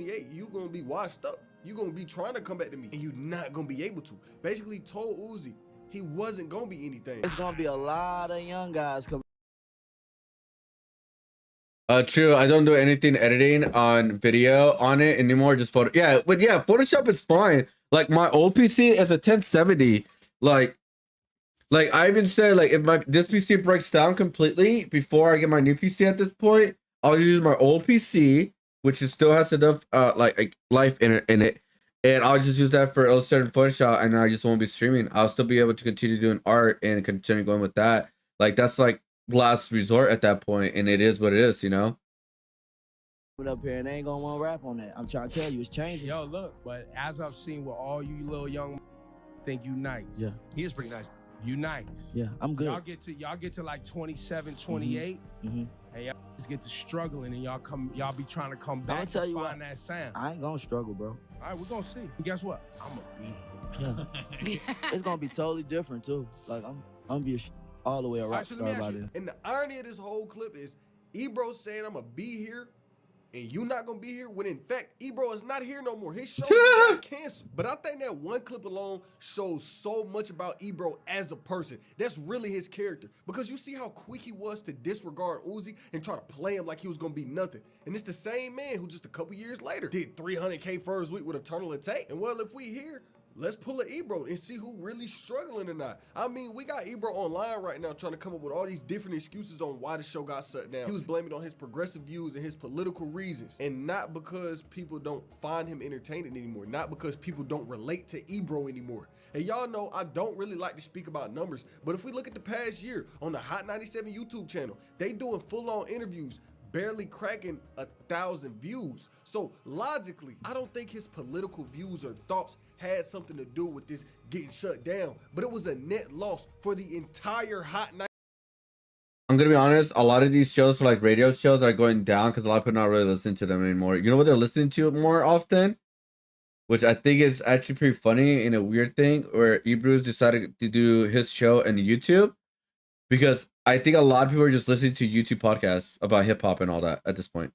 28, you gonna be washed up. You gonna be trying to come back to me, and you not gonna be able to. Basically told Uzi he wasn't gonna be anything. It's gonna be a lot of young guys coming. True. I don't do anything editing on video on it anymore. Just photo. Yeah, but yeah, Photoshop is fine. Like my old PC is a 1070. Like I even said, like, if this PC breaks down completely before I get my new PC at this point, I'll use my old PC, which still has enough like life in it, and I'll just use that for Illustrator and Photoshop, and I just won't be streaming. I'll still be able to continue doing art and continue going with that. Like that's like last resort at that point, and it is what it is, you know. Up here and they ain't gonna want to rap on that. I'm trying to tell you, it's changing. Yo, look, but as I've seen with all you little young, think you nice. Yeah, he is pretty nice. You nice. Yeah, I'm good. Y'all get to like 27, 28, and y'all just get to struggling, and y'all be trying to come back tell you find what, that sound. I ain't gonna struggle, bro. All right, we're gonna see. And guess what? I'm gonna be here. Yeah. It's gonna be totally different too. Like I'm gonna be all the way a rock star about it. And the irony of this whole clip is Ebro saying I'm gonna be here and you not gonna be here, when in fact Ebro is not here no more. His show got canceled. But I think that one clip alone shows so much about Ebro as a person. That's really his character, because you see how quick he was to disregard Uzi and try to play him like he was gonna be nothing. And it's the same man who just a couple years later did 300K first week with Eternal Attack. And well, if we here, let's pull an Ebro and see who really struggling or not. I mean, we got Ebro online right now trying to come up with all these different excuses on why the show got shut down. He was blaming it on his progressive views and his political reasons, and not because people don't find him entertaining anymore, not because people don't relate to Ebro anymore. And y'all know I don't really like to speak about numbers, but if we look at the past year on the Hot 97 YouTube channel, they doing full-on interviews, barely cracking 1,000 views. So logically, I don't think his political views or thoughts had something to do with this getting shut down, but it was a net loss for the entire Hot 97. I'm gonna be honest, a lot of these shows for like radio shows are going down because a lot of people are not really listening to them anymore. You know what they're listening to more often? Which I think is actually pretty funny and a weird thing, where Ebro's decided to do his show on YouTube, because I think a lot of people are just listening to YouTube podcasts about hip hop and all that at this point,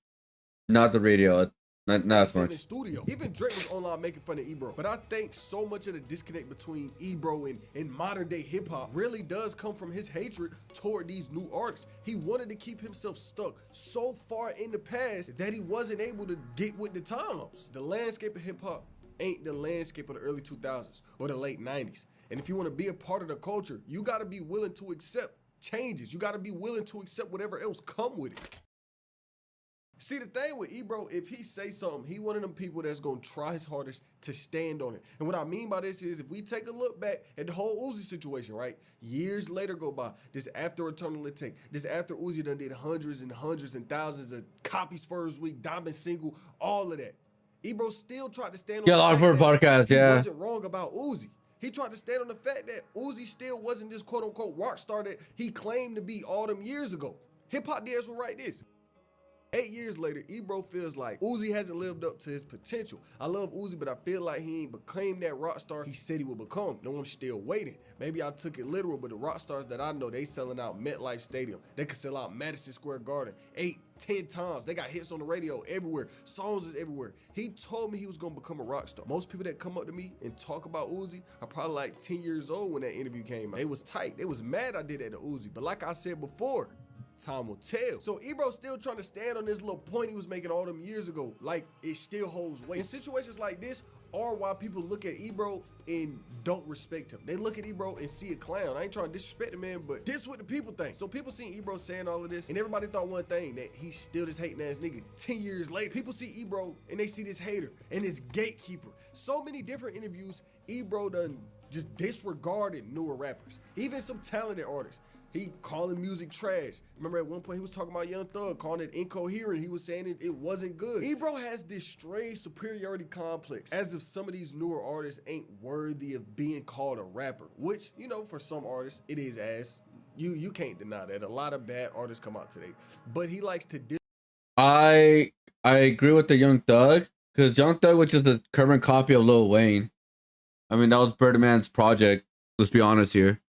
not the radio, not as much. Studio. Even Drake was online making fun of Ebro, but I think so much of the disconnect between Ebro and modern day hip hop really does come from his hatred toward these new artists. He wanted to keep himself stuck so far in the past that he wasn't able to get with the times. The landscape of hip hop ain't the landscape of the early 2000s or the late 90s. And if you want to be a part of the culture, you got to be willing to accept changes. You got to be willing to accept whatever else come with it. See, the thing with Ebro, if he say something, he one of them people that's going to try his hardest to stand on it. And what I mean by this is, if we take a look back at the whole Uzi situation, right? Years later go by, this after Eternal Attack, this after Uzi done did hundreds and thousands of copies first week, diamond single, all of that. Ebro still tried to stand on a lot for a podcast, he wasn't wrong about Uzi. He tried to stand on the fact that Uzi still wasn't this quote-unquote rock star that he claimed to be all them years ago. Hip-hop dads will write this. 8 years later, Ebro feels like Uzi hasn't lived up to his potential. I love Uzi, but I feel like he ain't became that rock star he said he would become. No, I'm still waiting. Maybe I took it literal, but the rock stars that I know, they selling out MetLife Stadium. They could sell out Madison Square Garden 8, 10 times. They got hits on the radio everywhere. Songs is everywhere. He told me he was gonna become a rock star. Most people that come up to me and talk about Uzi are probably like 10 years old when that interview came out. They was tight. They was mad I did that to Uzi. But like I said before, time will tell. So Ebro's still trying to stand on this little point he was making all them years ago, like it still holds weight. In situations like this are why people look at Ebro and don't respect him. They look at Ebro and see a clown. I ain't trying to disrespect the man, but this is what the people think. So people seen Ebro saying all of this, and everybody thought one thing, that he's still this hating ass nigga. 10 years later, people see Ebro and they see this hater and this gatekeeper. So many different interviews, Ebro done just disregarded newer rappers, even some talented artists. He calling music trash. Remember at one point he was talking about Young Thug, calling it incoherent. He was saying it wasn't good. Ebro has this strange superiority complex, as if some of these newer artists ain't worthy of being called a rapper, which, you know, for some artists it is as. You can't deny that. A lot of bad artists come out today. But he likes to I agree with the Young Thug, because Young Thug, which is the current copy of Lil Wayne. I mean, that was Birdman's project. Let's be honest here.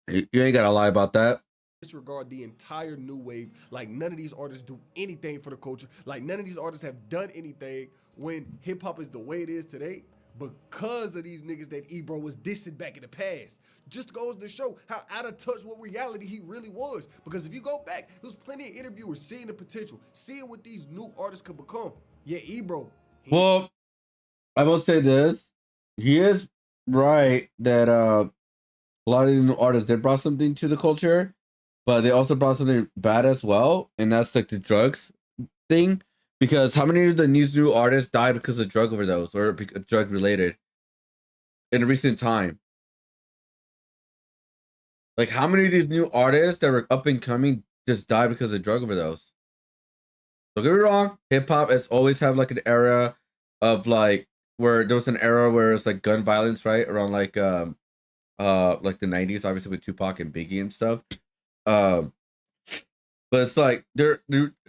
You ain't gotta lie about that. disregard the entire new wave. Like none of these artists do anything for the culture. Like none of these artists have done anything when hip hop is the way it is today because of these niggas that Ebro was dissing back in the past. Just goes to show how out of touch with reality he really was. Because if you go back, there was plenty of interviewers seeing the potential, seeing what these new artists could become. Yeah, Ebro. Well, I will say this. He is right that a lot of these new artists, they brought something to the culture, but they also brought something bad as well, and that's like the drugs thing. Because how many of these new artists died because of drug overdose or drug related in recent time? Like how many of these new artists that were up and coming just died because of drug overdose? Don't get me wrong, hip hop has always had like an era of like where there was an era where it's like gun violence, right? Around like the 90s, obviously with Tupac and Biggie and stuff. But it's like they're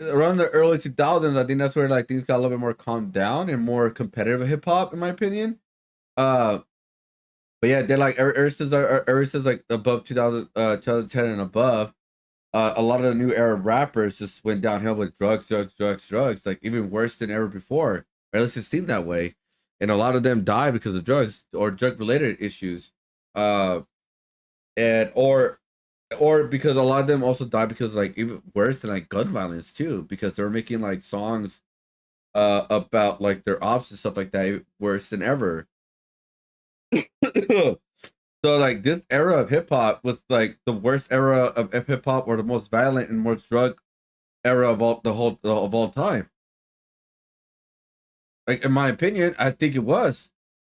around the early 2000s. I think that's where like things got a little bit more calmed down and more competitive hip hop, in my opinion. But yeah, they're like ever since like above 2010 and above, a lot of the new era rappers just went downhill with drugs, like even worse than ever before. Or at least it seemed that way, and a lot of them died because of drugs or drug related issues, and or because a lot of them also died because like even worse than like gun violence too, because they were making like songs about like their ops and stuff like that worse than ever. So like this era of hip hop was like the worst era of hip hop, or the most violent and most drug era of all time. Like in my opinion, I think it was.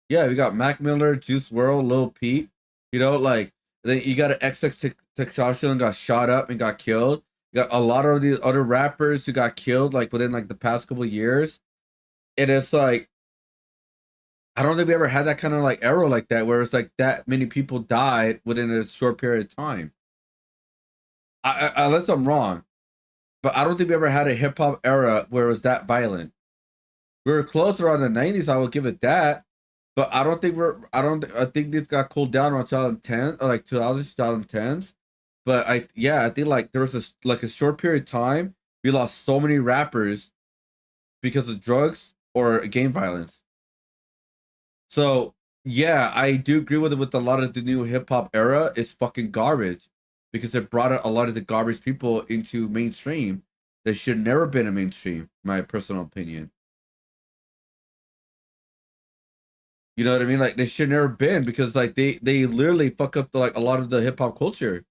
Yeah, we got Mac Miller, Juice WRLD, Lil Peep. You know, like then you got an XXXTentacion got shot up and got killed. You got a lot of these other rappers who got killed like within like the past couple of years. And it's like I don't think we ever had that kind of like era like that where it's like that many people died within a short period of time. Unless I'm wrong, but I don't think we ever had a hip hop era where it was that violent. We were close around the 90s, I will give it that. But I don't think I think this got cooled down around 2010 or like 2010s. But I think like there was a short period of time we lost so many rappers because of drugs or gang violence. So yeah, I do agree with it. With a lot of the new hip hop era is fucking garbage because it brought a lot of the garbage people into mainstream that should never been in mainstream. My personal opinion. You know what I mean? Like they should never been, because like they literally fuck up like a lot of the hip hop culture.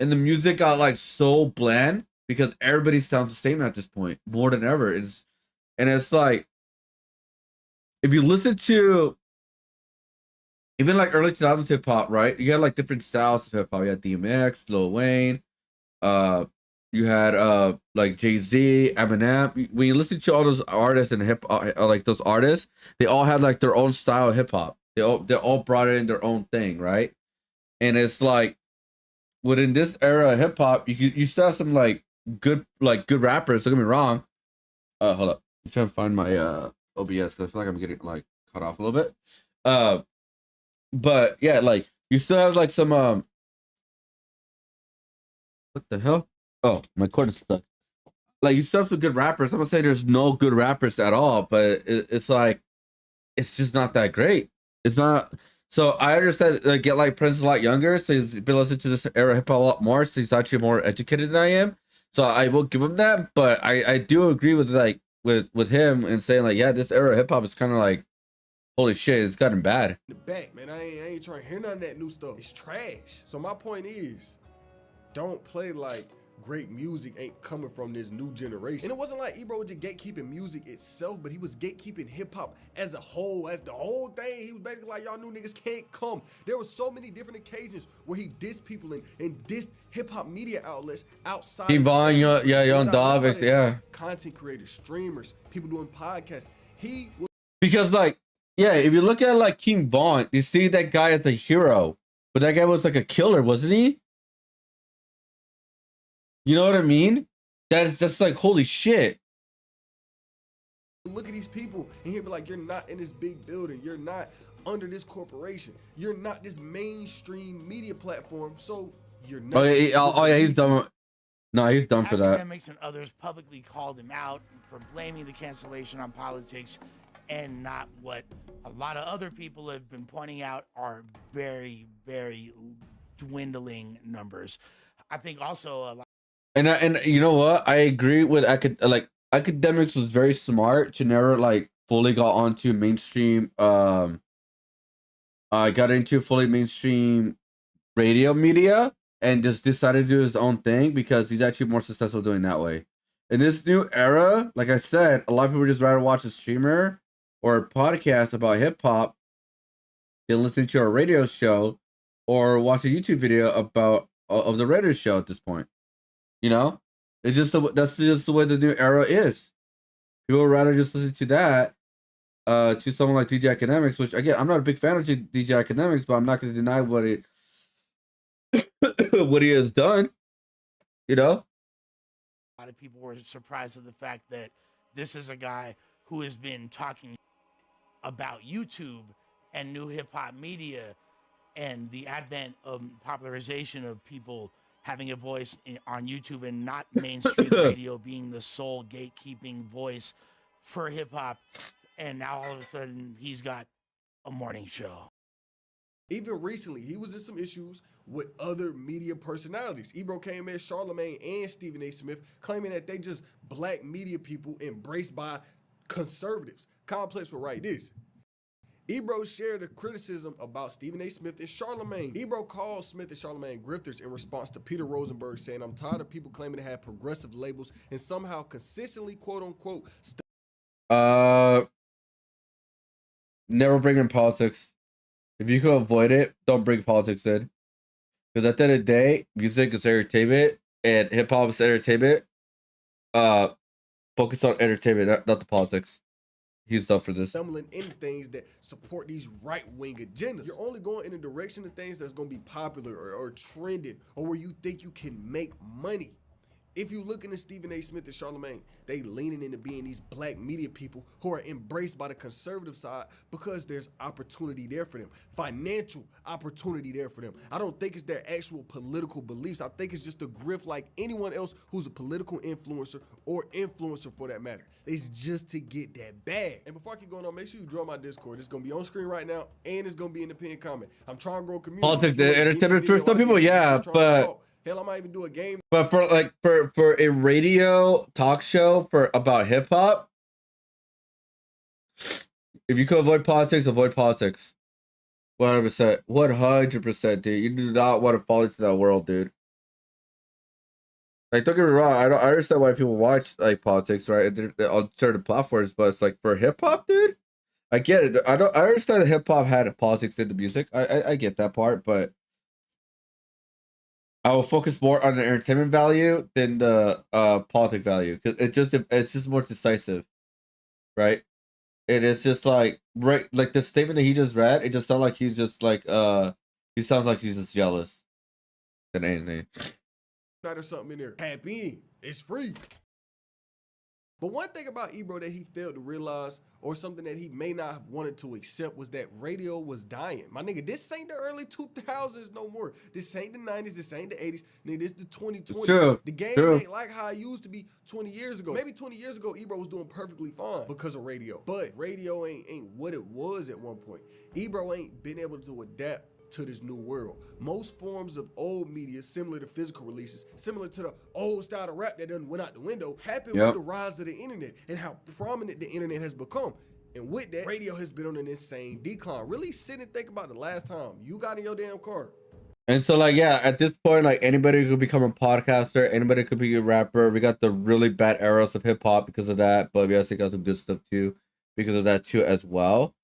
And the music got like so bland because everybody sounds the same at this point more than ever. And it's like if you listen to even like early 2000s hip hop, right? You had like different styles of hip hop. You had DMX, Lil Wayne, you had like Jay-Z, Eminem. When you listen to all those artists and hip like those artists, they all had like their own style of hip hop. They all brought it in their own thing, right? And it's like within this era of hip hop, you still have some like good rappers. Don't get me wrong. Hold up, I'm trying to find my OBS because I feel like I'm getting like cut off a little bit. But yeah, like you still have like some what the hell? Oh, my cord is stuck. Like you still have some good rappers. I'm not saying there's no good rappers at all, but it's like it's just not that great. It's not. So I understand. Get like Prince is a lot younger, so he's been listening to this era hip hop a lot more. So he's actually more educated than I am. So I will give him that. But I do agree with like with him and saying like, yeah, this era hip hop is kind of like, holy shit, it's gotten bad. The back, man, I ain't trying to hear none of that new stuff. It's trash. So my point is, don't play like great music ain't coming from this new generation. And it wasn't like Ebro was just gatekeeping music itself, but he was gatekeeping hip hop as a whole, as the whole thing. He was basically like, y'all new niggas can't come. There were so many different occasions where he dissed people and dissed hip hop media outlets outside. Yvonne, Young Dog, yeah. Content creators, streamers, people doing podcasts. He was because like, yeah, if you look at like King Von, you see that guy as a hero, but that guy was like a killer, wasn't he? You know what I mean? That's just like, holy shit. Look at these people and he'll be like, you're not in this big building. You're not under this corporation. You're not this mainstream media platform, so you're not. Oh yeah, he's done. No, he's done for that. Academics and others publicly called him out for blaming the cancellation on politics and not what a lot of other people have been pointing out are very, very dwindling numbers. I think also a lot. And you know what? I agree with academics was very smart to never like fully got onto mainstream. Got into fully mainstream radio media and just decided to do his own thing because he's actually more successful doing that way. In this new era, like I said, a lot of people just rather watch a streamer or a podcast about hip hop than listen to a radio show or watch a YouTube video about of the radio show at this point. You know, it's just that's just the way the new era is. People would rather just listen to that, to someone like DJ Academics, which again I'm not a big fan of DJ Academics, but I'm not going to deny what what he has done. You know, A lot of people were surprised at the fact that this is a guy who has been talking about YouTube and new hip hop media and the advent of popularization of people having a voice on YouTube and not mainstream radio being the sole gatekeeping voice for hip hop. And now all of a sudden he's got a morning show. Even recently, he was in some issues with other media personalities. Ebro came at Charlemagne and Stephen A. Smith, claiming that they just black media people embraced by conservatives. Complex will write this. Ebro shared a criticism about Stephen A. Smith and Charlemagne. Ebro called Smith and Charlemagne grifters in response to Peter Rosenberg saying, "I'm tired of people claiming to have progressive labels and somehow consistently, quote unquote, never bring in politics. If you can avoid it, don't bring politics in. Because at the end of the day, music is entertainment and hip hop is entertainment. Focus on entertainment, not the politics." He's done for this. Stumbling in things that support these right-wing agendas. You're only going in the direction of things that's going to be popular or trending or where you think you can make money. If you look into Stephen A. Smith and Charlemagne, they leaning into being these black media people who are embraced by the conservative side because there's opportunity there for them, financial opportunity there for them. I don't think it's their actual political beliefs. I think it's just a grift like anyone else who's a political influencer or influencer for that matter. It's just to get that bag. And before I keep going on, make sure you join my Discord. It's going to be on screen right now and it's going to be in the pinned comment. I'm trying to grow a community. Politics, the entertainment for some people, yeah, but hell, I might even do a game. But for a radio talk show about hip hop, if you could avoid politics, avoid politics. 100%. 100%, dude. You do not want to fall into that world, dude. Like, don't get me wrong, I understand why people watch like politics, right? On certain platforms, but it's like for hip hop, dude. I get it. I understand that hip hop had politics in the music. I get that part, but I will focus more on the entertainment value than the politic value because it's just more decisive, right? And it's just like the statement that he just read. It just sounds like he's just like he sounds like he's just jealous than anything. There's something in there. Tap in. It's free. But one thing about Ebro that he failed to realize, or something that he may not have wanted to accept, was that radio was dying. My nigga, this ain't the early 2000s no more. This ain't the 90s. This ain't the 80s. Nigga, this the 2020s. True. The game True. ain't like how it used to be 20 years ago. Maybe 20 years ago, Ebro was doing perfectly fine because of radio. But radio ain't what it was at one point. Ebro ain't been able to adapt to this new world. Most forms of old media, similar to physical releases, similar to the old style of rap that done went out the window, happened with the rise of the internet and how prominent the internet has become. And with that, radio has been on an insane decline. Really sit and think about the last time you got in your damn car. And so, like, yeah, at this point, like, anybody could become a podcaster, anybody could be a rapper. We got the really bad eras of hip hop because of that, but we also got some good stuff too because of that too as well.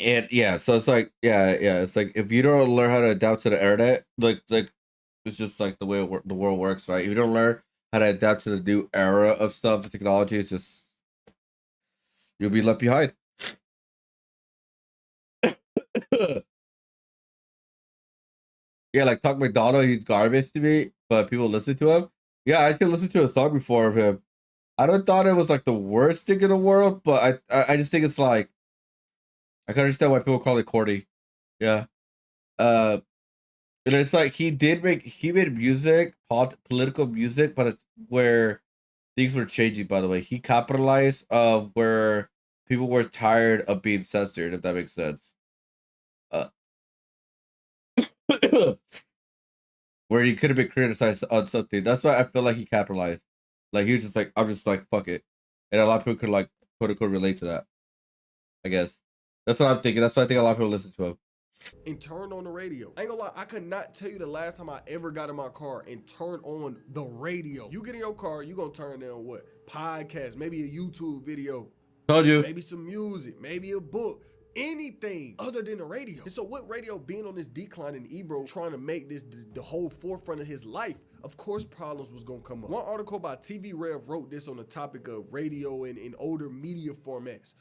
And yeah, so it's like, yeah, it's like if you don't learn how to adapt to the internet, like it's just like the way the world works, right? If you don't learn how to adapt to the new era of stuff, technology, it's just you'll be left behind. Yeah, like Tuck McDonald, he's garbage to me, but people listen to him. Yeah, I actually listened to a song before of him. I don't thought it was like the worst thing in the world, but I just think it's like I can understand why people call it corny. Yeah. And it's like he made music, political music, but it's where things were changing. By the way, he capitalized of where people were tired of being censored. If that makes sense. Where he could have been criticized on something. That's why I feel like he capitalized. Like he was just like, I'm just like fuck it, and a lot of people could like quote unquote relate to that. I guess that's what I'm thinking. That's why I think a lot of people listen to him. And turn on the radio. I ain't gonna lie, I could not tell you the last time I ever got in my car and turned on the radio. You get in your car, you gonna turn on what? Podcast, maybe a YouTube video. Told you. Maybe some music, maybe a book. Anything other than the radio. And so with radio being on this decline and Ebro trying to make this the whole forefront of his life, of course problems was gonna come up. One article by TV Rev wrote this on the topic of radio and older media formats.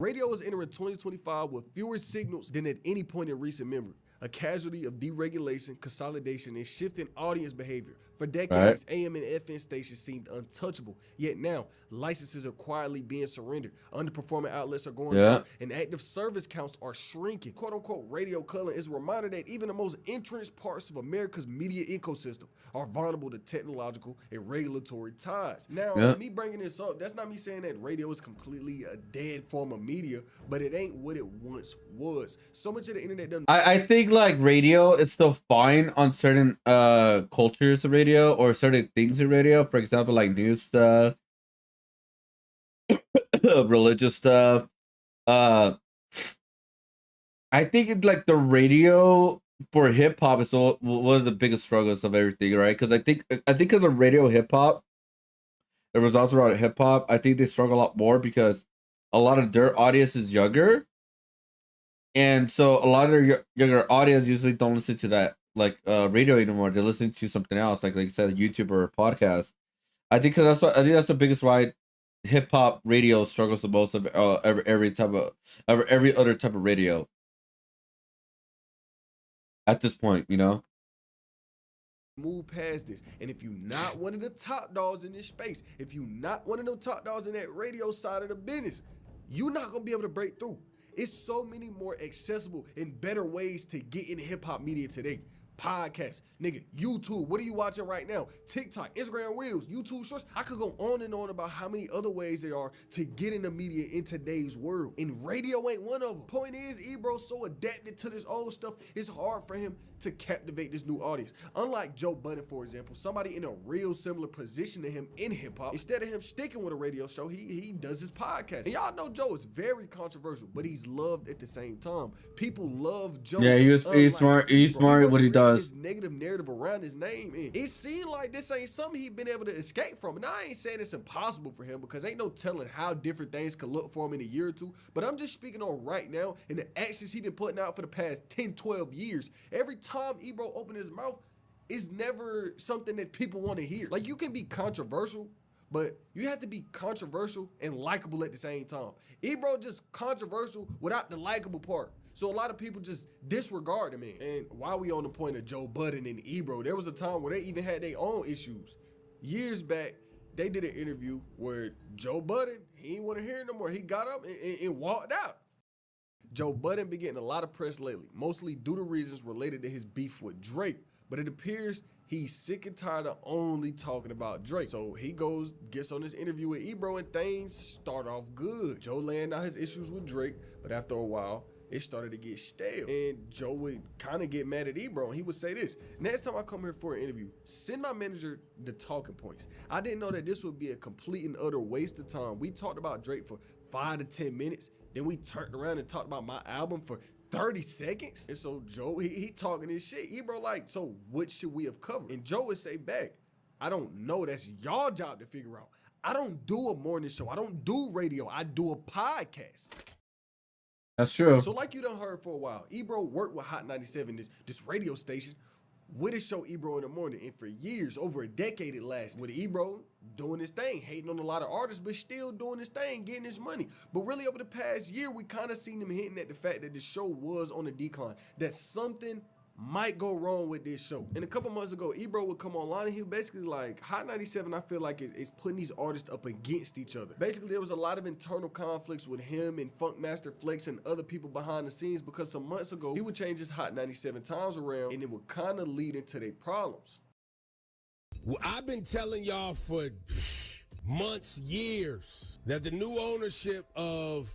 Radio is entering 2025 with fewer signals than at any point in recent memory. A casualty of deregulation, consolidation, and shifting audience behavior. For decades, AM and FM stations seemed untouchable. Yet now, licenses are quietly being surrendered. Underperforming outlets are going up, and active service counts are shrinking. "Quote-unquote" radio culling is a reminder that even the most entrenched parts of America's media ecosystem are vulnerable to technological and regulatory ties. Now, me bringing this up, that's not me saying that radio is completely a dead form of media, but it ain't what it once was. So much of the internet done. I think like radio is still fine on certain cultures of radio or certain things in radio. For example, like news stuff, religious stuff. I think it's like the radio for hip hop is one of the biggest struggles of everything, right? Because I think because of radio hip hop, the results around hip hop, I think they struggle a lot more because a lot of their audience is younger. And so a lot of their younger audience usually don't listen to that like radio anymore. They're listening to something else, like you said, a YouTube or a podcast. I think because that's the biggest why hip hop radio struggles the most of every other type of radio. At this point, you know. Move past this. And if you're not one of the top dogs in this space, if you're not one of them top dogs in that radio side of the business, you're not gonna be able to break through. It's so many more accessible and better ways to get in hip hop media today. Podcasts, nigga, YouTube, what are you watching right now? TikTok, Instagram Reels, YouTube Shorts. I could go on and on about how many other ways there are to get in the media in today's world. And radio ain't one of them. Point is, Ebro's so adapted to this old stuff, it's hard for him to captivate this new audience. Unlike Joe Budden, for example, somebody in a real similar position to him in hip hop, instead of him sticking with a radio show, he does his podcast. And y'all know Joe is very controversial, but he's loved at the same time. People love Joe. Yeah, he's smart. He's smart at what he does. This negative narrative around his name, and it seemed like this ain't something he'd been able to escape from. And I ain't saying it's impossible for him because ain't no telling how different things could look for him in a year or two, but I'm just speaking on right now and the actions he's been putting out for the past 10, 12 years. Every time Ebro opened his mouth, it's never something that people want to hear. Like, you can be controversial, but you have to be controversial and likable at the same time. Ebro just controversial without the likable part. So a lot of people just disregard him. And while we on the point of Joe Budden and Ebro, there was a time where they even had their own issues. Years back, they did an interview where Joe Budden, he didn't want to hear it no more. He got up and walked out. Joe Budden been getting a lot of press lately, mostly due to reasons related to his beef with Drake. But it appears he's sick and tired of only talking about Drake. So he gets on this interview with Ebro, and things start off good. Joe laying out his issues with Drake, but after a while, it started to get stale. And Joe would kind of get mad at Ebro, and he would say this: "Next time I come here for an interview, send my manager the talking points. I didn't know that this would be a complete and utter waste of time. We talked about Drake for 5 to 10 minutes. Then we turned around and talked about my album for 30 seconds. And so Joe, he talking his shit. Ebro like, so what should we have covered? And Joe would say back, I don't know. That's y'all job to figure out. I don't do a morning show. I don't do radio. I do a podcast. That's true. So like you done heard for a while, Ebro worked with Hot 97, this radio station, with his show Ebro in the Morning. And for years, over a decade it lasted, with Ebro doing his thing, hating on a lot of artists, but still doing his thing, getting his money. But really over the past year, we kind of seen him hinting at the fact that the show was on a decline, that something might go wrong with this show. And a couple months ago, Ebro would come online and he was basically like, Hot 97, I feel like is putting these artists up against each other. Basically, there was a lot of internal conflicts with him and Funkmaster Flex and other people behind the scenes because some months ago, he would change his Hot 97 times around and it would kind of lead into their problems. Well, I've been telling y'all for months, years, that the new ownership of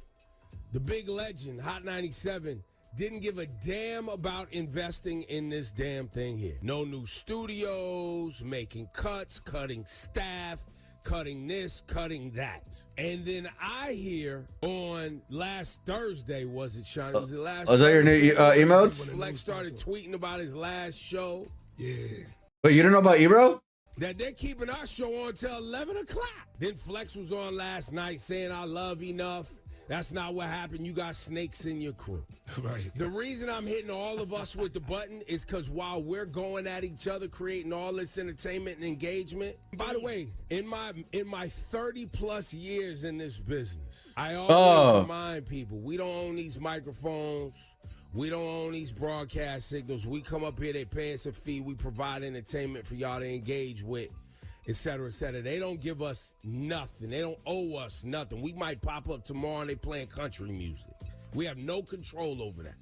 the big legend, Hot 97, didn't give a damn about investing in this damn thing here. No new studios, making cuts, cutting staff, cutting this, cutting that. And then I hear on last Thursday, was it, Shawnee? Was it last Was that your new emotes? Flex started tweeting about his last show. Yeah. But you don't know about Ebro? That they're keeping our show on till 11 o'clock. Then Flex was on last night saying, I love enough. That's not what happened. You got snakes in your crew. Right. The reason I'm hitting all of us with the button is because while we're going at each other, creating all this entertainment and engagement. By the way, in my 30 plus years in this business, I always remind people, we don't own these microphones. We don't own these broadcast signals. We come up here, they pay us a fee. We provide entertainment for y'all to engage with, et cetera, et cetera. They don't give us nothing. They don't owe us nothing. We might pop up tomorrow and they playing country music. We have no control over that.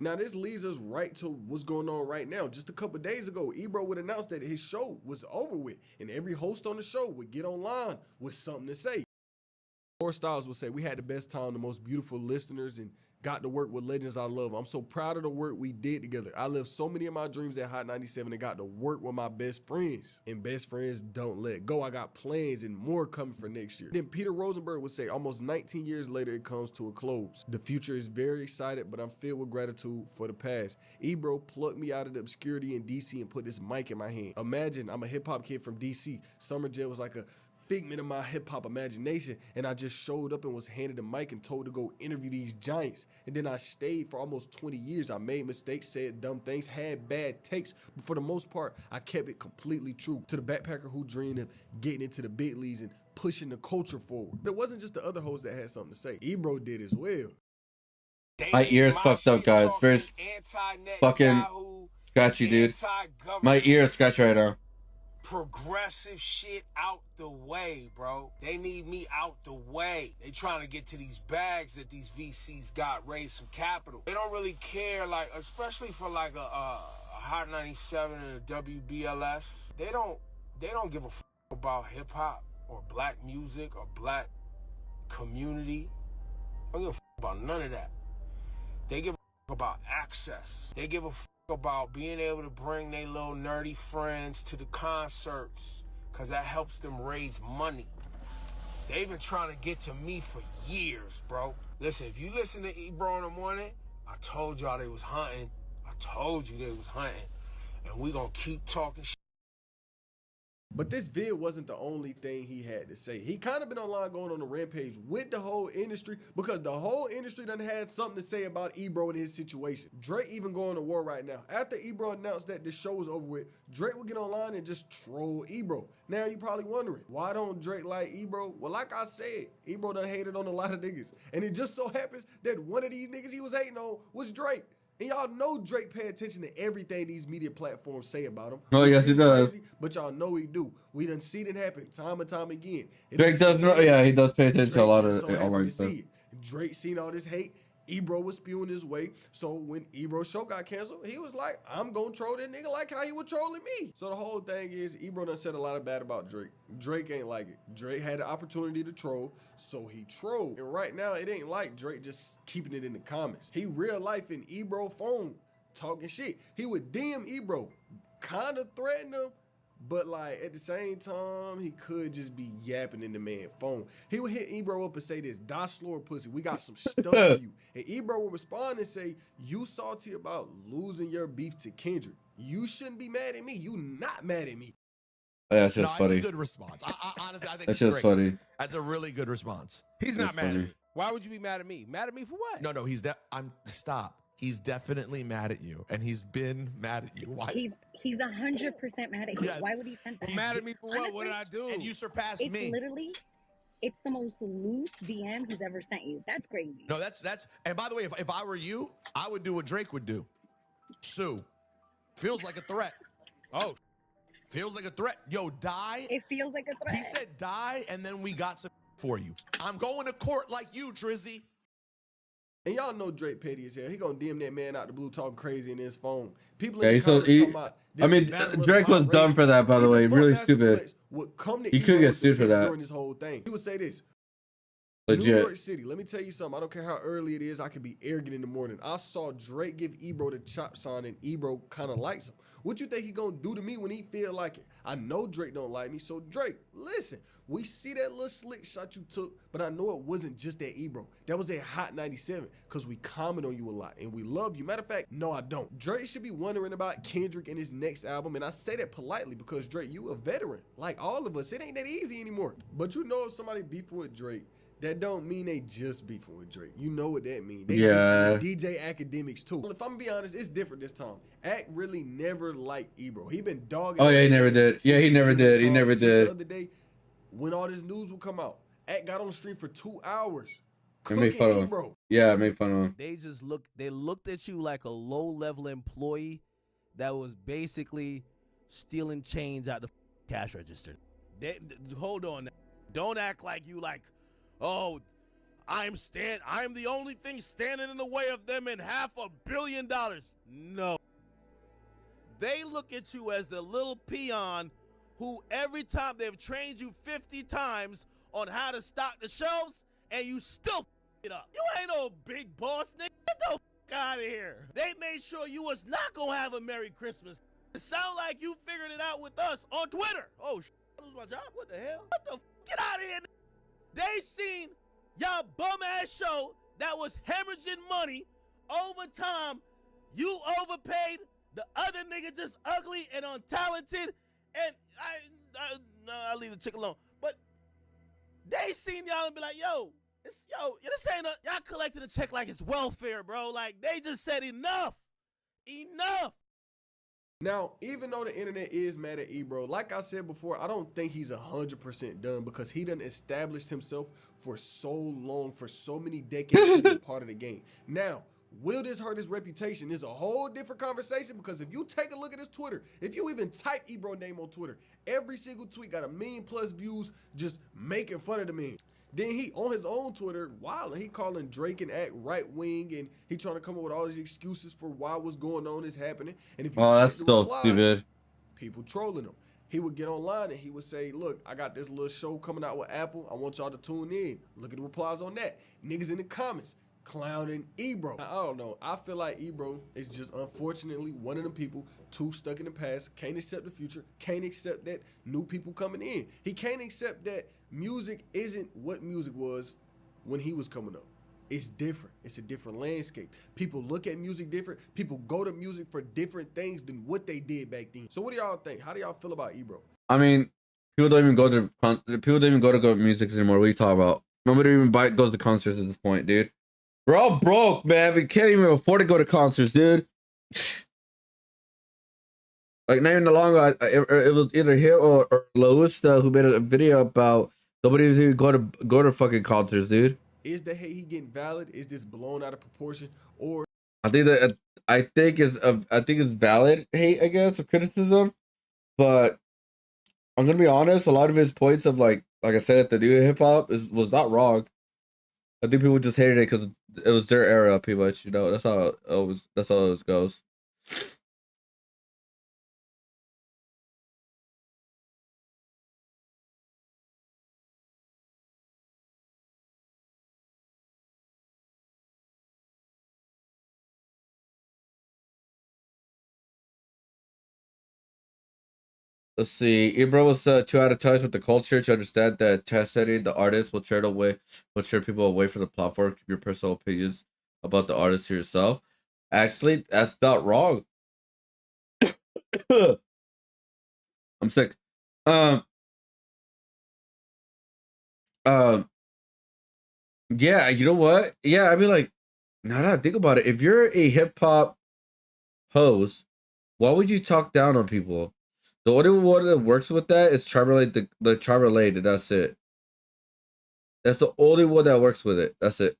Now, this leads us right to what's going on right now. Just a couple days ago, Ebro would announce that his show was over with, and every host on the show would get online with something to say. Or Styles would say, we had the best time, the most beautiful listeners, and got to work with legends I love. I'm so proud of the work we did together. I lived so many of my dreams at Hot 97 and got to work with my best friends. And best friends don't let go. I got plans and more coming for next year. Then Peter Rosenberg would say, almost 19 years later, it comes to a close. The future is very excited, but I'm filled with gratitude for the past. Ebro plucked me out of the obscurity in DC and put this mic in my hand. Imagine I'm a hip hop kid from DC. Summer Jail was like a figment of my hip-hop imagination, and I just showed up and was handed a mic and told to go interview these giants. And then I stayed for almost 20 years. I made mistakes, said dumb things, had bad takes, but for the most part, I kept it completely true to the backpacker who dreamed of getting into the big leagues and pushing the culture forward. But it wasn't just the other hosts that had something to say. Ebro did as well. My ear's fucked up, guys. First fucking scratchy, dude. My ear is scratched right now. Progressive shit out the way, bro. They need me out the way. They trying to get to these bags that these VCs got, raise some capital. They don't really care, like, especially for like a Hot 97 and a WBLS. They don't give a f about hip hop or black music or black community. They don't give a f about none of that. They give a f about access. They give a f about being able to bring their little nerdy friends to the concerts, because that helps them raise money. They've been trying to get to me for years, bro. Listen, if you listen to Ebro in the morning, I told y'all they was hunting. I told you they was hunting. And we gonna keep talking shit. But this vid wasn't the only thing he had to say. He kind of been online going on a rampage with the whole industry because the whole industry done had something to say about Ebro and his situation. Drake even going to war right now. After Ebro announced that the show was over with, Drake would get online and just troll Ebro. Now you're probably wondering, why don't Drake like Ebro? Well, like I said, Ebro done hated on a lot of niggas. And it just so happens that one of these niggas he was hating on was Drake. And y'all know Drake pay attention to everything these media platforms say about him. Oh, yes, he does. Crazy, but y'all know he do. We done seen it happen time and time again. Drake does know, yeah, he does pay attention to a lot of online stuff. Drake seen all this hate. Ebro was spewing his way. So when Ebro's show got canceled, he was like, I'm gonna troll that nigga like how he was trolling me. So the whole thing is, Ebro done said a lot of bad about Drake. Drake ain't like it. Drake had the opportunity to troll, so he trolled. And right now, it ain't like Drake just keeping it in the comments. He real life in Ebro phone, talking shit. He would DM Ebro, kind of threaten him, but like at the same time, he could just be yapping in the man's phone. He would hit Ebro up and say this, "Die slower, pussy. We got some stuff for you." And Ebro would respond and say, "You salty about losing your beef to Kendrick. You shouldn't be mad at me. You not mad at me." Yeah, that's just funny. That's a good response. Honestly, I think that's it's just great. funny. That's a really good response. He's not That's mad at funny. me. Why would you be mad at me? Mad at me for what? No, stop. He's definitely mad at you, and he's been mad at you. Why? He's 100% mad at you. Yes. Why would he send that? Mad at me for what? Honestly, What did I do? And you surpassed It's me. literally, it's the most loose DM he's ever sent you. That's crazy. No, that's. And by the way, if I were you, I would do what Drake would do. Sue, feels like a threat. Oh, Feels like a threat. Yo, die. It feels like a threat. He said die, and then we got some for you. I'm going to court like you, Drizzy. And y'all know Drake petty as hell. He gonna DM that man out the blue talking crazy in his phone. People Yeah, in the comments talking about this I mean, the battle of the Drake was dumb for biracials. that, by the way. Even Really Buckmaster stupid. Flex would come to He could Ebro's get sued for defense that. during this whole thing. He would say this. New Legit. York City, let me tell you something. I don't care how early it is. I could be arrogant in the morning. I saw Drake give Ebro the chop sign, and Ebro kind of likes him. What you think he gonna do to me when he feel like it? I know Drake don't like me, so Drake, listen. We see that little slick shot you took, but I know it wasn't just that Ebro. That was that Hot 97, because we comment on you a lot, and we love you. Matter of fact, no, I don't. Drake should be wondering about Kendrick and his next album, and I say that politely because, Drake, you a veteran. Like all of us, it ain't that easy anymore. But you know if somebody beefing with Drake, that don't mean they just beefing with Drake. You know what that means. They beefing with DJ Academics too. If I'm gonna be honest, it's different this time. Act really never liked Ebro. He been dogging. Oh yeah, he never did. since Yeah, he the never beginning of did. He time. never Just did. the other day, when all this news would come out, Act got on the stream for 2 hours. I made fun of him. Ebro. Yeah, I made fun of him. They looked at you like a low-level employee that was basically stealing change out the cash register. Hold on now. Don't act like you like, oh, I'm the only thing standing in the way of them in $500 million. No. They look at you as the little peon who every time they've trained you 50 times on how to stock the shelves and you still f it up. You ain't no big boss, nigga. Get the f out of here. They made sure you was not gonna have a Merry Christmas. It sound like you figured it out with us on Twitter. Oh, I lose my job? What the hell? What the f? Get out of here. They seen y'all bum-ass show that was hemorrhaging money over time. You overpaid. The other nigga just ugly and untalented. And I'll leave the chick alone. But they seen y'all and be like, yo, this ain't y'all collecting a check like it's welfare, bro. Like, they just said enough. Enough. Now, even though the internet is mad at Ebro, like I said before, I don't think he's 100% done because he done established himself for so long, for so many decades to be a part of the game. Now, will this hurt his reputation? Is a whole different conversation because if you take a look at his Twitter, if you even type Ebro name on Twitter, every single tweet got 1 million+ views just making fun of the man. Then he, on his own Twitter, he calling Drake and Act right wing, and he trying to come up with all these excuses for why what's going on is happening. And if you check that's the so replies, stupid. people trolling him. He would get online and he would say, look, I got this little show coming out with Apple. I want y'all to tune in. Look at the replies on that. Niggas in the comments clowning Ebro. I don't know. I feel like Ebro is just unfortunately one of them people too stuck in the past, can't accept the future, can't accept that new people coming in. He can't accept that music isn't what music was when he was coming up. It's different. It's a different landscape. People look at music different. People go to music for different things than what they did back then. So what do y'all think? How do y'all feel about Ebro? I mean, people don't even go to music anymore. What are you talking about? Nobody even goes to concerts at this point, dude. We're all broke, man. We can't even afford to go to concerts, dude. Like, not even the long ago, it was either him or Lois who made a video about nobody was even go to fucking concerts, dude. Is the hate he getting valid? Is this blown out of proportion? Or I think it's valid hate, I guess, or criticism. But I'm gonna be honest, a lot of his points of like I said, the new hip hop was not wrong. I think people just hated it because it was their era, pretty much. You know, that's how it always goes. Let's see. Ebro was too out of touch with the culture to understand that chastising the artist will turn people away from the platform. Keep your personal opinions about the artist to yourself. Actually, that's not wrong. I'm sick. Yeah, you know what? Yeah, I mean, like, now that I think about it, if you're a hip hop host, why would you talk down on people? The only one that works with that is Charmerlade, the Charmerlade, and that's it. That's the only one that works with it. That's it.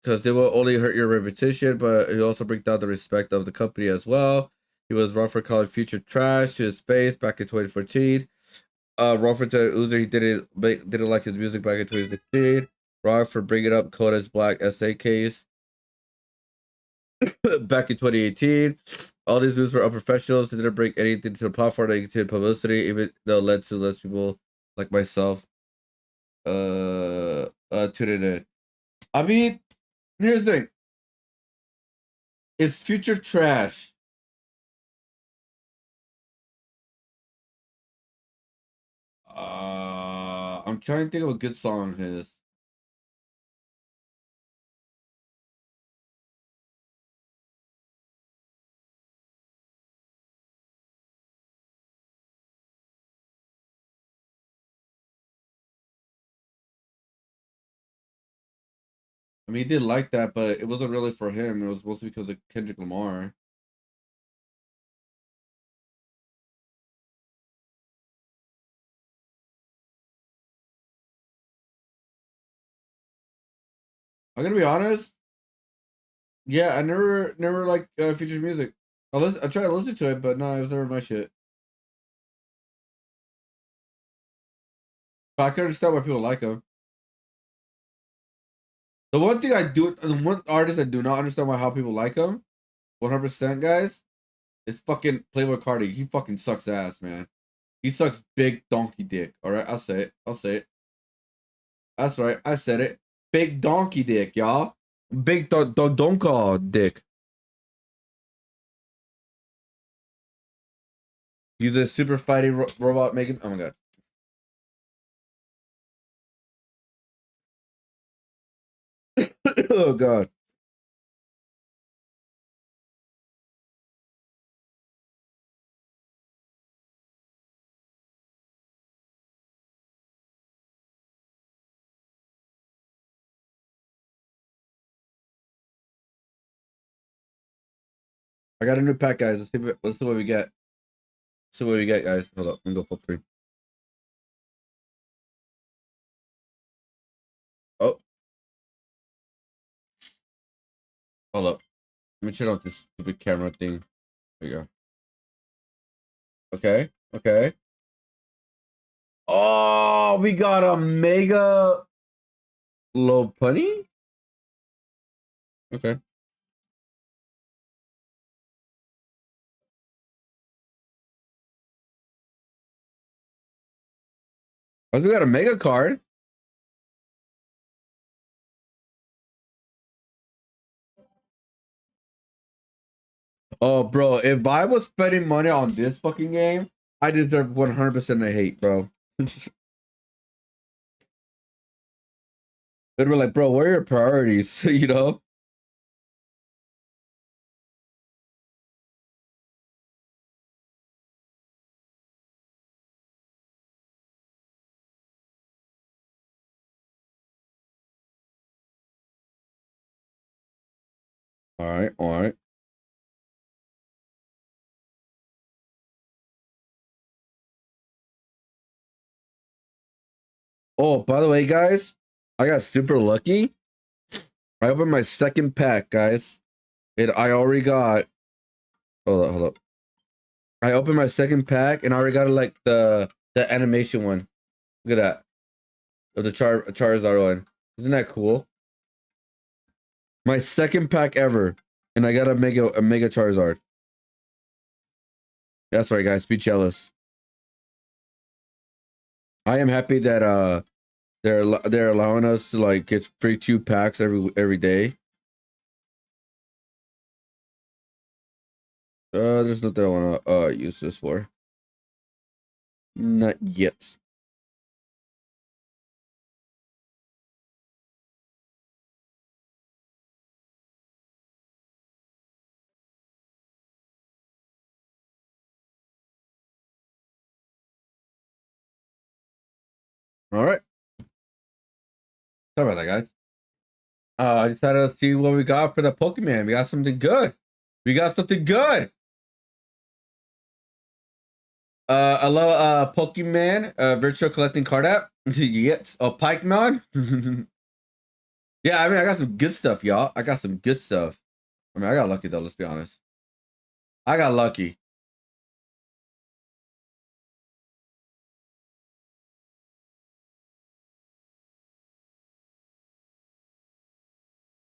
because they will only hurt your reputation, but it also bring down the respect of the company as well. He was wrong for calling Future trash to his face back in 2014. Wrong for telling Uzi he didn't like his music back in 2016. Wrong for bringing up Koda's Black SA case back in 2018. All these moves were unprofessional. They didn't bring anything to the platform. They continued publicity, even though it led to less people like myself tuning in. I mean, here's the thing. Is Future trash? I'm trying to think of a good song of his. I mean, he did like that, but it wasn't really for him. It was mostly because of Kendrick Lamar. I'm gonna be honest. Yeah, I never like Future's music. I tried to listen to it, but no, it was never my shit. But I can understand why people like him. The one artist I do not understand how people like him, 100% guys, is fucking Playboy Cardi. He fucking sucks ass, man. He sucks big donkey dick. All right, I'll say it. I'll say it. That's right, I said it. Big donkey dick, y'all. Big donkey dick. He's a super fighting robot making. Oh my god. Oh god. I got a new pack, guys. Let's see what we get. Let's see what we get, guys. Hold up. I'm gonna go for 3. Oh. Hold up. Let me turn off this stupid camera thing. There you go. Okay. Okay. Oh, we got a mega low punny. Okay. Oh, we got a mega card. Oh, bro, if I was spending money on this fucking game, I deserve 100% of hate, bro. They'd be like, bro, where are your priorities? You know? All right, all right. Oh, by the way, guys, I got super lucky. I opened my second pack, guys. I already got. Hold up, hold up. I opened my second pack and I already got like the animation one. Look at that. Of the Charizard one. Isn't that cool? My second pack ever, and I got a mega Charizard. That's right, guys. Be jealous. I am happy that they're allowing us to like get free 2 packs every day. There's nothing I wanna use this for. Not yet. All right. Sorry about that, guys. I just had to see what we got for the Pokemon. We got something good. We got something good. I love Pokemon, virtual collecting card app. Yes, Pokemon. Yeah, I mean, I got some good stuff, y'all. I got some good stuff. I mean, I got lucky though. Let's be honest. I got lucky.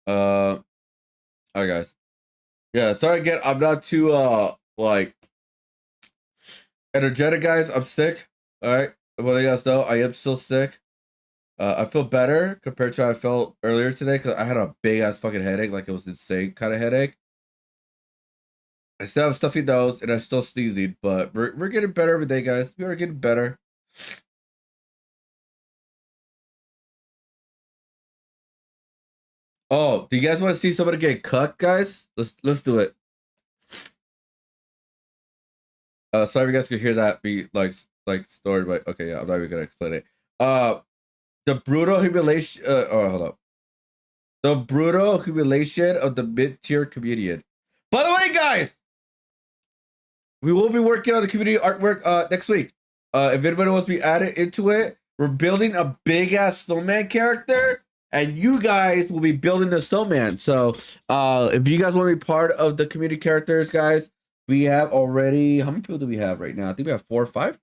All right, guys. Yeah, sorry again. I'm not too like energetic, guys. I'm sick. All right. What I guys know, I am still sick. I feel better compared to how I felt earlier today because I had a big ass fucking headache, like it was insane kind of headache. I still have stuffy nose and I'm still sneezing, but we're getting better every day, guys. We are getting better. Oh, do you guys want to see somebody get cut, guys? Let's do it. Sorry if you guys could hear that be like story, but okay, yeah, I'm not even gonna explain it. The brutal humiliation. Oh, hold up. The brutal humiliation of the mid-tier comedian. By the way, guys, we will be working on the community artwork next week. If anybody wants to be added into it, we're building a big ass snowman character, and you guys will be building the snowman. So, if you guys want to be part of the community characters, guys, we have already. How many people do we have right now? I think we have 4 or 5.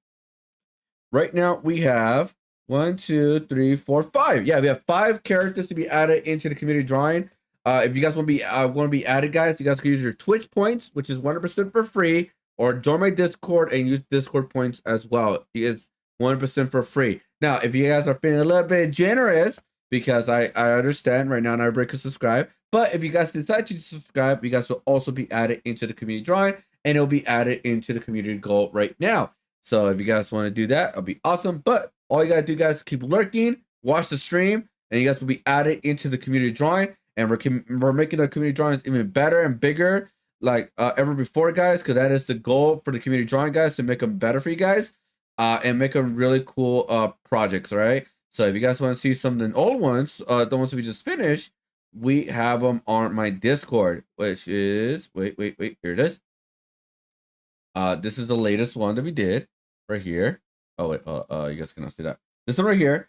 Right now we have 1, 2, 3, 4, 5. Yeah, we have 5 characters to be added into the community drawing. If you guys want to be added, guys, you guys can use your Twitch points, which is 100% for free, or join my Discord and use Discord points as well. It's 100% for free. Now, if you guys are feeling a little bit generous, because I understand right now not everybody can subscribe, but if you guys decide to subscribe, you guys will also be added into the community drawing, and it'll be added into the community goal right now. So if you guys want to do that, it'll be awesome. But all you gotta do, guys, is keep lurking, watch the stream, and you guys will be added into the community drawing. And we're making the community drawings even better and bigger, like ever before, guys, because that is the goal for the community drawing, guys, to make them better for you guys, and make them really cool projects. All right. So if you guys want to see some of the old ones, the ones we just finished, we have them on my Discord, which is wait, here it is. This is the latest one that we did right here. Oh wait, you guys cannot see that. This one right here,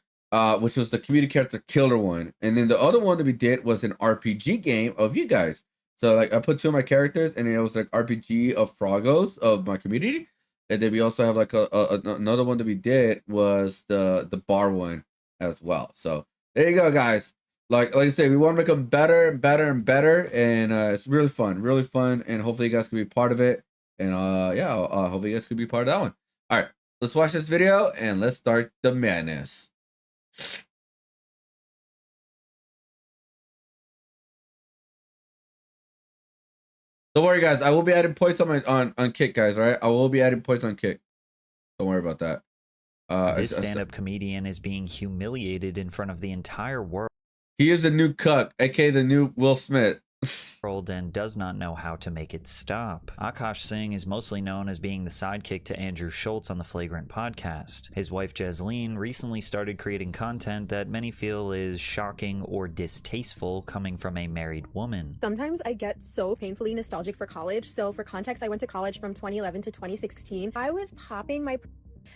which was the community character killer one, and then the other one that we did was an RPG game of you guys. So like I put 2 of my characters, and it was like RPG of Frogos of my community, and then we also have like another one that we did was the bar one as well. So there you go, guys. Like I say, we want to make them better and better and better, and it's really fun, and hopefully you guys can be part of it. And yeah, hopefully you guys can be part of that one. All right, let's watch this video and let's start the madness. Don't worry, guys. I will be adding points on my on Kick, guys. All right, I will be adding points on Kick. Don't worry about that. This stand-up comedian is being humiliated in front of the entire world. He is the new cuck, aka the new Will Smith. And does not know how to make it stop. Akash Singh is mostly known as being the sidekick to Andrew Schultz on the Flagrant podcast. His wife Jasleen recently started creating content that many feel is shocking or distasteful coming from a married woman. Sometimes I get so painfully nostalgic for college. So for context, I went to college from 2011 to 2016. I was popping my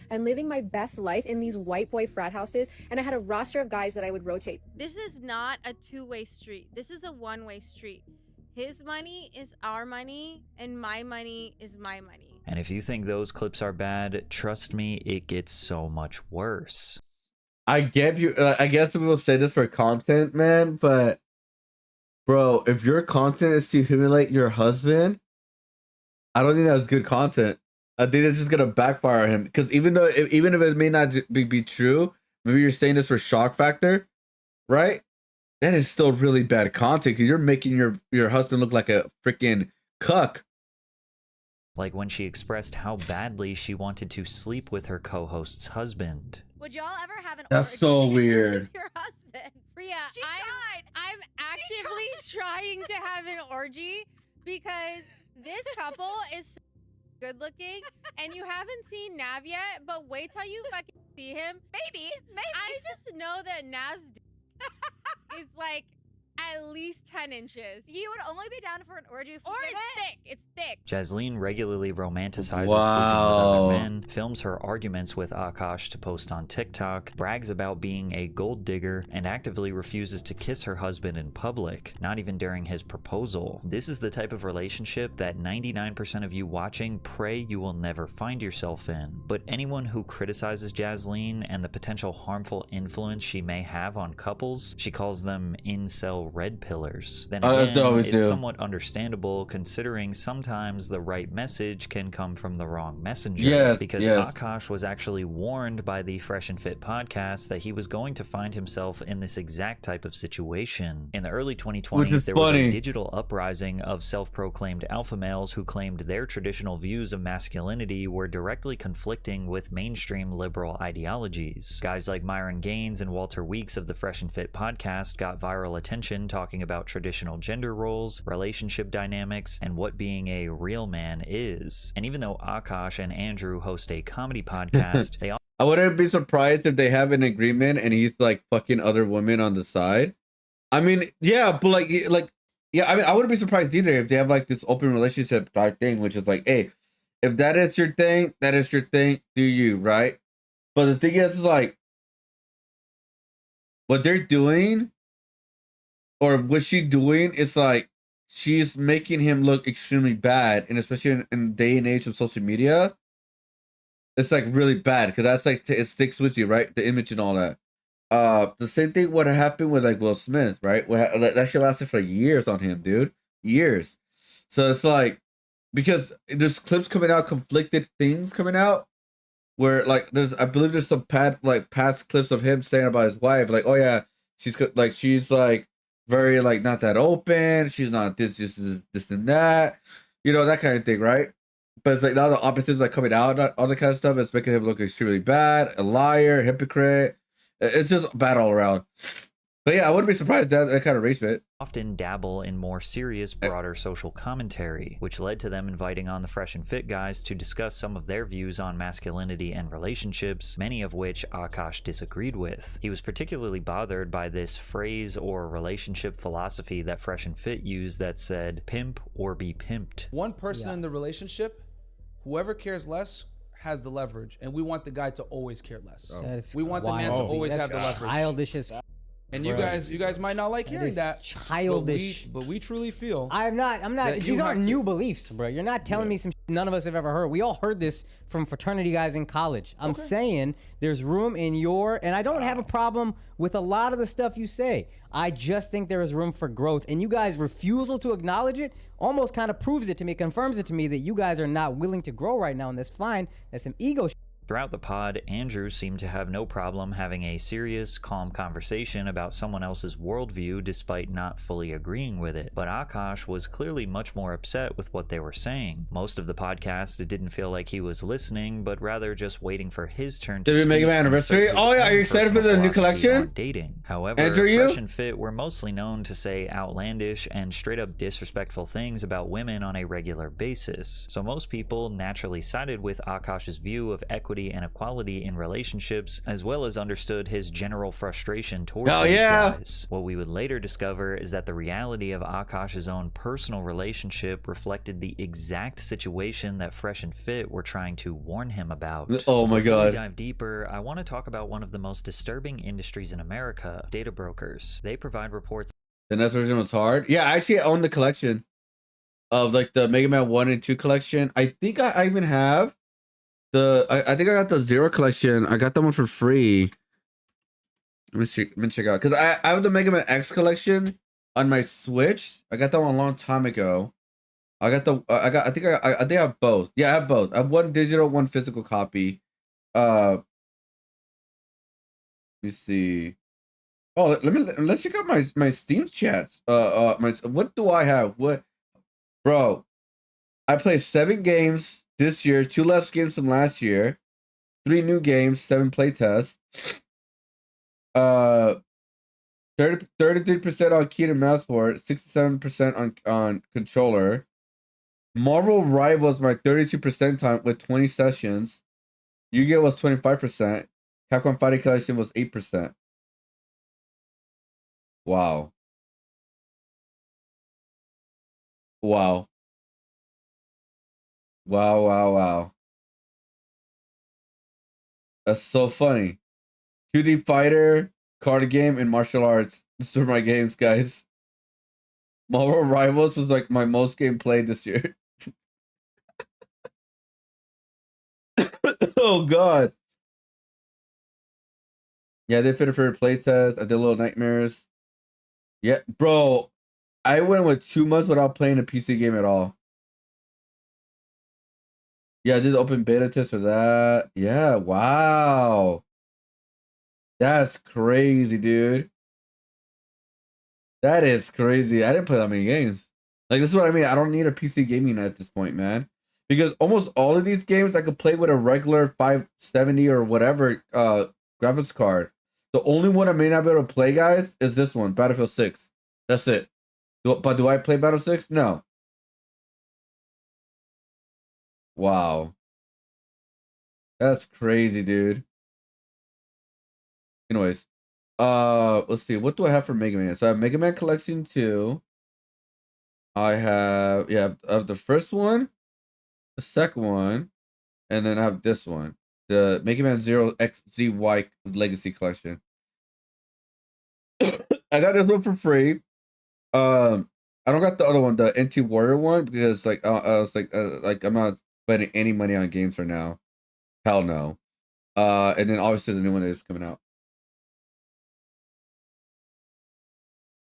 and living my best life in these white boy frat houses, and I had a roster of guys that I would rotate. This is not a two-way street. This is a one-way street. His money is our money, and my money is my money. And if you think those clips are bad, trust me, it gets so much worse. I get you. I guess people say this for content, man, but bro, if your content is to humiliate your husband, I don't think that's good content. I think it's just gonna backfire on him, because even if it may not be true, maybe you're saying this for shock factor, right? That is still really bad content, because you're making your husband look like a freaking cuck. Like when she expressed how badly she wanted to sleep with her co-host's husband. Would y'all ever have an That's so weird. Your husband, Priya, I'm actively trying to have an orgy because this couple is so good looking, and you haven't seen Nav yet. But wait till you fucking see him. Maybe. I just know that Nav's is like at least 10 inches. You would only be down for an orgy if we Or did it's it. thick. It's thick. Jasleen regularly romanticizes sleeping with Wow. other men, films her arguments with Akash to post on TikTok, brags about being a gold digger, and actively refuses to kiss her husband in public, not even during his proposal. This is the type of relationship that 99% of you watching pray you will never find yourself in. But anyone who criticizes Jasleen and the potential harmful influence she may have on couples, she calls them incel red pillars. Then As again, they always it's do. somewhat understandable considering sometimes the right message can come from the wrong messenger. Yes, Because yes. Akash was actually warned by the Fresh and Fit podcast that he was going to find himself in this exact type of situation. In the early 2020s, there was funny. a digital uprising of self-proclaimed alpha males who claimed their traditional views of masculinity were directly conflicting with mainstream liberal ideologies. Guys like Myron Gaines and Walter Weeks of the Fresh and Fit podcast got viral attention talking about traditional gender roles, relationship dynamics, and what being a real man is. And even though Akash and Andrew host a comedy podcast, they I wouldn't be surprised if they have an agreement and he's like fucking other women on the side. I mean, yeah, but yeah, I mean, I wouldn't be surprised either if they have like this open relationship type thing, which is like, hey, if that is your thing, that is your thing, do you, right? But the thing is like, what they're doing, or what she's doing, is like, she's making him look extremely bad, and especially in the day and age of social media, it's like really bad because that's like it sticks with you, right? The image and all that. The same thing what happened with like Will Smith, right? That shit lasted for years on him, dude, years. So it's like because there's clips coming out, conflicted things coming out, where like I believe there's some past clips of him saying about his wife, like, oh yeah, she's like very like not that open, she's not this and that, that kind of thing, right? But it's like now the opposites are coming out, all that kind of stuff. It's making him look extremely bad, a liar, hypocrite. It's just bad all around. But yeah, I wouldn't be surprised that kind of race bit. often dabble in more serious, broader social commentary, which led to them inviting on the Fresh and Fit guys to discuss some of their views on masculinity and relationships, many of which Akash disagreed with. He was particularly bothered by this phrase or relationship philosophy that Fresh and Fit used that said, pimp or be pimped. One person in the relationship, whoever cares less, has the leverage, and we want the guy to always care less. We want the man to always have the leverage. Childish as and you guys might not like hearing that. Childish. But we truly feel. I'm not. These aren't new beliefs, bro. You're not telling me some shit none of us have ever heard. We all heard this from fraternity guys in college. I'm saying there's room in your, and I don't have a problem with a lot of the stuff you say. I just think there is room for growth, and you guys' refusal to acknowledge it almost kind of proves it to me, confirms it to me that you guys are not willing to grow right now, and that's fine. That's some ego shit. Throughout the pod, Andrew seemed to have no problem having a serious, calm conversation about someone else's worldview despite not fully agreeing with it, but Akash was clearly much more upset with what they were saying. Most of the podcast, it didn't feel like he was listening, but rather just waiting for his turn to Did we make speak an and anniversary? assert his Oh yeah, are own you excited for personal the new philosophy collection? on dating. However, Andrew, you? Fresh and Fit were mostly known to say outlandish and straight up disrespectful things about women on a regular basis, so most people naturally sided with Akash's view of equity and equality in relationships, as well as understood his general frustration towards these guys. What we would later discover is that the reality of Akash's own personal relationship reflected the exact situation that Fresh and Fit were trying to warn him about. Oh my Before we god. dive deeper, I want to talk about one of the most disturbing industries in America, data brokers. They provide reports. The next version was hard. Yeah, I actually own the collection of like the Mega Man 1 and 2 collection. I think I even have I think I got the Zero collection. I got that one for free. Let me see. Let me check out. Because I have the Mega Man X collection on my Switch. I got that one a long time ago. I got the I think I have both. Yeah, I have both. I have one digital, one physical copy. Let me see. Oh, let's check out my Steam chats. What do I have? What, bro? I played 7 games this year, 2 less games from last year, 3 new games, 7 playtests. 33% on key and mouse port, 67% on controller. Marvel Rivals my 32% time with 20 sessions. Yu-Gi-Oh was 25%. Capcom Fighting Collection was 8%. Wow. Wow. Wow, wow, wow. That's so funny. 2D fighter, card game, and martial arts. These are my games, guys. Marvel Rivals was like my most game played this year. Oh god. Yeah, they fit for playtest. I did Little Nightmares. Yeah, bro. I went with 2 months without playing a PC game at all. Yeah, I did the open beta test for that. Yeah, wow. That's crazy, dude. That is crazy. I didn't play that many games. Like, this is what I mean. I don't need a PC gaming at this point, man. Because almost all of these games I could play with a regular 570 or whatever graphics card. The only one I may not be able to play, guys, is this one, Battlefield 6. That's it. But do I play Battlefield 6? No. Wow. That's crazy, dude. Anyways. Let's see. What do I have for Mega Man? So I have Mega Man Collection 2. I have I have the first one, the second one, and then I have this one. The Mega Man 0XZY Legacy Collection. I got this one for free. I don't got the other one, the NT Warrior one, because like I was like I'm not spending any money on games right now. Hell no. And then obviously the new one that is coming out.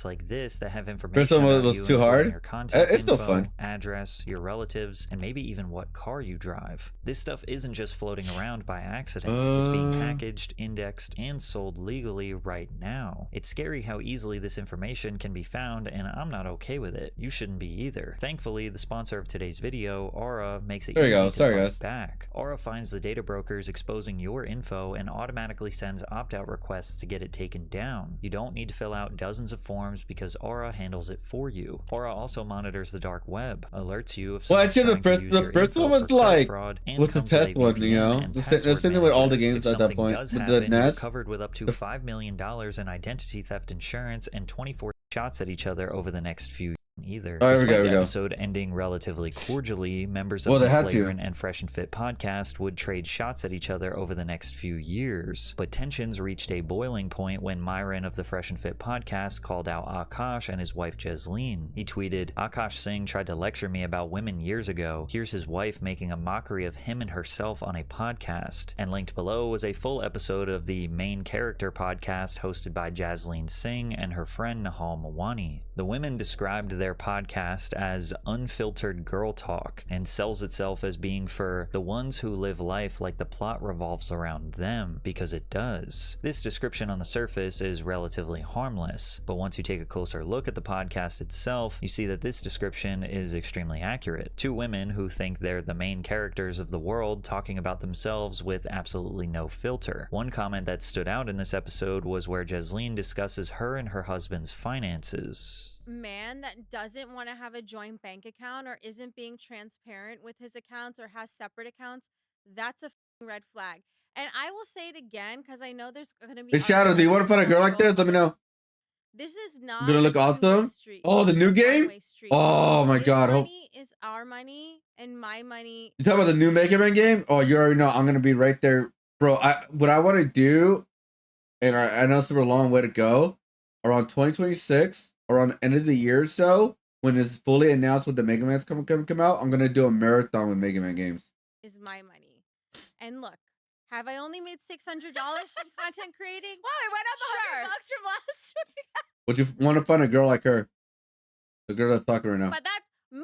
like this that have First information one about was you, too including hard. your contact It's still info, fun. address, your relatives, and maybe even what car you drive. This stuff isn't just floating around by accident. It's being packaged, indexed, and sold legally right now. It's scary how easily this information can be found, and I'm not okay with it. You shouldn't be either. Thankfully, the sponsor of today's video, Aura, makes it easy to fight back. Aura finds the data brokers exposing your info and automatically sends opt-out requests to get it taken down. You don't need to fill out dozens of forms because Aura handles it for you. Aura also monitors the dark web, alerts you if someone's trying to use your info one was for credit like fraud, and what's the comes with test a one, VPN you know? and The password same with all the manager. games If at that something point. does With happen, the you're NES. covered with up to $5 million in identity theft insurance and 24 shots at each other over the next few either. Oh, Despite here we the go. episode ending relatively cordially, members of Well, they the had to. Flagrant and Fresh and Fit podcast would trade shots at each other over the next few years. But tensions reached a boiling point when Myron of the Fresh and Fit podcast called out Akash and his wife Jesleen. He tweeted, "Akash Singh tried to lecture me about women years ago. Here's his wife making a mockery of him and herself on a podcast." And linked below was a full episode of the Main Character podcast hosted by Jesleen Singh and her friend Nahal Mawani. The women described their podcast as unfiltered girl talk and sells itself as being for the ones who live life like the plot revolves around them, because it does. This description on the surface is relatively harmless, but once you take a closer look at the podcast itself, you see that this description is extremely accurate. Two women who think they're the main characters of the world talking about themselves with absolutely no filter. One comment that stood out in this episode was where Jesleen discusses her and her husband's finances. Man that doesn't want to have a joint bank account or isn't being transparent with his accounts or has separate accounts, that's a red flag. And I will say it again because I know there's going to be. Hey, Shadow, do you want to find a girl like this? Let me know. This is not Gonna look awesome. Oh, the new game? Oh my god. Money is our money and my money. You talking about the new Mega Man game? Oh, you already know I'm gonna be right there, bro. What I want to do, and I know it's a long way to go, around 2026, around the end of the year or so, when it's fully announced when the Mega Man's come out, I'm gonna do a marathon with Mega Man games. Is my money. And look, have I only made $600 from content creating? Wow, I went up $100 from last week. Would you want to find a girl like her? The girl that's talking right now. But that's my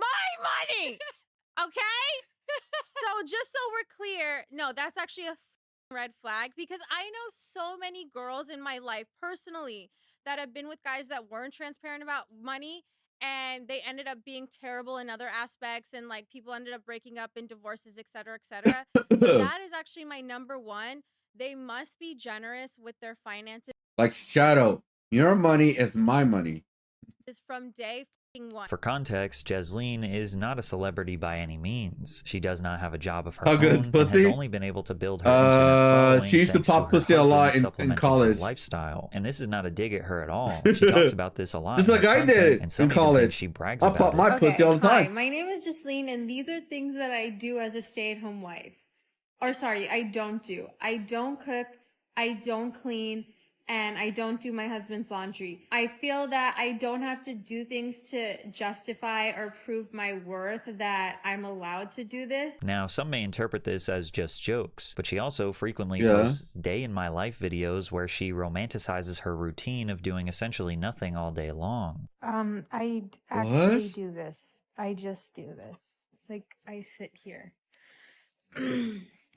money, okay? So just so we're clear, no, that's actually a red flag because I know so many girls in my life personally that have been with guys that weren't transparent about money and they ended up being terrible in other aspects and like people ended up breaking up in divorces, etc., etc. So that is actually my number one. They must be generous with their finances. Like Shadow, your money is my money. Is from day one. For context, Jesleen is not a celebrity by any means. She does not have a job of her How own good is and has pussy? only been able to build her internet following She used to thanks pop her pussy a lot husband in supplementing her college. lifestyle. And this is not a dig at her at all. She talks about this a lot. Just in like her I content, did and some in even think college. she brags I about pop it. my pussy all the Hi, time. my name is Jasleen, and these are things that I do as a stay-at-home wife. Or sorry, I don't do. I don't cook, I don't clean, and I don't do my husband's laundry. I feel that I don't have to do things to justify or prove my worth that I'm allowed to do this. Now, some may interpret this as just jokes, but she also frequently Yeah. posts day-in-my-life videos where she romanticizes her routine of doing essentially nothing all day long. I actually What? do this. I just do this. Like, I sit here.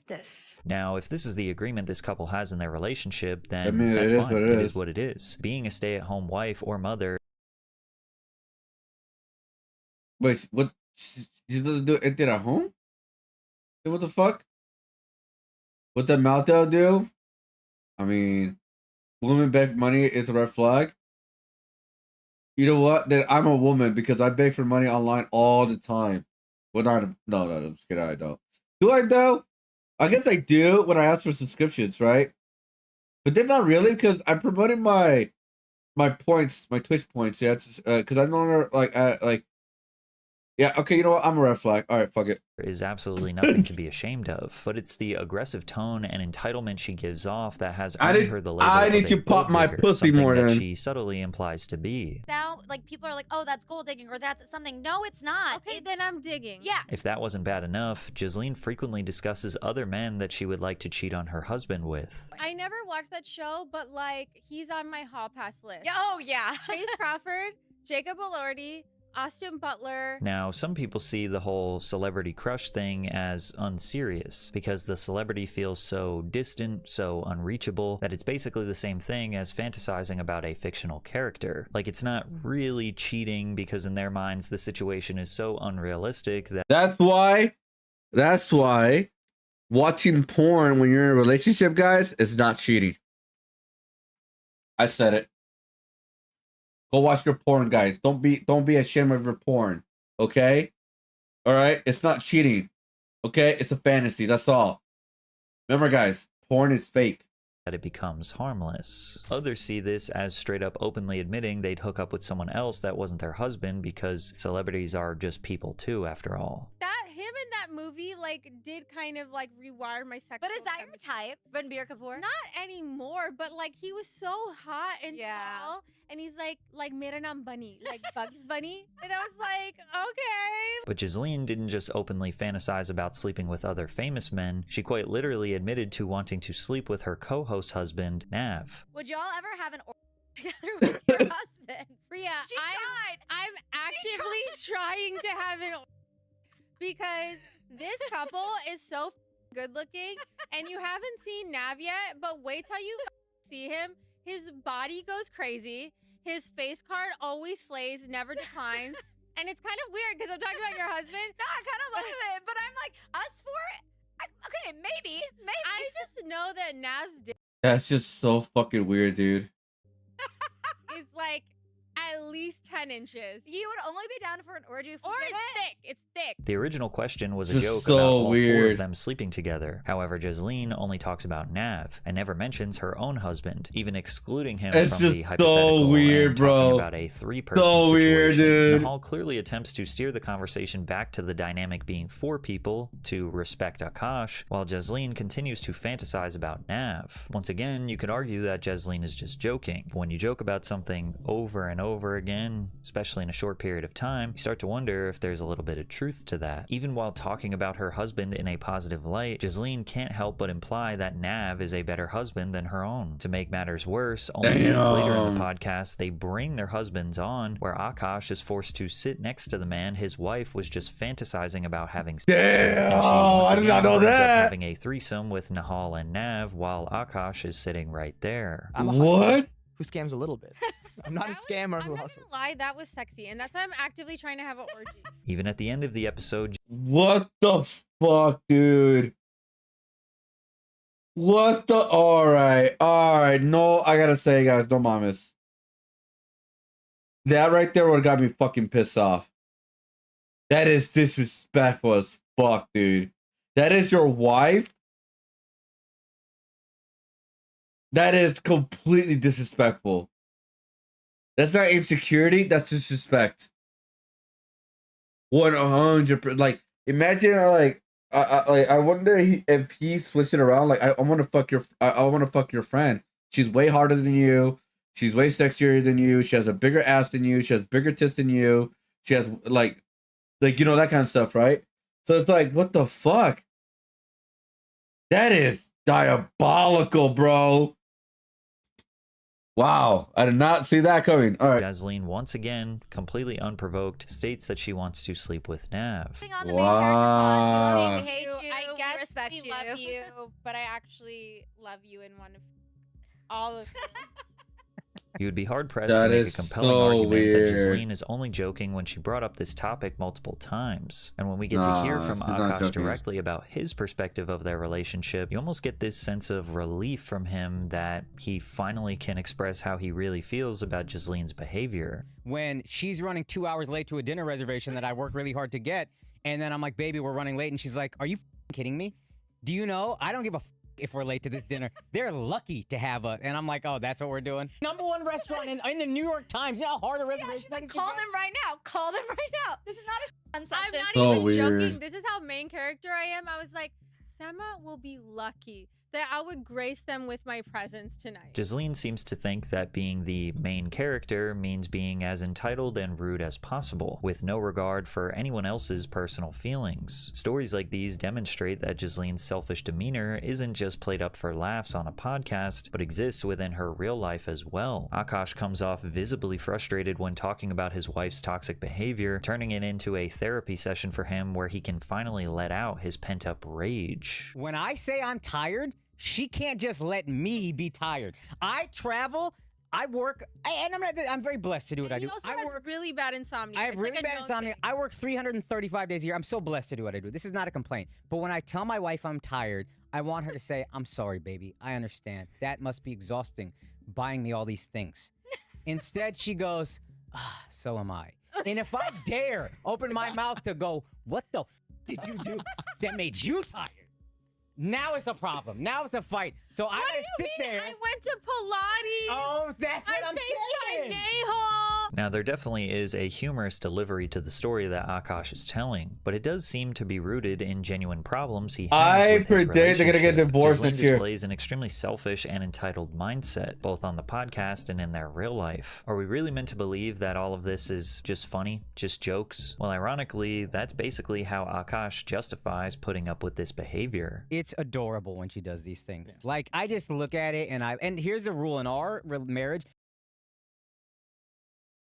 This. Now, if this is the agreement this couple has in their relationship, then I mean, that's it is fine. what it It is. is what it is. Being a stay-at-home wife or mother Wait, what? She doesn't do anything at home? Then what the fuck? What the meltdown do? I mean, women beg money is a red flag. You know what? Then I'm a woman because I beg for money online all the time. Well, not no, I'm just kidding. I don't. Do I though? I guess I do when I ask for subscriptions, right? But then not really because I'm promoting my points, my Twitch points. Yeah, it's because I'm no longer like. Yeah, okay, you know what? I'm a red flag. All right, fuck it. is absolutely nothing to be ashamed of, but it's the aggressive tone and entitlement she gives off that has earned her the label I of need a to pop gold my digger, pussy something more that than. she subtly implies to be. Now, like, people are like, oh, that's gold digging or that's something. No, it's not. Okay, then I'm digging. Yeah. If that wasn't bad enough, Jesleen frequently discusses other men that she would like to cheat on her husband with. I never watched that show, but like, he's on my hall pass list. Oh, yeah. Chase Crawford, Jacob Elordi, Austin Butler. Now, some people see the whole celebrity crush thing as unserious because the celebrity feels so distant, so unreachable, that it's basically the same thing as fantasizing about a fictional character. Like, it's not really cheating because in their minds the situation is so unrealistic that That's why watching porn when you're in a relationship, guys, is not cheating. I said it. Go watch your porn, guys. Don't be ashamed of your porn. Okay? All right? It's not cheating. Okay? It's a fantasy. That's all. Remember, guys, porn is fake. it becomes harmless. Others see this as straight up openly admitting they'd hook up with someone else that wasn't their husband because celebrities are just people too, after all. Him in that movie, like, did kind of, like, rewire my sexual... But is that your type, Ranbir Kapoor? Not anymore, but, like, he was so hot and tall, and he's like Mera Naam Bunny, like Bugs Bunny, and I was like, okay. But Jesleen didn't just openly fantasize about sleeping with other famous men, she quite literally admitted to wanting to sleep with her co-host husband, Nav. Would y'all ever have an together with your husband? Rhea, I'm actively trying to have an because this couple is so good looking, and you haven't seen Nav yet, but wait till you see him. His body goes crazy. His face card always slays, never declines. And it's kind of weird because I'm talking about your husband. No, I kind of love it, but I'm like, us four? Okay, maybe. I just know that Nav's dick That's just so fucking weird, dude. is like at least 10 inches. You would only be down for an orgy if or it's thick. It's thick. The original question was a This is joke so about all four weird. of them sleeping together. However, Jesleen only talks about Nav and never mentions her own husband, even excluding him It's from the just hypothetical so weird, and bro. talking about a three-person So situation. weird, dude. Nahal clearly attempts to steer the conversation back to the dynamic being four people to respect Akash, while Jesleen continues to fantasize about Nav. Once again, you could argue that Jesleen is just joking. But when you joke about something over and over again, especially in a short period of time, you start to wonder if there's a little bit of truth to that. Even while talking about her husband in a positive light, Jesleen can't help but imply that Nav is a better husband than her own. To make matters worse, only minutes later in the podcast, they bring their husbands on, where Akash is forced to sit next to the man his wife was just fantasizing about having sex with, and she once I did not again know ends up that. having a threesome with Nahal and Nav, while Akash is sitting right there. I'm a hustler who scams a little bit. I'm not a scammer who I'm not hustles. gonna lie, that was sexy, and that's why I'm actively trying to have an orgy. Even at the end of the episode, What the fuck, dude? What the? All right. No, I gotta say, guys, don't mind this. That right there would got me fucking pissed off. That is disrespectful as fuck, dude. That is your wife? That is completely disrespectful. That's not insecurity, that's disrespect. 100%. Like, imagine, like, I wonder if he switched it around. Like, I want to fuck your, I want to fuck your friend. She's way harder than you. She's way sexier than you. She has a bigger ass than you. She has bigger tits than you. She has like you know, that kind of stuff, right? So it's like, what the fuck? That is diabolical, bro. Wow, I did not see that coming. All right. Jasleen, once again, completely unprovoked, states that she wants to sleep with Nav. Wow. We hate you. I guess respect we you. love you, but I actually love you and want to all of you. You would be hard-pressed That to make a is compelling so argument weird. that Jasleen is only joking when she brought up this topic multiple times. And when we get to hear from she's not Akash joking. directly about his perspective of their relationship, you almost get this sense of relief from him that he finally can express how he really feels about Jasleen's behavior. When she's running 2 hours late to a dinner reservation that I worked really hard to get, and then I'm like, baby, we're running late, and she's like, are you kidding me? Do you know? I don't give a if we're late to this dinner. They're lucky to have us. And I'm like, oh, that's what we're doing? #1 restaurant in the New York Times. You know how hard a reservation She's like, call them right now. Call them right now. This is not a fun I'm session. not So even weird. joking. This is how main character I am. I was like, Sema will be lucky that I would grace them with my presence tonight. Jasleen seems to think that being the main character means being as entitled and rude as possible, with no regard for anyone else's personal feelings. Stories like these demonstrate that Jasleen's selfish demeanor isn't just played up for laughs on a podcast, but exists within her real life as well. Akash comes off visibly frustrated when talking about his wife's toxic behavior, turning it into a therapy session for him where he can finally let out his pent-up rage. When I say I'm tired, she can't just let me be tired. I travel, I work, and I'm very blessed to do what I do. He also has really bad insomnia. I have It's really like a bad known insomnia. thing. I work 335 days a year. I'm so blessed to do what I do. This is not a complaint. But when I tell my wife I'm tired, I want her to say, I'm sorry, baby. I understand. That must be exhausting, buying me all these things. Instead, she goes, so am I. And if I dare open my mouth to go, what the did you do that made you tired? Now it's a problem. Now it's a fight. So I gotta sit there. I went to Pilates. Oh, that's what I'm saying. Now, there definitely is a humorous delivery to the story that Akash is telling, but it does seem to be rooted in genuine problems he has I with his predict they're gonna get relationship. divorced Jasleen next year. displays an extremely selfish and entitled mindset, both on the podcast and in their real life. Are we really meant to believe that all of this is just funny, just jokes? Well, ironically, that's basically how Akash justifies putting up with this behavior. It's adorable when she does these things. Like, I just look at it and here's the rule in our marriage.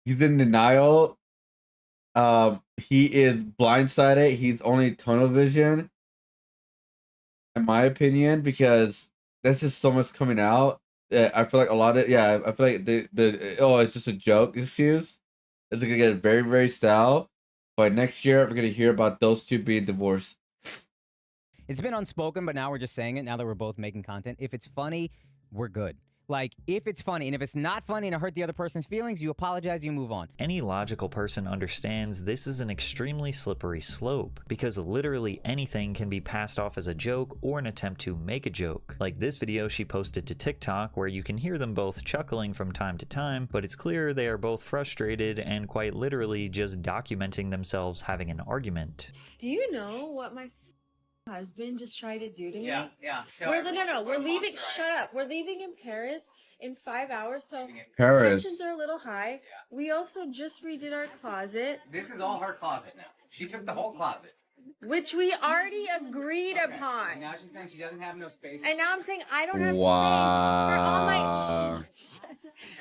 He's in denial. He is blindsided. He's only tunnel vision, in my opinion, because there's just so much coming out. I feel like a lot of I feel like it's just a joke excuse. It's gonna get very, very stale. But next year we're gonna hear about those two being divorced. It's been unspoken, but now we're just saying it now that we're both making content. If it's funny, we're good. Like, if it's funny, and if it's not funny and it hurt the other person's feelings, you apologize, you move on. Any logical person understands this is an extremely slippery slope, because literally anything can be passed off as a joke or an attempt to make a joke. Like this video she posted to TikTok where you can hear them both chuckling from time to time, but it's clear they are both frustrated and quite literally just documenting themselves having an argument. Do you know what my husband just tried to do to me? Yeah. We're leaving. Shut up. We're leaving in Paris in 5 hours, so Paris. tensions are a little high. We also just redid our closet, This is all her closet now. She took the whole closet. which we already agreed upon. And now she's saying she doesn't have no space. And now I'm saying I don't have Wow. space for all my.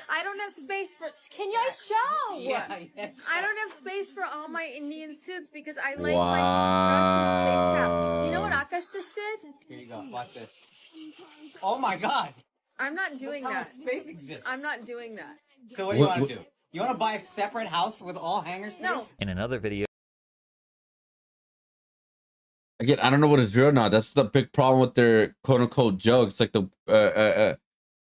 I don't have space for. Can you show? Yeah. I don't have space for all my Indian suits because I like my Wow. dresses spaced out. Do you know what Akash just did? Here you go. Watch this. Oh my God. I'm not doing Look how that. space exists. I'm not doing that. So what do you want to do? You want to buy a separate house with all hanger space? No. In another video, Again, I don't know what is real now. That's the big problem with their quote unquote jokes. Like the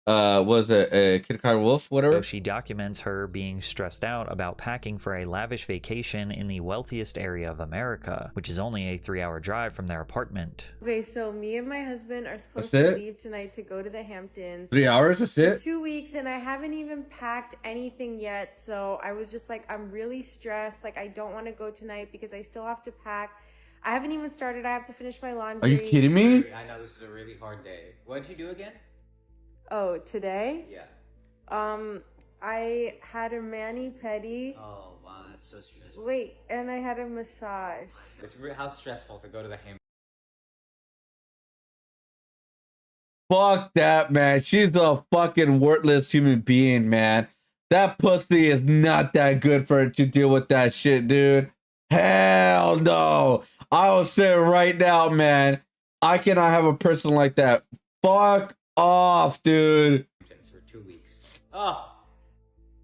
was it a Kid Car Wolf, whatever? So she documents her being stressed out about packing for a lavish vacation in the wealthiest area of America, which is only a 3-hour drive from their apartment. Okay, so me and my husband are supposed That's to it? leave tonight to go to the Hamptons. 3 hours, that's For it? 2 weeks, and I haven't even packed anything yet. So I was just like, I'm really stressed. Like, I don't want to go tonight because I still have to pack. I haven't even started. I have to finish my laundry. Are you kidding me? I know this is a really hard day. What did you do again? Oh, today? Yeah. I had a mani-pedi. Oh, wow, that's so stressful. Wait, and I had a massage. How stressful to go to the ham. Fuck that, man. She's a fucking worthless human being, man. That pussy is not that good for her to deal with that shit, dude. Hell no. I will say right now, man, I cannot have a person like that. Fuck off, dude. For 2 weeks. Oh.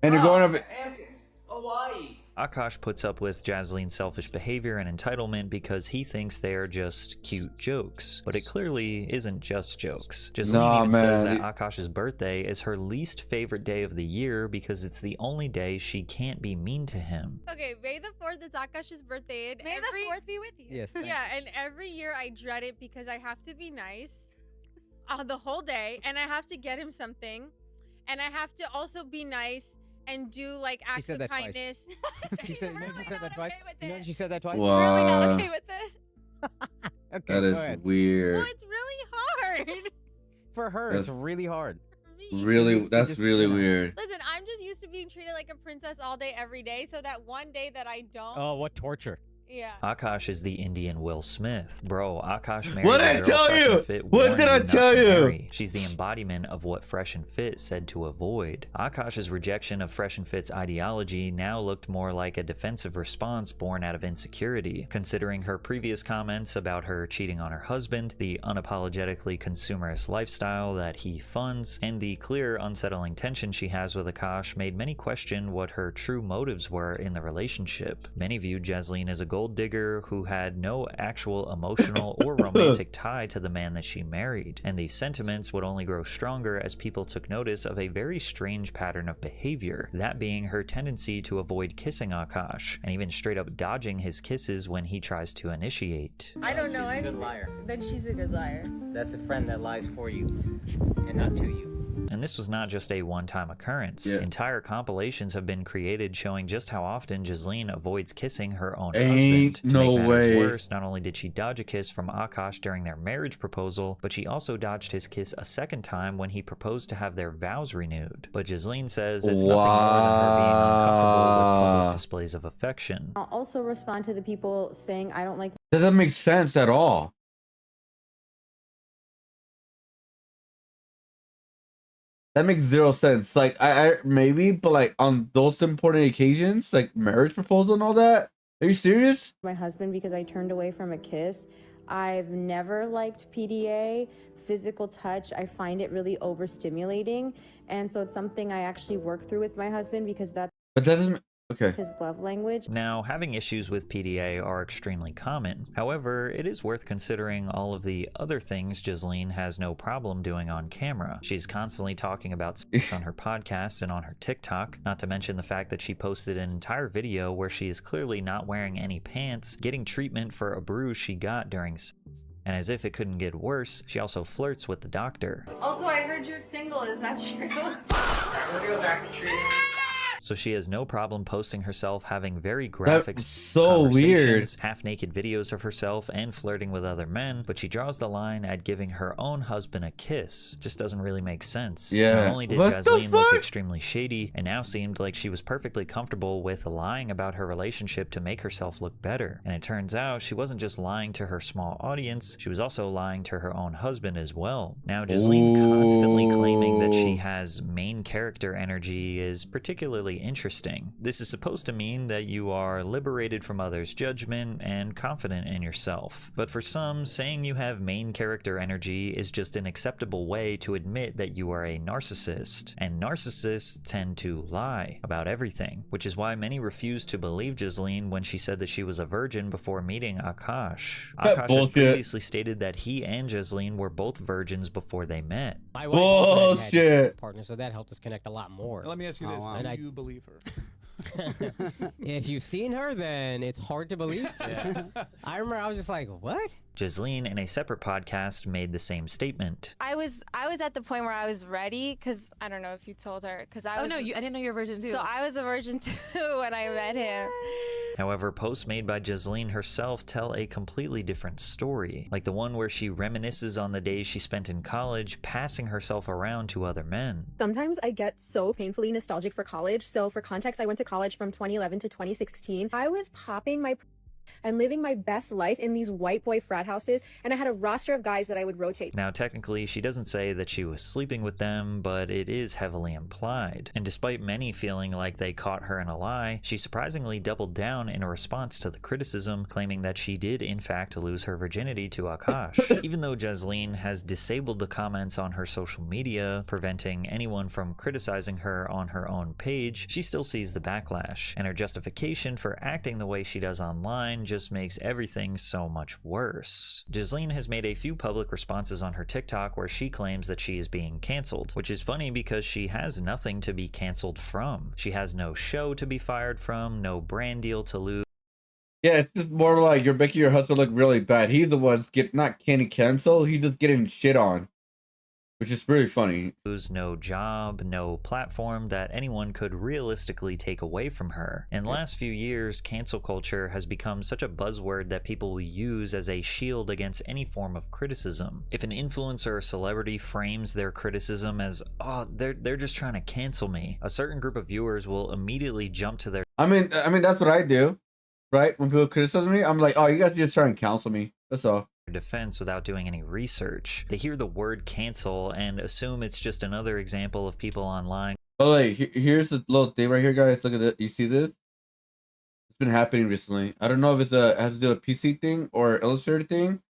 And you're going over. Hamptons, Hawaii. Akash puts up with Jaslene's selfish behavior and entitlement because he thinks they are just cute jokes. But it clearly isn't just jokes. Jasleen even says that Akash's birthday is her least favorite day of the year because it's the only day she can't be mean to him. Okay, May the 4th is Akash's birthday. And May the 4th be with you. Yes. Yeah, and every year I dread it because I have to be nice the whole day, and I have to get him something, and I have to also be nice and do like acts of kindness. She said that twice. You know, she said that twice. Wow. Really not okay with it. Okay, That go is ahead. weird. Well, it's really hard. For her, it's really hard. Really, that's really weird. Listen, I'm just used to being treated like a princess all day, every day. So that one day that I don't. Oh, what torture. Yeah. Akash is the Indian Will Smith. Bro, Akash married What did a I girl tell Fresh you? and Fit What warned did I not tell to you? marry. She's the embodiment of what Fresh and Fit said to avoid. Akash's rejection of Fresh and Fit's ideology now looked more like a defensive response born out of insecurity, considering her previous comments about her cheating on her husband, the unapologetically consumerist lifestyle that he funds, and the clear, unsettling tension she has with Akash made many question what her true motives were in the relationship. Many viewed Jasleen as a gold digger who had no actual emotional or romantic tie to the man that she married, and these sentiments would only grow stronger as people took notice of a very strange pattern of behavior, that being her tendency to avoid kissing Akash, and even straight up dodging his kisses when he tries to initiate. I don't know She's a good anything. liar. Then she's a good liar. That's a friend that lies for you and not to you. And this was not just a one-time occurrence. Entire compilations have been created showing just how often Jasleen avoids kissing her own husband. To no make matters way. worse, not only did she dodge a kiss from Akash during their marriage proposal, but she also dodged his kiss a second time when he proposed to have their vows renewed. But Jasleen says it's nothing more than her being uncomfortable with public displays of affection. I'll also respond to the people saying I don't like. That doesn't make sense at all. That makes zero sense. Like I maybe, but like on those important occasions, like marriage proposal and all that. Are you serious? My husband because I turned away from a kiss. I've never liked PDA, physical touch. I find it really overstimulating, and so it's something I actually work through with my husband because that's But that doesn't. Okay. his love language. Now, having issues with PDA are extremely common. However, it is worth considering all of the other things Jasleen has no problem doing on camera. She's constantly talking about sex on her podcast and on her TikTok, not to mention the fact that she posted an entire video where she is clearly not wearing any pants, getting treatment for a bruise she got during sex. And as if it couldn't get worse, she also flirts with the doctor. Also, I heard you're single. Is that true? We'll go back to treating. So she has no problem posting herself having very graphic so conversations, half-naked videos of herself, and flirting with other men, but she draws the line at giving her own husband a kiss. Just doesn't really make sense. Yeah. Not only did What the Jasleen look fuck? extremely shady, and now seemed like she was perfectly comfortable with lying about her relationship to make herself look better. And it turns out she wasn't just lying to her small audience, she was also lying to her own husband as well. Now, Jasleen constantly claiming that she has main character energy is particularly particularly interesting. This is supposed to mean that you are liberated from others' judgment and confident in yourself. But for some, saying you have main character energy is just an acceptable way to admit that you are a narcissist. And narcissists tend to lie about everything, which is why many refused to believe Jasleen when she said that she was a virgin before meeting Akash. Akash has previously stated that he and Jasleen were both virgins before they met. My wife also had a partner, so that helped us connect a lot more. Let me ask you this: do you believe her? If you've seen her, then it's hard to believe. I remember I was just like, what? Jasleen, in a separate podcast, made the same statement. I was at the point where I was ready, because I don't know if you told her, because I was. Oh no, I didn't know you were a virgin too. So I was a virgin too when I met him. However, posts made by Jasleen herself tell a completely different story, like the one where she reminisces on the days she spent in college, passing herself around to other men. Sometimes I get so painfully nostalgic for college. So for context, I went to college from 2011 to 2016. I was popping my and living my best life in these white boy frat houses, and I had a roster of guys that I would rotate. Now, technically, she doesn't say that she was sleeping with them, but it is heavily implied. And despite many feeling like they caught her in a lie, she surprisingly doubled down in a response to the criticism, claiming that she did in fact lose her virginity to Akash. Even though Jasleen has disabled the comments on her social media, preventing anyone from criticizing her on her own page, she still sees the backlash, and her justification for acting the way she does online just makes everything so much worse. Jasleen has made a few public responses on her TikTok where she claims that she is being cancelled, which is funny because she has nothing to be cancelled from. She has no show to be fired from, no brand deal to lose. Yeah, it's just more like you're making your husband look really bad. He's the one not getting canceled, he's just getting shit on. Which is really funny. No job, no platform that anyone could realistically take away from her. In the last few years, cancel culture has become such a buzzword that people will use as a shield against any form of criticism. If an influencer or celebrity frames their criticism as, oh, they're just trying to cancel me, a certain group of viewers will immediately jump to their I mean that's what I do, right? When people criticize me, I'm like, oh, you guys just trying to cancel me. That's all. defense without doing any research. They hear the word cancel and assume it's just another example of people online. Oh, wait, here's the little thing right here, guys. Look at it. You see this? It's been happening recently. I don't know if it has to do with a PC thing or Illustrator thing,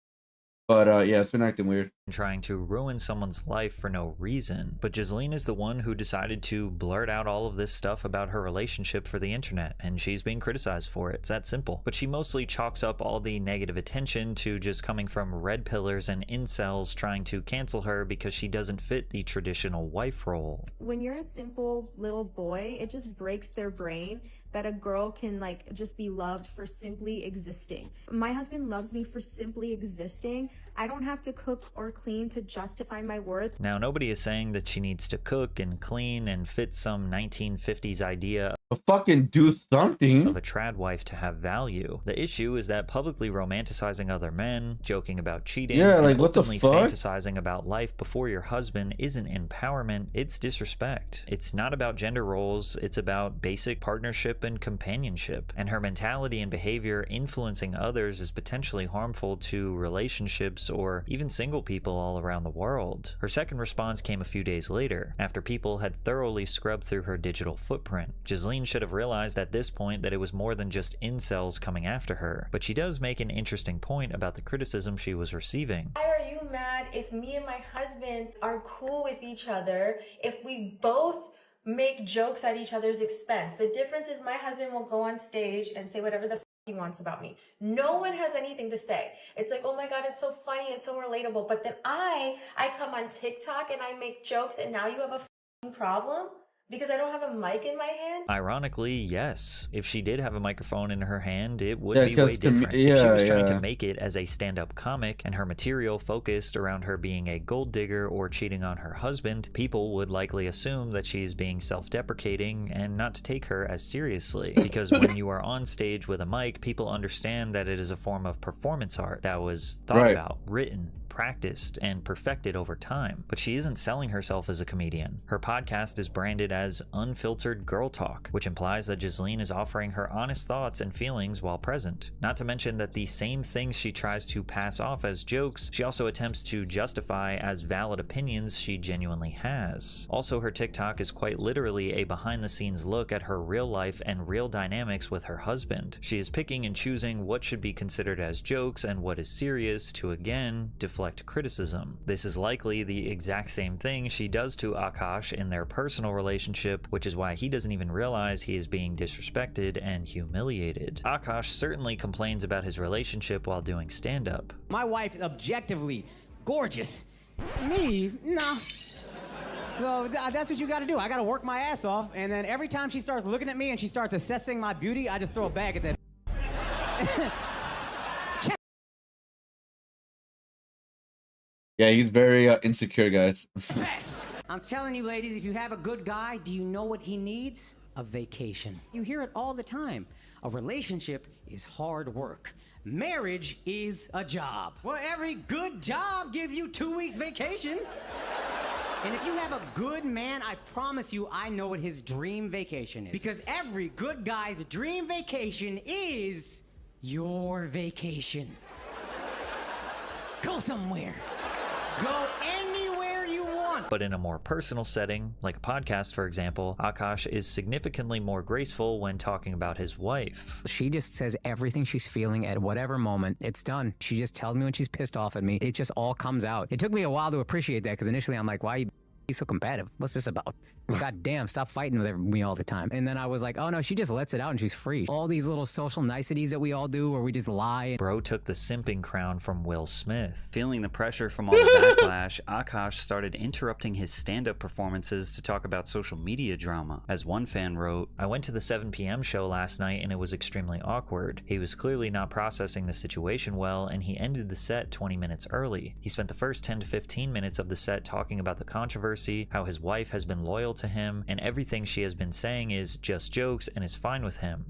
but yeah, it's been acting weird. Trying to ruin someone's life for no reason. But Jasleen is the one who decided to blurt out all of this stuff about her relationship for the internet, and she's being criticized for it. It's that simple. But she mostly chalks up all the negative attention to just coming from red pillars and incels trying to cancel her because she doesn't fit the traditional wife role. When you're a simple little boy, it just breaks their brain that a girl can like just be loved for simply existing. My husband loves me for simply existing. I don't have to cook or clean to justify my worth. Now, nobody is saying that she needs to cook and clean and fit some 1950s idea fucking do something of a trad wife to have value. The issue is that publicly romanticizing other men, joking about cheating, like what the openly fuck? fantasizing about life before your husband isn't empowerment, it's disrespect. It's not about gender roles, it's about basic partnership and companionship. And her mentality and behavior influencing others is potentially harmful to relationships or even single people all around the world. Her second response came a few days later, after people had thoroughly scrubbed through her digital footprint. Jasleen should have realized at this point that it was more than just incels coming after her, but she does make an interesting point about the criticism she was receiving. Why are you mad if me and my husband are cool with each other, if we both make jokes at each other's expense? The difference is my husband will go on stage and say whatever the he wants about me. No one has anything to say. It's like, oh my God, it's so funny, it's so relatable. But then I come on TikTok and I make jokes and now you have a problem? Because I don't have a mic in my hand? Ironically, yes. If she did have a microphone in her hand, it would be way different. If she was trying to make it as a stand-up comic and her material focused around her being a gold digger or cheating on her husband, people would likely assume that she's being self-deprecating and not to take her as seriously. Because when you are on stage with a mic, people understand that it is a form of performance art that was thought about, written, practiced and perfected over time. But she isn't selling herself as a comedian. Her podcast is branded as Unfiltered Girl Talk, which implies that Ghislaine is offering her honest thoughts and feelings while present. Not to mention that the same things she tries to pass off as jokes, she also attempts to justify as valid opinions she genuinely has. Also, her TikTok is quite literally a behind-the-scenes look at her real life and real dynamics with her husband. She is picking and choosing what should be considered as jokes and what is serious to, again, deflect criticism. This is likely the exact same thing she does to Akash in their personal relationship, which is why he doesn't even realize he is being disrespected and humiliated. Akash certainly complains about his relationship while doing stand-up. My wife is objectively gorgeous. Me? No. So that's what you gotta do. I gotta work my ass off, and then every time she starts looking at me and she starts assessing my beauty, I just throw a bag at that. Yeah, he's very insecure, guys. I'm telling you, ladies, if you have a good guy, do you know what he needs? A vacation. You hear it all the time. A relationship is hard work. Marriage is a job. Well, every good job gives you 2 weeks vacation. And if you have a good man, I promise you I know what his dream vacation is. Because every good guy's dream vacation is your vacation. Go somewhere. Go anywhere you want. But in a more personal setting, like a podcast for example, Akash is significantly more graceful when talking about his wife. She just says everything she's feeling at whatever moment. It's done. She just tells me when she's pissed off at me. It just all comes out. It took me a while to appreciate that because initially I'm like, why are you so combative? What's this about? God damn, stop fighting with me all the time. And then I was like, oh no, she just lets it out and she's free. All these little social niceties that we all do where we just lie. Bro took the simping crown from Will Smith. Feeling the pressure from all the backlash, Akash started interrupting his stand-up performances to talk about social media drama. As one fan wrote, I went to the 7 p.m. show last night and it was extremely awkward. He was clearly not processing the situation well and he ended the set 20 minutes early. He spent the first 10 to 15 minutes of the set talking about the controversy, how his wife has been loyal to him, and everything she has been saying is just jokes and is fine with him.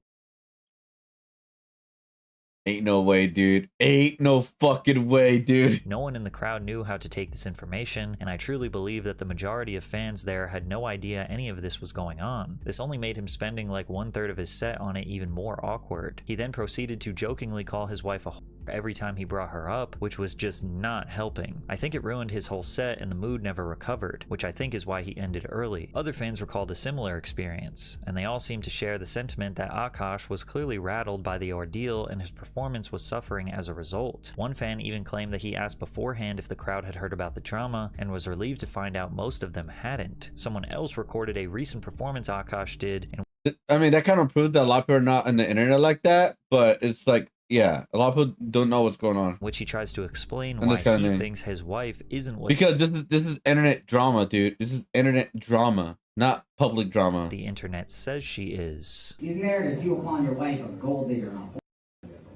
Ain't no way, dude. Ain't no fucking way, dude. No one in the crowd knew how to take this information, and I truly believe that the majority of fans there had no idea any of this was going on. This only made him spending like 1/3 of his set on it even more awkward. He then proceeded to jokingly call his wife a whore every time he brought her up, which was just not helping. I think it ruined his whole set and the mood never recovered, which I think is why he ended early. Other fans recalled a similar experience, and they all seemed to share the sentiment that Akash was clearly rattled by the ordeal and his performance was suffering as a result. One fan even claimed that he asked beforehand if the crowd had heard about the drama and was relieved to find out most of them hadn't. Someone else recorded a recent performance Akash did, and I mean, that kind of proves that a lot of people are not on the internet like that, but it's like, yeah, a lot of people don't know what's going on. Which he tries to explain And why this kind of he thing. thinks his wife isn't what Because this is internet drama, dude. This is internet drama, not public drama. the internet says she is. These narratives, people calling your wife a gold digger and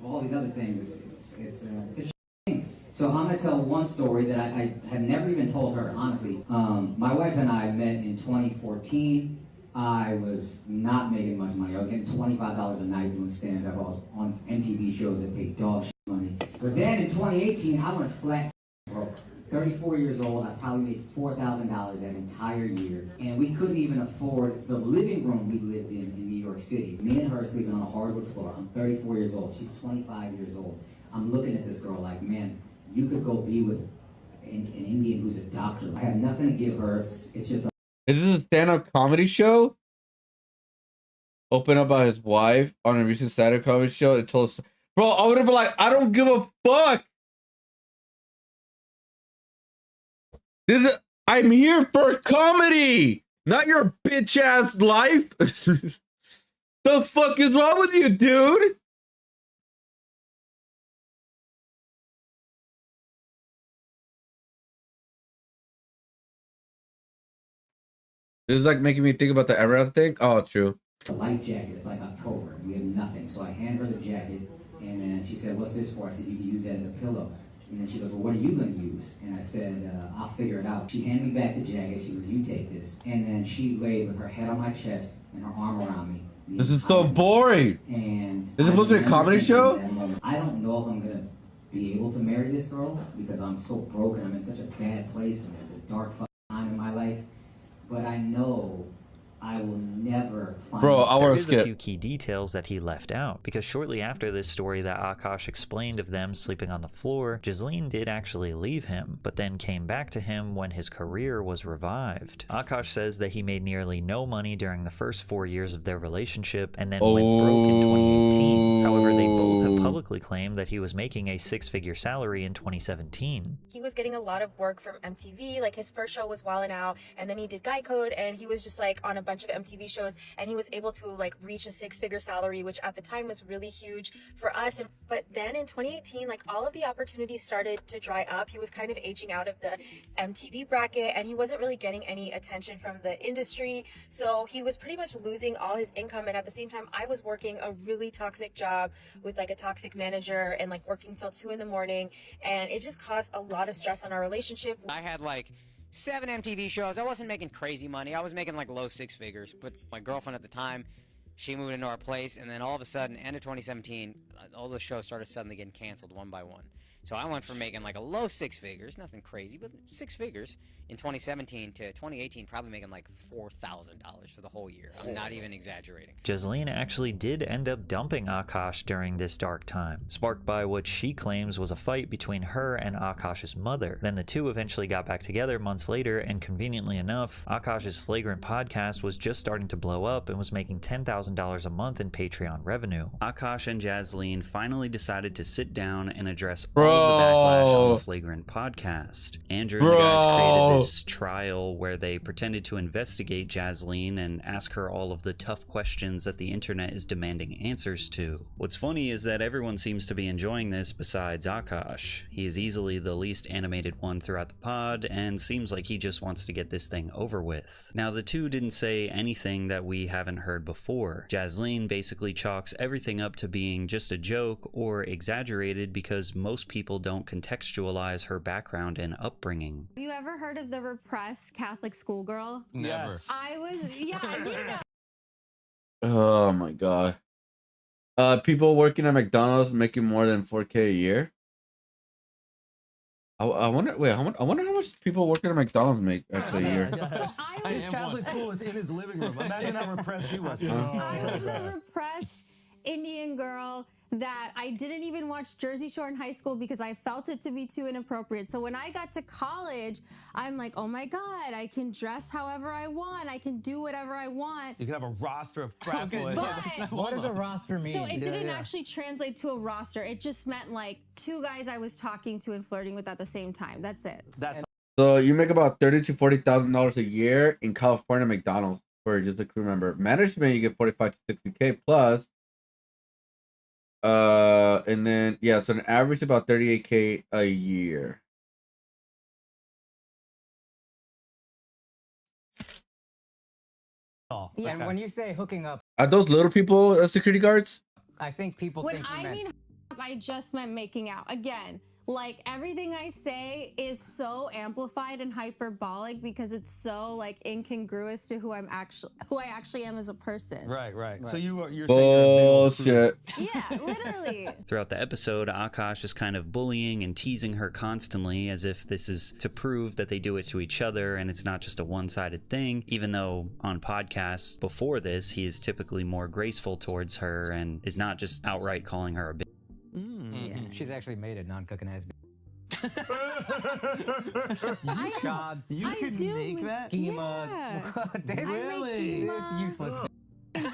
all these other things, it's a shame. So I'm gonna tell one story that I have never even told her, honestly. My wife and I met in 2014. I was not making much money. I was getting $25 a night doing stand-up. I was on MTV shows that paid dog shit money. But then in 2018, I went flat broke. 34 years old, I probably made $4,000 that entire year. And we couldn't even afford the living room we lived in New York City. Me and her sleeping on a hardwood floor. I'm 34 years old. She's 25 years old. I'm looking at this girl like, man, you could go be with an Indian who's a doctor. I have nothing to give her. It's just a Is this a stand-up comedy show? Opened up by his wife on a recent stand-up comedy show. It told us, bro, I would have been like, I don't give a fuck. I'm here for comedy, not your bitch ass life. The fuck is wrong with you, dude? This is like making me think about the Emerald thing. Oh, true. a light jacket. It's like October. We have nothing. So I hand her the jacket, and then she said, "What's this for?" I said, "You can use that as a pillow." And then she goes, "Well, what are you going to use?" And I said, "I'll figure it out." She handed me back the jacket. She goes, "You take this." And then she laid with her head on my chest and her arm around me. This is so boring. And Is it supposed to be a comedy show? I don't know if I'm going to be able to marry this girl because I'm so broken. I'm in such a bad place and it's a dark time in my life. But I know I will never find. Bro, I There want to is a skip. few key details that he left out, because shortly after this story that Akash explained of them sleeping on the floor, Jasleen did actually leave him, but then came back to him when his career was revived. Akash says that he made nearly no money during the first 4 years of their relationship and then went broke in 2018. However, they both have publicly claimed that he was making a six-figure salary in 2017. He was getting a lot of work from MTV, like his first show was Wildin' Out, and then he did Guy Code, and he was just like on a bunch of MTV shows, and he was able to like reach a six-figure salary, which at the time was really huge for us. But then in 2018, like all of the opportunities started to dry up. He was kind of aging out of the MTV bracket, and he wasn't really getting any attention from the industry. So he was pretty much losing all his income, and at the same time, I was working a really toxic job with like a toxic manager and like working till 2 in the morning, and it just caused a lot of stress on our relationship. I had like 7 MTV shows. I wasn't making crazy money. I was making like low 6 figures. But my girlfriend at the time, she moved into our place, and then all of a sudden, end of 2017, all the shows started suddenly getting canceled one by one. So I went from making like a low 6 figures, nothing crazy, but 6 figures in 2017 to 2018, probably making like $4,000 for the whole year. I'm not even exaggerating. Jasleen actually did end up dumping Akash during this dark time, sparked by what she claims was a fight between her and Akash's mother. Then the two eventually got back together months later, and conveniently enough, Akash's Flagrant podcast was just starting to blow up and was making $10,000 a month in Patreon revenue. Akash and Jasleen finally decided to sit down and address all of the backlash on the Flagrant podcast. Andrew and the guys created this trial where they pretended to investigate Jasleen and ask her all of the tough questions that the internet is demanding answers to. What's funny is that everyone seems to be enjoying this besides Akash. He is easily the least animated one throughout the pod and seems like he just wants to get this thing over with. Now, the two didn't say anything that we haven't heard before. Jasleen basically chalks everything up to being just a joke or exaggerated because most people don't contextualize her background and upbringing. Have you ever heard of the repressed Catholic schoolgirl? Never. I was, yeah, you know. Oh my god. People working at McDonald's making more than 4K a year. I wonder. Wait, I wonder how much people working at McDonald's make actually a year. His Catholic school was in his living room. Imagine how repressed he was. I was a repressed Indian girl that I didn't even watch Jersey Shore in high school because I felt it to be too inappropriate. So when I got to college, I'm like, oh my God, I can dress however I want. I can do whatever I want. You can have a roster of frat boys. But What does a roster mean? so it didn't actually translate to a roster. It just meant like 2 guys I was talking to and flirting with at the same time. That's it. That's So you make about $30,000 to $40,000 a year in California McDonald's for just a crew member. Management, you get 45 to 60K plus. And then yeah, so an average about 38K a year. Yeah, and when you say hooking up, Are those little people security guards? I think people When think you I meant mean I just meant making out. Again, like everything I say is so amplified and hyperbolic because it's so like incongruous to who I actually am as a person. Right. So you're saying Bullshit. Yeah, literally. Throughout the episode, Akash is kind of bullying and teasing her constantly as if this is to prove that they do it to each other and it's not just a one-sided thing, even though on podcasts before this, he is typically more graceful towards her and is not just outright calling her a bitch. Yeah. She's actually made a non-cooking ass. God, you can make that? Schema. Really? This useless. You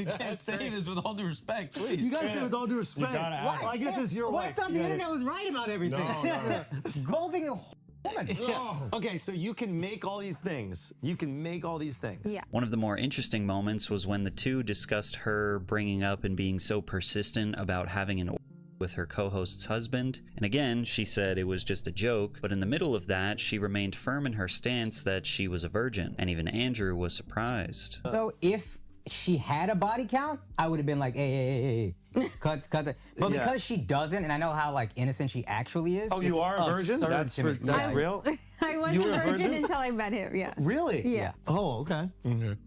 can't say this with all due respect, please. You gotta say with all due respect. What? I guess it's your Well, wife. I thought the internet was right about everything. No. Golding a woman. Yeah. Okay, so you can make all these things. You can make all these things. Yeah. One of the more interesting moments was when the two discussed her bringing up and being so persistent about having an with her co-host's husband. And again, she said it was just a joke, but in the middle of that, she remained firm in her stance that she was a virgin, and even Andrew was surprised. So if she had a body count, I would have been like, hey, cut the. But because she doesn't, and I know how like innocent she actually is. Oh, you are a virgin? That's real? I wasn't a virgin until I met him, yeah. Really? Yeah. Oh, okay.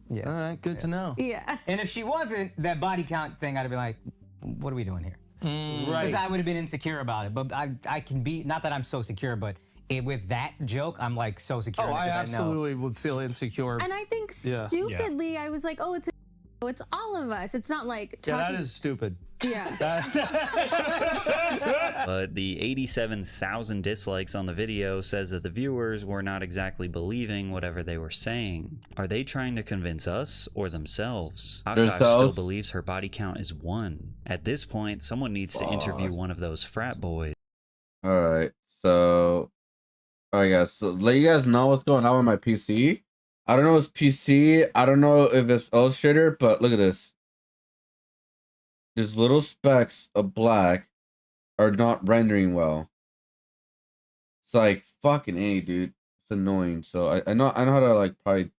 Yeah. All right, good to know. Yeah. And if she wasn't, that body count thing, I'd be like, what are we doing here? Because I would have been insecure about it. But I can be, not that I'm so secure, but with that joke, I'm like so secure. Oh, in it I 'cause know. absolutely would feel insecure. And I think Yeah. stupidly, I was like, oh, it's all of us. It's not like Yeah, talking. that is stupid. Yeah. But the 87,000 dislikes on the video says that the viewers were not exactly believing whatever they were saying. Are they trying to convince us or themselves? Akash still believes her body count is 1. At this point, someone needs to interview one of those frat boys. Alright, so... Alright guys, so let you guys know what's going on with my PC. I don't know if it's PC, I don't know if it's Illustrator, but look at this. These little specks of black are not rendering well. It's like fucking A, dude. It's annoying. So I know how to like probably.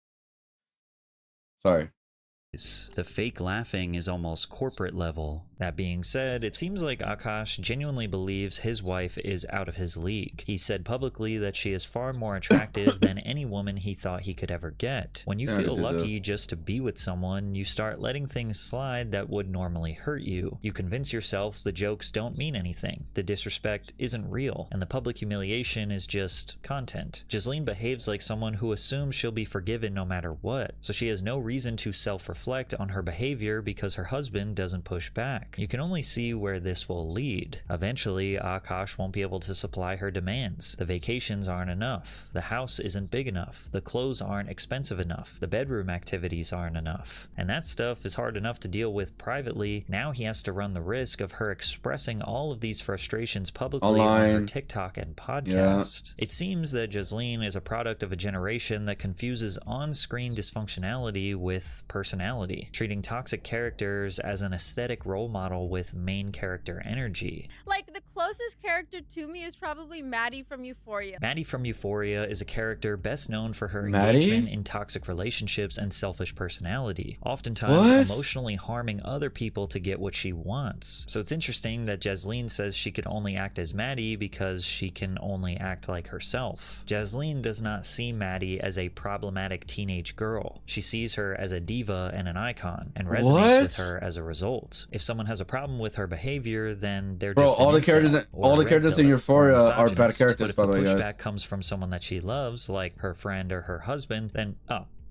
Sorry. The fake laughing is almost corporate level. That being said, it seems like Akash genuinely believes his wife is out of his league. He said publicly that she is far more attractive than any woman he thought he could ever get. When you feel lucky just to be with someone, you start letting things slide that would normally hurt you. You convince yourself the jokes don't mean anything, the disrespect isn't real, and the public humiliation is just content. Ghislaine behaves like someone who assumes she'll be forgiven no matter what, so she has no reason to self-reflect on her behavior because her husband doesn't push back. You can only see where this will lead. Eventually, Akash won't be able to supply her demands. The vacations aren't enough. The house isn't big enough. The clothes aren't expensive enough. The bedroom activities aren't enough. And that stuff is hard enough to deal with privately. Now he has to run the risk of her expressing all of these frustrations publicly on her TikTok and podcast. It seems that Ghislaine is a product of a generation that confuses on-screen dysfunctionality with personality, treating toxic characters as an aesthetic role model with main character energy. Like, the closest character to me is probably Maddie from Euphoria. Maddie from Euphoria is a character best known for her engagement in toxic relationships and selfish personality, oftentimes emotionally harming other people to get what she wants. So it's interesting that Ghislaine says she could only act as Maddie because she can only act like herself. Ghislaine does not see Maddie as a problematic teenage girl. She sees her as a diva and an icon, and resonates with her as a result. If someone has a problem with her behavior, then they're just all the characters in Euphoria are bad characters, but by the way, if the guys. pushback comes from someone that she loves, like her friend or her husband, then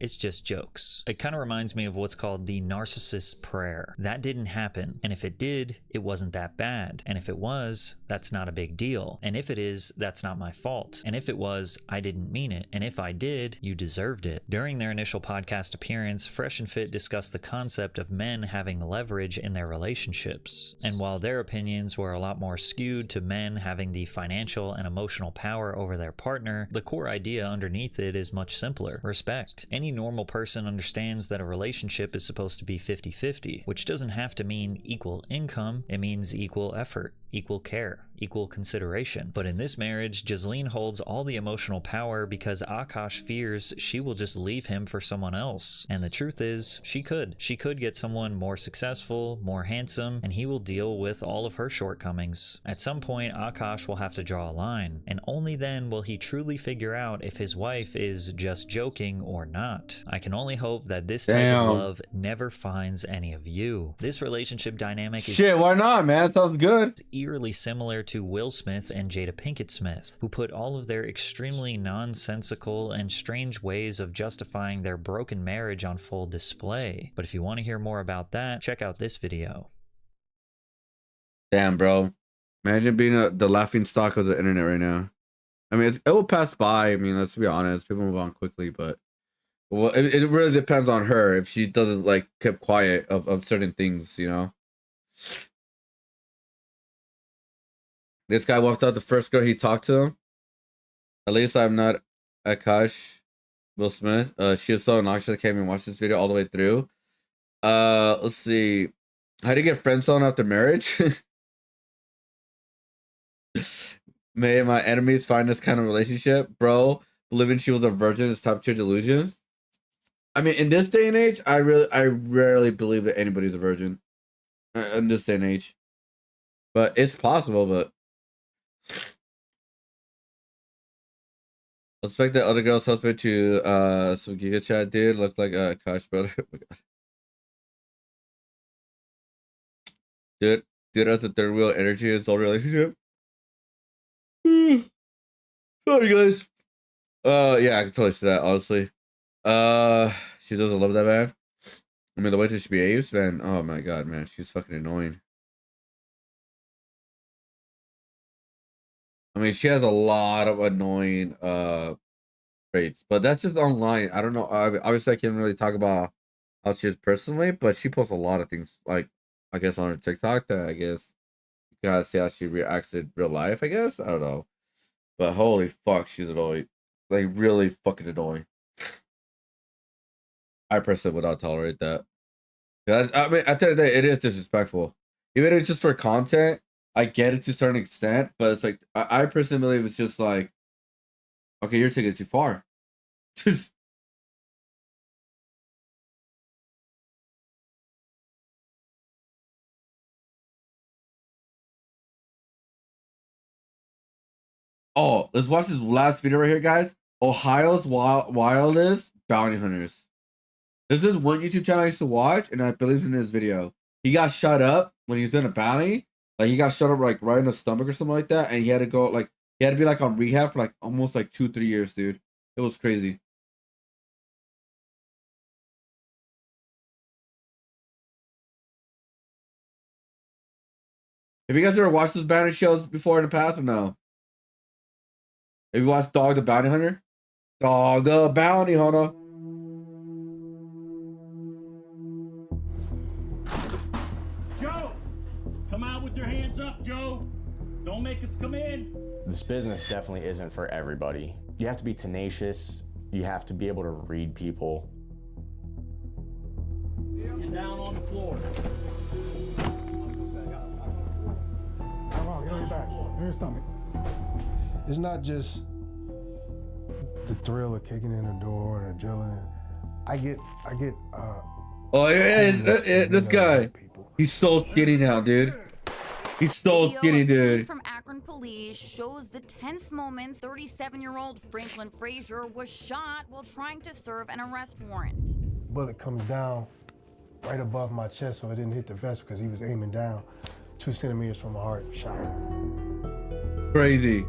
it's just jokes. It kind of reminds me of what's called the narcissist's prayer. That didn't happen, and if it did, it wasn't that bad. And if it was, that's not a big deal. And if it is, that's not my fault. And if it was, I didn't mean it. And if I did, you deserved it. During their initial podcast appearance, Fresh and Fit discussed the concept of men having leverage in their relationships. And while their opinions were a lot more skewed to men having the financial and emotional power over their partner, the core idea underneath it is much simpler: respect. Any normal person understands that a relationship is supposed to be 50-50, which doesn't have to mean equal income. It means equal effort, equal care, equal consideration. But in this marriage, Ghislaine holds all the emotional power because Akash fears she will just leave him for someone else. And the truth is, she could. She could get someone more successful, more handsome, and he will deal with all of her shortcomings. At some point, Akash will have to draw a line, and only then will he truly figure out if his wife is just joking or not. I can only hope that this type of love never finds any of you. This relationship dynamic is why not, man? Sounds good. Eerily similar to Will Smith and Jada Pinkett Smith, who put all of their extremely nonsensical and strange ways of justifying their broken marriage on full display. But if you want to hear more about that, check out this video. Damn, bro. Imagine being the laughing stock of the internet right now. I mean, it will pass by. I mean, let's be honest. People move on quickly, but it really depends on her if she doesn't like keep quiet of certain things, you know. This guy walked out the first girl he talked to him. At least I'm not Akash. Will Smith. She was so obnoxious I can't even watch this video all the way through. Let's see. How do you get friend zoned after marriage? May my enemies find this kind of relationship, bro. Believing she was a virgin is top tier delusion. I mean, in this day and age, I rarely believe that anybody's a virgin. In this day and age, but it's possible. But I expect that other girl's husband to some Giga Chat dude look like a Akash brother. Oh my God. Dude, did as the third wheel energy in his old relationship. Sorry, guys. Yeah, I can totally see that, honestly. She doesn't love that man. I mean, the way that she behaves, man. Oh my god, man, she's fucking annoying. I mean, she has a lot of annoying traits, but that's just online. I don't know. Obviously, I can't really talk about how she is personally, but she posts a lot of things, like I guess on her TikTok that I guess you gotta see how she reacts in real life. I guess I don't know, but holy fuck, she's annoying. Like really fucking annoying. I personally would not tolerate that. I mean, at the end of the day, it is disrespectful. Even if it's just for content, I get it to a certain extent, but it's like I personally believe it's just like, okay, you're taking it too far. Just oh, let's watch this last video right here, guys. Ohio's wildest bounty hunters. There's this one YouTube channel I used to watch, and I believe in this video. He got shot up when he was doing a bounty. Like he got shot up like right in the stomach or something like that, and he had to go like he had to be like on rehab for like almost like 2-3 years, dude. It was crazy. Have you guys ever watched those bounty shows before in the past or no? Have you watched Dog the Bounty Hunter? Dog the Bounty Hunter. Joe! Come out with your hands up, Joe! Don't make us come in! This business definitely isn't for everybody. You have to be tenacious. You have to be able to read people. Get down on the floor. Come on, get on your back. In your stomach. It's not just the thrill of kicking in the door and adrenaline. I get oh yeah, this guy. He's so skinny now, dude. He's so skinny, dude. From Akron police shows the tense moments 37-year-old Franklin Frazier was shot while trying to serve an arrest warrant. Bullet comes down right above my chest, so it didn't hit the vest because he was aiming down 2 centimeters from my heart. Shot. Crazy.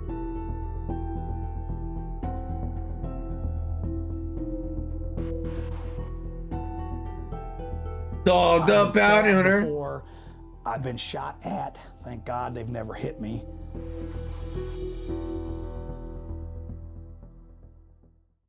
Dog the Bounty Hunter. Before, I've been shot at. Thank God they've never hit me.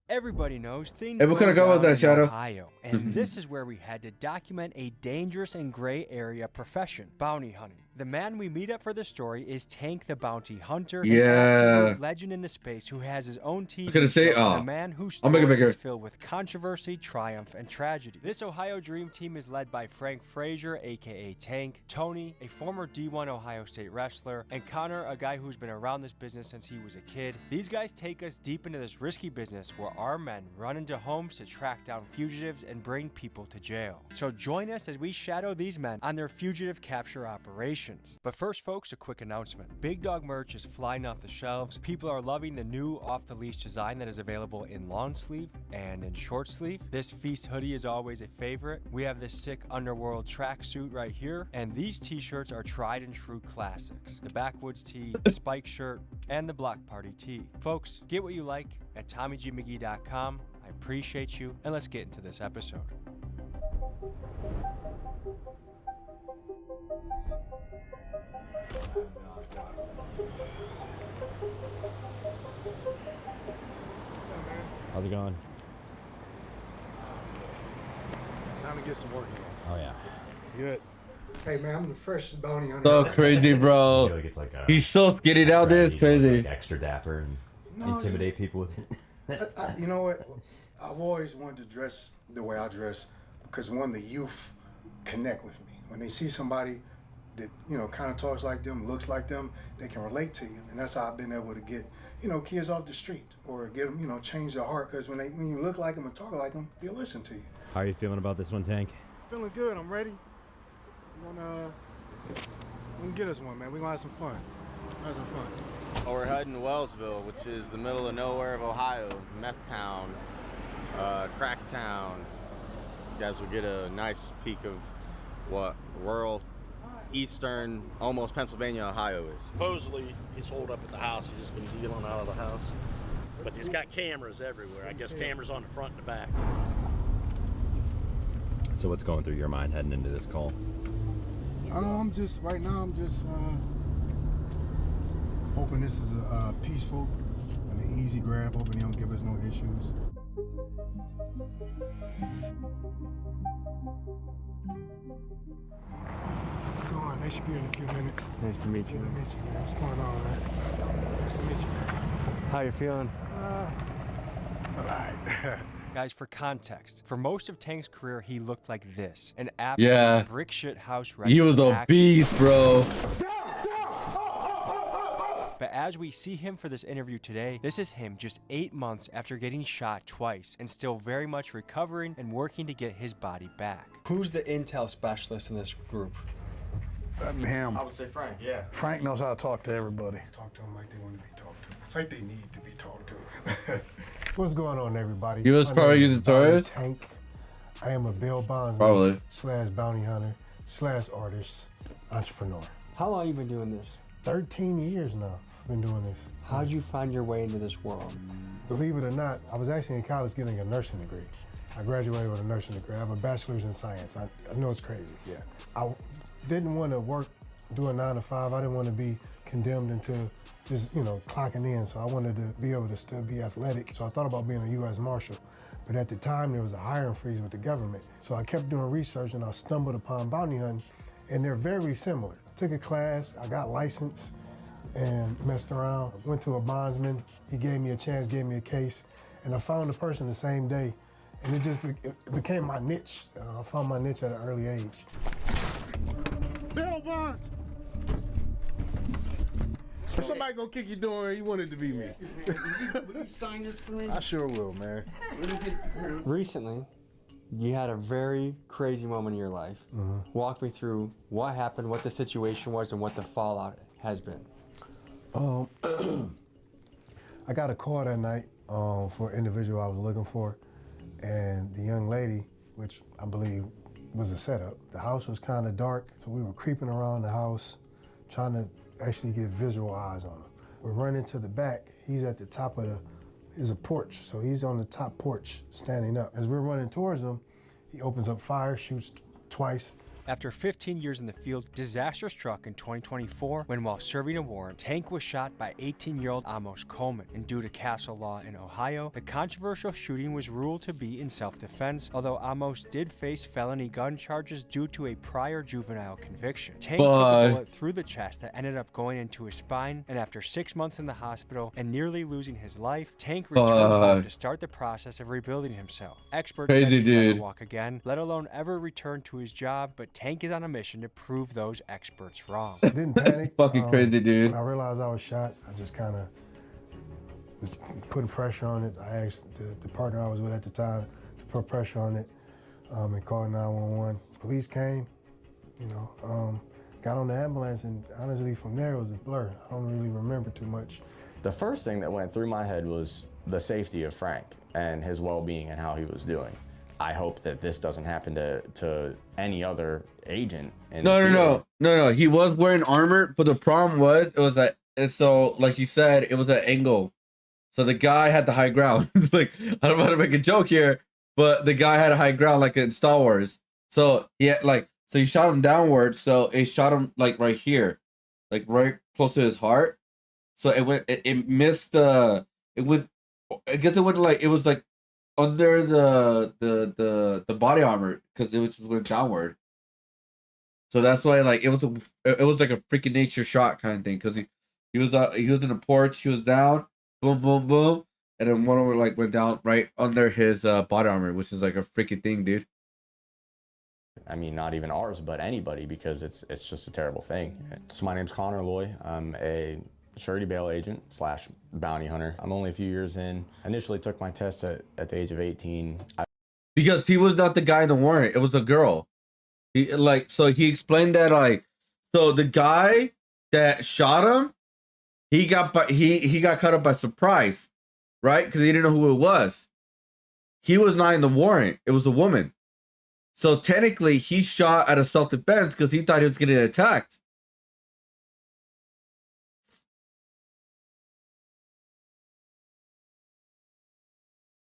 Everybody knows things Hey, what kind of go gun was down that, in Shadow? Ohio, and this is where we had to document a dangerous and gray area profession, bounty hunting. The man we meet up for this story is Tank the Bounty Hunter, an Yeah. absolute legend in the space who has his own TV gonna say, show, and oh, a man whose I'll make it story bigger. is filled with controversy, triumph, and tragedy. This Ohio Dream Team is led by Frank Frazier, aka Tank, Tony, a former D1 Ohio State wrestler, and Connor, a guy who's been around this business since he was a kid. These guys take us deep into this risky business where our men run into homes to track down fugitives and bring people to jail. So join us as we shadow these men on their fugitive capture operations. But first, folks, a quick announcement. Big Dog merch is flying off the shelves. People are loving the new off-the-leash design that is available in long sleeve and in short sleeve. This Feast hoodie is always a favorite. We have this sick Underworld tracksuit right here, and these t-shirts are tried and true classics. The Backwoods tee, the Spike shirt, and the Block Party tee. Folks, get what you like at TommyGMcGee.com. I appreciate you, and let's get into this episode. How's it going? Time to get some work in. Oh yeah. Good. Hey man, I'm the freshest bounty hunter. So crazy, bro. I feel like it's like a He's so skinny out there. It's crazy. Like extra dapper and No, intimidate people with it. You know what? I've always wanted to dress the way I dress because one, the youth connect with me. When they see somebody that, you know, kind of talks like them, looks like them, they can relate to you. And that's how I've been able to get, you know, kids off the street or get them, you know, change their heart. Because when you look like them and talk like them, they'll listen to you. How are you feeling about this one, Tank? Feeling good. I'm ready. We gonna get us one, man. We gonna have some fun. Have some fun. Well, we're heading to Wellsville, which is the middle of nowhere of Ohio, meth town, crack town. You guys will get a nice peek of what rural eastern, almost Pennsylvania, Ohio is. Supposedly, he's holed up at the house. He's just been dealing out of the house. But he's got cameras everywhere. I guess cameras on the front and the back. So what's going through your mind heading into this call? Right now, I'm just hoping this is a peaceful and an easy grab. Hoping he don't give us no issues. What's going on? They should be in a few minutes. Nice to meet you. Nice to meet you, man. What's going on, man? Nice to meet you, man. How you feeling? All right. Guys, for context, for most of Tank's career, he looked like this. An absolute brick shit house wreck. He was a beast, bro. But as we see him for this interview today, this is him just 8 months after getting shot twice and still very much recovering and working to get his body back. Who's the intel specialist in this group? Him. I would say Frank, yeah. Frank knows how to talk to everybody. Talk to them like they want to be talked to. Like they need to be talked to. What's going on, everybody? He was probably using Taurus? Tank. I am a bail bondsman Probably. / bounty hunter / artist, entrepreneur. How long have you been doing this? 13 years now I've been doing this. How'd you find your way into this world? Believe it or not, I was actually in college getting a nursing degree. I graduated with a nursing degree. I have a bachelor's in science. I know it's crazy, yeah. I didn't want to work, do a 9 to 5. I didn't want to be condemned into just, clocking in. So I wanted to be able to still be athletic. So I thought about being a U.S. Marshal. But at the time, there was a hiring freeze with the government. So I kept doing research and I stumbled upon bounty hunting, and they're very similar. I took a class, I got licensed and messed around. Went to a bondsman. He gave me a chance, gave me a case, and I found the person the same day. And it became my niche. I found my niche at an early age. Bail bonds! If somebody gonna kick your door, you want it to be me. Will you sign this for me? I sure will, man. Recently, you had a very crazy moment in your life. Walk me through what happened, what the situation was, and what the fallout has been. I got a call that night for an individual I was looking for, and the young lady, which I believe was a setup. The house was kind of dark, so we were creeping around the house, trying to actually get visual eyes on him. We're running to the back. He's at the top of there's a porch, so he's on the top porch, standing up. As we're running towards him, he opens up fire, shoots twice. After 15 years in the field, disaster struck in 2024 when, while serving a warrant, Tank was shot by 18-year-old Amos Coleman. And due to castle law in Ohio, the controversial shooting was ruled to be in self-defense, although Amos did face felony gun charges due to a prior juvenile conviction. Tank took a bullet through the chest that ended up going into his spine, and after 6 months in the hospital and nearly losing his life, Tank returned home to start the process of rebuilding himself. Experts said he'd never walk again, let alone ever return to his job, but Tank is on a mission to prove those experts wrong. Didn't panic. Fucking crazy, dude. When I realized I was shot, I just kind of was putting pressure on it. I asked the partner I was with at the time to put pressure on it and called 911. Police came, got on the ambulance, and honestly, from there, it was a blur. I don't really remember too much. The first thing that went through my head was the safety of Frank and his well-being and how he was doing. I hope that this doesn't happen to any other agent. No. He was wearing armor, but the problem was so like you said, it was an angle. So the guy had the high ground. Like, I don't want to make a joke here, but the guy had a high ground like in Star Wars. So so he shot him downwards. So it shot him like right here, like right close to his heart. So it missed I guess it went it was like under the body armor because it was just went downward. So that's why it was like a freaking nature shot kind of thing, because he was in a porch, he was down, boom boom boom, and then one over went down right under his body armor, which is like a freaking thing, dude. I mean, not even ours, but anybody, because it's just a terrible thing. So my name's Connor Loy. I'm a surety bail agent / bounty hunter. I'm only a few years in. Initially took my test at the age of 18. Because he was not the guy in the warrant, it was a girl. So he explained that so the guy that shot him, he got caught up by surprise, right? Because he didn't know who it was. He was not in the warrant. It was a woman. So technically, he shot out of self-defense because he thought he was getting attacked.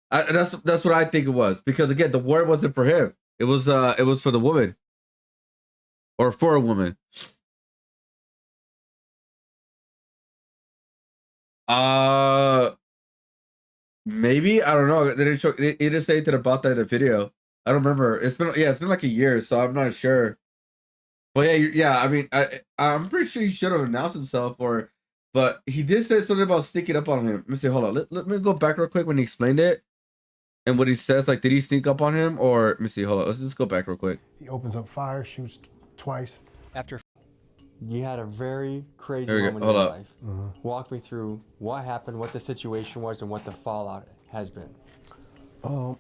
That's what I think it was, because again, the warrant wasn't for him. It was for the woman, or for a woman. Maybe, I don't know. They didn't show. They didn't say anything about that in the video. I don't remember. It's been like a year, so I'm not sure. But yeah. I mean, I'm pretty sure he should have announced himself, but he did say something about sneaking up on him. Let me see. Hold on. Let me go back real quick when he explained it. And what he says, like, did he sneak up on him? Or, let me see, hold on. Let's just go back real quick. He opens up fire, shoots twice. After you had a very crazy There we go. moment in Hold your up. life. Walk me through what happened, what the situation was, and what the fallout has been. I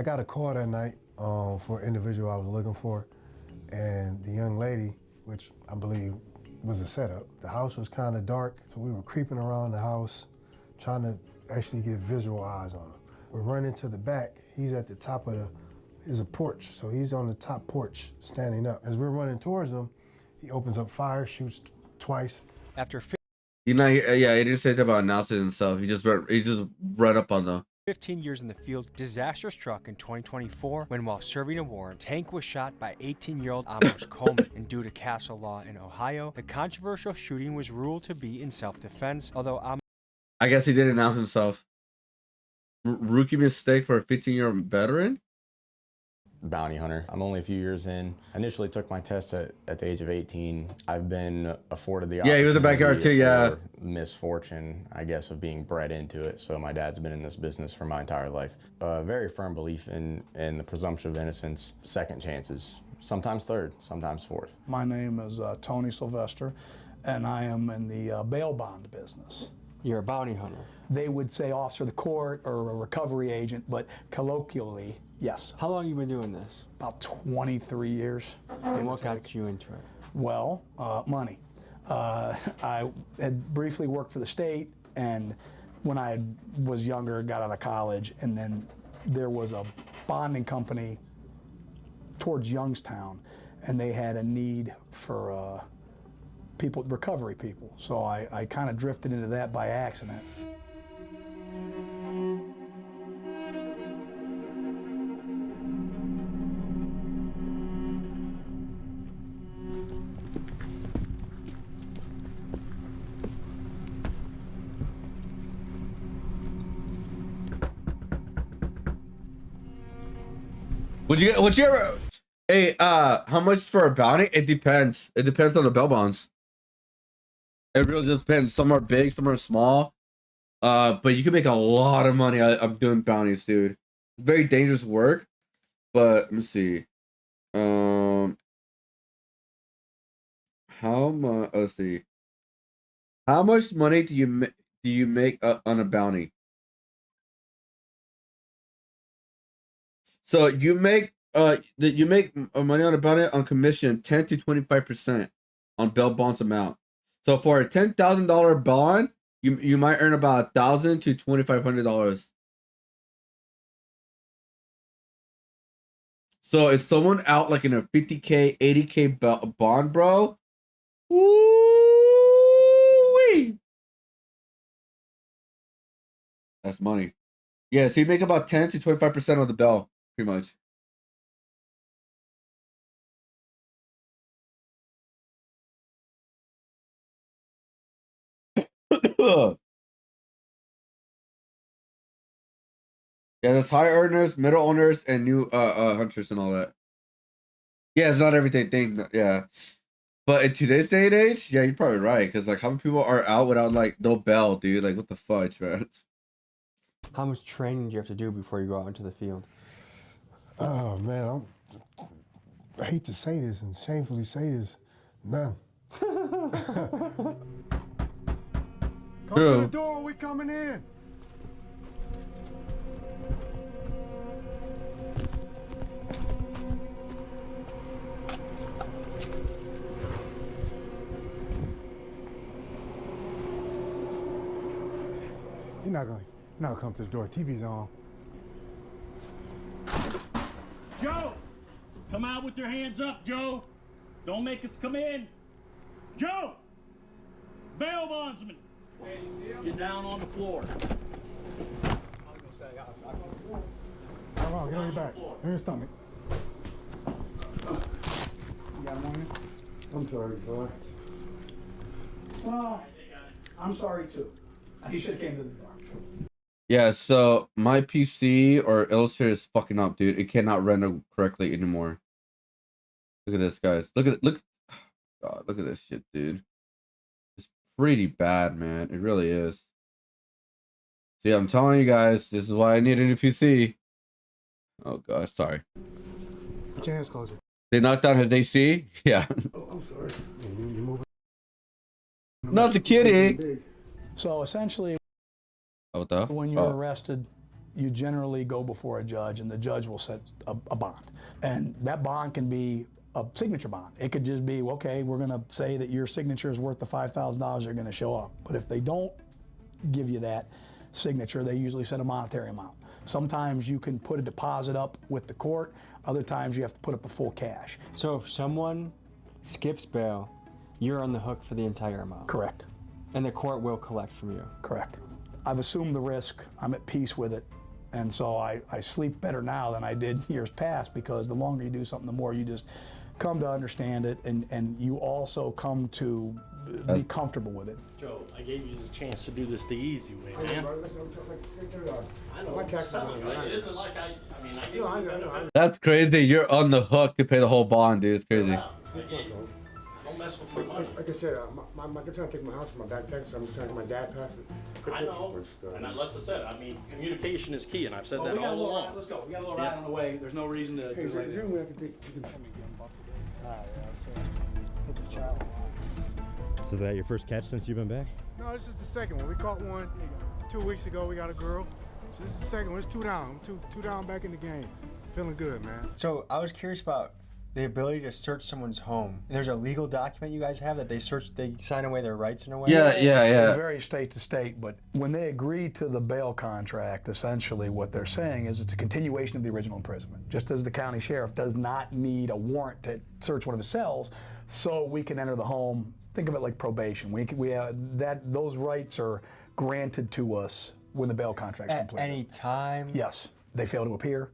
got a call that night for an individual I was looking for, and the young lady, which I believe was a setup. The house was kind of dark, so we were creeping around the house, trying to actually get visual eyes on him. We're running to the back. He's at the top of there's a porch, so he's on the top porch, standing up. As we're running towards him, he opens up fire, shoots twice. After He didn't say anything about announcing himself. He just run up on them. 15 years in the field, disaster struck in 2024 when, while serving a warrant, Tank was shot by 18-year-old Amos Coleman. And due to castle law in Ohio, the controversial shooting was ruled to be in self-defense, although I guess he did announce himself. Rookie mistake for a 15-year-old veteran? Bounty hunter. I'm only a few years in. Initially took my test at the age of 18. I've been afforded the Yeah, he was in the backyard too, yeah. or misfortune, I guess, of being bred into it. So my dad's been in this business for my entire life. A very firm belief in the presumption of innocence, second chances, sometimes third, sometimes fourth. My name is Tony Sylvester, and I am in the bail bond business. You're a bounty hunter. They would say officer of the court or a recovery agent, but colloquially, yes. How long have you been doing this? About 23 years. And what got you into it? Well, money. I had briefly worked for the state, and when I was younger, got out of college, and then there was a bonding company towards Youngstown, and they had a need for people, recovery people. So I kind of drifted into that by accident. Would you ever? Hey, how much for a bounty? It depends. It depends on the bail bonds. It really just depends. Some are big, some are small. But you can make a lot of money. I'm doing bounties, dude. Very dangerous work. But let me see. How much? Let's see. How much money do you make on a bounty? So you make money on a bounty on commission 10 to 25% on bail bonds amount. So for a $10,000 bond, you might earn about $1,000 to $2,500. So if someone out like in a 50K, 80K bond, bro, woo-wee. That's money. Yeah, so you make about 10 to 25% of the bail, pretty much. Yeah, there's high earners, middle owners, and new hunters and all that. Yeah, it's not everything thing. Yeah, but in today's day and age, yeah, you're probably right. Cause like, how many people are out without like no bell, dude? Like, what the fudge, man? How much training do you have to do before you go out into the field? Oh man, I hate to say this and shamefully say this, none. Come to the door, we coming in. You're not gonna come to the door. TV's on. Joe, come out with your hands up, Joe. Don't make us come in. Joe, bail bondsman, get down on the floor. Come on, get on your back. In your stomach. You got him on you? I'm sorry, boy. Well, I'm sorry too. He should have came to the door. Yeah, so my PC or Illustrator is fucking up, dude. It cannot render correctly anymore. Look at this, guys. Look. God, look at this shit, dude. It's pretty bad, man. It really is. See, I'm telling you guys, this is why I need a new PC. Oh god, sorry. Put your hands closer. They knocked down his AC? Yeah. Oh, I'm sorry. You moving? Not the kitty. So essentially, What the? when you're arrested, you generally go before a judge, and the judge will set a bond. And that bond can be a signature bond. It could just be, okay, we're gonna say that your signature is worth the $5,000 they're gonna show up. But if they don't give you that signature, they usually set a monetary amount. Sometimes you can put a deposit up with the court, other times you have to put up the full cash. So if someone skips bail, you're on the hook for the entire amount? Correct. And the court will collect from you? Correct. I've assumed the risk, I'm at peace with it, and so I sleep better now than I did years past, because the longer you do something, the more you just come to understand it, and you also come to be comfortable with it. Joe, I gave you the chance to do this the easy way, man. I know. It isn't like I mean, I gave you. That's crazy. You're on the hook to pay the whole bond, dude. It's crazy. Don't mess with my money. Like I said, they're trying to take my house from my back Texas. I'm just trying to get my dad past it. I know. And unless I said, I mean, communication is key, and I've said that all along. Let's go. We got a little ride on the way. There's no reason to. Hey, is there a way I can take? So is that your first catch since you've been back? No, this is the second one. We caught one 2 weeks ago. We got a girl. So this is the second one. It's 2 down. Two down back in the game. Feeling good, man. So I was curious about the ability to search someone's home. There's a legal document you guys have that they sign away their rights in a way? Yeah. It varies state to state, but when they agree to the bail contract, essentially what they're saying is it's a continuation of the original imprisonment. Just as the county sheriff does not need a warrant to search one of his cells, so we can enter the home. Think of it like probation. Those rights are granted to us when the bail contract is completed. At any time? Yes. They fail to appear,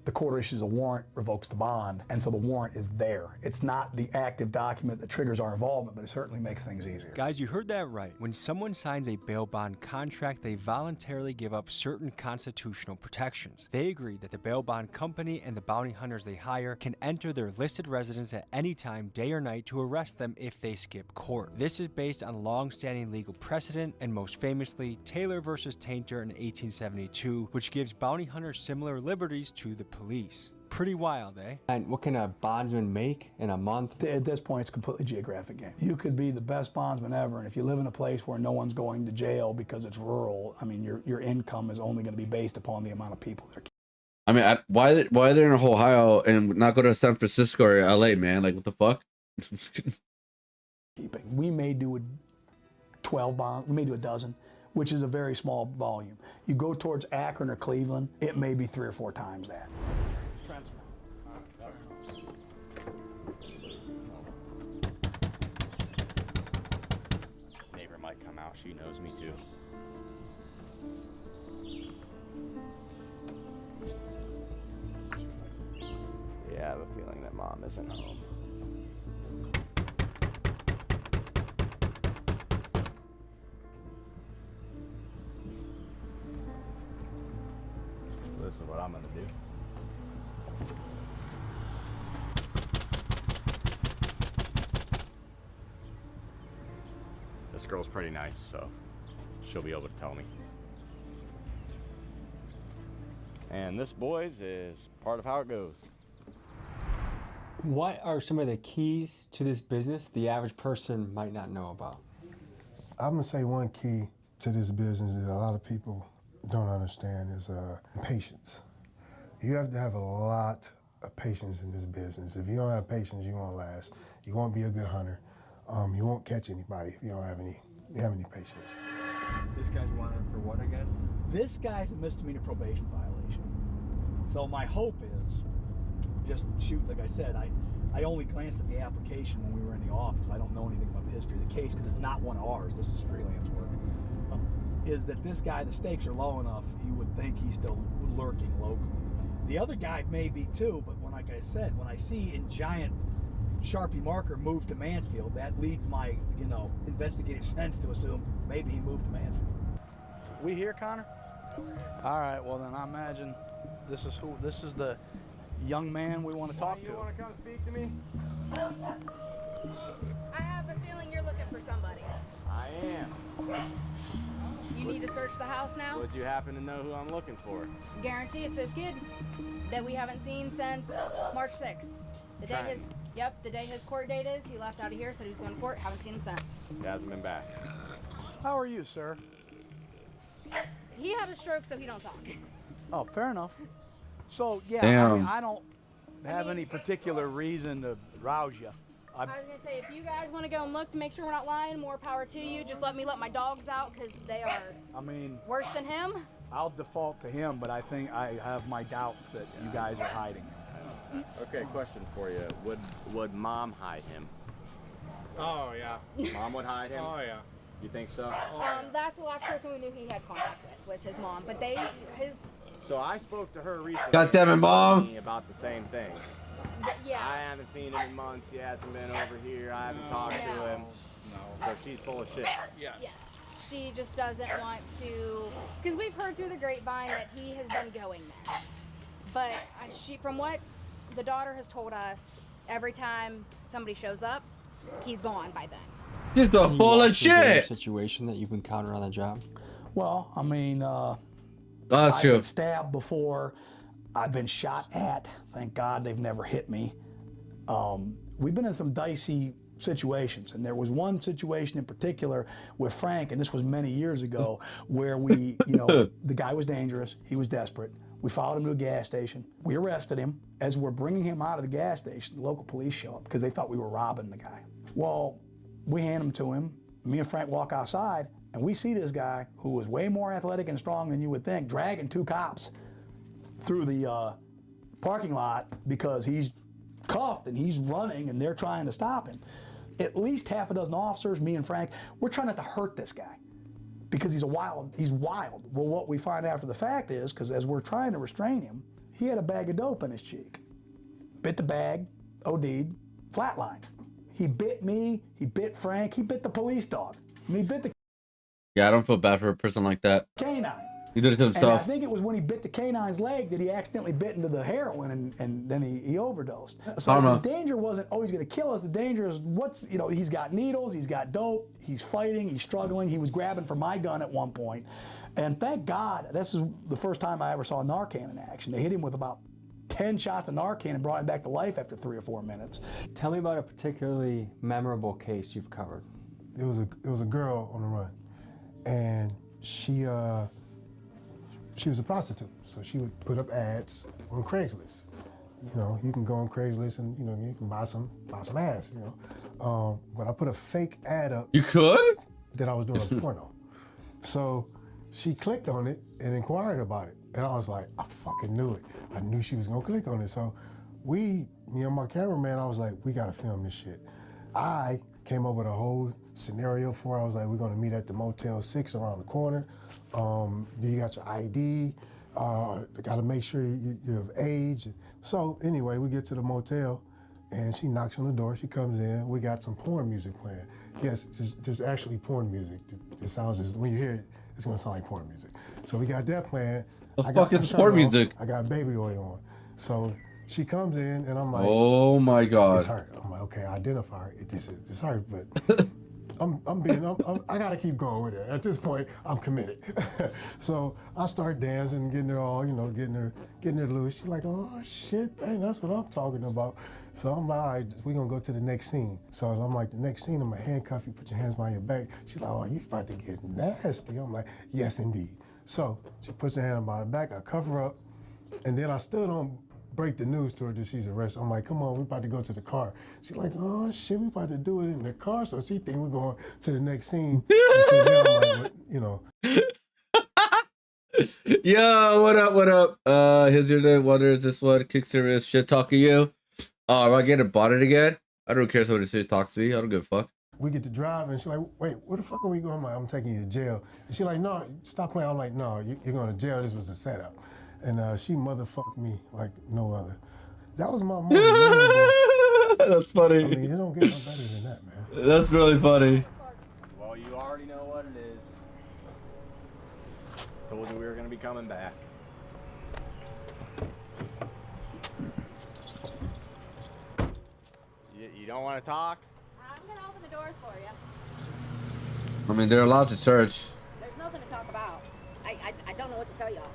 the court issues a warrant, revokes the bond, and so the warrant is there. It's not the active document that triggers our involvement, but it certainly makes things easier. Guys, you heard that right. When someone signs a bail bond contract, they voluntarily give up certain constitutional protections. They agree that the bail bond company and the bounty hunters they hire can enter their listed residence at any time, day or night, to arrest them if they skip court. This is based on long-standing legal precedent, and most famously, Taylor versus Tainter in 1872, which gives bounty hunters similar liberties to the police. Pretty wild, eh? And what can a bondsman make in a month? At this point, it's a completely geographic game. You could be the best bondsman ever, and if you live in a place where no one's going to jail because it's rural, I mean, your income is only going to be based upon the amount of people there. I mean, why they're in Ohio and not go to San Francisco or LA, man? Like, what the fuck? We may do 12 bonds, we may do a dozen, which is a very small volume. You go towards Akron or Cleveland, it may be 3 or 4 times that. Neighbor might come out. She knows me too. Yeah, I have a feeling that mom isn't home. This is what I'm gonna do. This girl's pretty nice, so she'll be able to tell me. And this, boys, is part of how it goes. What are some of the keys to this business the average person might not know about? I'm gonna say one key to this business that a lot of people don't understand is patience. You have to have a lot of patience in this business. If you don't have patience, you won't last. You won't be a good hunter. You won't catch anybody if you don't have any patience. This guy's wanted for what again? This guy's a misdemeanor probation violation. So my hope is just shoot, like I said, I only glanced at the application when we were in the office. I don't know anything about the history of the case because it's not one of ours. This is freelance work. Is that this guy, the stakes are low enough, you would think he's still lurking locally. The other guy may be too, but when, like I said, when I see in giant Sharpie marker move to Mansfield, that leads my, investigative sense to assume maybe he moved to Mansfield. We here, Connor? All right, well then I imagine this is the young man we want to talk to. You want to come speak to me? I have a feeling you're looking for somebody. I am. You need to search the house now? Would you happen to know who I'm looking for? Guarantee it's this kid that we haven't seen since March 6th. The day his court date is, he left out of here, said he was going to court, haven't seen him since. He hasn't been back. How are you, sir? He had a stroke, so he don't talk. Oh, fair enough. So, yeah, Damn. I don't have any particular reason to rouse you. I was going to say, if you guys want to go and look to make sure we're not lying, more power to you. Just let me let my dogs out because they are worse than him. I'll default to him, but I think I have my doubts that you guys are hiding him. Okay, question for you. Would Mom hide him? Oh, yeah. Mom would hide him? Oh, yeah. You think so? That's the last person we knew he had contact with, was his mom. But So I spoke to her recently. God damn it, Mom. About the same thing. Yeah. I haven't seen him in months. He hasn't been over here. I haven't talked to him. No. So she's full of shit. Yeah. Yes. She just doesn't want to, because we've heard through the grapevine that he has been going there. But from what the daughter has told us, every time somebody shows up, he's gone by then. Just a full of shit. Situation that you've encountered on the job. Well, I mean, that's I've true. been stabbed before. I've been shot at. Thank God they've never hit me. We've been in some dicey situations, and there was one situation in particular with Frank, and this was many years ago, where we, the guy was dangerous. He was desperate. We followed him to a gas station. We arrested him. As we're bringing him out of the gas station, the local police show up because they thought we were robbing the guy. Well, we hand him to him. Me and Frank walk outside, and we see this guy who was way more athletic and strong than you would think, dragging two cops through the parking lot because he's cuffed and he's running and they're trying to stop him. At least half a dozen officers, me and Frank, we're trying not to hurt this guy because he's wild. Well, what we find after the fact is, because as we're trying to restrain him, he had a bag of dope in his cheek. Bit the bag, OD'd, flatlined. He bit me, he bit Frank, he bit the police dog. And he bit the Yeah, I don't feel bad for a person like that. canine. He did it to And I himself. think it was when he bit the canine's leg that he accidentally bit into the heroin and then he overdosed. So Karma. the danger wasn't, oh, he's going to kill us. The danger is he's got needles, he's got dope, he's fighting, he's struggling. He was grabbing for my gun at one point. And thank God, this is the first time I ever saw Narcan in action. They hit him with about 10 shots of Narcan and brought him back to life after 3 or 4 minutes. Tell me about a particularly memorable case you've covered. It was a girl on the run, and she was a prostitute, so she would put up ads on Craigslist. You can go on Craigslist and you can buy some ass. But I put a fake ad up. You could? That I was doing a porno. So she clicked on it and inquired about it, and I was like, I fucking knew it. I knew she was gonna click on it. So me and my cameraman, I was like, we gotta film this shit. I came up with a whole scenario for her. I was like, we're gonna meet at the Motel 6 around the corner. You got your ID. Gotta make sure you're of age. So anyway, we get to the motel and she knocks on the door. She comes in. We got some porn music playing. Yes, there's actually porn music. It sounds just, when you hear it, it's gonna sound like porn music. So we got that playing. The fuck is porn music? I got baby oil on. So she comes in and I'm like, oh my God. It's her. I'm like, okay, I identify her. It's her, but I gotta keep going with it. At this point, I'm committed. So I start dancing, getting her all, getting her loose. She's like, oh shit, dang, that's what I'm talking about. So I'm like, all right, we're gonna go to the next scene. So I'm like, the next scene, I'm gonna handcuff you, put your hands behind your back. She's like, oh, you about to get nasty. I'm like, yes, indeed. So she puts her hand behind her back, I cover her up, and then I still don't break the news to her that she's arrested. I'm like, come on, we're about to go to the car. She's like, oh shit, we about to do it in the car. So she think we're going to the next scene. Until then, I'm like, Yo, what up? What up? Here's your name. What is this one? Kick serious shit talking you. Oh, am I getting botted again? I don't care if somebody shit talks to me. I don't give a fuck. We get to drive, and she's like, wait, where the fuck are we going? I'm like, I'm taking you to jail. And she's like, no, stop playing. I'm like, no, you're going to jail. This was a setup. And she motherfucked me like no other. That was my mother. That's funny. I mean, you don't get no better than that, man. That's really funny. Well, you already know what it is. Told you we were going to be coming back. You don't want to talk? I'm gonna open the doors for you. I mean, they're allowed to search. There's nothing to talk about. I don't know what to tell y'all.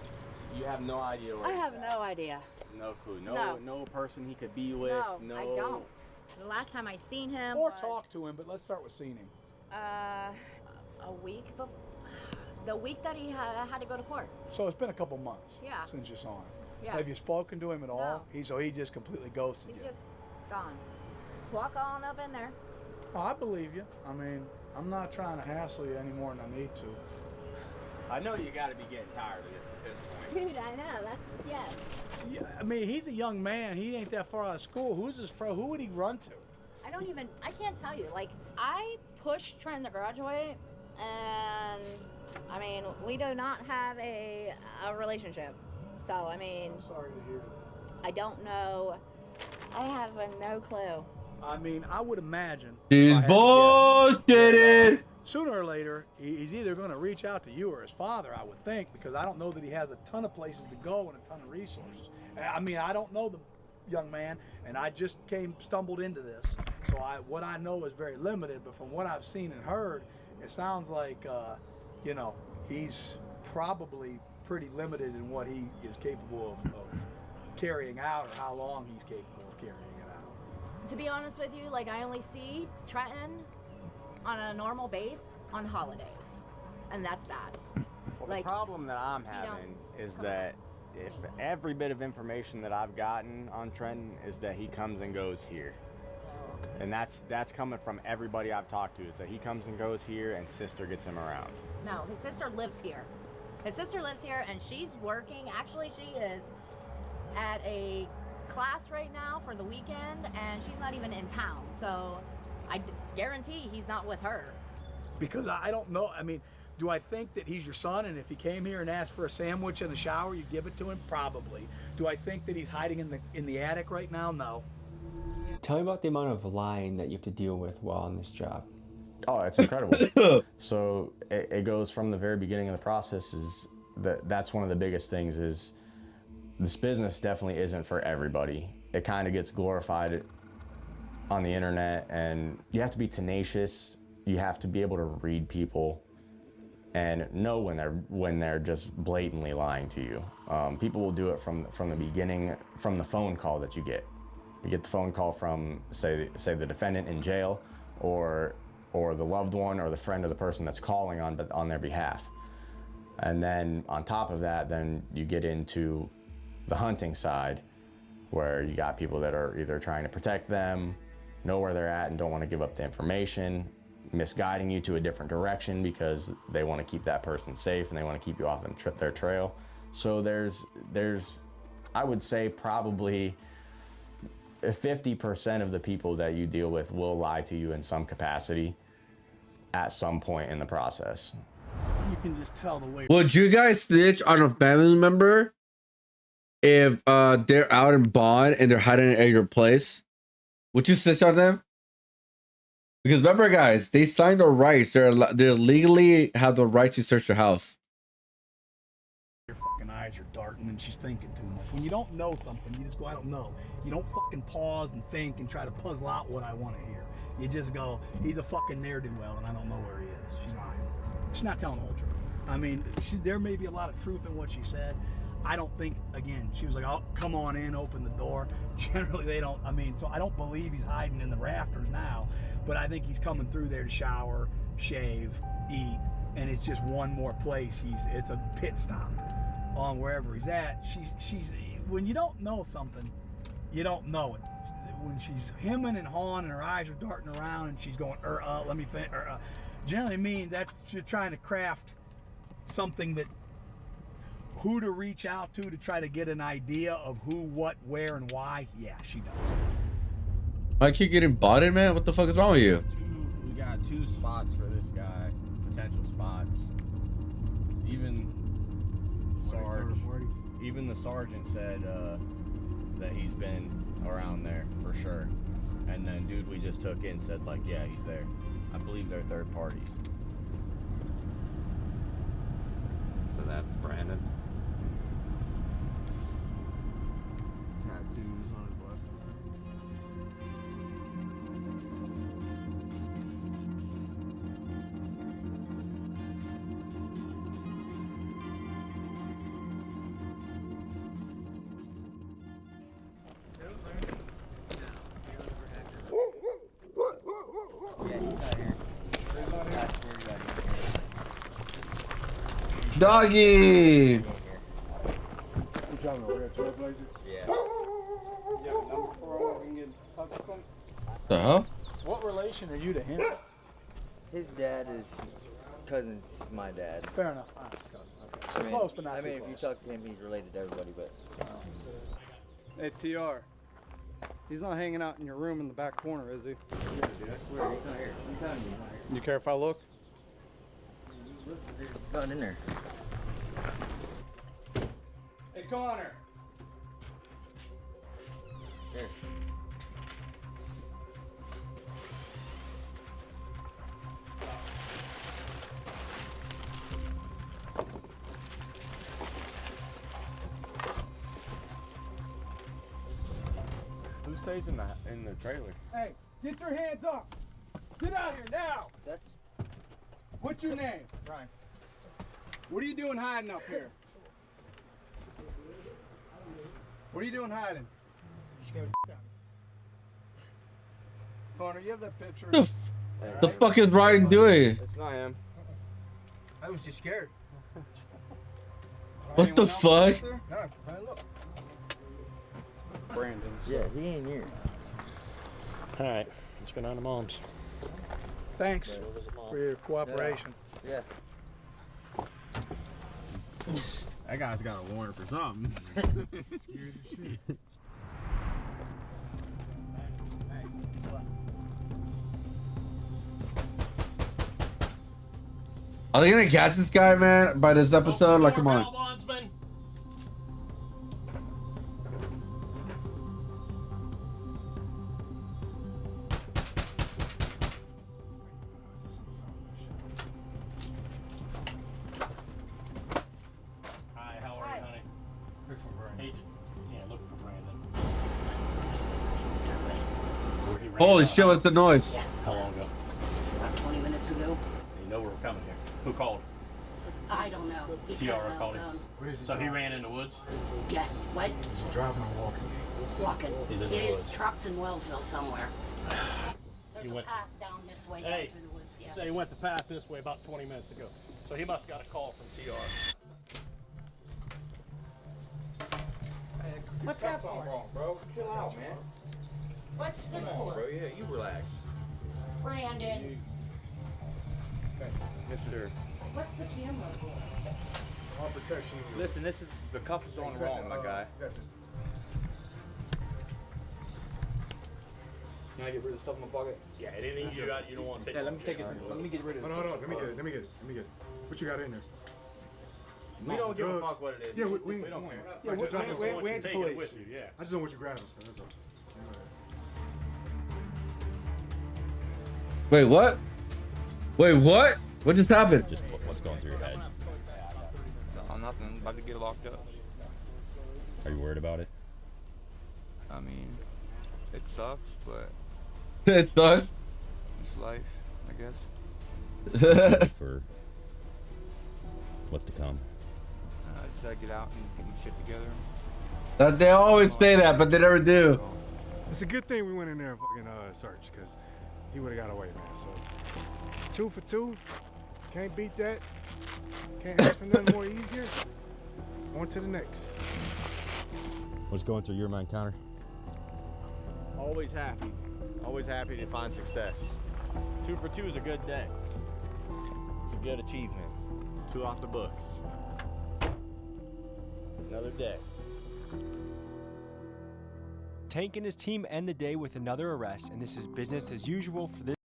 You have no idea where I have no idea. No clue. No. No person he could be with. No, I don't. The last time I seen him Or was, talk to him, but let's start with seeing him. a week before. The week that he had to go to court. So it's been a couple months Yeah. since you saw him. Yeah. Have you spoken to him at all? No. So he just completely ghosted He's you. just gone. Walk on up in there. Oh, I believe you. I mean, I'm not trying to hassle you any more than I need to. I know you got to be getting tired of this at this point. Dude, I know. That's, yes. Yeah, I mean, he's a young man. He ain't that far out of school. Who's his friend? Who would he run to? I can't tell you. Like, I pushed trying to graduate, and, I mean, we do not have a relationship. So, I mean, I'm sorry to hear. I don't know. I have no clue. I mean, I would imagine. He's bullshitting. Sooner or later, he's either going to reach out to you or his father, I would think, because I don't know that he has a ton of places to go and a ton of resources. I mean, I don't know the young man, and I just stumbled into this. So what I know is very limited, but from what I've seen and heard, it sounds like, you know, he's probably pretty limited in what he is capable of carrying out or how long he's capable of carrying it out. To be honest with you, like, I only see Trenton on a normal base on holidays, and that's that. Well, Like, the problem that I'm having is that if every bit of information that I've gotten on Trenton is that he comes and goes here. And that's coming from everybody I've talked to, is that he comes and goes here and sister gets him around. No, his sister lives here. His sister lives here, and she's working. Actually, she is at a class right now for the weekend, and she's not even in town. So I guarantee he's not with her. Because I don't know. I mean, do I think that he's your son, and if he came here and asked for a sandwich in the shower, you'd give it to him? Probably. Do I think that he's hiding in the attic right now? No. Tell me about the amount of lying that you have to deal with while on this job. Oh, it's incredible. So it goes from the very beginning of the process. Is that's one of the biggest things is this business definitely isn't for everybody. It kind of gets glorified on the internet, and you have to be tenacious. You have to be able to read people and know when they're just blatantly lying to you. People will do it from the beginning, from the phone call that you get. You get the phone call from say the defendant in jail, or the loved one or the friend of the person that's calling on their behalf. And then on top of that, then you get into the hunting side, where you got people that are either trying to protect them, know where they're at and don't want to give up the information, misguiding you to a different direction because they want to keep that person safe and they want to keep you off their trail. So there's I would say probably 50% of the people that you deal with will lie to you in some capacity at some point in the process. You can just tell the way. Would you guys snitch on a family member if they're out in bond and they're hiding at your place? Would you snitch on them? Because remember, guys, they signed the rights. They legally have the right to search your house. Your fucking eyes are darting and she's thinking too much. When you don't know something, you just go, I don't know. You don't fucking pause and think and try to puzzle out what I want to hear. You just go, he's a fucking ne'er-do-well and I don't know where he is. She's lying. She's not telling the whole truth. I mean, there may be a lot of truth in what she said. I don't think, again, she was like, oh, come on in, open the door. Generally, they don't, I mean, so I don't believe he's hiding in the rafters now, but I think he's coming through there to shower, shave, eat, and it's just one more place. It's a pit stop on wherever he's at. She's when you don't know something, you don't know it. When she's hemming and hawing and her eyes are darting around and she's going, let me think, generally means that's you're trying to craft something that who to reach out to try to get an idea of who, what, where, and why, yeah, she does. I keep getting botted, man. What the fuck is wrong with you? We got 2 spots for this guy, potential spots. Even the sergeant said that he's been around there for sure. And then dude we just took in said like, yeah, he's there. I believe they're third parties. So that's Brandon. Tattoos on his left Doggy! You driving over there, Trailblazer? Yeah. The hell? What relation are you to him? His dad is cousin to my dad. Fair enough. All right, okay. So close, but not I too mean, close. if you talk to him, he's related to everybody, but. Hey, TR. He's not hanging out in your room in the back corner, is he? Yeah, dude, I swear, he's not here. I'm telling you, he's not here. You care if I look? Look, there's a gun in there. Hey, Connor. Here. Who stays in the trailer? Hey, get your hands up. Get out here now. That's. What's your name? Ryan. What are you doing hiding up here? What are you doing hiding? Connor, you have that picture? The fuck is Ryan doing? It's not him. I was just scared. What the fuck? No, Ryan, look. Brandon. Yeah, he ain't here. Alright, let's go down to Mom's. Thanks for your cooperation. Yeah. That guy's got a warrant for something. Scared as shit. Are they gonna catch this guy, man, by this episode? Like, come on. Bondsman. Hi, how are you, honey? Looking for Brandon. Agent. Yeah, looking for Brandon. Holy shit, what's the noise? How long ago? About 20 minutes ago. You know we were coming here. Who called? I don't know. He TR got called him. So he ran in the woods? Yeah, what? Is he driving or walking? Walking. He's in the His woods. truck's in Wellsville somewhere. There's He a went- path down this way, Hey, down through the woods, yeah. so he went the path this way about 20 minutes ago. So he must have got a call from TR. What's that for? Wrong, bro. Chill out, man. What's this Come on, for? bro. Yeah, you relax. Brandon. Mr. What's the camera for? All protection. Listen, this is the cuff is on wrong, my guy. Can I get rid of stuff in my pocket? Yeah, anything you got you don't want to take. Yeah, let me take it. Let me get rid of it. Hold on, let me get it. Let me get it. Let me get it. What you got in there? We don't give a Drugs. fuck what it is. Yeah, we don't care. Yeah, we ain't the Taking it police. with you, yeah. I just don't want you grabbing stuff. That's all. Wait, what? Wait, what? What just happened? Just what's going through your head? No, nothing. About to get locked up. Are you worried about it? I mean, it sucks, but It sucks. it's life, I guess. For what's to come? Just gotta get out and get my shit together. They always say that, but they never do. It's a good thing we went in there and fucking searched, because he would have got away, man. So 2 for 2. Can't beat that. Can't ask for nothing more easier. On to the next. What's going through your mind, Connor? Always happy. Always happy to find success. 2 for 2 is a good day. It's a good achievement. It's 2 off the books. Another day. Tank and his team end the day with another arrest, and this is business as usual for this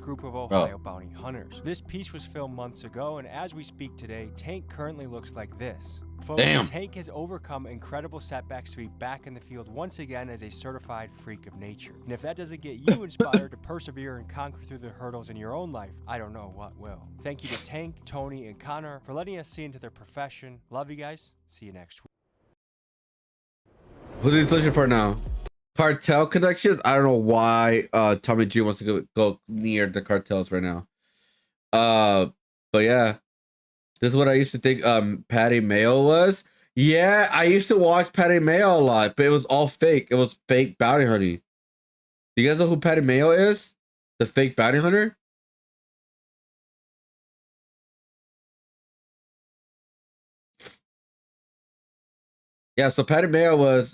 group of Ohio bounty hunters. This piece was filmed months ago, and as we speak today, Tank currently looks like this. Folks, Tank has overcome incredible setbacks to be back in the field once again as a certified freak of nature. And if that doesn't get you inspired to persevere and conquer through the hurdles in your own life, I don't know what will. Thank you to Tank, Tony, and Connor for letting us see into their profession. Love you guys. See you next week. Who is he looking for now? Cartel connections? I don't know why Tommy G wants to go near the cartels right now. But yeah. This is what I used to think Patty Mayo was. Yeah, I used to watch Patty Mayo a lot, but it was all fake. It was fake bounty hunting. Do you guys know who Patty Mayo is? The fake bounty hunter? Yeah, so Patty Mayo was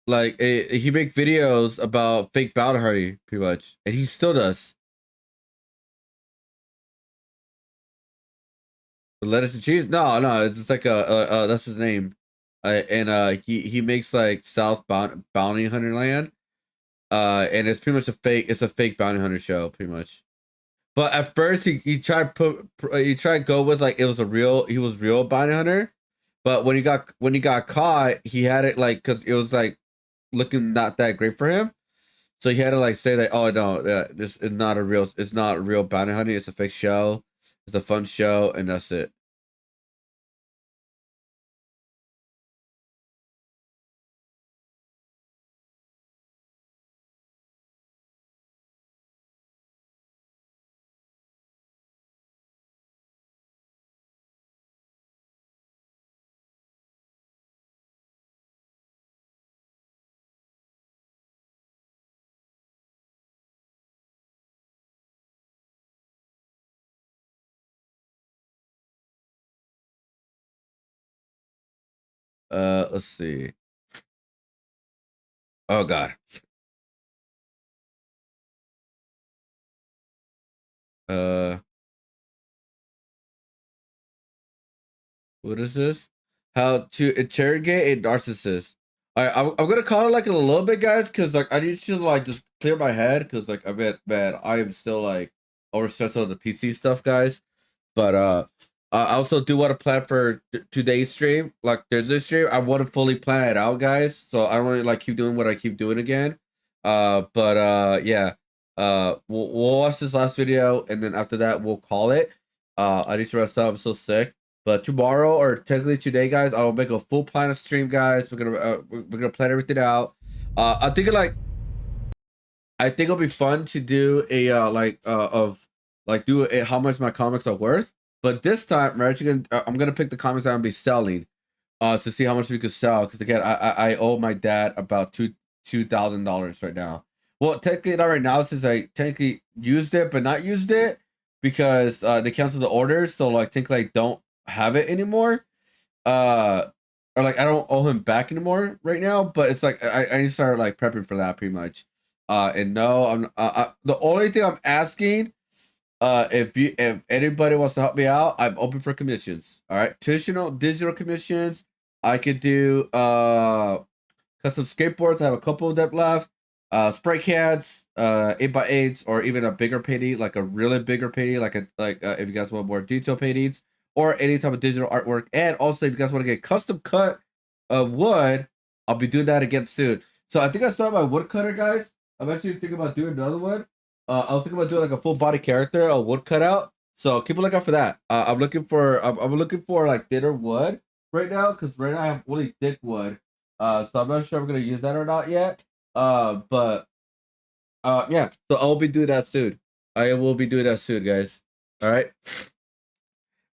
he make videos about fake bounty hunting pretty much, and he still does. Lettuce and cheese? No, it's just like that's his name, and he makes like South Bounty Hunter Land, and it's pretty much it's a fake bounty hunter show pretty much. But at first he tried to go with like he was real bounty hunter, but when he got caught, he had it like because it was like looking not that great for him, so he had to like say that, oh no, this is not a real bounty hunting, it's a fake show. It's a fun show, and that's it. Let's see. Oh God. What is this? How to interrogate a narcissist. I'm gonna call it like in a little bit, guys, because like I need to like just clear my head, because like I bet man, I am still like overstressed on the PC stuff, guys. But I also do want to plan for today's stream, like Thursday stream. I want to fully plan it out, guys. So I don't want to like keep doing what I keep doing again. Yeah. We'll watch this last video, and then after that we'll call it. I need to rest up. I'm so sick. But tomorrow, or technically today, guys, I'll make a full plan of stream, guys. We're gonna plan everything out. I think it'll be fun to do a how much my comics are worth. But this time, we're actually I'm gonna pick the comics that I'm gonna be selling, to see how much we could sell. Because again, I owe my dad about $2,000 right now. Well, technically not right now, since I technically used it but not used it, because they canceled the orders. So like technically I don't have it anymore, or like I don't owe him back anymore right now. But it's like I need to start like prepping for that pretty much. And no, I'm the only thing I'm asking, if anybody wants to help me out, I'm open for commissions. All right, traditional digital commissions. I could do custom skateboards. I have a couple of them left. Spray cans, 8x8s, or even a bigger painting, like a really bigger painting, if you guys want more detailed paintings, or any type of digital artwork. And also, if you guys want to get custom cut wood, I'll be doing that again soon. So I think I started my woodcutter, guys. I'm actually thinking about doing another one. I was thinking about doing like a full body character, a wood cutout. So keep a lookout for that. I'm looking for like thinner wood right now, because right now I have really thick wood. So I'm not sure I'm gonna use that or not yet. Yeah. So I'll be doing that soon. I will be doing that soon, guys. All right.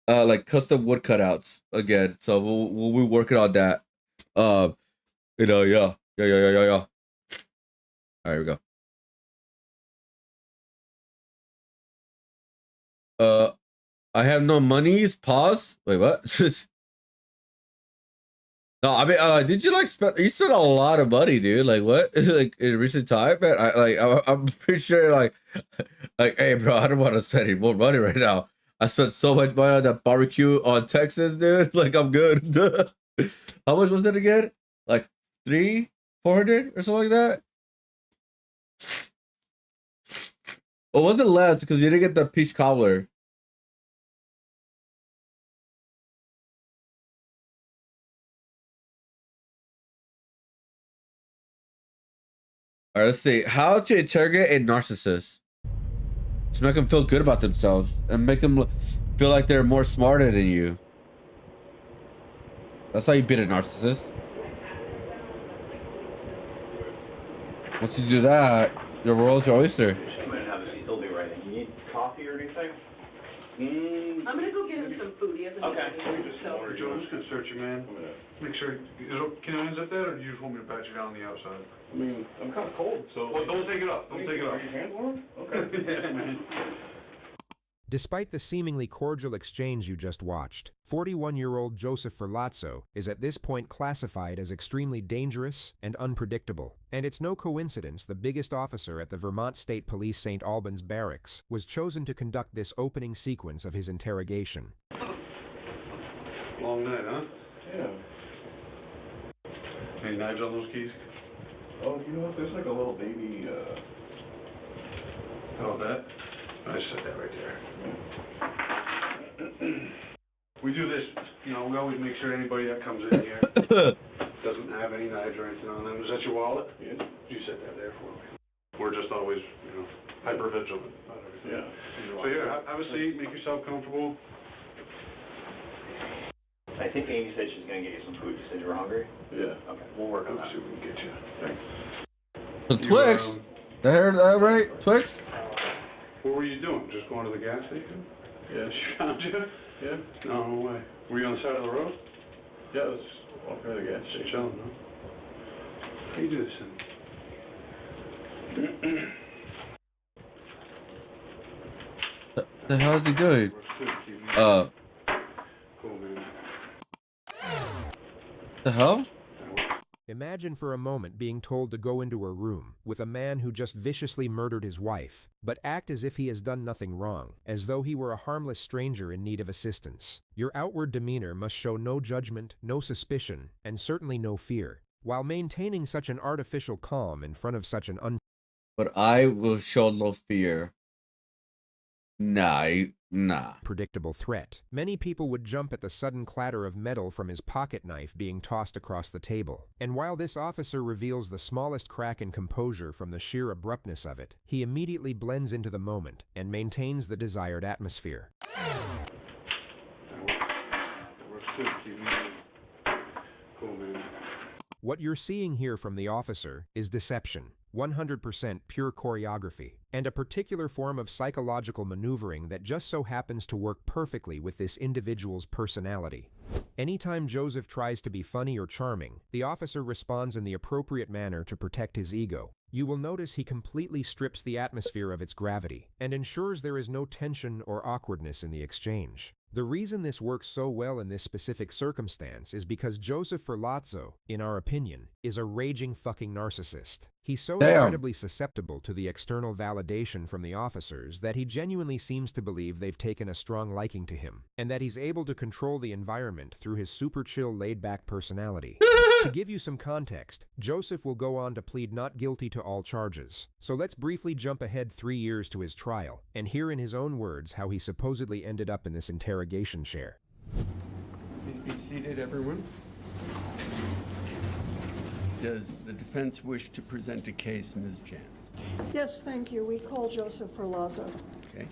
Like custom wood cutouts again. So we'll be working on that. Yeah. All right, here we go. I have no monies. Pause. Wait, what? No, I mean, did you like spend? You spent a lot of money, dude. Like what? Like in recent time, man. I'm pretty sure, like, hey, bro, I don't want to spend any more money right now. I spent so much money on that barbecue on Texas, dude. Like, I'm good. How much was it again? Like 400 or something like that? Well, it wasn't less because you didn't get the peach cobbler. All right, let's see. How to interrogate a narcissist to make them feel good about themselves and make them feel like they're more smarter than you. That's how you beat a narcissist. Once you do that, your world's your oyster. Just come in and have a seat. They'll do right. You need coffee or anything? I'm gonna go get him some food. He hasn't Okay. eaten, Joe, I'm just gonna search you, man. Make sure. Can I unzip that, or do you just want me to pat you down on the outside? I mean, I'm kind of cold, so. Well, don't take it up. Don't take it up. Are your hands warm? Okay. Yeah, man. Despite the seemingly cordial exchange you just watched, 41-year-old Joseph Ferlazzo is at this point classified as extremely dangerous and unpredictable. And it's no coincidence the biggest officer at the Vermont State Police St. Albans Barracks was chosen to conduct this opening sequence of his interrogation. Long night, huh? Yeah. Any knives on those keys? Oh, you know what? There's like a little baby, How about that? I just set that right there. We do this, you know, we always make sure anybody that comes in here doesn't have any knives or anything on them. Is that your wallet? Yeah. You set that there for me. We're just always, you know, hyper vigilant about everything. Yeah. So here, have a seat, make yourself comfortable. I think Amy said she's gonna get you some food. You said you were hungry? Yeah. Okay, we'll work on that. See what we can get you. Thanks. The Twix? Did I hear that right? Twix? What were you doing? Just going to the gas station? Yeah. She found you? Yeah. No way. Were you on the side of the road? Yeah, I was walking to the gas station. Chilling, huh? How you do this thing? The hell is he doing? Cool, man. The hell? Imagine for a moment being told to go into a room with a man who just viciously murdered his wife, but act as if he has done nothing wrong, as though he were a harmless stranger in need of assistance. Your outward demeanor must show no judgment, no suspicion, and certainly no fear, while maintaining such an artificial calm in front of such an But I will show no fear. Nah. Predictable threat. Many people would jump at the sudden clatter of metal from his pocket knife being tossed across the table. And while this officer reveals the smallest crack in composure from the sheer abruptness of it, he immediately blends into the moment and maintains the desired atmosphere. Cool, man. What you're seeing here from the officer is deception, 100% pure choreography, and a particular form of psychological maneuvering that just so happens to work perfectly with this individual's personality. Anytime Joseph tries to be funny or charming, the officer responds in the appropriate manner to protect his ego. You will notice he completely strips the atmosphere of its gravity and ensures there is no tension or awkwardness in the exchange. The reason this works so well in this specific circumstance is because Joseph Ferlazzo, in our opinion, is a raging fucking narcissist. He's so incredibly susceptible to the external validation from the officers that he genuinely seems to believe they've taken a strong liking to him, and that he's able to control the environment through his super chill, laid-back personality. To give you some context, Joseph will go on to plead not guilty to all charges. So let's briefly jump ahead 3 years to his trial, and hear in his own words how he supposedly ended up in this interrogation chair. Please be seated, everyone. Does the defense wish to present a case, Ms. Jan? Yes, thank you. We call Joseph Ferlazzo. Okay.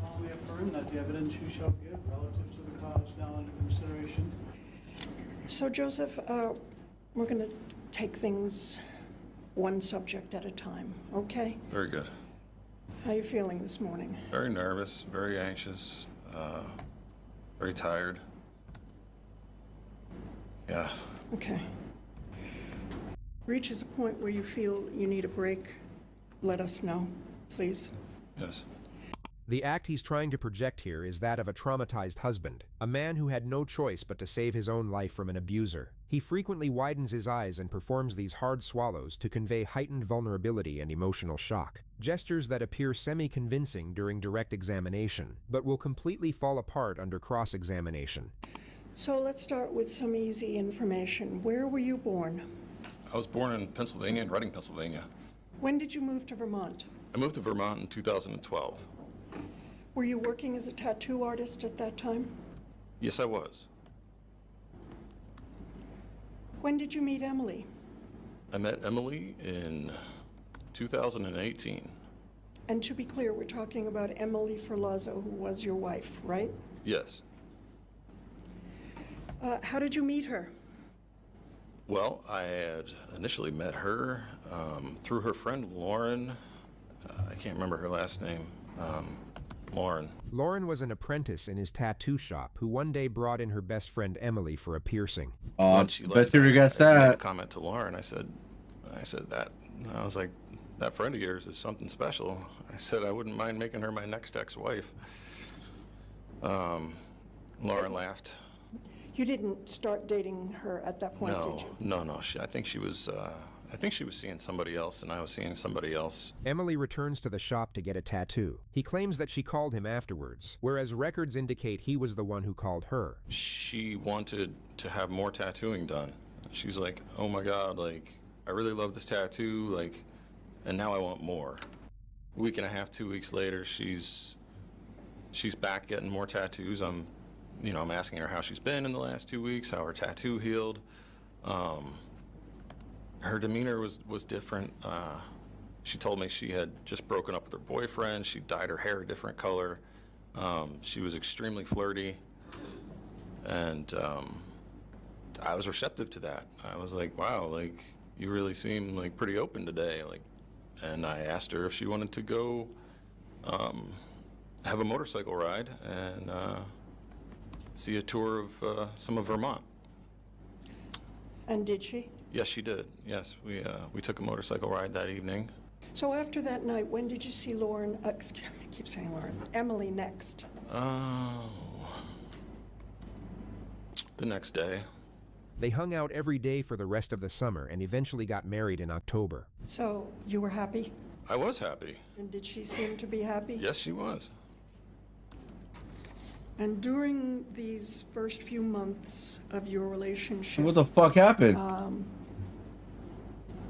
Solemnly affirm that the evidence you shall give relative to the cause now under consideration. So, Joseph, we're going to take things one subject at a time, okay? Very good. How are you feeling this morning? Very nervous, very anxious, very tired. Yeah. Okay. Reaches a point where you feel you need a break, let us know, please. Yes. The act he's trying to project here is that of a traumatized husband, a man who had no choice but to save his own life from an abuser. He frequently widens his eyes and performs these hard swallows to convey heightened vulnerability and emotional shock. Gestures that appear semi-convincing during direct examination, but will completely fall apart under cross-examination. So let's start with some easy information. Where were you born? I was born in Pennsylvania, in Reading, Pennsylvania. When did you move to Vermont? I moved to Vermont in 2012. Were you working as a tattoo artist at that time? Yes, I was. When did you meet Emily? I met Emily in 2018. And to be clear, we're talking about Emily Ferlazzo, who was your wife, right? Yes. How did you meet her? Well, I had initially met her through her friend Lauren. I can't remember her last name. Lauren. Lauren was an apprentice in his tattoo shop who one day brought in her best friend Emily for a piercing. When she bet left, you regrets I made a that. comment to Lauren. I said that. I was like, that friend of yours is something special. I said I wouldn't mind making her my next ex-wife. Lauren laughed. You didn't start dating her at that point, did you? No. I think she was seeing somebody else, and I was seeing somebody else. Emily returns to the shop to get a tattoo. He claims that she called him afterwards, whereas records indicate he was the one who called her. She wanted to have more tattooing done. She's like, oh my God, like, I really love this tattoo, like, and now I want more. A week and a half, 2 weeks later, she's back getting more tattoos. I'm asking her how she's been in the last 2 weeks, how her tattoo healed. Her demeanor was different. She told me she had just broken up with her boyfriend. She dyed her hair a different color. She was extremely flirty, and I was receptive to that. I was like, wow, like, you really seem like pretty open today. Like, and I asked her if she wanted to go have a motorcycle ride and see a tour of some of Vermont. And did she? Yes, she did. Yes, we took a motorcycle ride that evening. So after that night, when did you see Lauren, excuse me, I keep saying Lauren, Emily next? The next day. They hung out every day for the rest of the summer and eventually got married in October. So you were happy? I was happy. And did she seem to be happy? Yes, she was. And during these first few months of your relationship... What the fuck happened?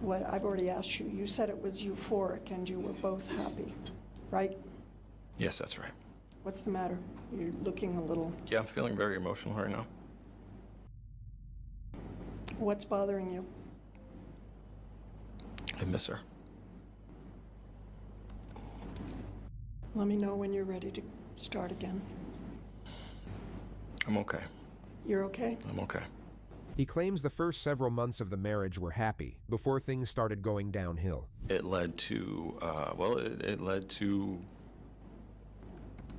Well, I've already asked you. You said it was euphoric and you were both happy, right? Yes, that's right. What's the matter? You're looking a little... Yeah, I'm feeling very emotional right now. What's bothering you? I miss her. Let me know when you're ready to start again. I'm okay. You're okay? I'm okay. He claims the first several months of the marriage were happy before things started going downhill. It led to, it led to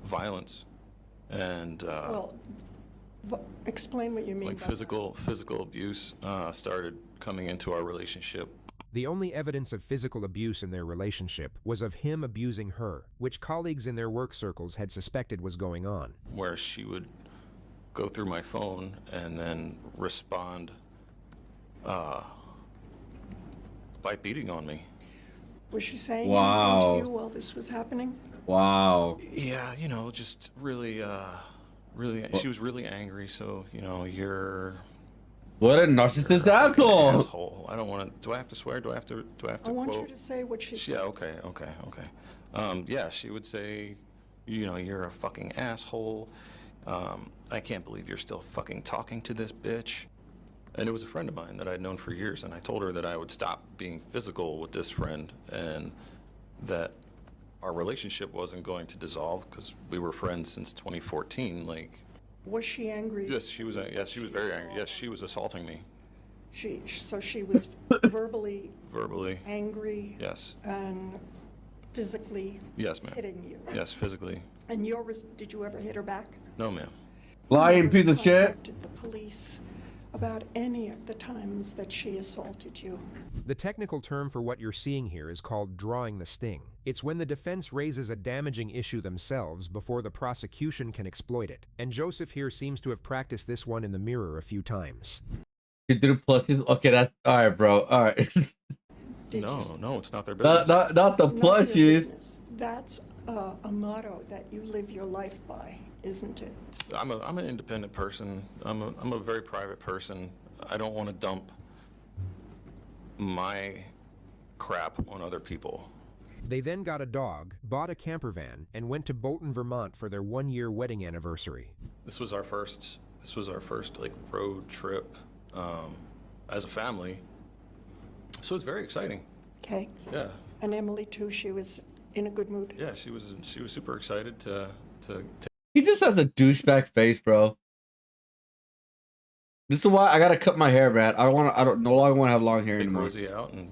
violence and explain what you mean. Like by physical abuse started coming into our relationship. The only evidence of physical abuse in their relationship was of him abusing her, which colleagues in their work circles had suspected was going on. Where she would go through my phone and then respond by beating on me. Was she saying Wow. anything to you while this was happening? Wow. Yeah, just really, she was really angry. So, you're... What a narcissist asshole! Asshole. I don't want to... Do I have to swear? Do I have to I want you to say what she said. Yeah, okay. Yeah, she would say, you're a fucking asshole. I can't believe you're still fucking talking to this bitch. And it was a friend of mine that I'd known for years, and I told her that I would stop being physical with this friend and that our relationship wasn't going to dissolve because we were friends since 2014. Like, was she angry? Yes, she was. Yes, she was very angry. Yes, she was assaulting me. So she was verbally angry. Yes. And physically. Yes, ma'am. Hitting you. Yes, physically. And did you ever hit her back? No, ma'am. Lying piece of shit. Contacted the police about any of the times that she assaulted you? The technical term for what you're seeing here is called drawing the sting. It's when the defense raises a damaging issue themselves before the prosecution can exploit it. And Joseph here seems to have practiced this one in the mirror a few times. You do plushies? Okay, that's all right, bro. All right. No, it's not their business. Not the plushies. That's a motto that you live your life by, isn't it? I'm an independent person. I'm a very private person. I don't want to dump my crap on other people. They then got a dog, bought a camper van, and went to Bolton, Vermont for their 1-year wedding anniversary. This was our first like road trip as a family. So it's very exciting. Okay. Yeah. And Emily too, she was in a good mood. Yeah, she was super excited to He just has a douchebag face, bro. This is why I gotta cut my hair, man. I don't no longer want to have long hair take anymore. Rosie out, and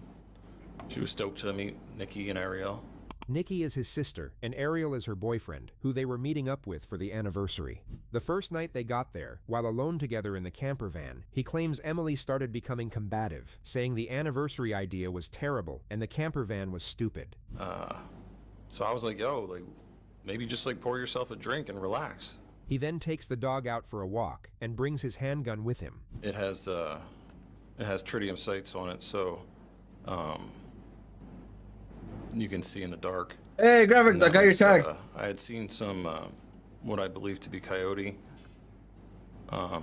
she was stoked to meet Nikki and Ariel. Nikki is his sister, and Ariel is her boyfriend, who they were meeting up with for the anniversary. The first night they got there, while alone together in the camper van, he claims Emily started becoming combative, saying the anniversary idea was terrible and the camper van was stupid. So I was like, yo, like, maybe just like pour yourself a drink and relax. He then takes the dog out for a walk and brings his handgun with him. It has tritium sights on it, so you can see in the dark. Hey, graphics! I got your tag. I had seen some what I believe to be coyote. I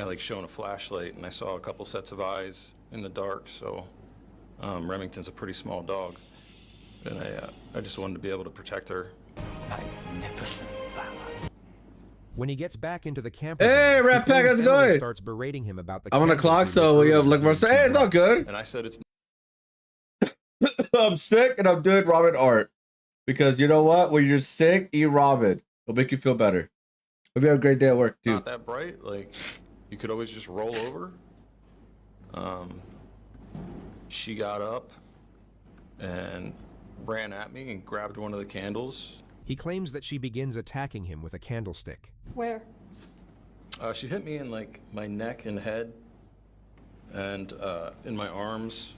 like shown a flashlight, and I saw a couple sets of eyes in the dark. So Remington's a pretty small dog, and I just wanted to be able to protect her. Magnificent valor. When he gets back into the camper, hey, Rat Pack, how's it going? Starts berating him about the. I'm on the clock, so we have like more. Hey, it's all good. And I said it's. I'm sick, and I'm doing ramen art because you know what? When you're sick, eat ramen. It'll make you feel better. Hope you have a great day at work too. Not that bright. Like you could always just roll over. She got up and ran at me and grabbed one of the candles. He claims that she begins attacking him with a candlestick. Where? She hit me in like my neck and head, and in my arms.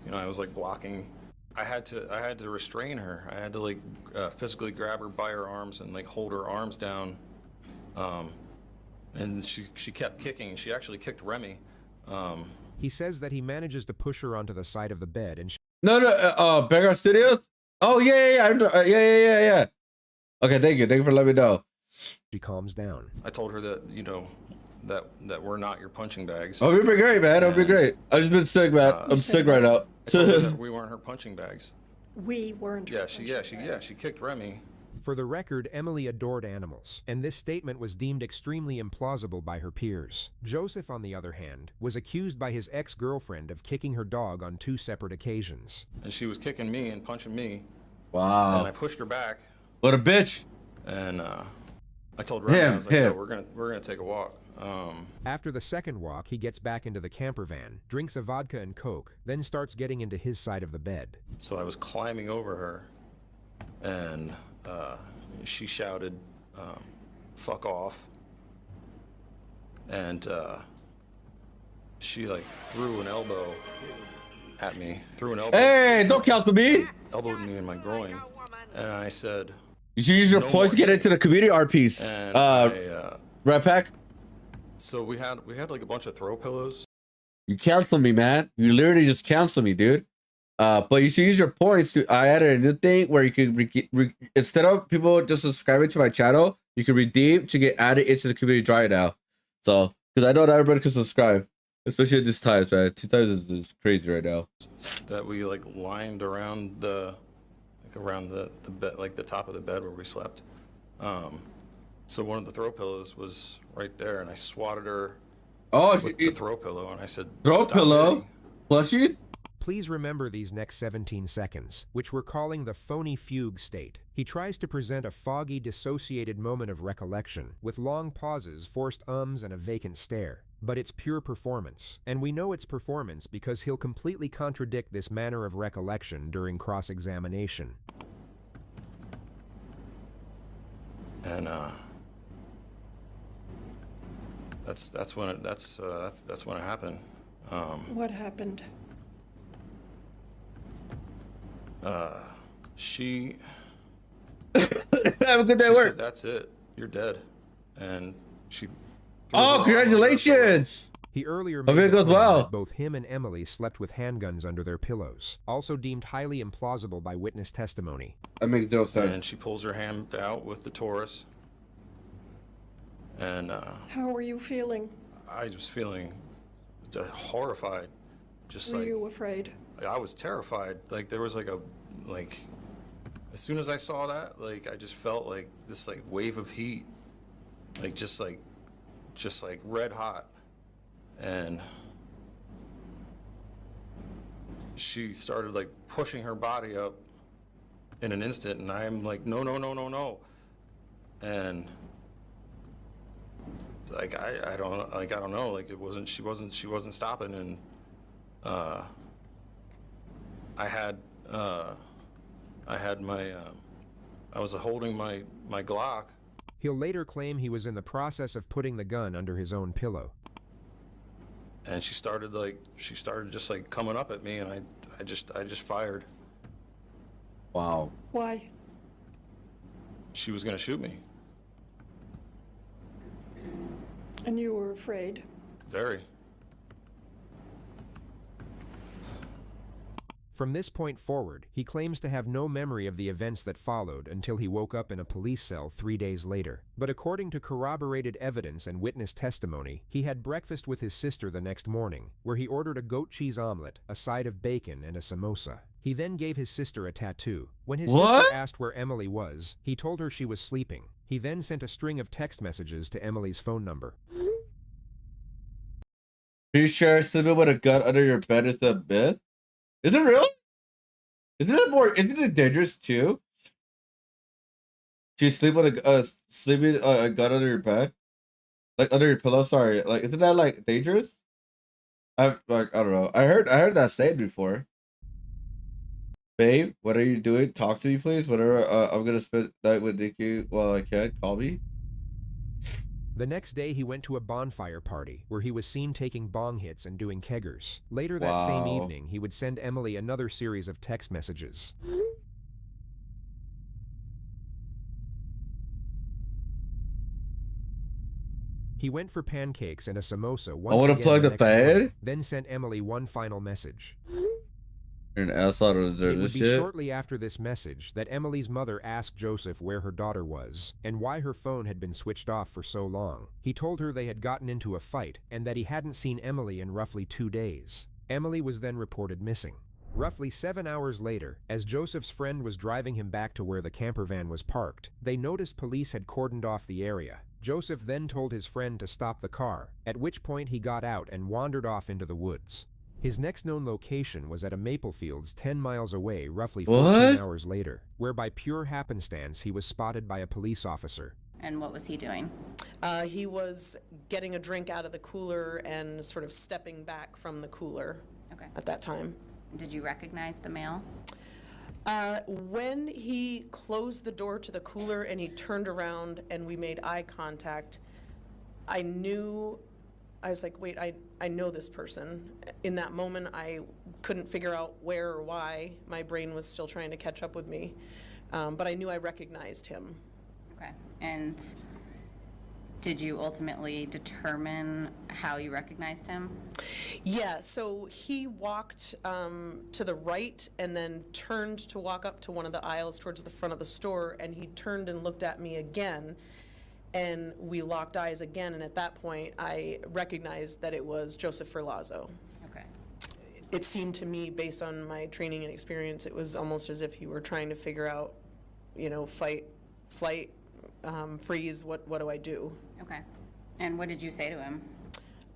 You know, I was like blocking. I had to restrain her. I had to like physically grab her by her arms and like hold her arms down. And she kept kicking. She actually kicked Remy. He says that he manages to push her onto the side of the bed and. No, Beggar Studios. Oh yeah. Okay, thank you for letting me know. She calms down. I told her that that we're not your punching bags. Oh, you've been great, man. It'll be great. I've just been sick, man. I'm sick right now. I told her that we weren't her punching bags. We weren't. Yeah, she kicked Remy. For the record, Emily adored animals, and this statement was deemed extremely implausible by her peers. Joseph, on the other hand, was accused by his ex-girlfriend of kicking her dog on 2 separate occasions. And she was kicking me and punching me. Wow. And I pushed her back. What a bitch. And I told Remy, I was like, "Yo, we're gonna take a walk." After the second walk, he gets back into the camper van, drinks a vodka and Coke, then starts getting into his side of the bed. So I was climbing over her, and she shouted, "Fuck off!" And she like threw an elbow at me. Hey, don't count for me. Elbowed me in my groin, and I said, "You should use your points to get into the community art piece." Rat Pack. So we had like a bunch of throw pillows. You cancel me, man. You literally just cancel me, dude. But you should use your points to. I added a new thing where you could instead of people just subscribing to my channel, you can redeem to get added into the community drive now. So, because I know not everybody can subscribe, especially at this time, man. 2 times is crazy right now. That we like lined around the bed, like the top of the bed where we slept. So one of the throw pillows was right there, and I swatted her with the throw pillow, and I said, "Throw pillow, plushie." Please remember these next 17 seconds, which we're calling the phony fugue state. He tries to present a foggy, dissociated moment of recollection, with long pauses, forced ums, and a vacant stare. But it's pure performance, and we know it's performance because he'll completely contradict this manner of recollection during cross-examination. And that's when it happened. What happened? She. Have a good day at work. Said, "That's it. You're dead," and she. Oh, congratulations! He earlier Hope made it the goes claim well. that both him and Emily slept with handguns under their pillows, also deemed highly implausible by witness testimony. That makes zero sense. And she pulls her hand out with the Taurus. And How were you feeling? I was feeling horrified. Just Were like you afraid? I was terrified. Like there was as soon as I saw that, like I just felt like this like wave of heat, like just like red hot. And she started like pushing her body up in an instant, and I'm like, no, no, no, no, no. And like I don't know, like she wasn't stopping. And I was holding my Glock. He'll later claim he was in the process of putting the gun under his own pillow. And she started just like coming up at me, and I just fired. Wow. Why? She was gonna shoot me. And you were afraid? Very. From this point forward, he claims to have no memory of the events that followed until he woke up in a police cell 3 days later. But according to corroborated evidence and witness testimony, he had breakfast with his sister the next morning, where he ordered a goat cheese omelet, a side of bacon, and a samosa. He then gave his sister a tattoo. When his sister asked where Emily was, he told her she was sleeping. He then sent a string of text messages to Emily's phone number. Are you sure sleeping with a gun under your bed is a myth? Is it real? Isn't it dangerous too? Do you sleep with sleeping a gun under your bed? Like under your pillow, sorry. Like isn't that like dangerous? I don't know. I heard that said before. Babe, what are you doing? Talk to me, please. Whatever. I'm gonna spend the night with Nikki while I can. Call me. The next day, he went to a bonfire party, where he was seen taking bong hits and doing keggers. Later that same evening, he would send Emily another series of text messages. He went for pancakes and a samosa once again plug the fan. morning, then sent Emily one final message. You're an asshole to deserve It would this be shit. shortly after this message that Emily's mother asked Joseph where her daughter was and why her phone had been switched off for so long. He told her they had gotten into a fight and that he hadn't seen Emily in roughly 2 days. Emily was then reported missing. Roughly 7 hours later, as Joseph's friend was driving him back to where the camper van was parked, they noticed police had cordoned off the area. Joseph then told his friend to stop the car, at which point he got out and wandered off into the woods. His next known location was at a maple fields 10 miles away roughly 14 hours later, where by pure happenstance he was spotted by a police officer. And what was he doing? He was getting a drink out of the cooler and sort of stepping back from the cooler at that time. Did you recognize the male? When he closed the door to the cooler and he turned around and we made eye contact, I was like, wait, I know this person. In that moment, I couldn't figure out where or why. My brain was still trying to catch up with me. But I knew I recognized him. Okay. And did you ultimately determine how you recognized him? Yeah, so he walked to the right and then turned to walk up to one of the aisles towards the front of the store, and he turned and looked at me again. And we locked eyes again, and at that point, I recognized that it was Joseph Ferlazzo. Okay. It seemed to me, based on my training and experience, it was almost as if he were trying to figure out, fight, flight, freeze, what do I do? Okay. And what did you say to him?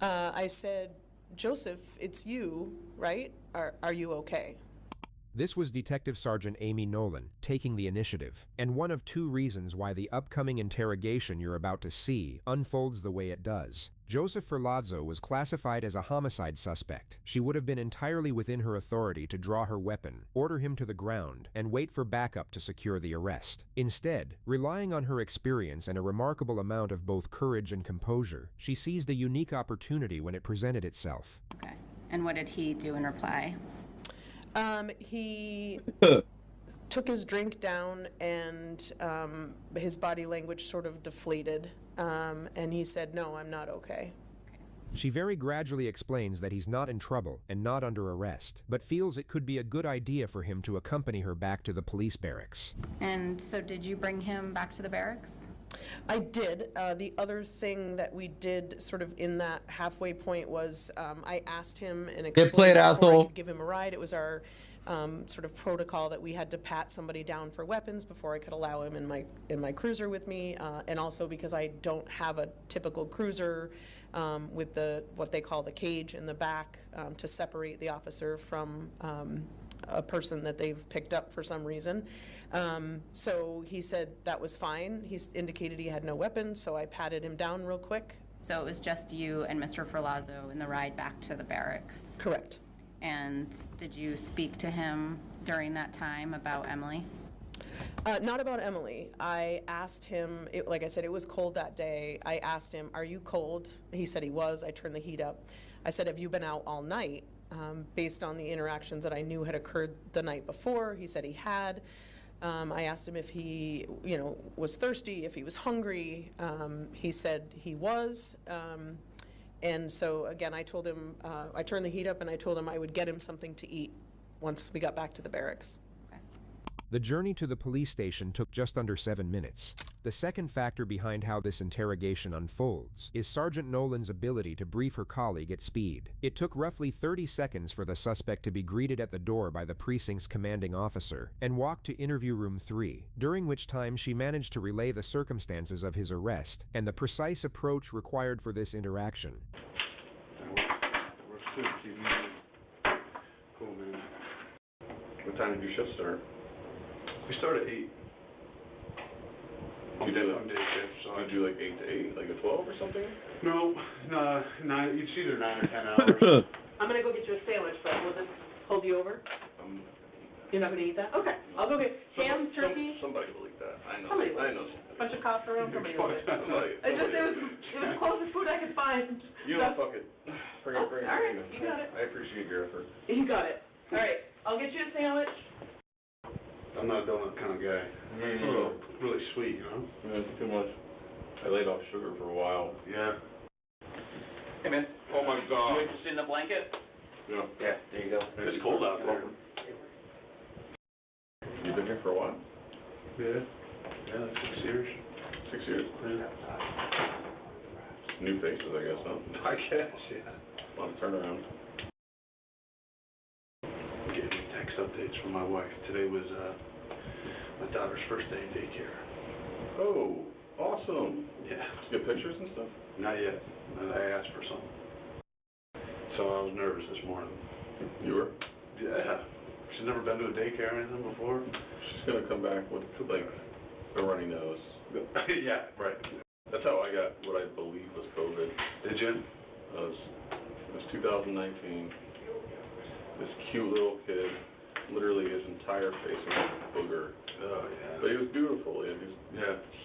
I said, Joseph, it's you, right? Are you okay? This was Detective Sergeant Amy Nolan taking the initiative, and one of 2 reasons why the upcoming interrogation you're about to see unfolds the way it does. Joseph Ferlazzo was classified as a homicide suspect. She would have been entirely within her authority to draw her weapon, order him to the ground, and wait for backup to secure the arrest. Instead, relying on her experience and a remarkable amount of both courage and composure, she seized a unique opportunity when it presented itself. Okay. And what did he do in reply? He took his drink down, and his body language sort of deflated, and he said, "No, I'm not okay." She very gradually explains that he's not in trouble and not under arrest, but feels it could be a good idea for him to accompany her back to the police barracks. And so did you bring him back to the barracks? I did. The other thing that we did sort of in that halfway point was I asked him and explained played, before asshole. I could give him a ride. It was our sort of protocol that we had to pat somebody down for weapons before I could allow him in my cruiser with me, and also because I don't have a typical cruiser with what they call the cage in the back to separate the officer from a person that they've picked up for some reason. So he said that was fine. He indicated he had no weapon, so I patted him down real quick. So it was just you and Mr. Ferlazzo in the ride back to the barracks? Correct. And did you speak to him during that time about Emily? Not about Emily. I asked him, like I said, it was cold that day. I asked him, "Are you cold?" He said he was. I turned the heat up. I said, "Have you been out all night?" Based on the interactions that I knew had occurred the night before, he said he had. I asked him if he, was thirsty, if he was hungry. He said he was. And so, again, I told him, I turned the heat up and I told him I would get him something to eat once we got back to the barracks. The journey to the police station took just under 7 minutes. The second factor behind how this interrogation unfolds is Sergeant Nolan's ability to brief her colleague at speed. It took roughly 30 seconds for the suspect to be greeted at the door by the precinct's commanding officer and walk to interview room 3, during which time she managed to relay the circumstances of his arrest and the precise approach required for this interaction. We're good. Keep moving. Cool, man. What time did your shift start? We start at 8. You did on day shift, so you do like 8 to 8, like a 12 or something? No, 9. It's either 9 or 10 hours. I'm gonna go get you a sandwich, but will this hold you over? You're not gonna eat that? Okay, I'll go get ham, turkey. Somebody will eat that. I know. Somebody will. I know. Bunch of cops around, somebody will. It Somebody. was the closest food I could find. You know, fuck it. Bring it. All right, you got it. I appreciate your effort. You got it. All right, I'll get you a sandwich. I'm not a donut kind of guy. Really sweet, Yeah, it's too much. I laid off sugar for a while. Yeah. Hey, man. Oh my God. You interested in a blanket? Yeah. Yeah, there you go. It's cold out there. You been here for a while? Yeah. Yeah, like 6 years. 6 years? Yeah. New faces, I guess, huh? I guess, yeah. A lot of turnaround. Getting text updates from my wife. Today was my daughter's first day in daycare. Oh, awesome. Yeah. Did you get pictures and stuff? Not yet. I asked for some. So I was nervous this morning. You were? Yeah. She's never been to a daycare or anything before. She's gonna come back with like a runny nose. Yeah, right. That's how I got what I believe was COVID. Did you? It was 2019. This cute little kid, literally his entire face was a booger. Oh yeah. But he was beautiful. He had these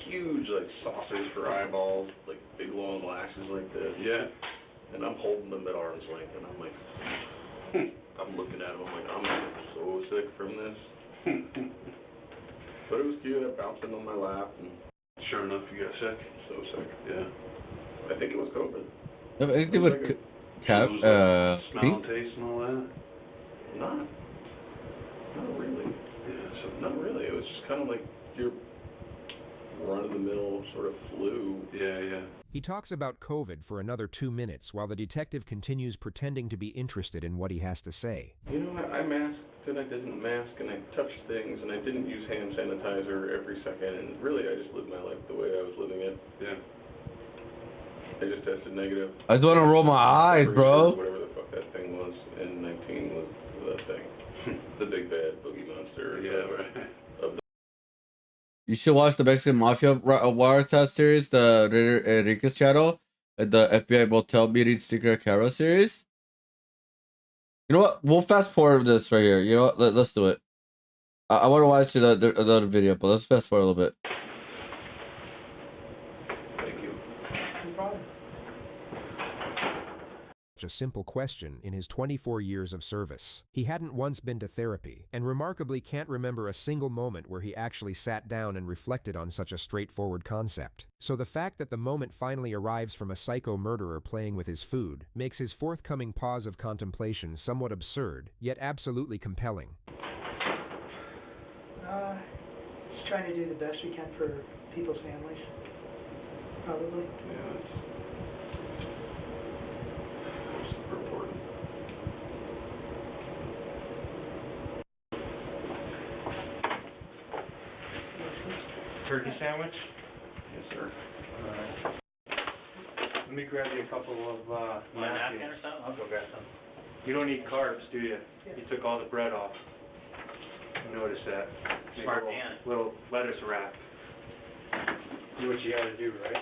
huge like saucers for eyeballs, like big long lashes like this. Yeah. And I'm holding them at arm's length, and I'm like, I'm looking at him. I'm like, I'm so sick from this. But it was cute. I bounced him on my lap, and sure enough, you got sick. So sick. Yeah. I think it was COVID. Anything with cat, smell pink? and taste and all that? Not really. Yeah, so Not really. It was just kind of like your run-of-the-mill sort of flu. Yeah. He talks about COVID for another 2 minutes while the detective continues pretending to be interested in what he has to say. You know, I masked and I didn't mask and I touched things and I didn't use hand sanitizer every second, and really I just lived my life the way I was living it. Yeah. I just tested negative. I just want to roll my eyes, bro. Whatever the fuck that thing was in 19 was the thing. The big bad. You should watch the Mexican Mafia Wiretap series, the Enriquez channel, and the FBI Motel Meeting Secret Camera series. You know what? We'll fast forward this right here. You know what? Let's do it. I want to watch another video, but let's fast forward a little bit. A simple question in his 24 years of service. He hadn't once been to therapy, and remarkably can't remember a single moment where he actually sat down and reflected on such a straightforward concept. So the fact that the moment finally arrives from a psycho murderer playing with his food makes his forthcoming pause of contemplation somewhat absurd, yet absolutely compelling. Just trying to do the best we can for people's families, probably. Yeah, it's super important. Turkey sandwich? Yes, sir. Alright. Let me grab you a couple of napkins. Napkin or something? I'll go grab some. You don't need carbs, do you? You took all the bread off. I noticed that. Make Smart a man. little lettuce wrap. Do what you gotta do, right?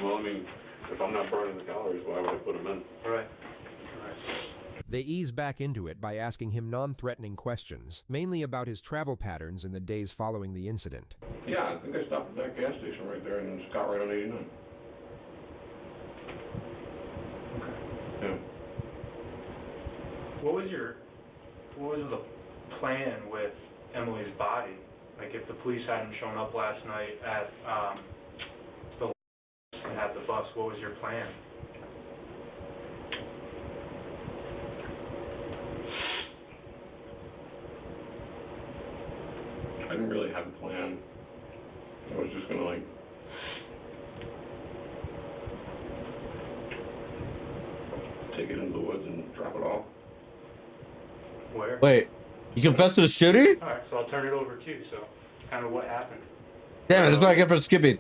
Well, I mean, if I'm not burning the calories, why would I put them in? Right. They ease back into it by asking him non-threatening questions, mainly about his travel patterns in the days following the incident. Yeah, I think I stopped at that gas station right there and just got right on 89. Yeah. What was the plan with Emily's body? Like, if the police hadn't shown up last night at the and had the bus, what was your plan? I didn't really have a plan. I was just gonna like take it into the woods and drop it off. Where? Wait, you confessed to the shooting? Alright, so I'll turn it over to you, so kind of what happened. Damn it, that's what I get for skipping.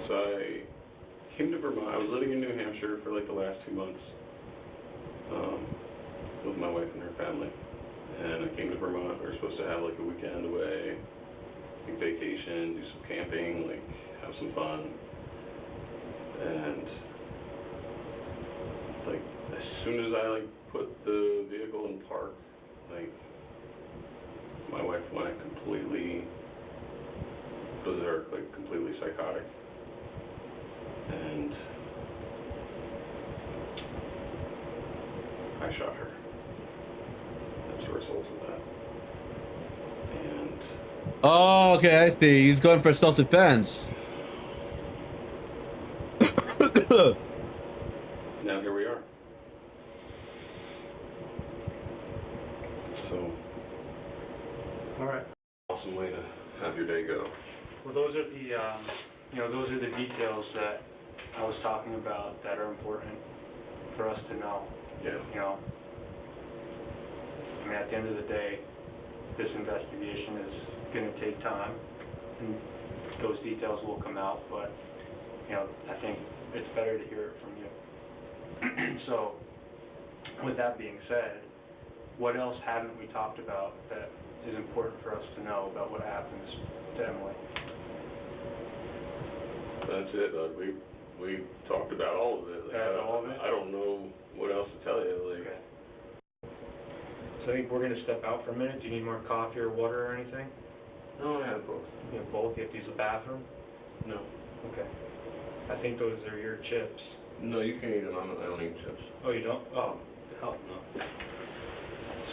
So I came to Vermont. I was living in New Hampshire for like the last 2 months with my wife and her family. And I came to Vermont. We were supposed to have like a weekend away, like vacation, do some camping, like have some fun. And like as soon as I like put the vehicle in park, like my wife went completely berserk, like completely psychotic. And I shot her as a result of that. And Oh, okay, I see. He's going for self-defense. now here we are. So, Alright. awesome way to have your day go. Well, those are the, those are the details that I was talking about that are important for us to know. Yeah. You know, I mean, at the end of the day, this investigation is going to take time, and those details will come out, but, I think it's better to hear it from you. So, with that being said, what else haven't we talked about that is important for us to know about what happens to Emily? That's it. We talked about all of it. Like, All of it? I don't know what else to tell you. Like, Okay. So I think we're going to step out for a minute. Do you need more coffee or water or anything? no, I have both. You have both? You have to use the bathroom? No. Okay. I think those are your chips. No, you can eat them. I don't eat chips. Oh, you don't? Oh, hell no.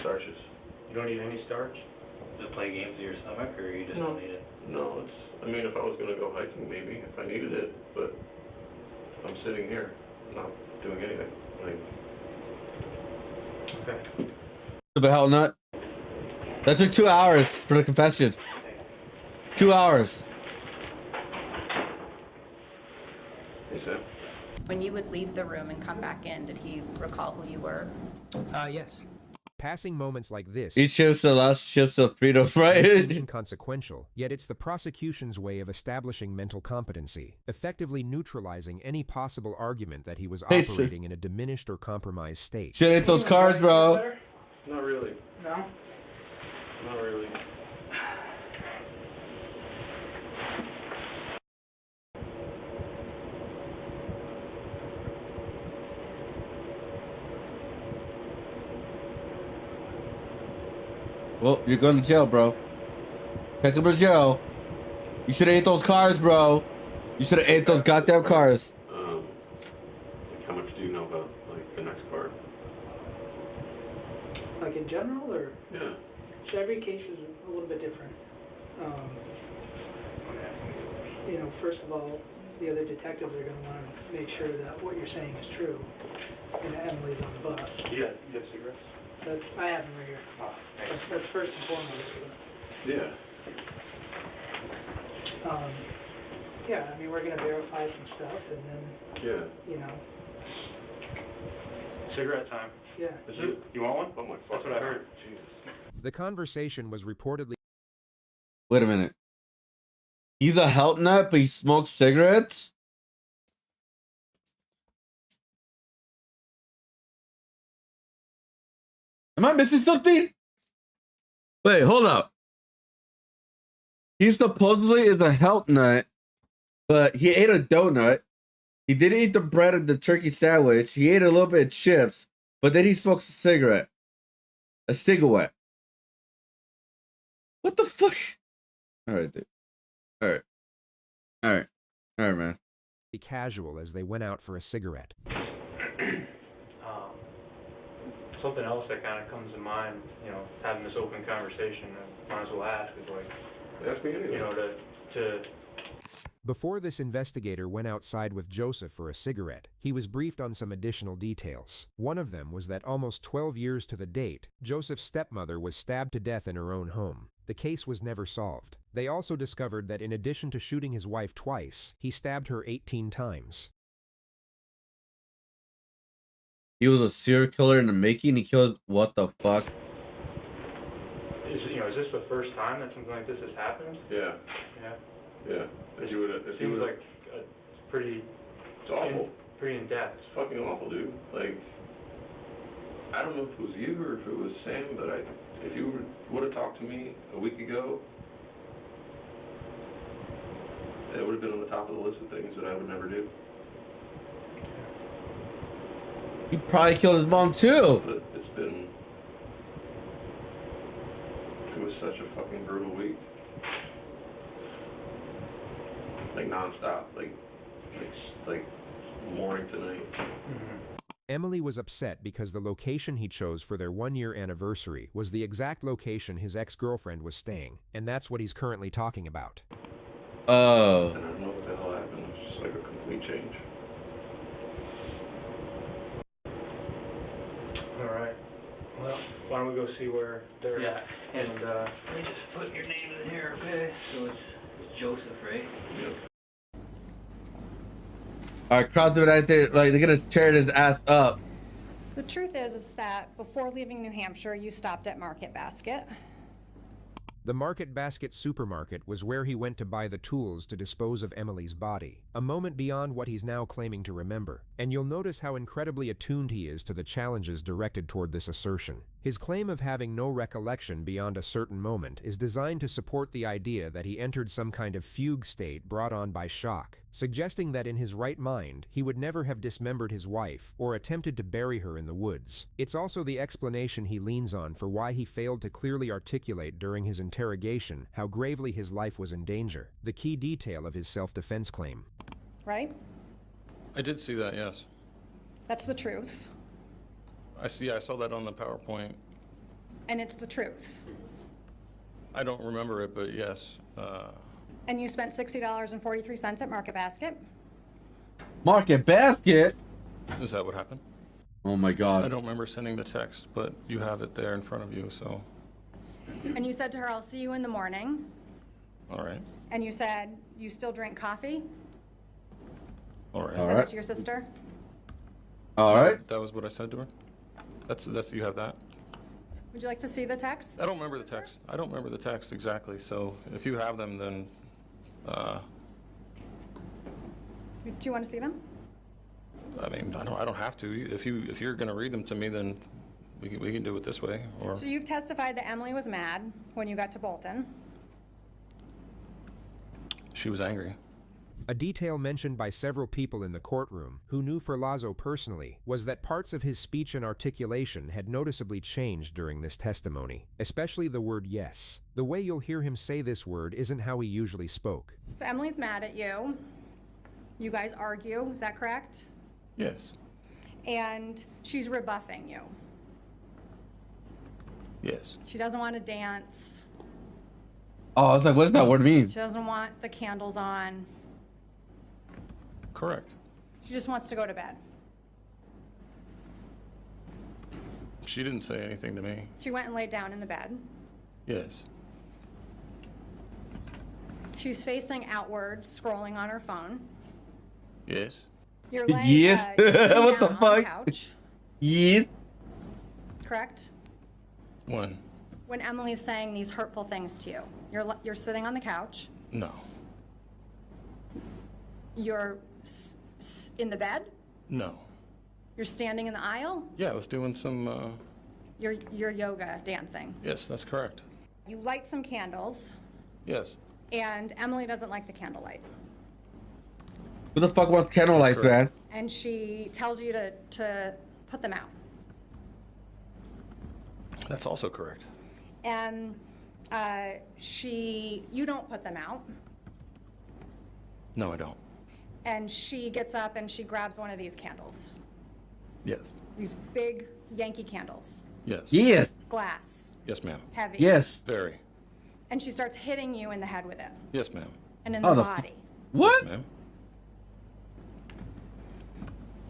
Starches. You don't eat any starch? Does it play games with your stomach, or you just No. don't need it? No, I mean, if I was going to go hiking, maybe, if I needed it, but I'm sitting here, not doing anything. Like, Okay. But hell nut. That took 2 hours for the confession. 2 hours. hey, Sam. When you would leave the room and come back in, did he recall who you were? Yes. Passing moments like this Each ship's the last ship's of freedom, seems right? inconsequential, yet it's the prosecution's way of establishing mental competency, effectively neutralizing any possible argument that he was Hey, operating in a diminished or compromised state. Shit ain't those cars, bro. Not really. No? Not really. Well, you're going to jail, bro. Take him to jail. You should have ate those cars, bro. You should have ate those goddamn cars. Like how much do you know about like the next car? Like in general, or? Yeah. So every case is a little bit different. You know, first of all, the other detectives are going to want to make sure that what you're saying is true, and that Emily's on the bus. Yeah. You have cigarettes? I have them right here. Oh, thanks. That's first and foremost. Yeah. Yeah, I mean, we're going to verify some stuff, and then, Yeah. you know, Cigarette time. yeah. Is it? You want one? Oh my That's what I heard. Jesus. The conversation was reportedly Wait a minute. He's a health nut, but he smokes cigarettes? Am I missing something? Wait, hold up. He supposedly is a health nut, but he ate a donut. He didn't eat the bread and the turkey sandwich. He ate a little bit of chips, but then he smokes a cigarette. A cigarette. What the fuck? All right, dude. All right. All right. All right, man. casual as they went out for a cigarette. Something else that kind of comes to mind, you know, having this open conversation, I might as well ask, is like, ask me anything. you know, to Before this investigator went outside with Joseph for a cigarette, he was briefed on some additional details. One of them was that almost 12 years to the date, Joseph's stepmother was stabbed to death in her own home. The case was never solved. They also discovered that in addition to shooting his wife twice, he stabbed her 18 times. He was a serial killer in the making. He killed. What the fuck? is this the first time that something like this has happened? Yeah. Yeah. Yeah. If you would have, It seems like pretty. It's awful. Pretty in depth. It's fucking awful, dude. Like, I don't know if it was you or if it was Sam, but if you would have talked to me a week ago, it would have been on the top of the list of things that I would never do. He probably killed his mom too. But it was such a fucking brutal week. Like nonstop, like morning to night. Emily was upset because the location he chose for their one-year anniversary was the exact location his ex-girlfriend was staying, and that's what he's currently talking about. Oh. And I don't know what the hell happened. It was just like a complete change. All right. Well, why don't we go see where they're Yeah. and Let me just put your name in here, okay? So it's Joseph, right? Yep. Alright, CrossFit right there, like they're gonna tear his ass up. The truth is that before leaving New Hampshire, you stopped at Market Basket. The Market Basket supermarket was where he went to buy the tools to dispose of Emily's body, a moment beyond what he's now claiming to remember, and you'll notice how incredibly attuned he is to the challenges directed toward this assertion. His claim of having no recollection beyond a certain moment is designed to support the idea that he entered some kind of fugue state brought on by shock, suggesting that in his right mind, he would never have dismembered his wife or attempted to bury her in the woods. It's also the explanation he leans on for why he failed to clearly articulate during his interrogation how gravely his life was in danger, the key detail of his self-defense claim. Right? I did see that, yes. That's the truth. I saw that on the PowerPoint. And it's the truth. I don't remember it, but yes. And you spent $60.43 at Market Basket? Market Basket? Is that what happened? Oh my god. I don't remember sending the text, but you have it there in front of you, so. And you said to her, I'll see you in the morning. All right. And you said, you still drink coffee? All right. You said that to your sister? Alright. That was what I said to her? That's you have that? Would you like to see the text? I don't remember the text. I don't remember the text exactly, so if you have them, then, Do you want to see them? I mean, I don't have to. If you're gonna read them to me, then we can do it this way, or... So you've testified that Emily was mad when you got to Bolton. She was angry. A detail mentioned by several people in the courtroom who knew Ferlazzo personally was that parts of his speech and articulation had noticeably changed during this testimony, especially the word yes. The way you'll hear him say this word isn't how he usually spoke. So Emily's mad at you. You guys argue, is that correct? Yes. And she's rebuffing you. Yes. She doesn't want to dance. Oh, I was like, what's that word mean? She doesn't want the candles on. Correct. She just wants to go to bed. She didn't say anything to me. She went and laid down in the bed. Yes. She's facing outward, scrolling on her phone. Yes. You're laying, Yes. you're sitting What the down on fuck? couch, Yes. correct? When? When Emily's saying these hurtful things to you. You're sitting on the couch. No. You're in the bed. No. You're standing in the aisle. Yeah, I was doing some, You're yoga dancing. Yes, that's correct. You light some candles, Yes. and Emily doesn't like the candlelight. Who the fuck wants candle lights, man? And she tells you to put them out. That's also correct. And you don't put them out. No, I don't. And she gets up and she grabs one of these candles. Yes. These big Yankee candles. Yes. Yes. Glass. Yes, ma'am. Heavy. Yes. Very. And she starts hitting you in the head with it. Yes, ma'am. And in Oh, the the body. What? Yes, ma'am.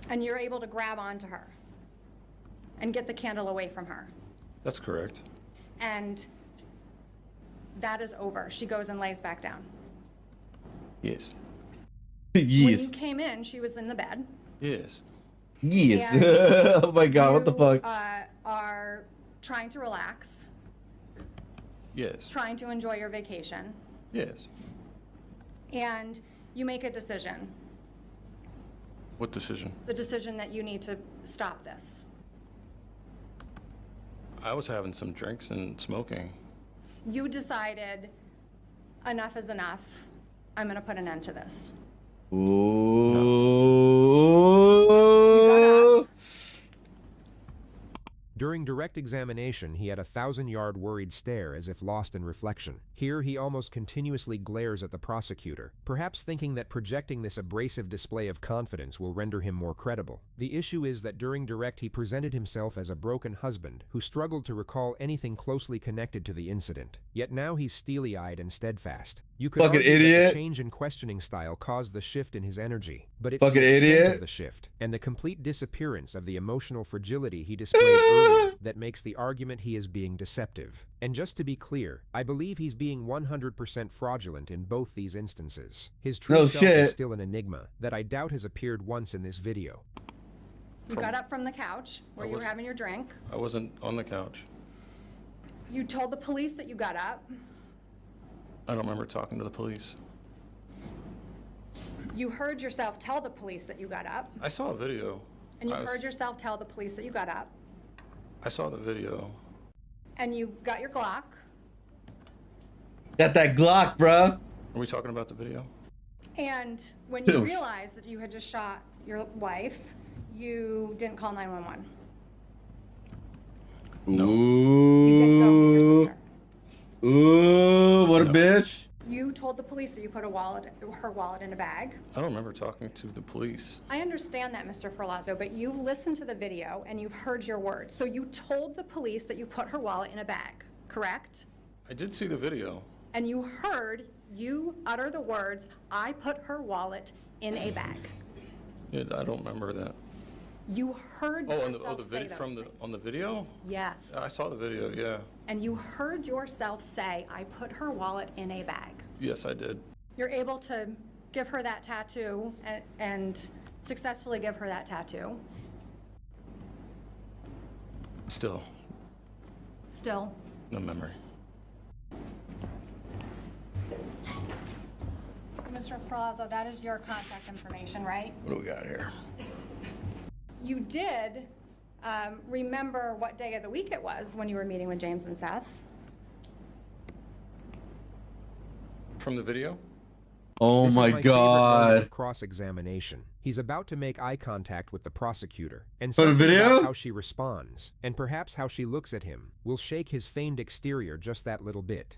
And you're able to grab onto her and get the candle away from her. That's correct. And that is over. She goes and lays back down. Yes. When Yes. you came in, she was in the bed. Yes. Yes. And Oh my god, what the fuck? Are trying to relax, Yes. trying to enjoy your vacation, Yes. and you make a decision. What decision? The decision that you need to stop this. I was having some drinks and smoking. You decided enough is enough. I'm going to put an end to this. Ooh. During direct examination, he had a 1,000-yard worried stare as if lost in reflection. Here, he almost continuously glares at the prosecutor, perhaps thinking that projecting this abrasive display of confidence will render him more credible. The issue is that during direct, he presented himself as a broken husband who struggled to recall anything closely connected to the incident. Yet now he's steely-eyed and steadfast. You could Fucking argue that idiot. the change in questioning style caused the shift in his energy, but it's Fucking the extent idiot. of the shift and the complete disappearance of the emotional fragility he displayed earlier that makes the argument he is being deceptive. And just to be clear, I believe he's being 100% fraudulent in both these instances. His true No self is shit. still an enigma that I doubt has appeared once in this video. You got up from the couch where you were was- having your drink. I wasn't on the couch. You told the police that you got up. I don't remember talking to the police. You heard yourself tell the police that you got up. I saw a video. And you I was- heard yourself tell the police that you got up. I saw the video. And you got your Glock. Got that Glock, bruh. Are we talking about the video? And when you Oof. realized that you had just shot your wife, you didn't call 911. Ooh. Ooh, what a bitch. You told the police that you put her wallet in a bag. I don't remember talking to the police. I understand that, Mr. Ferlazzo, but you've listened to the video and you've heard your words. So you told the police that you put her wallet in a bag, correct? I did see the video. And you heard you utter the words, I put her wallet in a bag. Yeah, I don't remember that. You heard Oh, yourself the say video those from the things. on the video? Yes. I saw the video. Yeah. And you heard yourself say, I put her wallet in a bag. Yes, I did. You're able to give her that tattoo and successfully give her that tattoo. Still. Still? No memory. Mr. Frazo, that is your contact information, right? What do we got here? You did remember what day of the week it was when you were meeting with James and Seth. From the video? Oh This is my favorite moment god. of cross-examination. He's about to make eye contact with the prosecutor, and For the something video? about how she responds, and perhaps how she looks at him, will shake his feigned exterior just that little bit.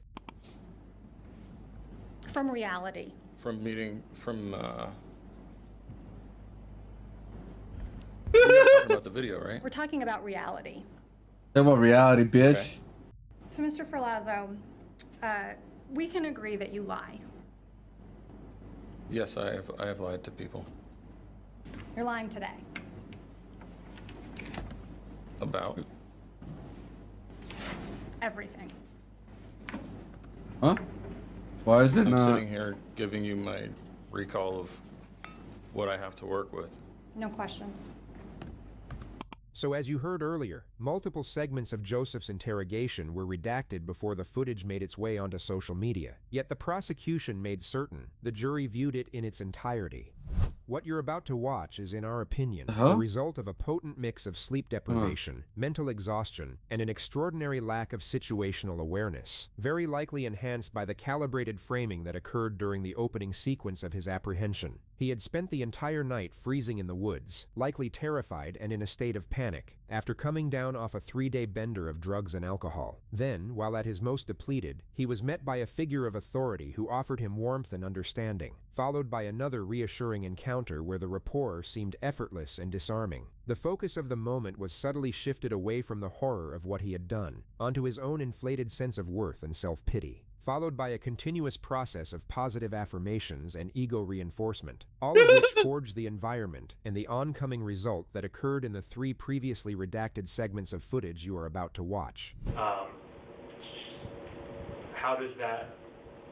From reality. From meeting, from, we're talking about the video, right? We're talking about reality. Talk about reality, bitch. So, Mr. Ferlazzo, we can agree that you lie. Yes, I have lied to people. You're lying today. About? Everything. Huh? Why is it I'm not? sitting here giving you my recall of what I have to work with. No questions. So as you heard earlier, multiple segments of Joseph's interrogation were redacted before the footage made its way onto social media. Yet the prosecution made certain the jury viewed it in its entirety. What you're about to watch is, in our opinion, the result of a potent mix of sleep deprivation, mental exhaustion, and an extraordinary lack of situational awareness, very likely enhanced by the calibrated framing that occurred during the opening sequence of his apprehension. He had spent the entire night freezing in the woods, likely terrified and in a state of panic, after coming down off a 3-day bender of drugs and alcohol. Then, while at his most depleted, he was met by a figure of authority who offered him warmth and understanding, followed by another reassuring encounter where the rapport seemed effortless and disarming. The focus of the moment was subtly shifted away from the horror of what he had done, onto his own inflated sense of worth and self-pity, followed by a continuous process of positive affirmations and ego reinforcement, all of which forged the environment and the oncoming result that occurred in the 3 previously redacted segments of footage you are about to watch. How does that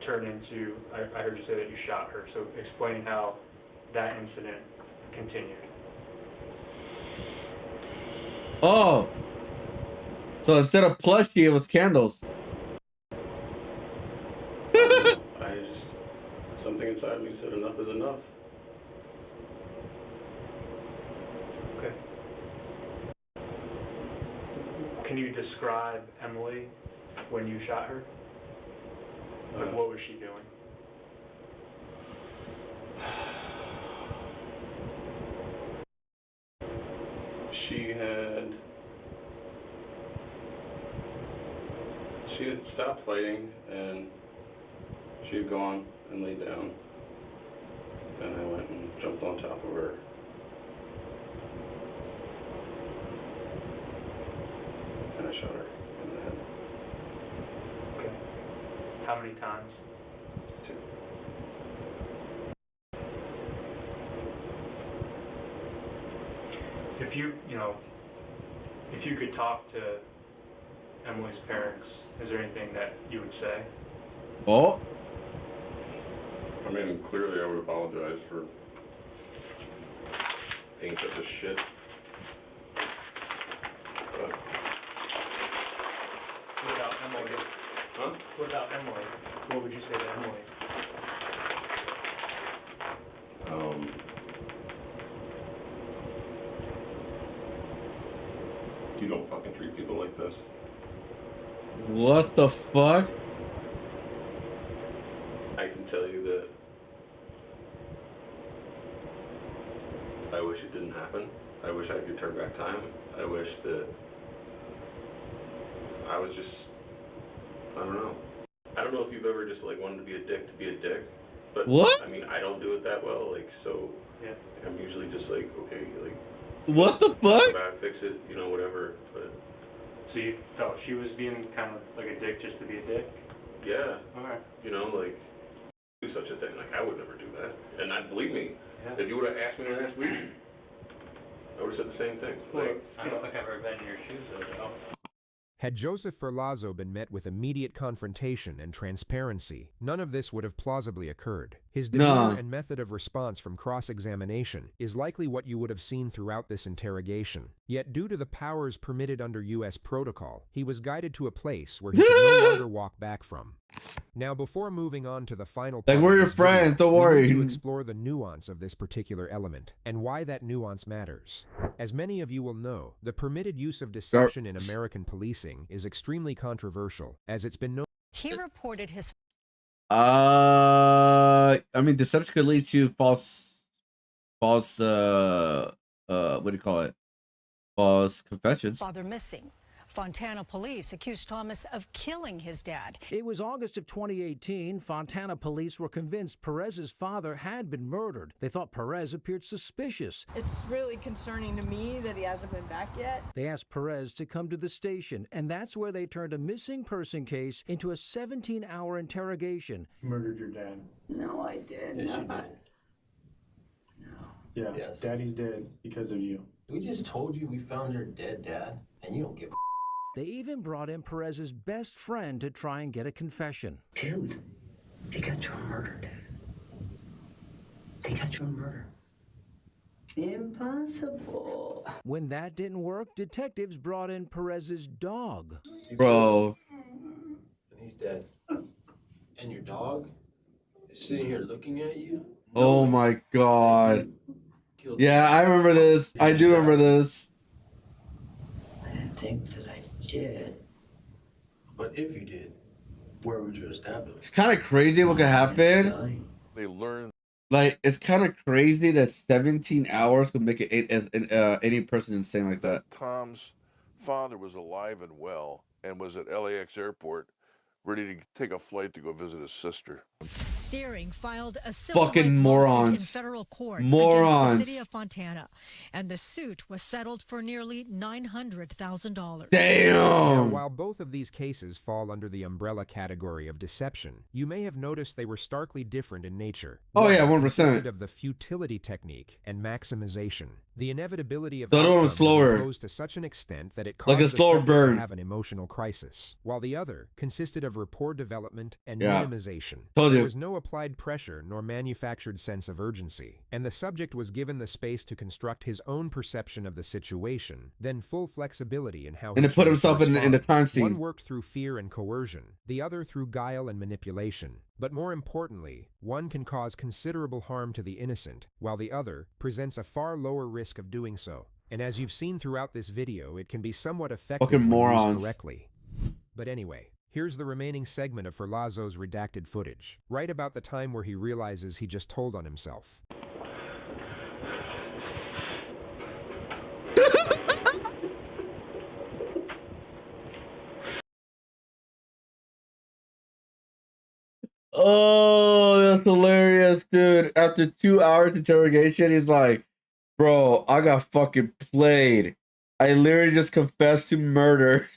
turn into, I heard you say that you shot her, so explain how that incident continued. Oh! So instead of plushie, it was candles. Something inside me said enough is enough. Okay. Can you describe Emily when you shot her? Like, what was she doing? She had stopped fighting, and she had gone and laid down, and I went and jumped on top of her. And I shot her in the head. Okay. How many times? 2. If you could talk to Emily's parents, is there anything that you would say? Oh? I mean, clearly I would apologize for being such a shit. But What about Emily? Huh? What about Emily? What would you say to Emily? You don't fucking treat people like this. What the fuck? I can tell you that I wish it didn't happen. I wish I could turn back time. I wish that I was just, I don't know. I don't know if you've ever just like wanted to be a dick, but what? I mean, I don't do it that well, like, so yeah. I'm usually just like, okay, like, what the fuck? Fix it, you know, whatever, but. So you felt she was being kind of like a dick just to be a dick? Yeah. Okay. You know, like, do such a thing. Like, I would never do that. And believe me, if you would have asked me last week, I would have said the same thing. Well, I don't think I've ever been in your shoes, though. Had Joseph Ferlazzo been met with immediate confrontation and transparency, none of this would have plausibly occurred. His demeanor and method of response from cross-examination is likely what you would have seen throughout this interrogation. Yet due to the powers permitted under U.S. protocol, he was guided to a place where he could no longer walk back from. Now, before moving on to the final part, we're your friends, don't worry. we need to explore the nuance of this particular element and why that nuance matters. As many of you will know, the permitted use of deception in American policing is extremely controversial, as it's been known. He reported his. I mean, deception could lead to false, what do you call it? False confessions. Father missing. Fontana police accused Thomas of killing his dad. It was August of 2018. Fontana police were convinced Perez's father had been murdered. They thought Perez appeared suspicious. It's really concerning to me that he hasn't been back yet. They asked Perez to come to the station, and that's where they turned a missing person case into a 17-hour interrogation. You murdered your dad. No, I didn't. Yes, you did. No. Yeah, Yes. Daddy's dead because of you. We just told you we found your dead dad, and you don't give a. They even brought in Perez's best friend to try and get a confession. Tim, they got you on murder, Dad. They got you on murder. Impossible. When that didn't work, detectives brought in Perez's dog. Bro. And he's dead. And your dog is sitting here looking at you. Oh my God. Yeah, I remember this. I do remember this. I didn't think that I did. But if you did, where would you establish? It's kind of crazy what could happen. They learn. Like, it's kind of crazy that 17 hours could make it as any person insane like that. Tom's father was alive and well and was at LAX airport ready to take a flight to go visit his sister. Steering filed a civil Fucking rights morons. lawsuit in federal court Morons. against the city of Fontana, and the suit was settled for nearly $900,000. Now, while both of these cases fall under the umbrella category of deception, you may have noticed they were starkly different in nature. Oh, yeah, 100%. Consisted of the futility technique and maximization. The inevitability of The other one was outcomes slower. imposed to such an extent that it Like caused a the slower subject to burn. have an emotional crisis, while the other consisted of rapport development and Yeah. minimization. Told There you. was no applied pressure nor manufactured sense of urgency, and the subject was given the space to construct his own perception of the situation, then full flexibility in how And to put himself in the respond. crime scene. One worked through fear and coercion, the other through guile and manipulation. But more importantly, one can cause considerable harm to the innocent, while the other presents a far lower risk of doing so. And as you've seen throughout this video, it can be somewhat effective Fucking when morons. used correctly. But anyway, here's the remaining segment of Ferlazzo's redacted footage, right about the time where he realizes he just told on himself. Oh, that's hilarious, dude. After 2 hours interrogation, he's like, bro, I got fucking played. I literally just confessed to murder.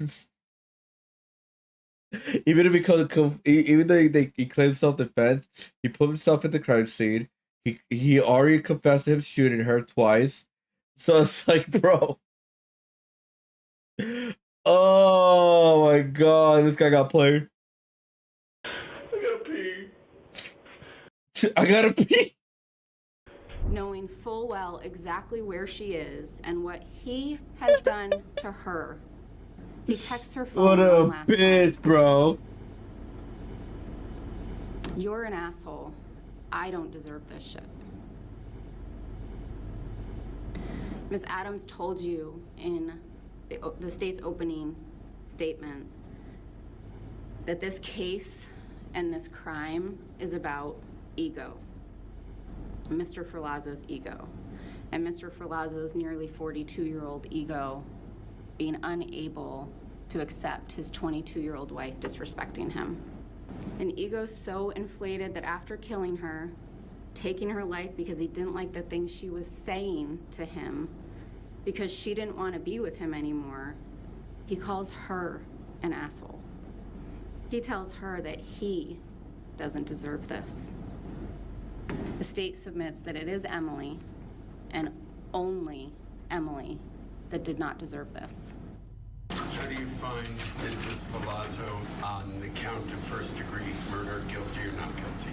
Even if even though he claims self-defense, he put himself in the crime scene. He already confessed to him shooting her twice. So it's like, bro. Oh my God, this guy got played. I gotta pee. Knowing full well exactly where she is and what he has done to her. He texts her phone What a one last bitch, time. bro. You're an asshole. I don't deserve this shit. Ms. Adams told you in the state's opening statement that this case and this crime is about ego. Mr. Ferlazzo's ego. And Mr. Ferlazzo's nearly 42-year-old ego being unable to accept his 22-year-old wife disrespecting him. An ego so inflated that after killing her, taking her life because he didn't like the things she was saying to him, because she didn't want to be with him anymore, he calls her an asshole. He tells her that he doesn't deserve this. The state submits that it is Emily, and only Emily, that did not deserve this. do you find Mr. Palazzo on the count of first-degree murder, guilty or not guilty?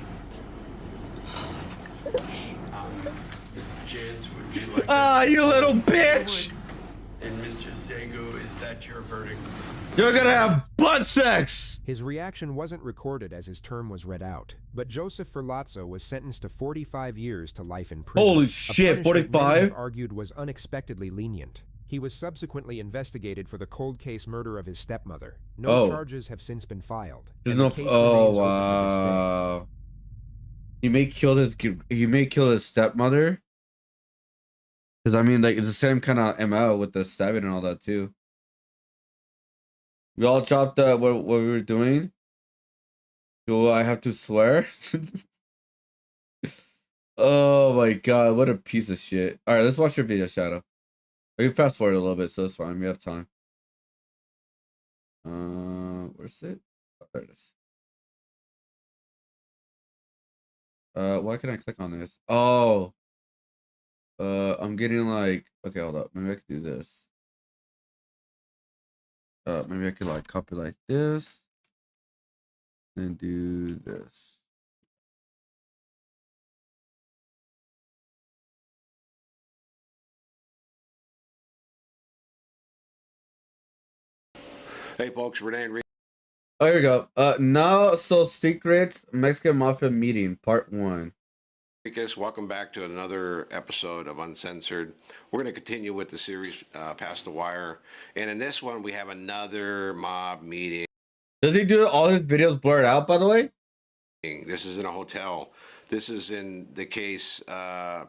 Ms. Jantz, would you like... Ah, you little bitch! And Mr. Segu, is that your verdict? You're gonna have butt sex! His reaction wasn't recorded as his term was read out, but Joseph Ferlazzo was sentenced to 45 years to life in prison. Holy a shit, punishment many 45? have argued was unexpectedly lenient. He was subsequently investigated for the cold case murder of his stepmother. No charges have since been filed. There's and no. the case Oh remains open to this day. wow. He may kill his stepmother. Because I mean, like, it's the same kind of MO with the stabbing and all that too. We all chopped what we were doing. Do I have to swear? Oh my god, what a piece of shit. Alright, let's watch your video, Shadow. I can fast forward a little bit, so it's fine. We have time. Where's it? Oh, there it is. Why can I click on this? Oh. I'm getting like, okay, hold up. Maybe I could do this. Maybe I could like copy like this. And do this. Hey folks, Renee and Oh, here we go. Now So Secrets Mexican Mafia Meeting, Part 1. welcome back to another episode of Uncensored. We're going to continue with the series Past the Wire. And in this one, we have another mob meeting. Does he do all his videos blurred out, by the way? This is in a hotel. This is in the case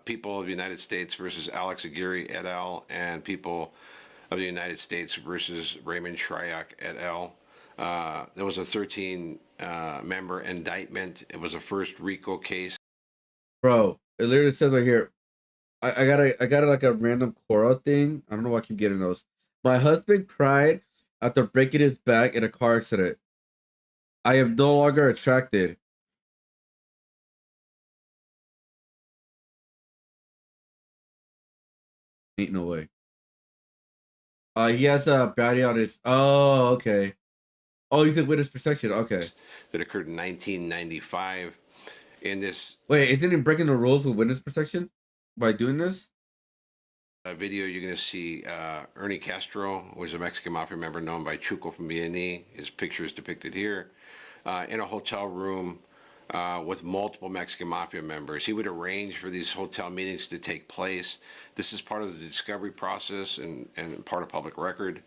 People of the United States versus Alex Aguirre et al. And People of the United States versus Raymond Shryock et al. There was a 13-member indictment. It was a first RICO case. Bro, it literally says right here. I got like a random Quora thing. I don't know why I keep getting those. My husband cried after breaking his back in a car accident. I am no longer attracted. Ain't no way. He has a baddie on his. Oh, okay. Oh, he's in witness protection. Okay. That occurred in 1995. In this. Wait, isn't he breaking the rules with witness protection by doing this? Video, you're going to see Ernie Castro, who was a Mexican mafia member known by Chuco from B&E. His picture is depicted here. In a hotel room with multiple Mexican mafia members. He would arrange for these hotel meetings to take place. This is part of the discovery process and part of public record.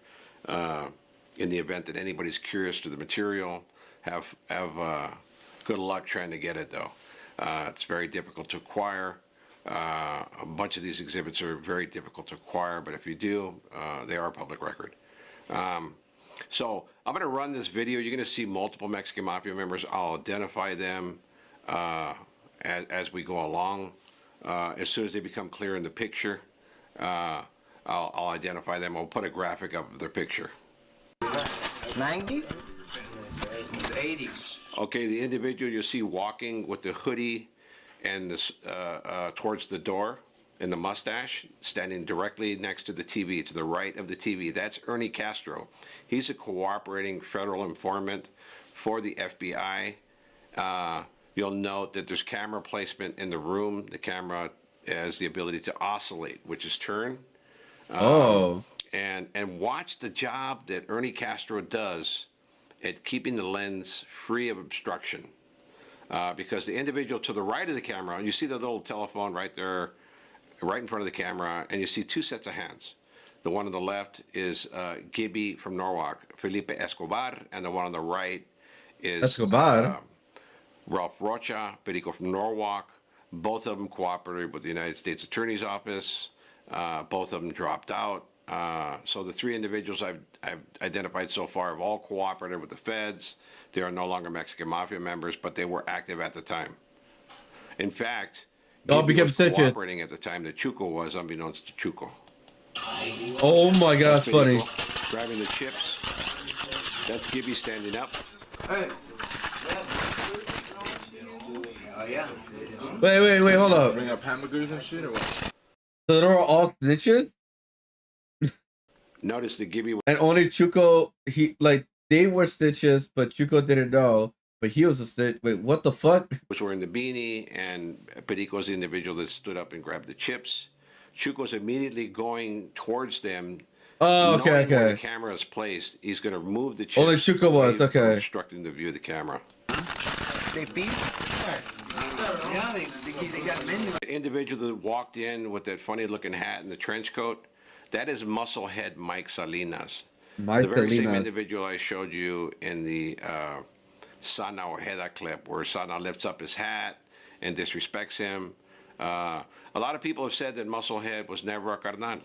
In the event that anybody's curious to the material, have good luck trying to get it, though. It's very difficult to acquire. A bunch of these exhibits are very difficult to acquire, but if you do, they are public record. So I'm going to run this video. You're going to see multiple Mexican mafia members. I'll identify them as we go along. As soon as they become clear in the picture, I'll identify them. I'll put a graphic of their picture. 90? 80. Okay, the individual you'll see walking with the hoodie and this towards the door and the mustache, standing directly next to the TV, to the right of the TV. That's Ernie Castro. He's a cooperating federal informant for the FBI. You'll note that there's camera placement in the room. The camera has the ability to oscillate, which is turn. And watch the job that Ernie Castro does at keeping the lens free of obstruction. Because the individual to the right of the camera, you see the little telephone right there, right in front of the camera, and you see two sets of hands. The one on the left is Gibby from Norwalk, Felipe Escobar, and the one on the right is Escobar. Ralph Rocha, Perico from Norwalk. Both of them cooperated with the United States Attorney's Office. Both of them dropped out. So the three individuals I've identified so far have all cooperated with the feds. They are no longer Mexican Mafia members, but they were active at the time. In fact, Gibby was cooperating at the time that Chuco was, unbeknownst to Chuco. Oh my God, that's funny. Grabbing the chips. That's Gibby standing up. Hey. Oh, yeah. Wait, hold up. Bring up hamburgers and shit or what? So they were all snitches? Notice the Gibby And only Chuco, they were stitches, but Chuco didn't know. But he was a stitch. Wait, what the fuck? was wearing the beanie, and Perico's the individual that stood up and grabbed the chips. Chuco's immediately going towards them. Oh, okay, knowing where the okay. camera is placed, he's going to move the chips. Only Chuco was, away from okay. obstructing the view of the camera. They beat? Yeah, they got menu. The individual that walked in with that funny-looking hat and the trench coat, that is Musclehead Mike Salinas. Mike The very same Salinas. individual I showed you in the Sana Ojeda clip, where Sana lifts up his hat and disrespects him. A lot of people have said that Musclehead was never a carnal.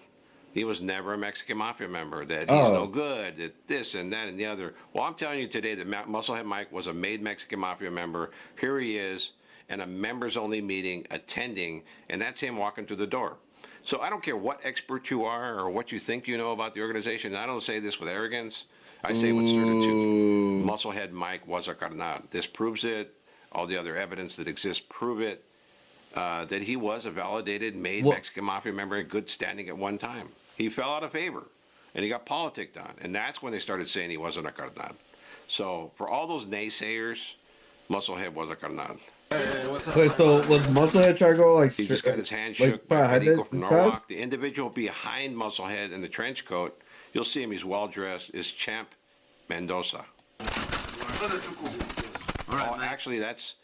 He was never a Mexican Mafia member, that he's no good, that this and that and the other. Well, I'm telling you today that Musclehead Mike was a made Mexican Mafia member. Here he is in a members-only meeting attending, and that's him walking through the door. So I don't care what expert you are or what you think you know about the organization. I don't say this with arrogance. I say with certitude. Musclehead Mike was a carnal. This proves it. All the other evidence that exists prove it. That he was a validated, made Mexican Mafia member in good standing at one time. He fell out of favor, and he got politicked on. And that's when they started saying he wasn't a carnal. So for all those naysayers, Musclehead was a carnal. Wait, so was Musclehead trying to go like? He just got his hand like, shook by had Perico this from pass? Norwalk. The individual behind Musclehead in the trench coat, you'll see him, he's well-dressed, is Champ Mendoza. Actually, that's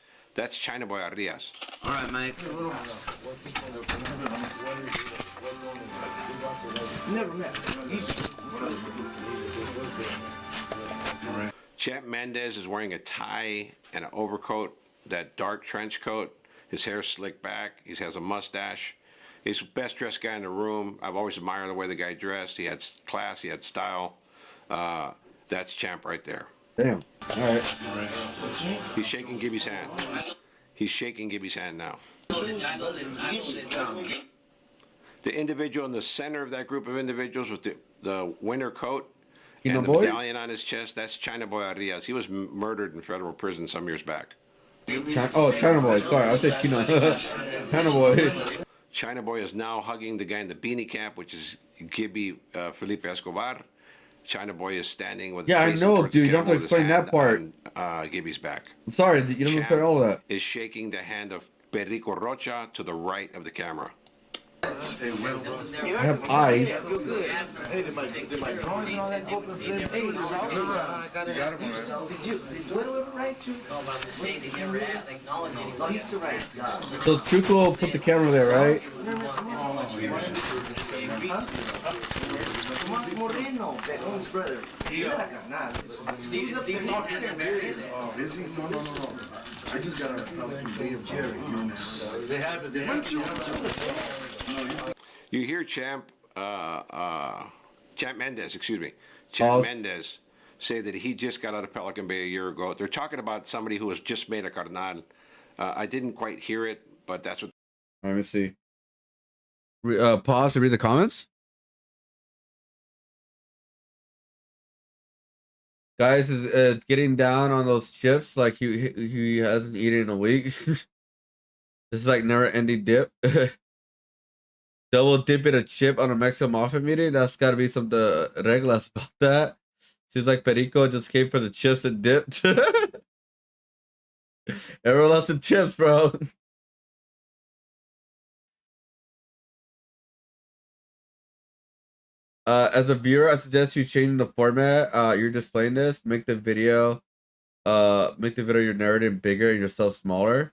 China Boy Arias. All right, Mike. Never met. Champ Mendez is wearing a tie and an overcoat, that dark trench coat. His hair's slicked back. He has a mustache. He's the best dressed guy in the room. I've always admired the way the guy dressed. He had class. He had style. That's Champ right there. Damn. All right. He's shaking Gibby's hand. He's shaking Gibby's hand now. The individual in the center of that group of individuals with the winter coat and the medallion on his chest, that's China Boy Arias. He was murdered in federal prison some years back. China Boy. Sorry, I said China. China Boy. China Boy is now hugging the guy in the beanie cap, which is Gibby Felipe Escobar. China Boy is standing with. Yeah, I know, dude. You don't have to explain that part. Gibby's back. I'm sorry, you don't explain all of that. Is shaking the hand of Perico Rocha to the right of the camera. I have eyes. So Chuco put the camera there, right? Is he? No. I just got a from Bay of Jerry. They have it. You hear Champ Mendez, Champ Mendez say that he just got out of Pelican Bay a year ago. They're talking about somebody who has just made a carnal. I didn't quite hear it, but that's what. Let me see. Pause to read the comments. Guys, it's getting down on those chips like he hasn't eaten in a week. This is like never-ending dip. Double dipping a chip on a Mexican Mafia meeting? That's got to be some reglas about that. Seems like Perico just came for the chips and dipped. Everyone loves the chips, bro. As a viewer, I suggest you change the format. You're displaying this. Make the video your narrative bigger and yourself smaller.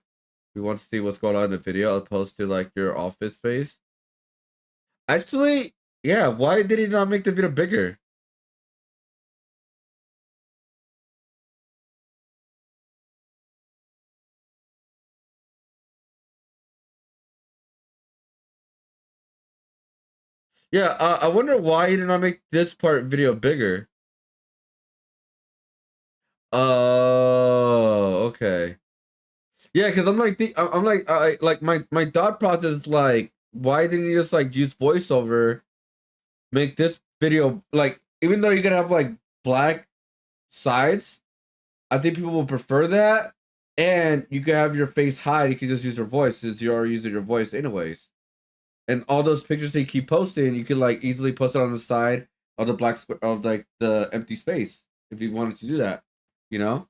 We want to see what's going on in the video, as opposed to like your office space. Actually, yeah. Why did he not make the video bigger? Yeah, I wonder why he did not make this part video bigger. Oh, okay. Yeah, because I'm like, my thought process is like, why didn't you just like use voiceover, make this video like, even though you're gonna have like black sides, I think people will prefer that, and you can have your face hide. You can just use your voice, since you're already using your voice anyways. And all those pictures they keep posting, you can like easily post it on the side of the black of like the empty space if you wanted to do that, you know.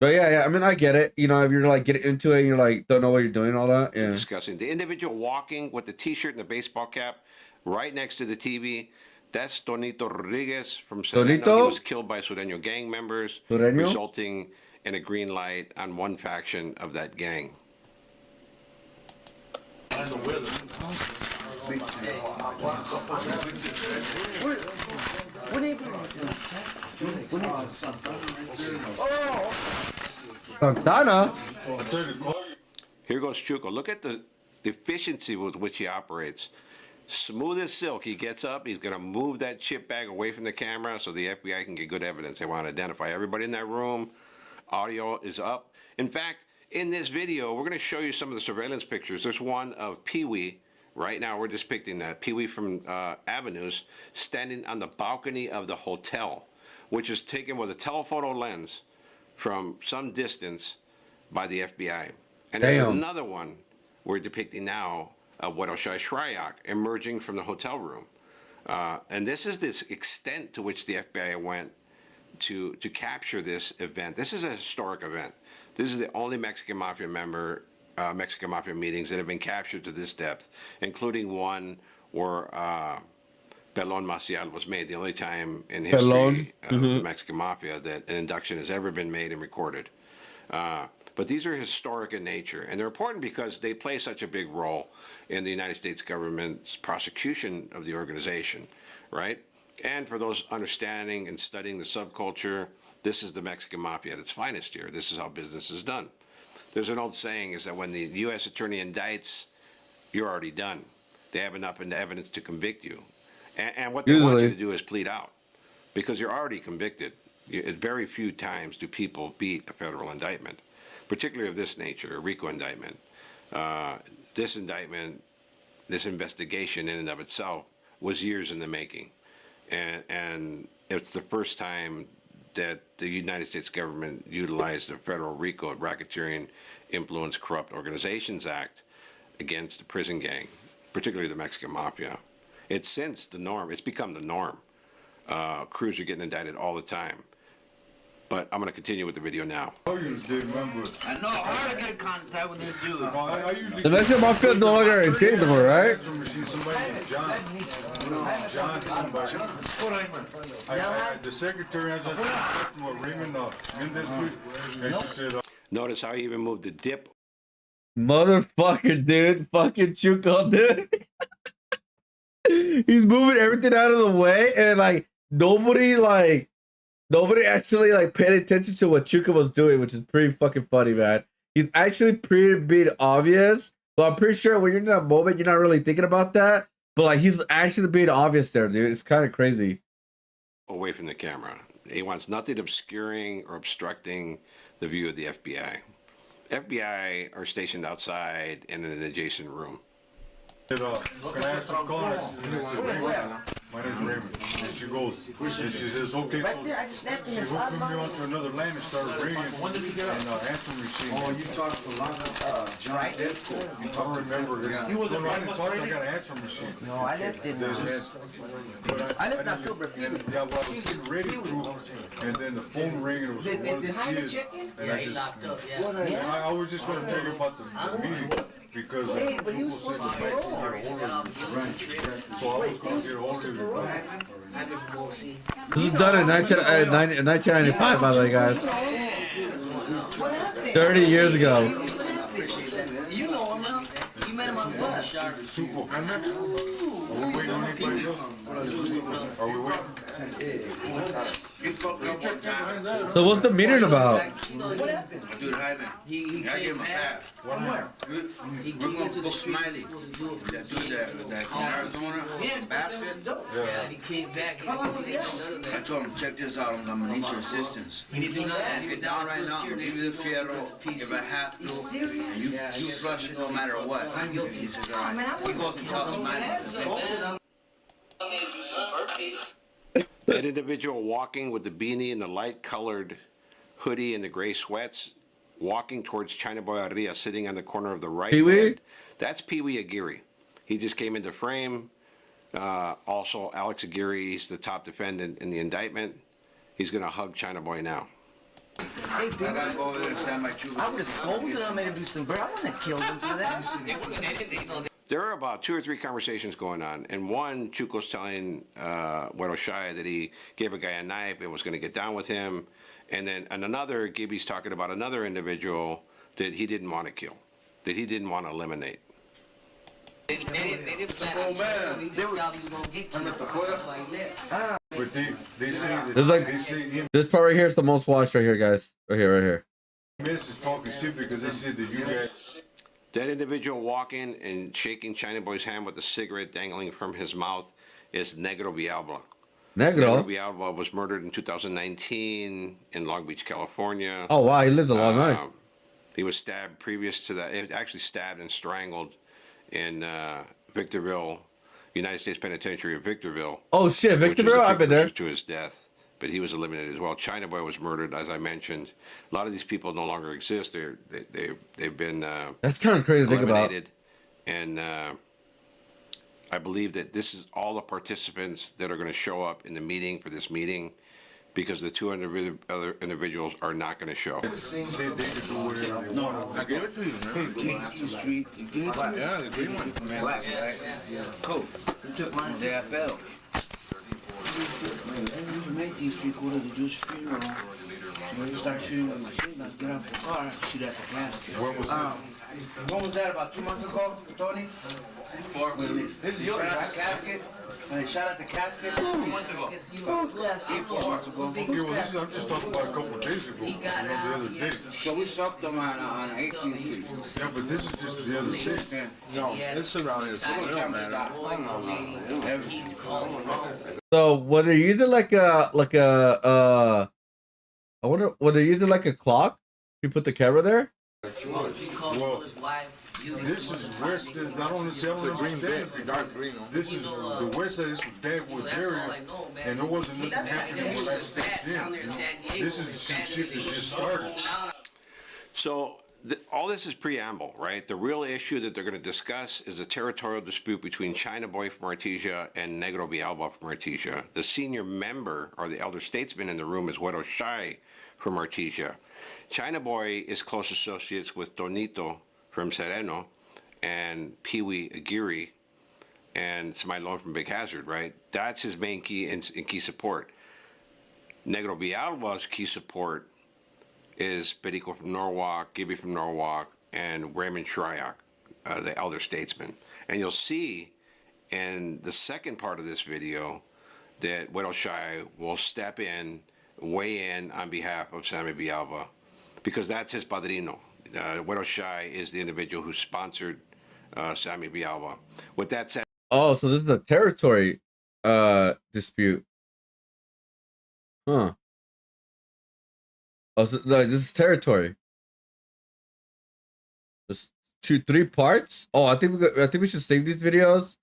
But yeah, I mean, I get it. You know, if you're like getting into it, and you're like don't know what you're doing, all that. Yeah. Discussing the individual walking with the T-shirt and the baseball cap right next to the TV. That's Tonito Rodriguez from Sereno. Tonito? He was killed by Sereno gang members, Sereno? resulting in a green light on one faction of that gang. Santana. Here goes Chuco. Look at the efficiency with which he operates. Smooth as silk. He gets up. He's going to move that chip bag away from the camera so the FBI can get good evidence. They want to identify everybody in that room. Audio is up. In fact, in this video, we're going to show you some of the surveillance pictures. There's one of Pee-wee. Right now, we're depicting that. Pee-wee from Avenues standing on the balcony of the hotel, which is taken with a telephoto lens from some distance by the FBI. And there's another one we're depicting now of Wadoshai Shryak emerging from the hotel room. And this is this extent to which the FBI went to capture this event. This is a historic event. This is the only Mexican Mafia member, Mexican Mafia meetings that have been captured to this depth, including one where Pelon Maciel was made, the only time in history of the Mexican Mafia that an induction has ever been made and recorded. But these are historic in nature, and they're important because they play such a big role in the United States government's prosecution of the organization, right? And for those understanding and studying the subculture, this is the Mexican Mafia at its finest here. This is how business is done. There's an old saying is that when the U.S. attorney indicts, you're already done. They have enough evidence to convict you. And what they want you to do is plead out because you're already convicted. Very few times do people beat a federal indictment, particularly of this nature, a RICO indictment. This indictment, this investigation in and of itself was years in the making. And it's the first time that the United States government utilized the federal RICO, Racketeering Influence Corrupt Organizations Act, against the prison gang, particularly the Mexican Mafia. It's since the norm. It's become the norm. Crews are getting indicted all the time. But I'm going to continue with the video now. I know how to get in contact with this dude. The Mexican Mafia no longer incapable, right? The secretary has Notice how he even moved the dip. Motherfucker, dude. Fucking Chuco, dude. He's moving everything out of the way, and like nobody actually like paid attention to what Chuco was doing, which is pretty fucking funny, man. He's actually pretty being obvious, but I'm pretty sure when you're in that moment, you're not really thinking about that. But like he's actually being obvious there, dude. It's kind of crazy. Away from the camera. He wants nothing obscuring or obstructing the view of the FBI. FBI are stationed outside in an adjacent room. Can I ask who's calling? My name's Raymond. And she goes, and she says, okay, so she hooked me onto another line and started ringing and answering machine. Oh, you talked to a lot of John Deadpool. I don't remember this. He wasn't I didn't talk, I got an answering machine. No, I left it. I left October. Yeah, well, I was getting ready to, and then the phone rang and it was one of the kids. And I just, I was just going to tell you about the meeting because people said the back to get a hold of you. Right. So I was going to get a hold of you. This was done in 1995, by the way, guys. 30 years ago. You know him, man. You met him on the bus. Are we waiting on anybody else? Are we waiting? So what's the meeting about? Dude, hi, man. He came back. One more. We're going to go Smiley. That dude that in Arizona, Bassett. Yeah, he came back. I told him, check this out, I'm gonna need your assistance. He didn't do nothing. Get down right now, give me the fierro if I have to. And you flush it no matter what. I'm guilty. He says, all right. We go to tell Smiley. That individual walking with the beanie and the light-colored hoodie and the gray sweats, walking towards China Boy Arria, sitting on the corner of the right. Pee-wee? That's Pee-wee Aguirre. He just came into frame. Also, Alex Aguirre is the top defendant in the indictment. He's going to hug China Boy now. Hey, baby. I gotta go over there and stand my trooper. I would have scolded them and do some, bro. I wouldn't have killed them for that. There are about 2 or 3 conversations going on, and one, Chuco's telling Güero Shaya that he gave a guy a knife and was going to get down with him, and then and another, Gibby's talking about another individual that he didn't want to kill, that he didn't want to eliminate. They didn't plan on killing. They thought he was gonna get killed. Like that. But they say that There's like they say him this part right here is the most watched right here, guys. Right here. Miss is talking shit because they said that you guys. That individual walking and shaking China Boy's hand with a cigarette dangling from his mouth is Negro Villalba. Negro? Villalba was murdered in 2019 in Long Beach, California. Oh wow, he lives a long life. He was stabbed previous to that. Actually stabbed and strangled in Victorville, United States Penitentiary of Victorville. Oh shit, which was Victorville, a I've been there. precursor to his death, but he was eliminated as well. China Boy was murdered, as I mentioned. A lot of these people no longer exist. They've been That's kind of crazy to think about. eliminated. And I believe that this is all the participants that are going to show up in the meeting for this meeting, because the 200 other individuals are not going to show. No, I gave it to you, man. 18th Street, you gave it to me? Yeah, the green one. Black, right? Cool. You took mine the day I fell. From 18th Street, go to the Jewish funeral. When you start shooting with machine guns, get off the car, shoot at the casket. When was that, about 2 months ago, Tony? 4 months. This is yours, right? Casket? When they shot at the casket? 2 months ago. 4 months ago. Okay, well, this I'm just talking about a couple of days ago. The other day. So we sucked them on 18th Street. Yeah, but this is just the other day. No, this around here. So it don't matter. So what they're using like a I wonder, were they using like a clock? You put the camera there? Well, this is west. I don't understand. Dark green. This is the west side. This was Dagwood area, and there wasn't nothing happening when I stepped in. This is some shit that just started. So all this is preamble, right? The real issue that they're going to discuss is a territorial dispute between China Boy from Artesia and Negro Villalba from Artesia. The senior member or the elder statesman in the room is Güero Shaya from Artesia. China Boy is close associates with Tonito from Sereno and Pee Wee Aguirre and somebody loan from Big Hazard, right? That's his main key and key support. Negro Villalba's key support is Perico from Norwalk, Gibby from Norwalk, and Raymond Shryock, the elder statesman. And you'll see in the second part of this video that Güero Shaya will step in, weigh in on behalf of Sammy Villalba, because that's his padrino. Güero Shaya is the individual who sponsored Sammy Villalba. With that said, Oh, so this is a territory dispute. Huh. Oh, so like this is territory. There's 3 parts. Oh, I think we should save these videos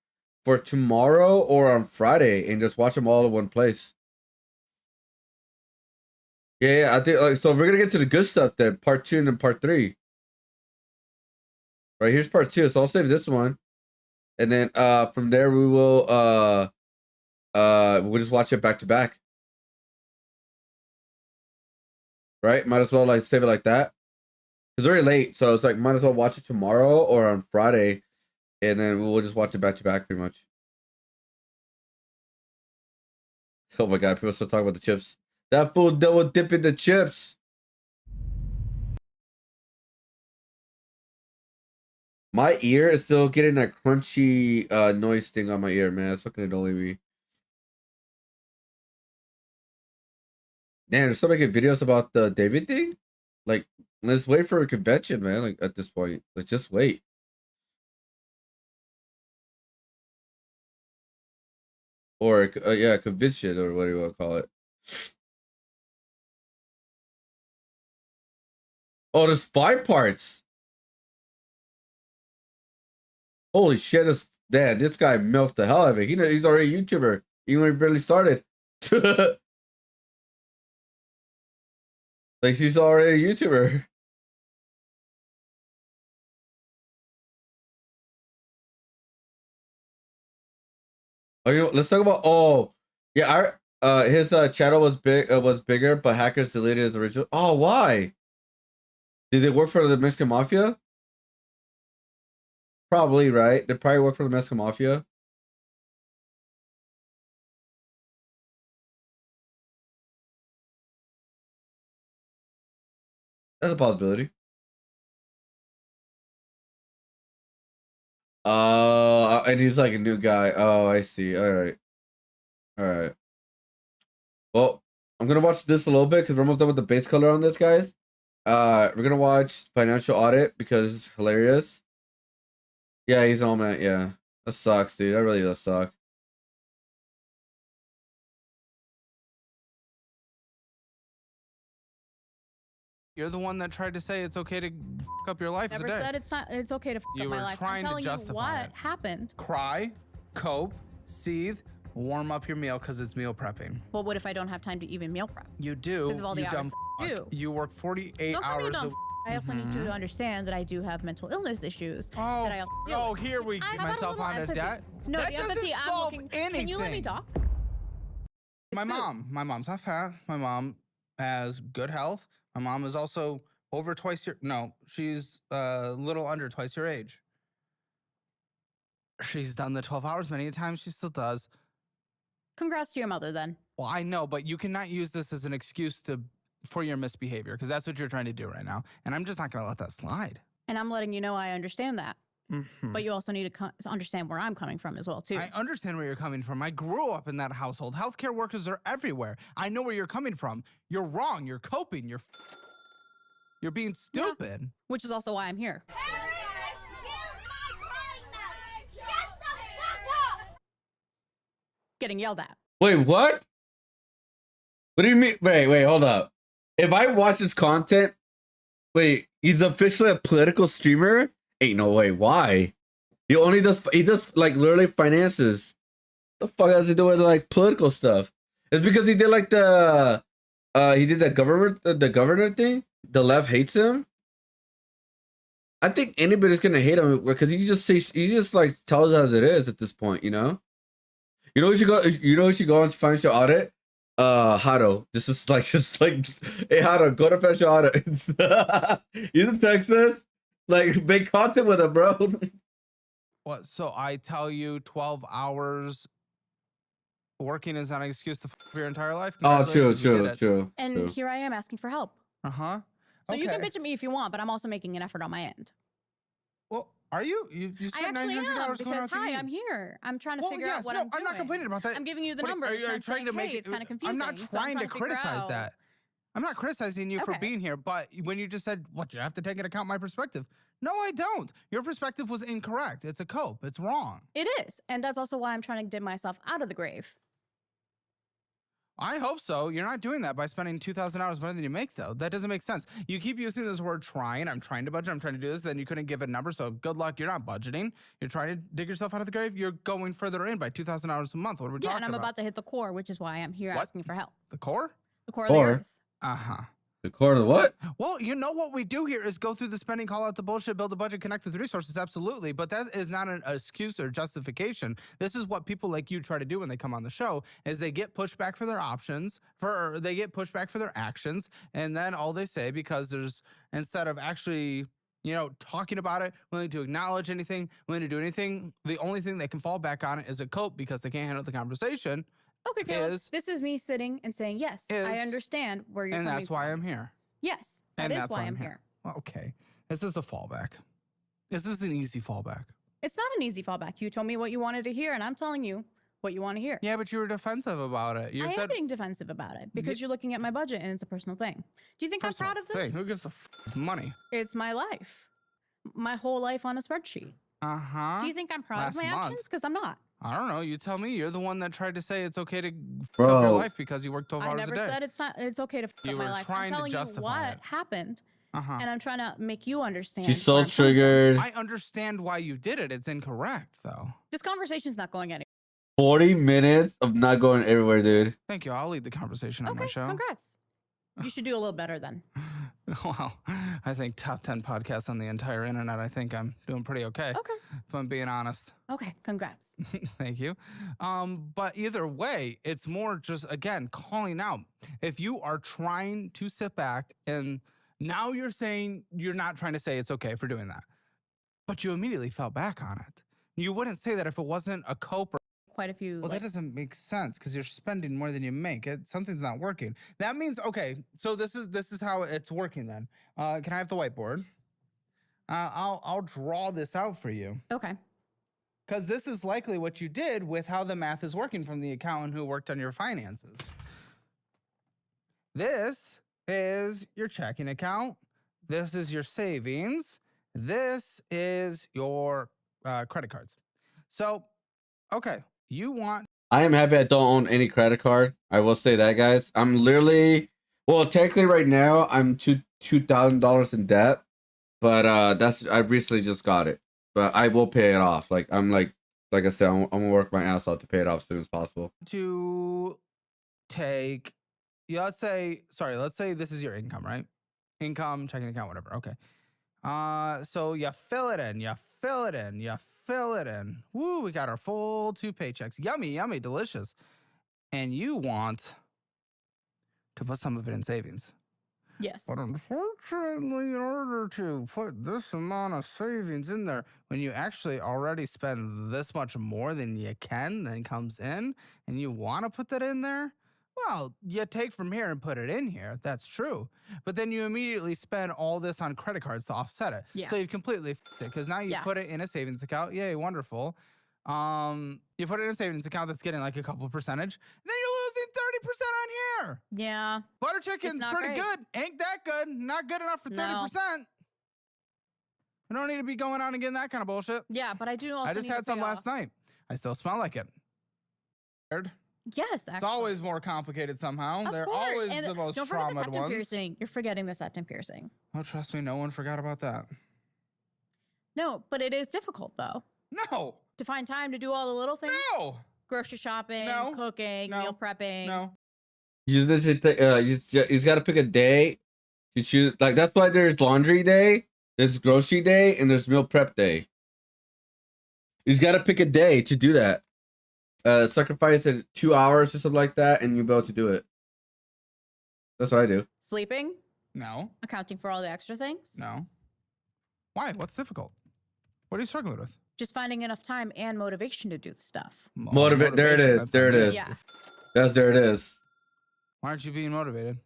for tomorrow or on Friday and just watch them all in one place. Yeah, I think like so. We're gonna get to the good stuff then, part 2 and then part 3. Right, here's part 2. So I'll save this one, and then from there we will we'll just watch it back to back. Right, might as well like save it like that. It's already late, so it's like might as well watch it tomorrow or on Friday, and then we'll just watch it back to back pretty much. Oh my god, people still talking about the chips. That fool double dipping the chips. My ear is still getting that crunchy noise thing on my ear, man. That's fucking annoying me. Man, they're still making videos about the David thing? Like, let's wait for a convention, man. Like, at this point. Let's just wait. Or, yeah, convention, or what do you want to call it. Oh, there's 5 parts. Holy shit, this guy milked the hell out of it. He's already a YouTuber. Even when he barely started. Like, she's already a YouTuber. Oh, let's talk about. Oh, yeah. His channel was bigger, but hackers deleted his original. Oh, why? Did they work for the Mexican Mafia? Probably, right? They probably work for the Mexican Mafia. That's a possibility. And he's like a new guy. Oh, I see. All right. All right. Well, I'm gonna watch this a little bit because we're almost done with the base color on this, guys. We're gonna watch Financial Audit because it's hilarious. Yeah, he's all man. Yeah, that sucks, dude. That really does suck. You're the one that tried to say it's okay to f up your life Never today. said it's okay to f You up my were life. trying I'm to telling justify you what it. happened. Cry, cope, seethe, warm up your meal because it's meal prepping. Well, what if I don't have time to even meal prep? You do. Because of all the you hours dumb that I fuck. do. You work 48 Don't call me a hours dumb a I also need you to understand that I do have mental illness issues. Oh, that I deal with. here we I get have myself little on a empathy. debt. No, That the doesn't empathy I'm solve looking. Can you let me anything. talk? My mom's not fat. My mom has good health. My mom is also over twice your, no, she's a little under twice your age. She's done the 12 hours many times. She still does. Congrats to your mother then. Well, I know, but you cannot use this as an excuse for your misbehavior because that's what you're trying to do right now. And I'm just not going to let that slide. And I'm letting you know I understand that. Mhm. But you also need to understand where I'm coming from as well, too. I understand where you're coming from. I grew up in that household. Healthcare workers are everywhere. I know where you're coming from. You're wrong. You're coping. You're being stupid. Yeah, which is also why I'm here. Getting yelled at. Wait, what? What do you mean? Wait, hold up. If I watch this content, wait, he's officially a political streamer? Ain't no way. Why? He does like literally finances. The fuck has he do with like political stuff? It's because he did like he did the governor thing. The left hates him. I think anybody's gonna hate him because he just like tells us as it is at this point, you know? You know what you should go on financial audit? Hado. This is like hey Hado, go to financial audit. He's in Texas. Like make content with him, bro. What? So I tell you 12 hours working is not an excuse to f your entire life? Oh, true. And here I am asking for help. Uh-huh. So you can bitch at me if you want, but I'm also making an effort on my end. Well, are you? You I spent actually 900 am hours going because out to hi, eat. I'm here. I'm trying to Well, figure yes, out what no, I'm doing. I'm not complaining about that. I'm giving you the What numbers. are you and I'm trying saying, to make hey, it? it's kind of confusing. I'm not so trying to figure criticize out- that. I'm not criticizing you for Okay. being here, but when you just said, what, you have to take into account my perspective. No, I don't. Your perspective was incorrect. It's a cope. It's wrong. It is, and that's also why I'm trying to dig myself out of the grave. I hope so. You're not doing that by spending 2,000 hours more than you make, though. That doesn't make sense. You keep using this word trying. I'm trying to budget. I'm trying to do this. Then you couldn't give a number, so good luck. You're not budgeting. You're trying to dig yourself out of the grave. You're going further in by 2,000 hours a month. What are we Yeah, talking and I'm about? about to hit the core, which is why I'm here What? asking for help. The core? The core of the earth. Uh-huh. The core of the what? Well, you know what we do here is go through the spending, call out the bullshit, build a budget, connect with resources, absolutely. But that is not an excuse or justification. This is what people like you try to do when they come on the show, is they get pushback for their options, they get pushback for their actions, and then all they say, because there's, instead of actually, you know, talking about it, willing to acknowledge anything, willing to do anything, the only thing they can fall back on is a cope because they can't handle the conversation. Okay, Caleb, this is me sitting and saying, yes, I understand where you're And coming that's why I'm here. Yes, that And is that's why I'm here. Well, okay. This is a fallback. This is an easy fallback. It's not an easy fallback. You told me what you wanted to hear, and I'm telling you what you want to hear. Yeah, but you were defensive about it. You I said am being defensive about it because you're looking at my budget and it's a personal thing. Do you think I'm proud of this? Who gives a f money? It's my life. My whole life on a spreadsheet. Uh-huh. Do you think I'm proud of my actions? Because I'm not. I don't know. You tell me. You're the one that tried to say it's okay to f Bro. up your life because you work 12 I hours never a day. said it's okay to f You up my were life. trying I'm to telling you justify what it. happened, Uh-huh. and I'm trying to make you understand. She's so where I'm coming from. triggered. I understand why you did it. It's incorrect, though. This conversation's not going anywhere. 40 minutes of not going everywhere, dude. Thank you. I'll lead the conversation on my show. Congrats. You should do a little better then. Well, I think top 10 podcasts on the entire internet. I think I'm doing pretty okay. Okay. If I'm being honest. Okay, congrats. Thank you. But either way, it's more just, again, calling out. If you are trying to sit back and now you're saying you're not trying to say it's okay for doing that, but you immediately fell back on it. You wouldn't say that if it wasn't a cope or Quite a few. well, that doesn't make sense because you're spending more than you make. Something's not working. That means, okay, so this is how it's working then. Can I have the whiteboard? I'll draw this out for you. Okay. Because this is likely what you did with how the math is working from the accountant who worked on your finances. This is your checking account. This is your savings. This is your credit cards. So, okay. You want I am happy I don't own any credit card. I will say that, guys. I'm literally, well, technically right now I'm $2,000 in debt, but I recently just got it. But I will pay it off. Like I said, I'm gonna work my ass off to pay it off as soon as possible. to take, yeah, let's say this is your income, right? Income, checking account, whatever. Okay. So you fill it in, you fill it in, you fill it in. Woo, we got our full 2 paychecks. Yummy, yummy, delicious. And you want to put some of it in savings. Yes. But unfortunately, in order to put this amount of savings in there, when you actually already spend this much more than you can, then comes in, and you want to put that in there, well, you take from here and put it in here. That's true. But then you immediately spend all this on credit cards to offset it. Yeah. So you've completely f***ed it because now you put it in a savings account. Yay, wonderful. You put it in a savings account that's getting like a couple percentage. Then you're losing 30% on here. Yeah. Butter chicken's not pretty great. good. Ain't that good. Not good enough for 30%. No. We don't need to be going on and getting that kind of bullshit. Yeah, but I do also I just need to had some pay last off. night. I still smell like it. Weird. Yes, actually. It's always more complicated somehow. Of They're course. always And the most don't forget the traumatized septum ones. piercing. You're forgetting the septum piercing. Oh, trust me, no one forgot about that. No, but it is difficult though. No. To find time to do all the little things. No. Grocery shopping, No. cooking, No. meal prepping. No. You just got to pick a day to choose. Like that's why there's laundry day, there's grocery day, and there's meal prep day. You got to pick a day to do that. Sacrifice 2 hours or something like that, and you'll be able to do it. That's what I do. Sleeping, No. accounting for all the extra things. No. Why? What's difficult? What are you struggling with? Just finding enough time and motivation to do the stuff. Motivate. There it Motivation, is. that's There it on you. is. Yeah. There it is. Why aren't you being motivated?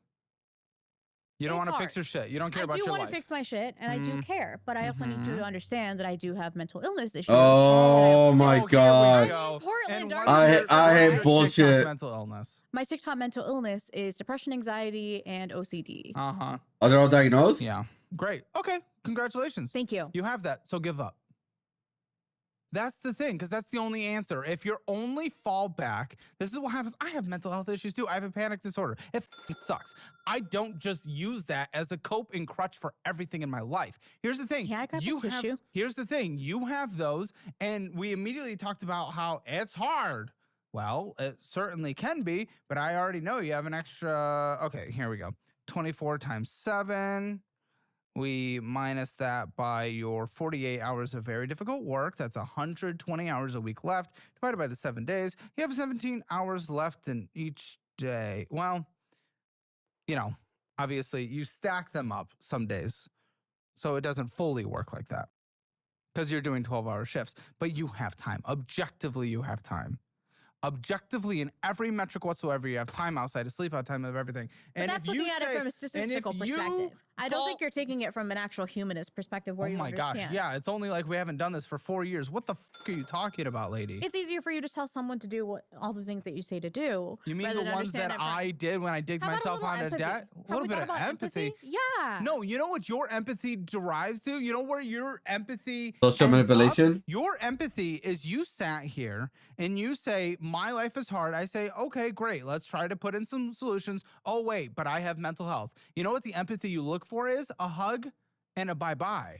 You don't It's want to hard. fix your shit. You don't care I about do your want life. to fix my shit, and I do care, but I also need you to understand that I do have mental illness issues. Oh my god. Portland, I hate TikTok bullshit. mental illness. My TikTok mental illness is depression, anxiety, and OCD. Uh-huh. Are they all diagnosed? Yeah. Great. Okay. Congratulations. Thank you. You have that, so give up. That's the thing, because that's the only answer. If you're only fallback, this is what happens. I have mental health issues too. I have a panic disorder. It f***ing sucks. I don't just use that as a cope and crutch for everything in my life. Here's the thing. Yeah, I got the you have, tissue. Here's the thing. You have those, and we immediately talked about how it's hard. Well, it certainly can be, but I already know you have an extra. Okay, here we go. 24 times 7. We minus that by your 48 hours of very difficult work. That's 120 hours a week left. Divided by the 7 days. You have 17 hours left in each day. Well, you know, obviously you stack them up some days. So it doesn't fully work like that. Because you're doing 12-hour shifts. But you have time. Objectively, you have time. Objectively, in every metric whatsoever, you have time outside of sleep, out time of everything. But And that's if you looking at say, it from a statistical and if you perspective. I don't think fall- you're taking it from an actual humanist perspective where Oh you my understand. gosh, yeah, it's only like we haven't done this for 4 years. What the f*** are you talking about, lady? It's easier for you to tell someone to do all the things that you say to do. You mean rather the than ones understand that from- I did when I digged How about a myself little onto empathy? debt? A Have little we bit thought of about empathy. Yeah. No, you know what your empathy derives to? You know where your empathy Social ends up? manipulation? Your empathy is you sat here and you say, my life is hard. I say, okay, great. Let's try to put in some solutions. Oh, wait, but I have mental health. You know what the empathy you look for is? A hug and a bye-bye.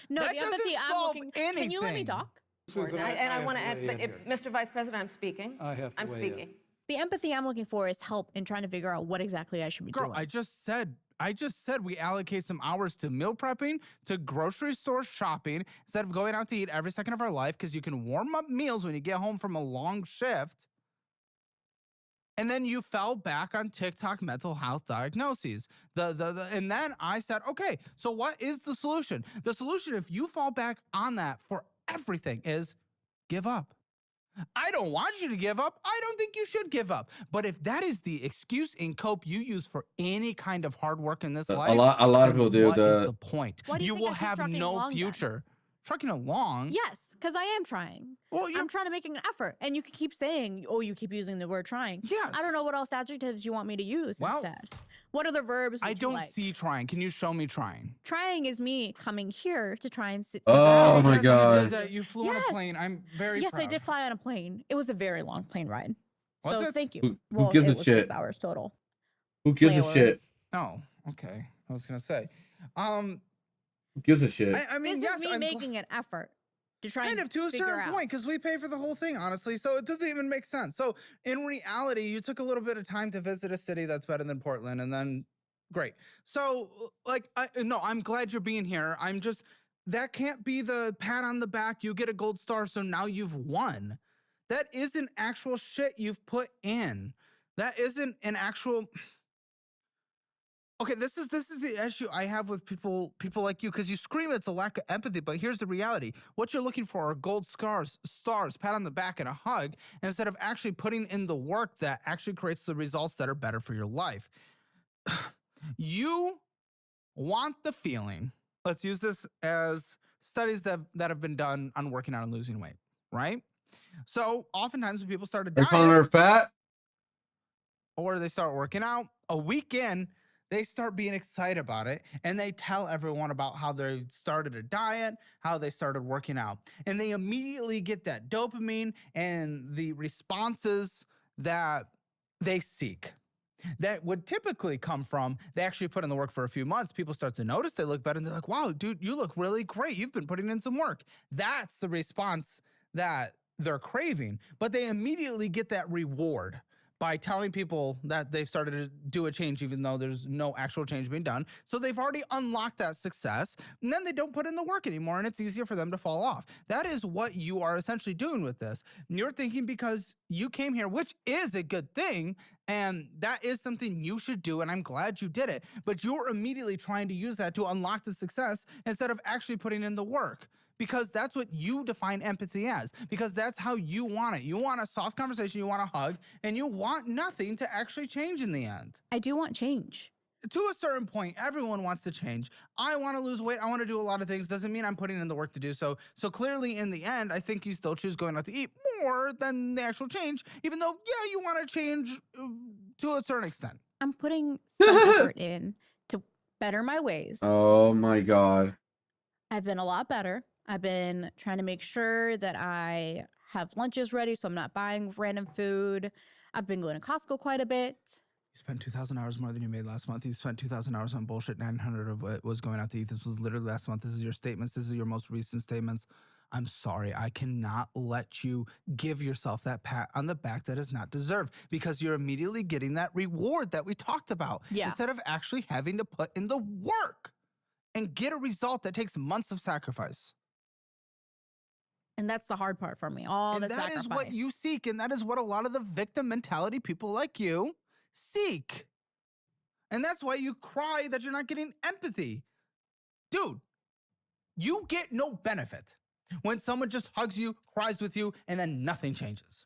No, That the empathy doesn't I'm solve looking. Can you let me anything. talk? And I want to add, but Mr. Vice President, I'm speaking. I have to I'm weigh in. speaking. The empathy I'm looking for is help in trying to figure out what exactly I should be Girl, doing. I just said we allocate some hours to meal prepping, to grocery store shopping, instead of going out to eat every second of our life, because you can warm up meals when you get home from a long shift. And then you fell back on TikTok mental health diagnoses. And then I said, okay, so what is the solution? The solution, if you fall back on that for everything, is give up. I don't want you to give up. I don't think you should give up. But if that is the excuse and cope you use for any kind of hard work in this life, a lot of people do. What is the point? Why do you think will I keep have trucking no along, then? future. Trucking along? Yes, because I am trying. Well, I'm trying to make an effort. And you can keep saying, oh, you keep using the word trying. Yes. I don't know what else adjectives you want me to use instead. What other verbs would I you don't like? see trying. Can you show me trying? Trying is me coming here to try and sit. Oh my Yes, God. You did that. You flew on a plane. I'm very Yes, proud. I did fly on a plane. It was a very long plane ride. Was So it? thank you. Who gives it a was shit? 6 hours total. Who gives a Layover. shit? Oh, okay. I was going to say. Who gives a shit? I mean, This yes, is me I'm making an effort to try kind and of to a figure certain out. point, because we pay for the whole thing, honestly, so it doesn't even make sense. So in reality, you took a little bit of time to visit a city that's better than Portland, and then great. So like, I'm glad you're being here. I'm just, that can't be the pat on the back, you get a gold star, so now you've won. That isn't actual shit you've put in. That isn't an actual. Okay, this is the issue I have with people like you, because you scream it's a lack of empathy, but here's the reality. What you're looking for are gold stars, pat on the back, and a hug, instead of actually putting in the work that actually creates the results that are better for your life. You want the feeling. Let's use this as studies that have been done on working out and losing weight, right? So oftentimes when people start a Are you calling her diet fat? or they start working out, a week in, they start being excited about it, and they tell everyone about how they started a diet, how they started working out. And they immediately get that dopamine and the responses that they seek. That would typically come from, they actually put in the work for a few months, people start to notice they look better, and they're like, wow, dude, you look really great. You've been putting in some work. That's the response that they're craving. But they immediately get that reward by telling people that they've started to do a change, even though there's no actual change being done. So they've already unlocked that success, and then they don't put in the work anymore, and it's easier for them to fall off. That is what you are essentially doing with this. And you're thinking because you came here, which is a good thing, and that is something you should do, and I'm glad you did it, but you're immediately trying to use that to unlock the success instead of actually putting in the work. Because that's what you define empathy as. Because that's how you want it. You want a soft conversation, you want a hug, and you want nothing to actually change in the end. I do want change. To a certain point, everyone wants to change. I want to lose weight. I want to do a lot of things. Doesn't mean I'm putting in the work to do so. So clearly, in the end, I think you still choose going out to eat more than the actual change, even though, yeah, you want to change to a certain extent. I'm putting some effort in to better my ways. Oh my God. I've been a lot better. I've been trying to make sure that I have lunches ready so I'm not buying random food. I've been going to Costco quite a bit. You spent 2,000 hours more than you made last month. You spent 2,000 hours on bullshit. 900 of it was going out to eat. This was literally last month. This is your statements. This is your most recent statements. I'm sorry. I cannot let you give yourself that pat on the back that is not deserved, because you're immediately getting that reward that we talked about instead of actually having to put in the work and get a result that takes months of sacrifice. And that's the hard part for me. All the sacrifice. That is what you seek, and that is what a lot of the victim mentality people like you seek. And that's why you cry that you're not getting empathy. Dude, you get no benefit when someone just hugs you, cries with you, and then nothing changes.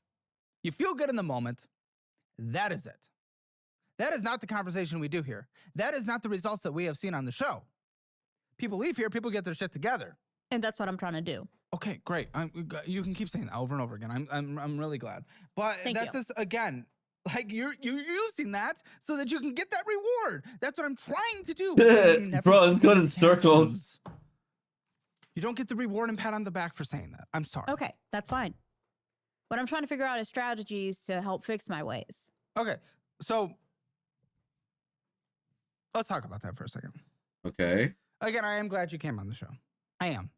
You feel good in the moment. That is it. That is not the conversation we do here. That is not the results that we have seen on the show. People leave here, people get their shit together. And that's what I'm trying to do. Okay, great. You can keep saying that over and over again. I'm really glad. But that's just, again, like you're using that so that you can get that reward. That's what I'm trying to do. Bro, it's going in circles. You don't get the reward and pat on the back for saying that. I'm sorry. Okay, that's fine. What I'm trying to figure out is strategies to help fix my ways. Okay, so let's talk about that for a second. Okay. Again, I am glad you came on the show. I am.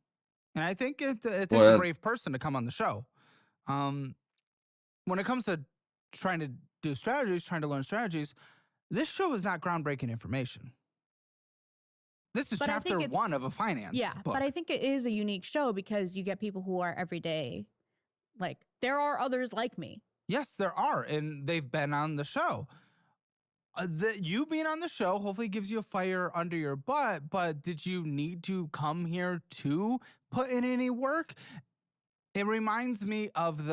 And I think it takes a brave person to come on the show. When it comes to trying to do strategies, trying to learn strategies, this show is not groundbreaking information. This is But I chapter think 1 of a finance book. But I think it is a unique show because you get people who are everyday. Like, there are others like me. Yes, there are, and they've been on the show. You being on the show hopefully gives you a fire under your butt, but did you need to come here to put in any work? It reminds me of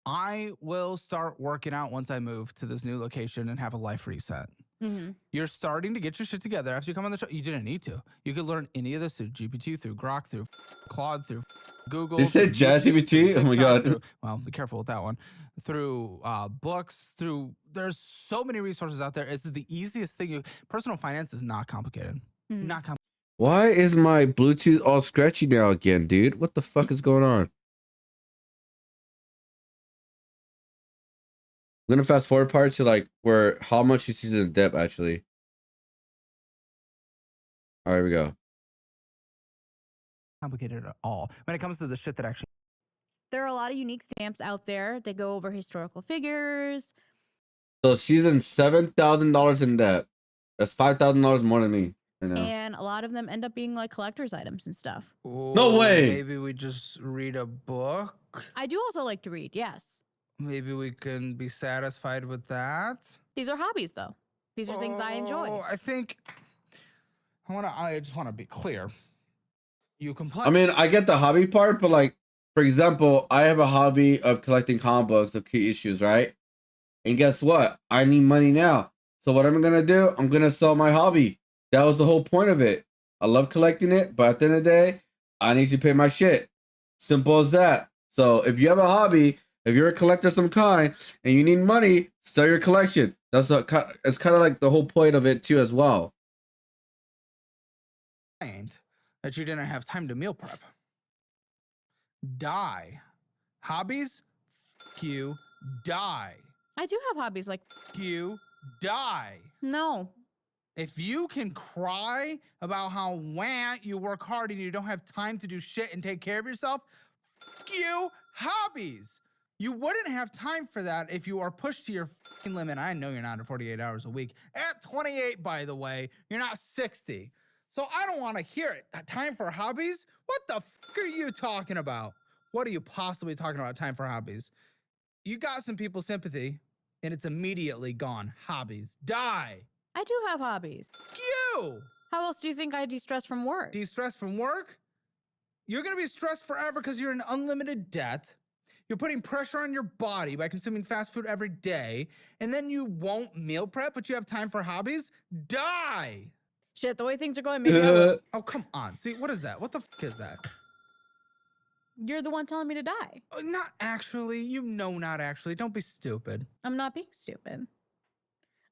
I will start working out once I move to this new location and have a life reset. Mm-hmm. You're starting to get your shit together after you come on the show. You didn't need to. You could learn any of this through GPT, through Grok, through Claude, through Google. You said through YouTube, ChatGPT? through Oh my TikTok, God. well, be careful with that one. Through books, there's so many resources out there. This is the easiest thing. Personal finance is not complicated. Not complicated. Why is my Bluetooth all scratchy now again, dude? What the fuck is going on? I'm gonna fast forward part to like where how much she sees in depth actually. All right, here we go. Complicated at all. When it comes to the shit that actually. There are a lot of unique stamps out there. They go over historical figures. So she's in $7,000 in debt. That's $5,000 more than me right now. And a lot of them end up being like collector's items and stuff. No way. Maybe we just read a book. I do also like to read, yes. Maybe we can be satisfied with that. These are hobbies, though. These are things I enjoy. I think I just want to be clear. You complain. I mean, I get the hobby part, but like, for example, I have a hobby of collecting comic books of key issues, right? And guess what? I need money now. So what am I gonna do? I'm gonna sell my hobby. That was the whole point of it. I love collecting it, but at the end of the day, I need to pay my shit. Simple as that. So if you have a hobby, if you're a collector of some kind and you need money, sell your collection. It's kind of like the whole point of it too as well. That you didn't have time to meal prep. Die. Hobbies? F you. Die. I do have hobbies like F you. Die. No. If you can cry about how you work hard and you don't have time to do shit and take care of yourself, f you. Hobbies. You wouldn't have time for that if you are pushed to your limit. I know you're not at 48 hours a week. At 28, by the way, you're not 60. So I don't want to hear it. Time for hobbies? What the fuck are you talking about? What are you possibly talking about, time for hobbies? You got some people's sympathy, and it's immediately gone. Hobbies. Die. I do have hobbies. You! How else do you think I de-stress from work? De-stress from work? You're going to be stressed forever because you're in unlimited debt. You're putting pressure on your body by consuming fast food every day, and then you won't meal prep, but you have time for hobbies? Die! Shit, the way things are going, maybe I will. Oh, come on. See, what is that? What the fuck is that? You're the one telling me to die. Not actually. You know not actually. Don't be stupid. I'm not being stupid.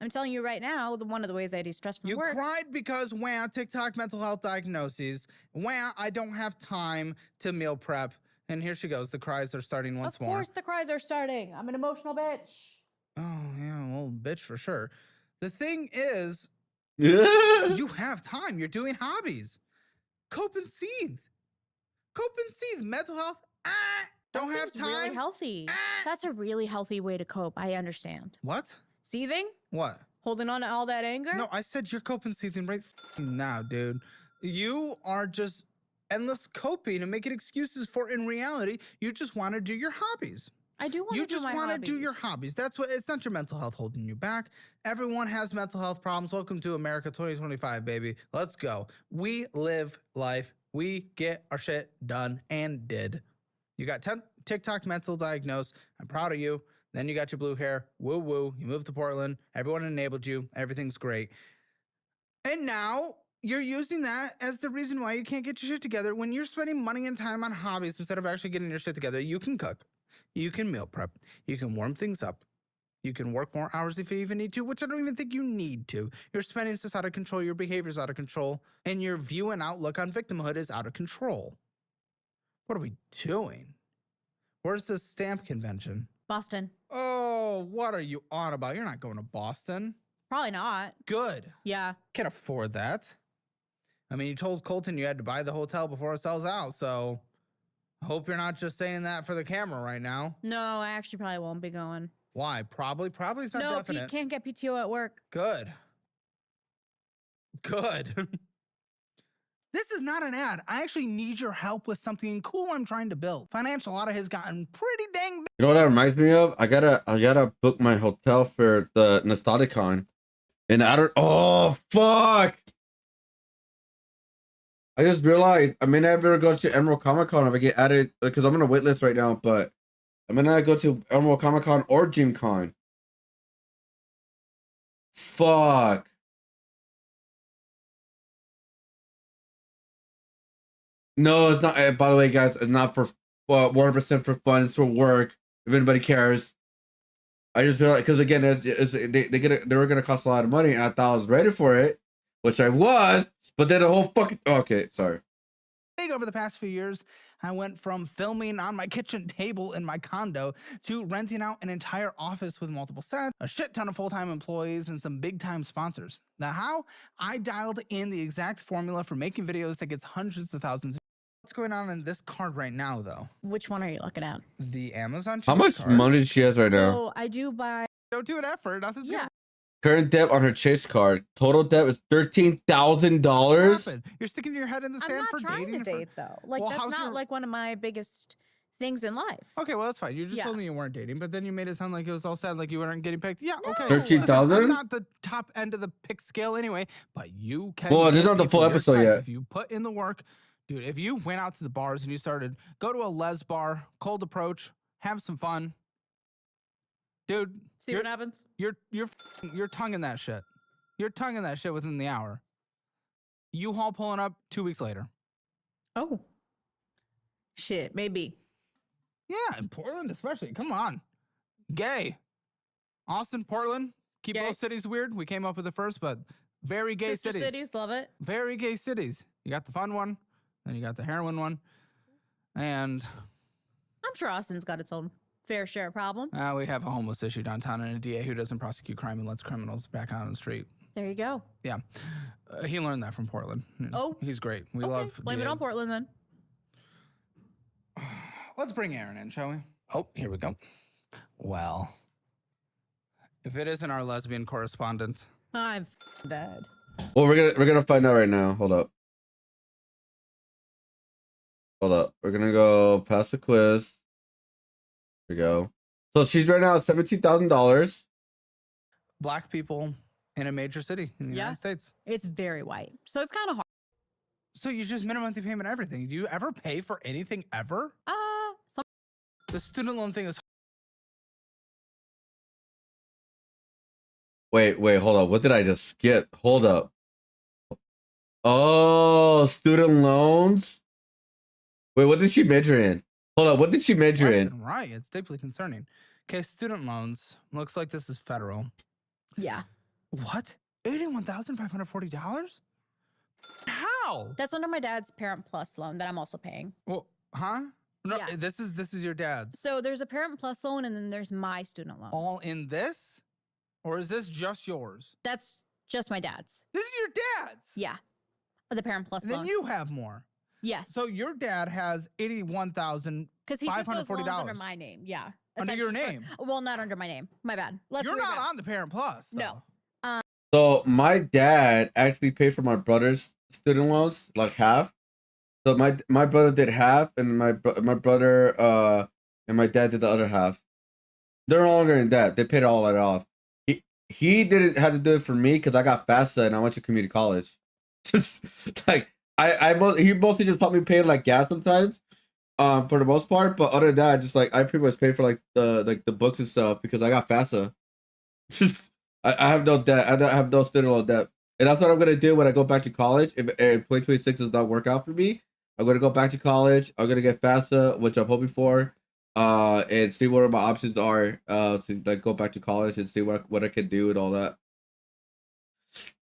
I'm telling you right now, one of the ways I de-stress from work. You cried because, TikTok mental health diagnoses. I don't have time to meal prep. And here she goes. The cries are starting once more. Of course the cries are starting. I'm an emotional bitch. Oh, yeah, well, bitch for sure. The thing is, you have time. You're doing hobbies. Cope and seethe. Cope and seethe. Mental health. Don't have time. Really healthy. That's a really healthy way to cope. I understand. What? Seething? What? Holding on to all that anger? No, I said you're cope and seething right now, dude. You are just endless coping and making excuses for, in reality, you just want to do your hobbies. I do want to do my hobbies. You just want to do your hobbies. That's what, it's not your mental health holding you back. Everyone has mental health problems. Welcome to America 2025, baby. Let's go. We live life. We get our shit done and did. You got TikTok mental diagnosed. I'm proud of you. Then you got your blue hair. Woo woo. You moved to Portland. Everyone enabled you. Everything's great. And now you're using that as the reason why you can't get your shit together. When you're spending money and time on hobbies instead of actually getting your shit together, you can cook. You can meal prep. You can warm things up. You can work more hours if you even need to, which I don't even think you need to. Your spending's just out of control. Your behavior's out of control. And your view and outlook on victimhood is out of control. What are we doing? Where's the stamp convention? Boston. Oh, what are you on about? You're not going to Boston. Probably not. Good. Yeah. Can't afford that. I mean, you told Colton you had to buy the hotel before it sells out, so hope you're not just saying that for the camera right now. No, I actually probably won't be going. Why? Probably is not No, definite. Pete can't get PTO at work. Good. This is not an ad. I actually need your help with something cool I'm trying to build. Financial audit has gotten pretty dang big. You know what that reminds me of? I gotta book my hotel for the Nostalgicon. And I don't, oh fuck. I just realized I may not be able to go to Emerald Comic Con if I get added, because I'm on a wait list right now, but I may not go to Emerald Comic Con or Dream Con. Fuck. No, it's not. By the way, guys, it's not for 100% for fun. It's for work. If anybody cares, I just realized because again, they were gonna cost a lot of money, and I thought I was ready for it, which I was. But then the whole fucking okay, sorry. Over the past few years, I went from filming on my kitchen table in my condo to renting out an entire office with multiple sets, a shit ton of full-time employees, and some big-time sponsors. Now, how? I dialed in the exact formula for making videos that gets hundreds of thousands. What's going on in this card right now, though? Which one are you looking at? The Amazon. How much card. money she has right now? So I do buy. Don't do an effort. Nothing's Yeah. Current debt on her Chase card. Total debt is $13,000. You're sticking your head in the sand I'm not for trying dating. to date though. Like Well, that's how's not your- like one of my biggest things in life. Okay, well that's fine. You just Yeah. told me you weren't dating, but then you made it sound like it was all sad, like you weren't getting picked. Yeah, okay. 13,000? I'm not the top end of the pick scale anyway, but you can. Well, this is get not the people full your episode type yet. If you put in the work, dude. If you went out to the bars and you started go to a les bar, cold approach, have some fun, dude. See what happens. You're tonguing that shit. You're tonguing that shit within the hour. U-Haul pulling up 2 weeks later. Oh. Shit, maybe. Yeah, in Portland especially. Come on. Gay. Austin, Portland. Keep both cities weird. We came up with it first, but very gay Sister cities, love it. Very gay cities. You got the fun one, then you got the heroin one, and I'm sure Austin's got its own fair share of problems. we have a homeless issue downtown and a DA who doesn't prosecute crime and lets criminals back out on the street. There you go. Yeah. He learned that from Portland. Oh. He's great. We Okay, love blame it DA. on Portland then. Let's bring Aaron in, shall we? Oh, here we go. Well, if it isn't our lesbian correspondent. I'm dead. Well, we're gonna find out right now. Hold up. We're gonna go past the quiz. Here we go. So she's right now at $17,000. Black people in a major city in the United States. It's very white. So it's kind of hard. So you just minimum monthly payment everything. Do you ever pay for anything ever? The student loan thing is. Wait, hold up. What did I just skip? Hold up. Oh, student loans. Wait, what did she major in? Hold up, what did she major in? Right, it's deeply concerning. Okay, student loans. Looks like this is federal. Yeah. What? $81,540? How? That's under my dad's Parent Plus loan that I'm also paying. Well, huh? No, Yeah. this is your dad's. So there's a Parent Plus loan and then there's my student loans. All in this? Or is this just yours? That's just my dad's. This is your dad's? Yeah. The Parent Plus Then loan. you have more. Yes. So your dad has $81,540. Because he took those loans under my name. Yeah. Under your essentially. name? Well, not under my name. My bad. You're not on the Parent Plus, though. No. So my dad actually paid for my brother's student loans, like half. So my brother did half, and my brother and my dad did the other half. They're no longer in debt. They paid all that off. He didn't have to do it for me because I got FAFSA and I went to community college. Just like he mostly just helped me pay like gas sometimes, for the most part. But other than that, just like I pretty much paid for like the books and stuff because I got FAFSA. Just I have no debt. I don't have no student loan debt, and that's what I'm gonna do when I go back to college. If 2026 does not work out for me, I'm gonna go back to college. I'm gonna get FAFSA, which I'm hoping for, and see what my options are, to like go back to college and see what I can do and all that.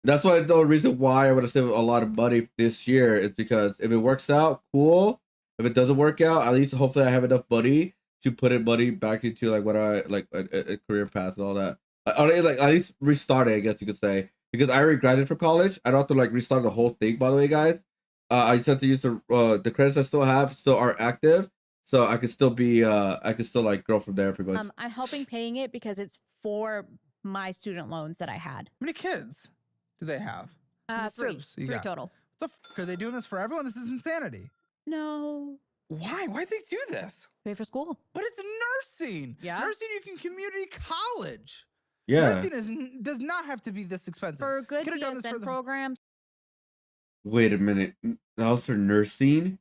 That's why the reason why I want to save a lot of money this year is because if it works out, cool. If it doesn't work out, at least hopefully I have enough money to put in money back into like what I like a career path and all that. Like at least restart it, I guess you could say, because I already graduated from college. I don't have to like restart the whole thing. By the way, guys, I just have to use the credits I still have still are active, so I could still be I could still like grow from there pretty much. I'm helping paying it because it's for my student loans that I had. How many kids do they have? How many Three. sibs you Three got? total. What the f are they doing this for everyone? This is insanity. No. Why? Why'd they do this? Pay for school. But it's nursing. Yeah. Nursing, you can community college. Yeah. Nursing does not have to be this expensive. For good Could've done this BSN for the- programs. Wait a minute. That was for nursing?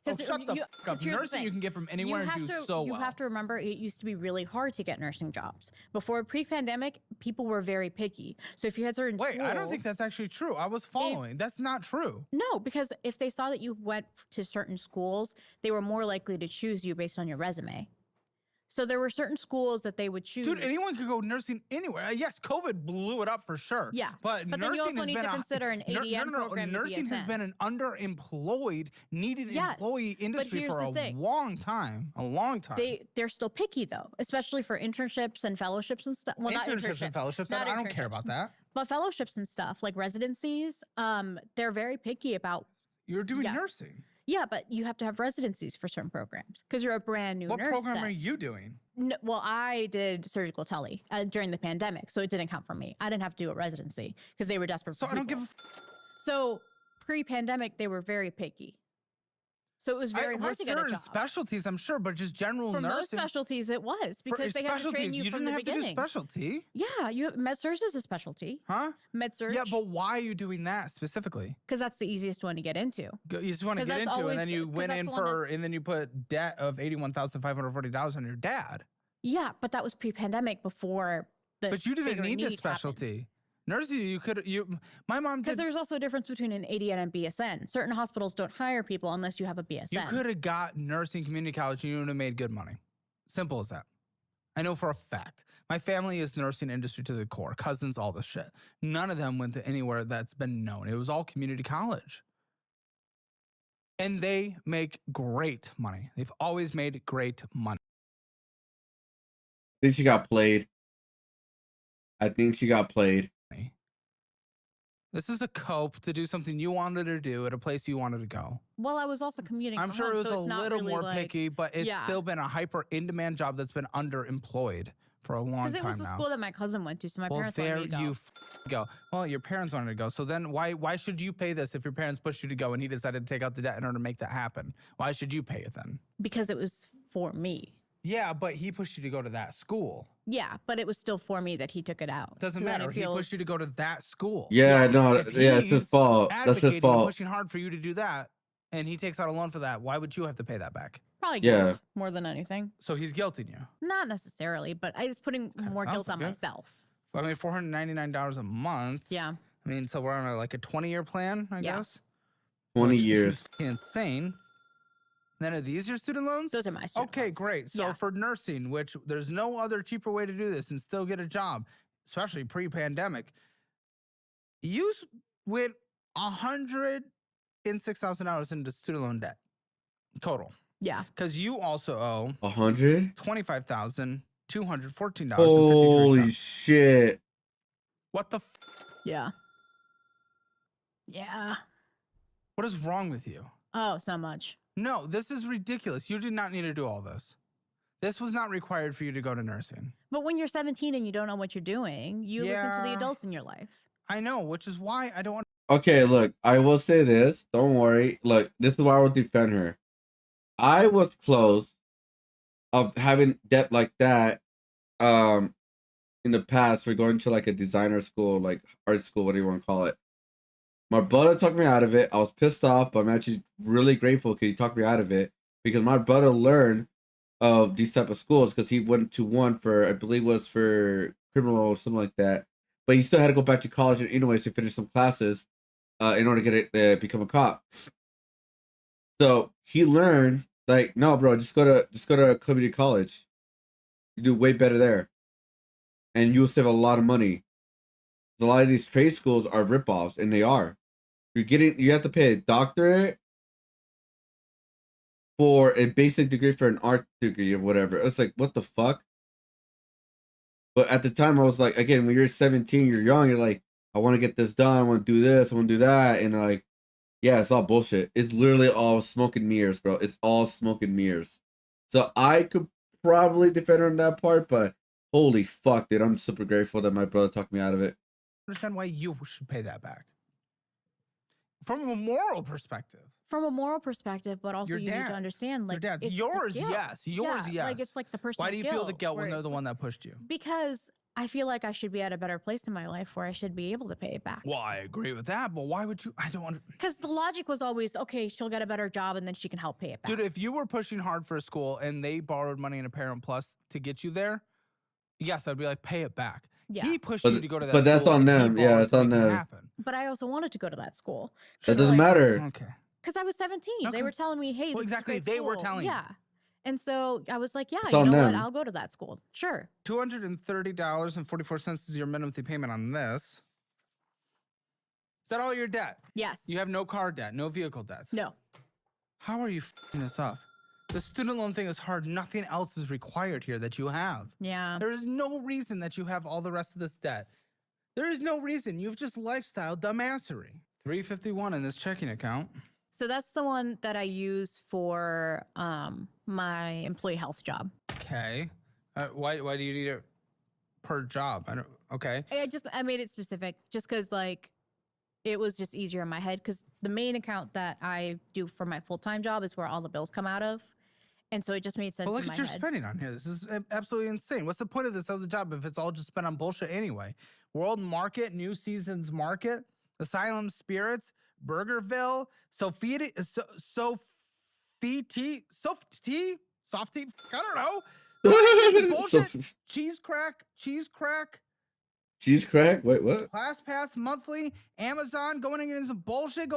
Oh, shut the f up. Nursing you can get from anywhere and do so well. You have to remember, it used to be really hard to get nursing jobs. Before pre-pandemic, people were very picky. So if you had certain Wait, schools, I don't think that's actually true. I was following. That's not true. No, because if they saw that you went to certain schools, they were more likely to choose you based on your resume. So there were certain schools that they would choose. Dude, anyone could go nursing anywhere. Yes, COVID blew it up for sure. Yeah, but then nursing you also has need been to consider an ADN program. Nursing has been an underemployed, needed employee industry for a long time. A long time. They're still picky though, especially for internships and fellowships and stuff. Well, not internships and fellowships. not I don't care about that. But fellowships and stuff like residencies, they're very picky about. You're doing nursing. Yeah, but you have to have residencies for certain programs because you're a brand new nurse. What program are you doing? No, well, I did surgical tele during the pandemic, so it didn't count for me. I didn't have to do a residency because they were desperate for So I don't give a So pre-pandemic, they were very picky. So it was very hard to get a certain job. specialties, I'm sure, but just general For nursing. most specialties, it was because they had to train you from the beginning. You didn't have to do specialty. Yeah, med surg is a specialty. Huh? Med surg. Yeah, but why are you doing that specifically? Because that's the easiest one to get into. You just want to get into, and then you went in for, and then you put debt of $81,540 on your dad. Yeah, but that was pre-pandemic before the. But you didn't need the specialty. Nursing, my mom did. Because there's also a difference between an ADN and BSN. Certain hospitals don't hire people unless you have a BSN. You could have got nursing community college and you would have made good money. Simple as that. I know for a fact. My family is nursing industry to the core. Cousins, all this shit. None of them went to anywhere that's been known. It was all community college. And they make great money. They've always made great money. I think she got played. This is a cope to do something you wanted to do at a place you wanted to go. Well, I was also commuting. I'm sure home, it was so a it's not little really more like, picky, but it's still been a hyper in-demand job that's been underemployed for a long time now. Because it was the school that my cousin went to, so my parents wanted me to go. There you go. Well, your parents wanted to go. So then why should you pay this if your parents pushed you to go and he decided to take out the debt in order to make that happen? Why should you pay it then? Because it was for me. Yeah, but he pushed you to go to that school. Yeah, but it was still for me that he took it out. Doesn't matter. He pushed you to go to that school. Yeah, no, yeah, it's his fault. That's his fault. Pushing hard for you to do that, and he takes out a loan for that. Why would you have to pay that back? Probably guilt more than anything. So he's guilting you. Not necessarily, but I was putting more guilt on myself. I mean, $499 a month. Yeah. I mean, so we're on a 20-year plan, I guess. 20 years. Insane. Then are these your student loans? Those are my student loans. Great. So for nursing, which there's no other cheaper way to do this and still get a job, especially pre-pandemic, you went $106,000 into student loan debt total. Yeah. Because you also owe $25,214. Holy shit. What the Yeah. Yeah. What is wrong with you? Oh, so much. No, this is ridiculous. You did not need to do all this. This was not required for you to go to nursing. But when you're 17 and you don't know what you're doing, you listen to the adults in your life. I know, which is why I don't want. Okay, look, I will say this. Don't worry. Look, this is why I will defend her. I was close of having debt like that in the past for going to like a designer school, like art school, what do you want to call it. My brother took me out of it. I was pissed off, but I'm actually really grateful because he talked me out of it because my brother learned of these type of schools because he went to one for, I believe was for criminal or something like that. But he still had to go back to college anyways to finish some classes in order to get it, become a cop. So he learned like, no, bro, just go to community college. You do way better there, and you'll save a lot of money. A lot of these trade schools are ripoffs, and they are. You have to pay a doctorate for a basic degree for an art degree or whatever. It's like, what the fuck? But at the time, I was like, again, when you're 17, you're young, you're like, I want to get this done, I want to do this, I want to do that, and like, yeah, it's all bullshit. It's literally all smoke and mirrors, bro. It's all smoke and mirrors. So I could probably defend her on that part, but holy fuck, dude, I'm super grateful that my brother talked me out of it. Understand why you should pay that back. From a moral perspective. From a moral perspective, but also Your you need dad's. to understand, like, Your dad's. it's the Yours, guilt. yes. Yours, yes. Like, it's like the personal Why do you feel the guilt, guilt when where they're it's the like- one that pushed you? Because I feel like I should be at a better place in my life where I should be able to pay it back. Well, I agree with that, but why would you? I don't want Because the logic was always, okay, she'll get a better job and then she can help pay it back. Dude, if you were pushing hard for a school and they borrowed money in a Parent Plus to get you there, yes, I'd be like, pay it back. Yeah. He pushed you to go to that But that's school on and he them. Yeah, borrowed it's to on make it them. happen. But I also wanted to go to that school. That doesn't matter. Okay. Because I was 17. Okay. They were telling me, hey, Well, this exactly, is a great they were school. telling you. Yeah. And so I was like, yeah, It's you on know them. what? I'll go to that school. Sure. $230.44 is your minimum payment on this. Is that all your debt? Yes. You have no car debt, no vehicle debts? No. How are you f***ing this up? The student loan thing is hard. Nothing else is required here that you have. Yeah. There is no reason that you have all the rest of this debt. There is no reason. You've just lifestyle dumbassery. $351 in this checking account. So that's the one that I use for my employee health job. Okay. Why do you need it per job? I don't. Okay. I made it specific just because like it was just easier in my head because the main account that I do for my full-time job is where all the bills come out of. And so it just made sense But look in my at your head. spending on here. This is absolutely insane. What's the point of this other job if it's all just spent on bullshit anyway? World Market, New Seasons Market, Asylum Spirits, Burgerville, Softy, I don't know. Bullshit. Cheese crack. Cheese crack? Wait, what? Class Pass Monthly, Amazon going into some bullshit,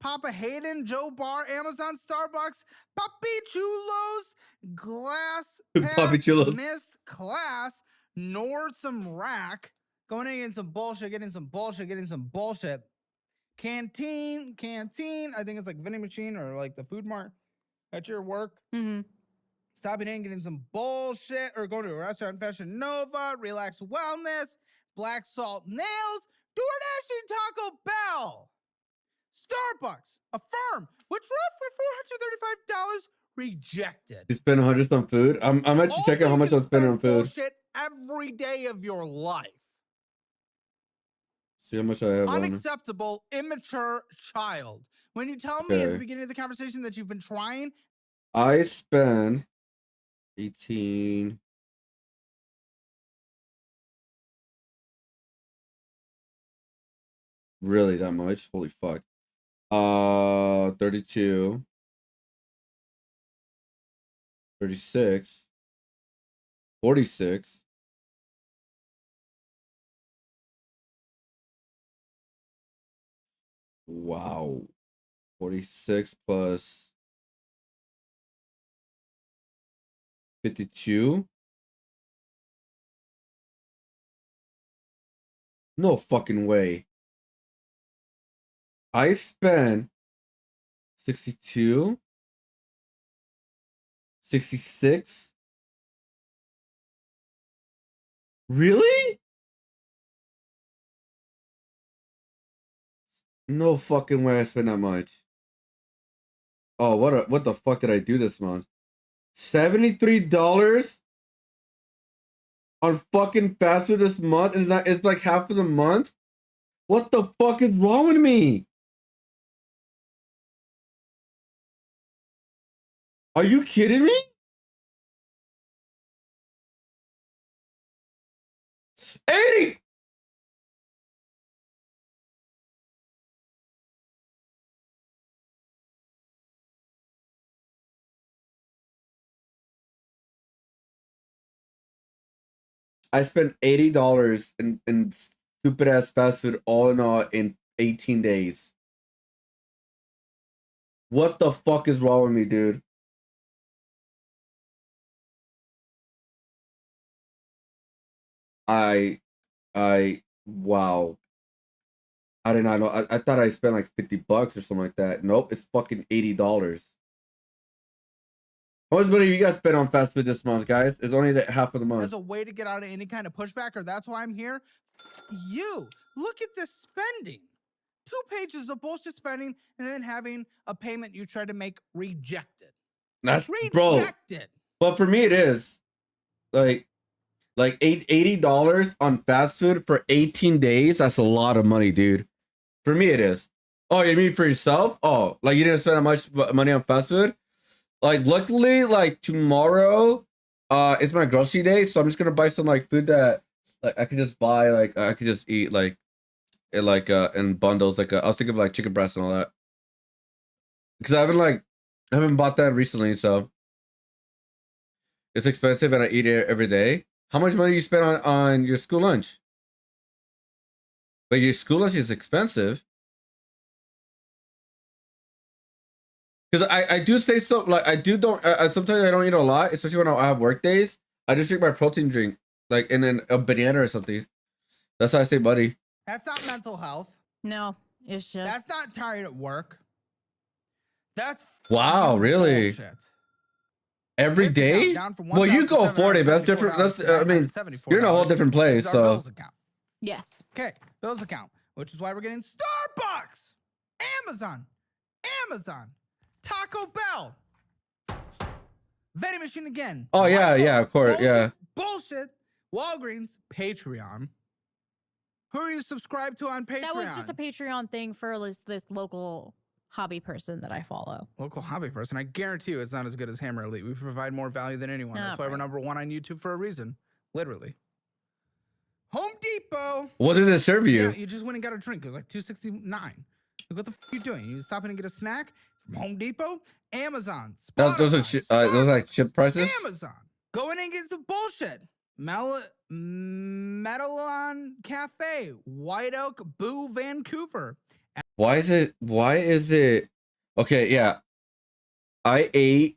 Papa Hayden, Joe Bar, Amazon, Starbucks, Papi Chulos, Glass Pass, Papi Chulos. Missed Class, Nordstrom Rack, going in some bullshit, getting some bullshit. Canteen, I think it's like vending machine or like the food mart at your work. Mm-hmm. Stopping in, getting some bullshit, or going to a restaurant, Fashion Nova, Relax Wellness, Black Salt Nails, DoorDash and Taco Bell, Starbucks, Affirm, which were up for $435, rejected. You spend 100 on food? I'm actually checking how much I'm spending on food. Bullshit every day of your life. See how much I have on. Unacceptable, immature child. When you tell me at the Okay. beginning of the conversation that you've been trying, I spend 18. Really that much? Holy fuck. 32. 36. 46. Wow. 46 plus 52. No fucking way. I spent 62, 66. Really? No fucking way I spent that much. Oh, what the fuck did I do this month? $73 on fucking fast food this month, and it's like half of the month? What the fuck is wrong with me? Are you kidding me? $80! I spent $80 in stupid ass fast food all in all in 18 days. What the fuck is wrong with me, dude? Wow. I did not know. I thought I spent like $50 or something like that. Nope, it's fucking $80. How much money you guys spent on fast food this month, guys? It's only half of the month. as a way to get out of any kind of pushback, or that's why I'm here. You look at this spending. 2 pages of bullshit spending and then having a payment you tried to make rejected. That's bro. Reject it. But for me, it is like $80 on fast food for 18 days. That's a lot of money, dude. For me, it is. Oh, you mean for yourself? Oh, like you didn't spend that much money on fast food? Like, luckily, like tomorrow, it's my grocery day, so I'm just gonna buy some like food that like I could just buy, like I could just eat like in bundles. Like I was thinking of like chicken breast and all that, because I haven't bought that recently, so it's expensive and I eat it every day. How much money you spend on your school lunch? But your school lunch is expensive. Because I do say so, like I don't sometimes I don't eat a lot, especially when I have work days. I just drink my protein drink, like and then a banana or something. That's how I say buddy. That's not mental health. No, it's just. That's not tired at work. That's Wow, really? bullshit. Every day? Well, you go 40, but that's different. That's I mean, you're in a whole different place, This is our so. bills account. Yes. Okay, bills account, which is why we're getting Starbucks, Amazon, Taco Bell, vending machine again. Oh yeah, of course, yeah. Bullshit. Walgreens, Patreon. Who are you subscribed to on Patreon? That was just a Patreon thing for this local hobby person that I follow. Local hobby person. I guarantee you it's not as good as Hammer Elite. We provide more value than anyone. That's why we're #1 on YouTube for a reason. Literally. Home Depot. What did it serve you? Yeah, you just went and got a drink. It was like $2.69. Like, what the f are you doing? You stop in and get a snack from Home Depot? Amazon. Those are like chip prices? Amazon. Go in and get some bullshit. Metalon Cafe, White Oak, Boo, Vancouver. Why is it okay, yeah. I ate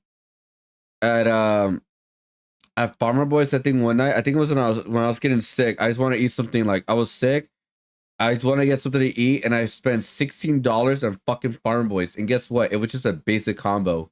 at Farmer Boys, I think one night. I think it was when I was getting sick. I just want to eat something, like I was sick. I just want to get something to eat, and I spent $16 on fucking Farmer Boys. And guess what? It was just a basic combo.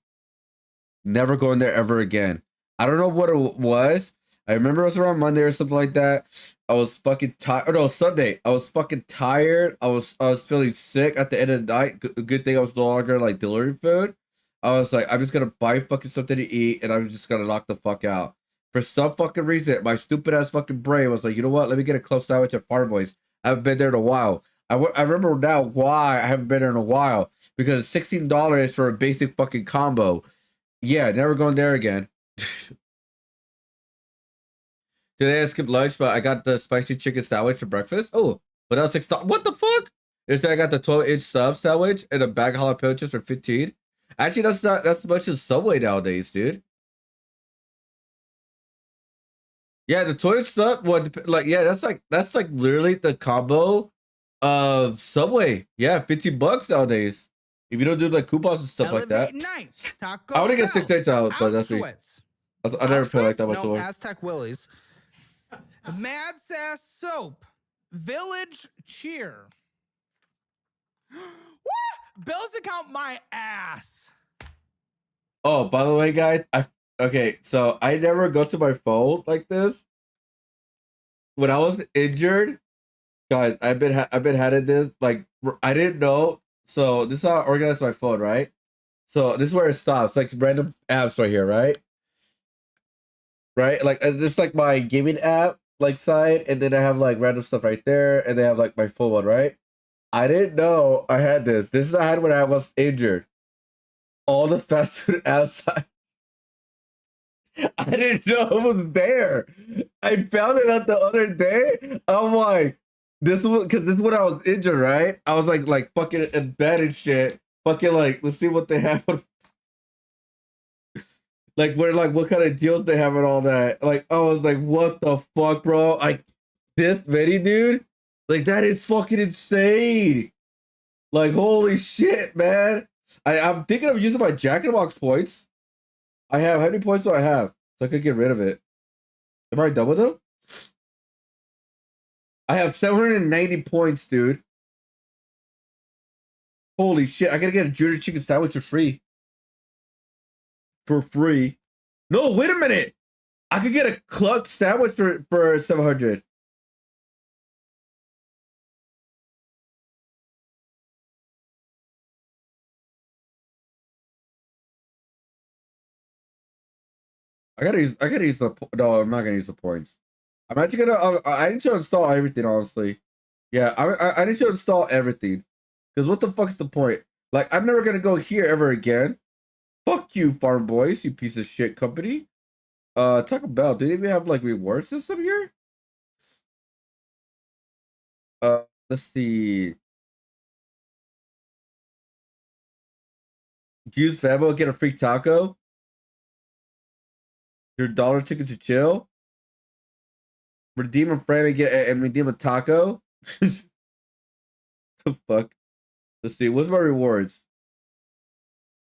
Never going there ever again. I don't know what it was. I remember it was around Monday or something like that. I was fucking tired. No, Sunday. I was fucking tired. I was feeling sick at the end of the night. Good thing I was no longer like delivering food. I was like, I'm just gonna buy fucking something to eat, and I'm just gonna knock the fuck out. For some fucking reason, my stupid ass fucking brain was like, you know what? Let me get a club sandwich at Farm Boys. I haven't been there in a while. I remember now why I haven't been there in a while. Because $16 for a basic fucking combo. Yeah, never going there again. Today I skipped lunch, but I got the spicy chicken sandwich for breakfast. Oh, but that was $6. What the fuck? Instead, I got the 12-inch sub sandwich and a bag of jalapeno chips for $15. Actually, that's as much as Subway nowadays, dude. Yeah, the 12-inch sub. What? Like, yeah, that's like literally the combo of Subway. Yeah, $15 nowadays. If you don't do like coupons and stuff like that. Nights, Taco I want to get 6 nights out, but that's me. Auschwitz. I never feel like that No, before. Aztec Willie's. Mad Sass Soap. Village Cheer. What? Bills account my ass. Oh, by the way, guys, okay, so I never go to my phone like this. When I was injured, guys, I've been having this, like, I didn't know. So this is how I organize my phone, right? So this is where it stops, like random apps right here, right? Right, like this is like my gaming app like side, and then I have like random stuff right there, and then I have like my full one, right? I didn't know I had this. This is what I had when I was injured. All the fast food outside. I didn't know it was there. I found it out the other day. I'm like, this was because this is when I was injured, right? I was like fucking in bed and shit. Fucking like, let's see what they have. Like, what kind of deals they have and all that. Like, I was like, what the fuck, bro? Like, this many, dude? Like, that is fucking insane. Like, holy shit, man. I'm thinking of using my Jack in the Box points. How many points do I have? So I could get rid of it. Am I done with them? I have 790 points, dude. Holy shit, I gotta get a junior chicken sandwich for free. For free. No, wait a minute. I could get a cluck sandwich for 700. I gotta use the no, I'm not gonna use the points. I'm actually gonna I need to install everything, honestly. Yeah, I need to install everything. Because what the fuck's the point? Like, I'm never gonna go here ever again. Fuck you, Farm Boys, you piece of shit company. Taco Bell, do they even have like reward system here? Let's see. Use Fabo, get a free taco. Your dollar ticket to chill. Redeem a friend and redeem a taco. The fuck? Let's see. What's my rewards?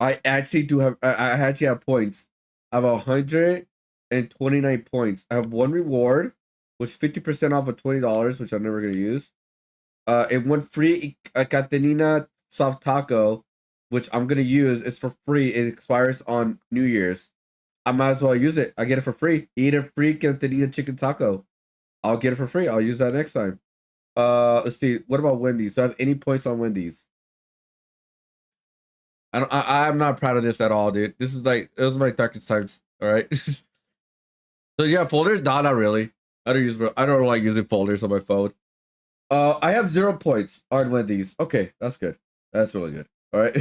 I actually do have. I actually have points. I have 129 points. I have one reward, which 50% off of $20, which I'm never gonna use. And one free Catanina soft taco, which I'm gonna use. It's for free. It expires on New Year's. I might as well use it. I get it for free. Eat a free Catanina chicken taco. I'll get it for free. I'll use that next time. Let's see. What about Wendy's? Do I have any points on Wendy's? I'm not proud of this at all, dude. This is like, it was my darkest times. All right. So yeah, folders? Nah, not really. I don't like using folders on my phone. I have 0 points on Wendy's. Okay, that's good. That's really good. All right.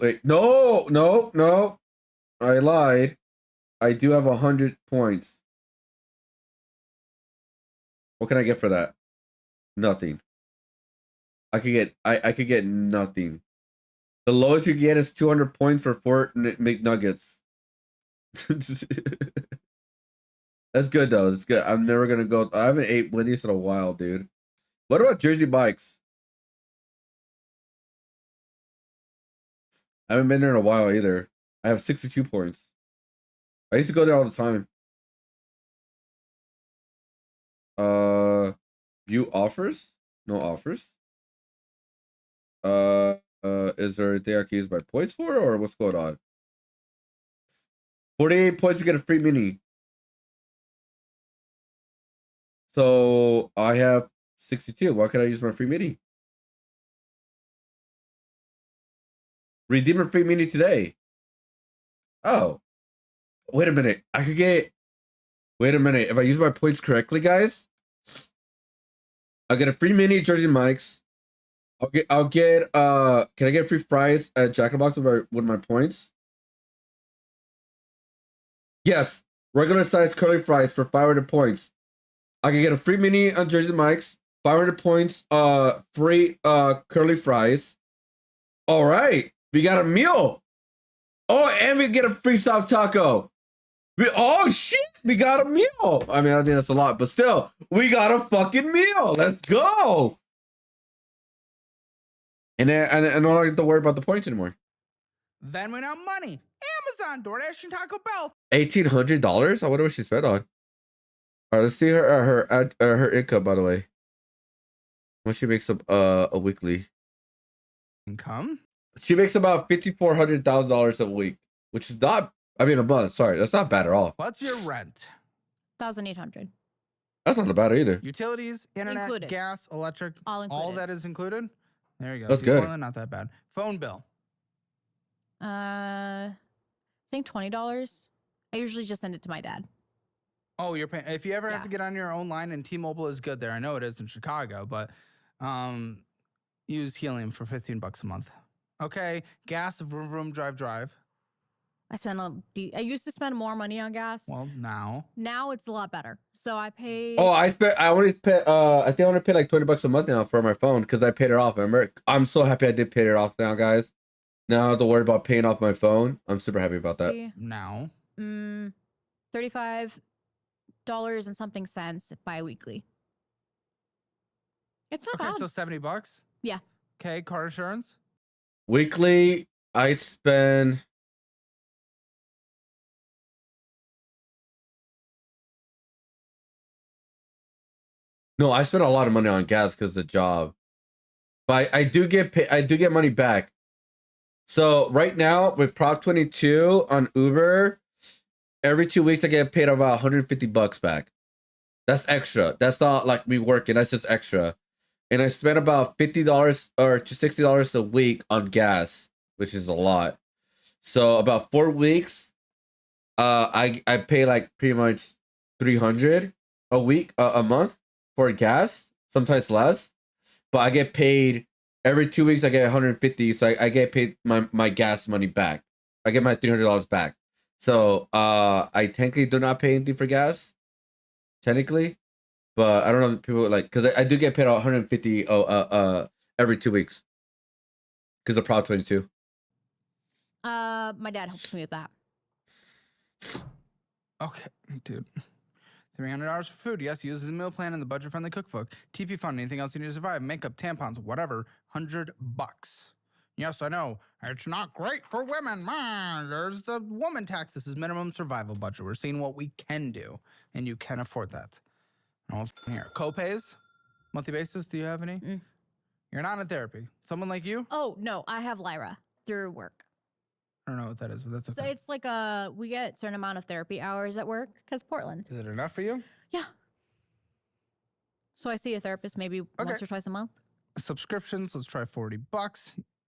Wait, no. I lied. I do have 100 points. What can I get for that? Nothing. I could get nothing. The lowest you get is 200 points for 4 McNuggets. That's good though. That's good. I'm never gonna go. I haven't ate Wendy's in a while, dude. What about Jersey Bikes? I haven't been there in a while either. I have 62 points. I used to go there all the time. View offers? No offers. Is there anything I can use my points for, or what's going on? 48 points to get a free mini. So I have 62. Why can't I use my free mini? Redeem a free mini today. Oh, wait a minute. I could get. Wait a minute. If I use my points correctly, guys, I'll get a free mini at Jersey Mike's. I'll get can I get free fries at Jack in the Box with my points? Yes, regular size curly fries for 500 points. I can get a free mini on Jersey Mike's, 500 points, free curly fries. All right, we got a meal. Oh, and we get a free soft taco. Oh shit, we got a meal. I mean, I think that's a lot, but still, we got a fucking meal. Let's go. And then I don't have to worry about the points anymore. Then went out money. Amazon, DoorDash, and Taco Bell. $1,800? I wonder what she spent on. All right, let's see her income, by the way. What she makes a weekly income? She makes about $5,400,000 a week, which is not. I mean, a month. Sorry, that's not bad at all. What's your rent? $1,800. That's not bad either. Utilities, internet, Included. gas, electric, All included. that is included? There you go. That's See, good. well, not that bad. Phone bill. I think $20. I usually just send it to my dad. Oh, you're paying. If you ever have to get on your own line, and T-Mobile is good there. I know it is in Chicago, but use Helium for $15 a month. Okay, gas, vroom vroom, drive. I used to spend more money on gas. Well, now it's a lot better. So I pay. Oh, I think I only pay like $20 a month now for my phone because I paid it off. Remember? I'm so happy I did pay it off now, guys. Now I don't have to worry about paying off my phone. I'm super happy about that. Now. $35 and something cents bi-weekly. It's not bad. So $70? Yeah. Okay, car insurance? Weekly, I spend. No, I spend a lot of money on gas because of the job, but I do get money back. So right now with Prop 22 on Uber, every 2 weeks I get paid about $150 back. That's extra. That's not like me working. That's just extra. And I spend about $50 or to $60 a week on gas, which is a lot. So about 4 weeks, I pay like pretty much 300 a week, a month for gas, sometimes less. But I get paid every 2 weeks. I get 150, so I get paid my gas money back. I get my $300 back. So I technically do not pay anything for gas, technically. But I don't know if people like, because I do get paid 150 every 2 weeks because of Prop 22. My dad helps me with that. Okay, dude. $300 for food. Yes, use the meal plan and the budget-friendly cookbook. TP fund. Anything else you need to survive? Makeup, tampons, whatever. $100. Yes, I know. It's not great for women. Man, there's the woman tax. This is minimum survival budget. We're seeing what we can do, and you can afford that. No, here. Co-pays? Monthly basis? Do you have any? You're not in therapy. Someone like you? Oh, no. I have Lyra through work. I don't know what that is, but that's okay. So it's like we get a certain amount of therapy hours at work because Portland. Is it enough for you? Yeah. So I see a therapist maybe once or twice a month. Subscriptions, let's try $40.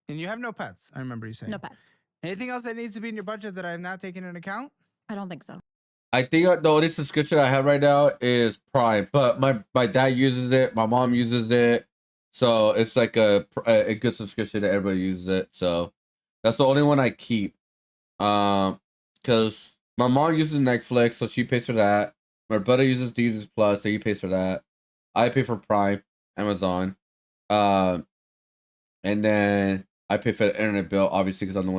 And you have no pets, I remember you saying. No pets. Anything else that needs to be in your budget that I have not taken into account? I don't think so. I think the only subscription I have right now is Prime, but my dad uses it, my mom uses it, so it's like a good subscription that everybody uses it. So that's the only one I keep. Because my mom uses Netflix, so she pays for that. My brother uses Disney Plus, so he pays for that. I pay for Prime, Amazon, and then I pay for the internet bill, obviously, because I'm the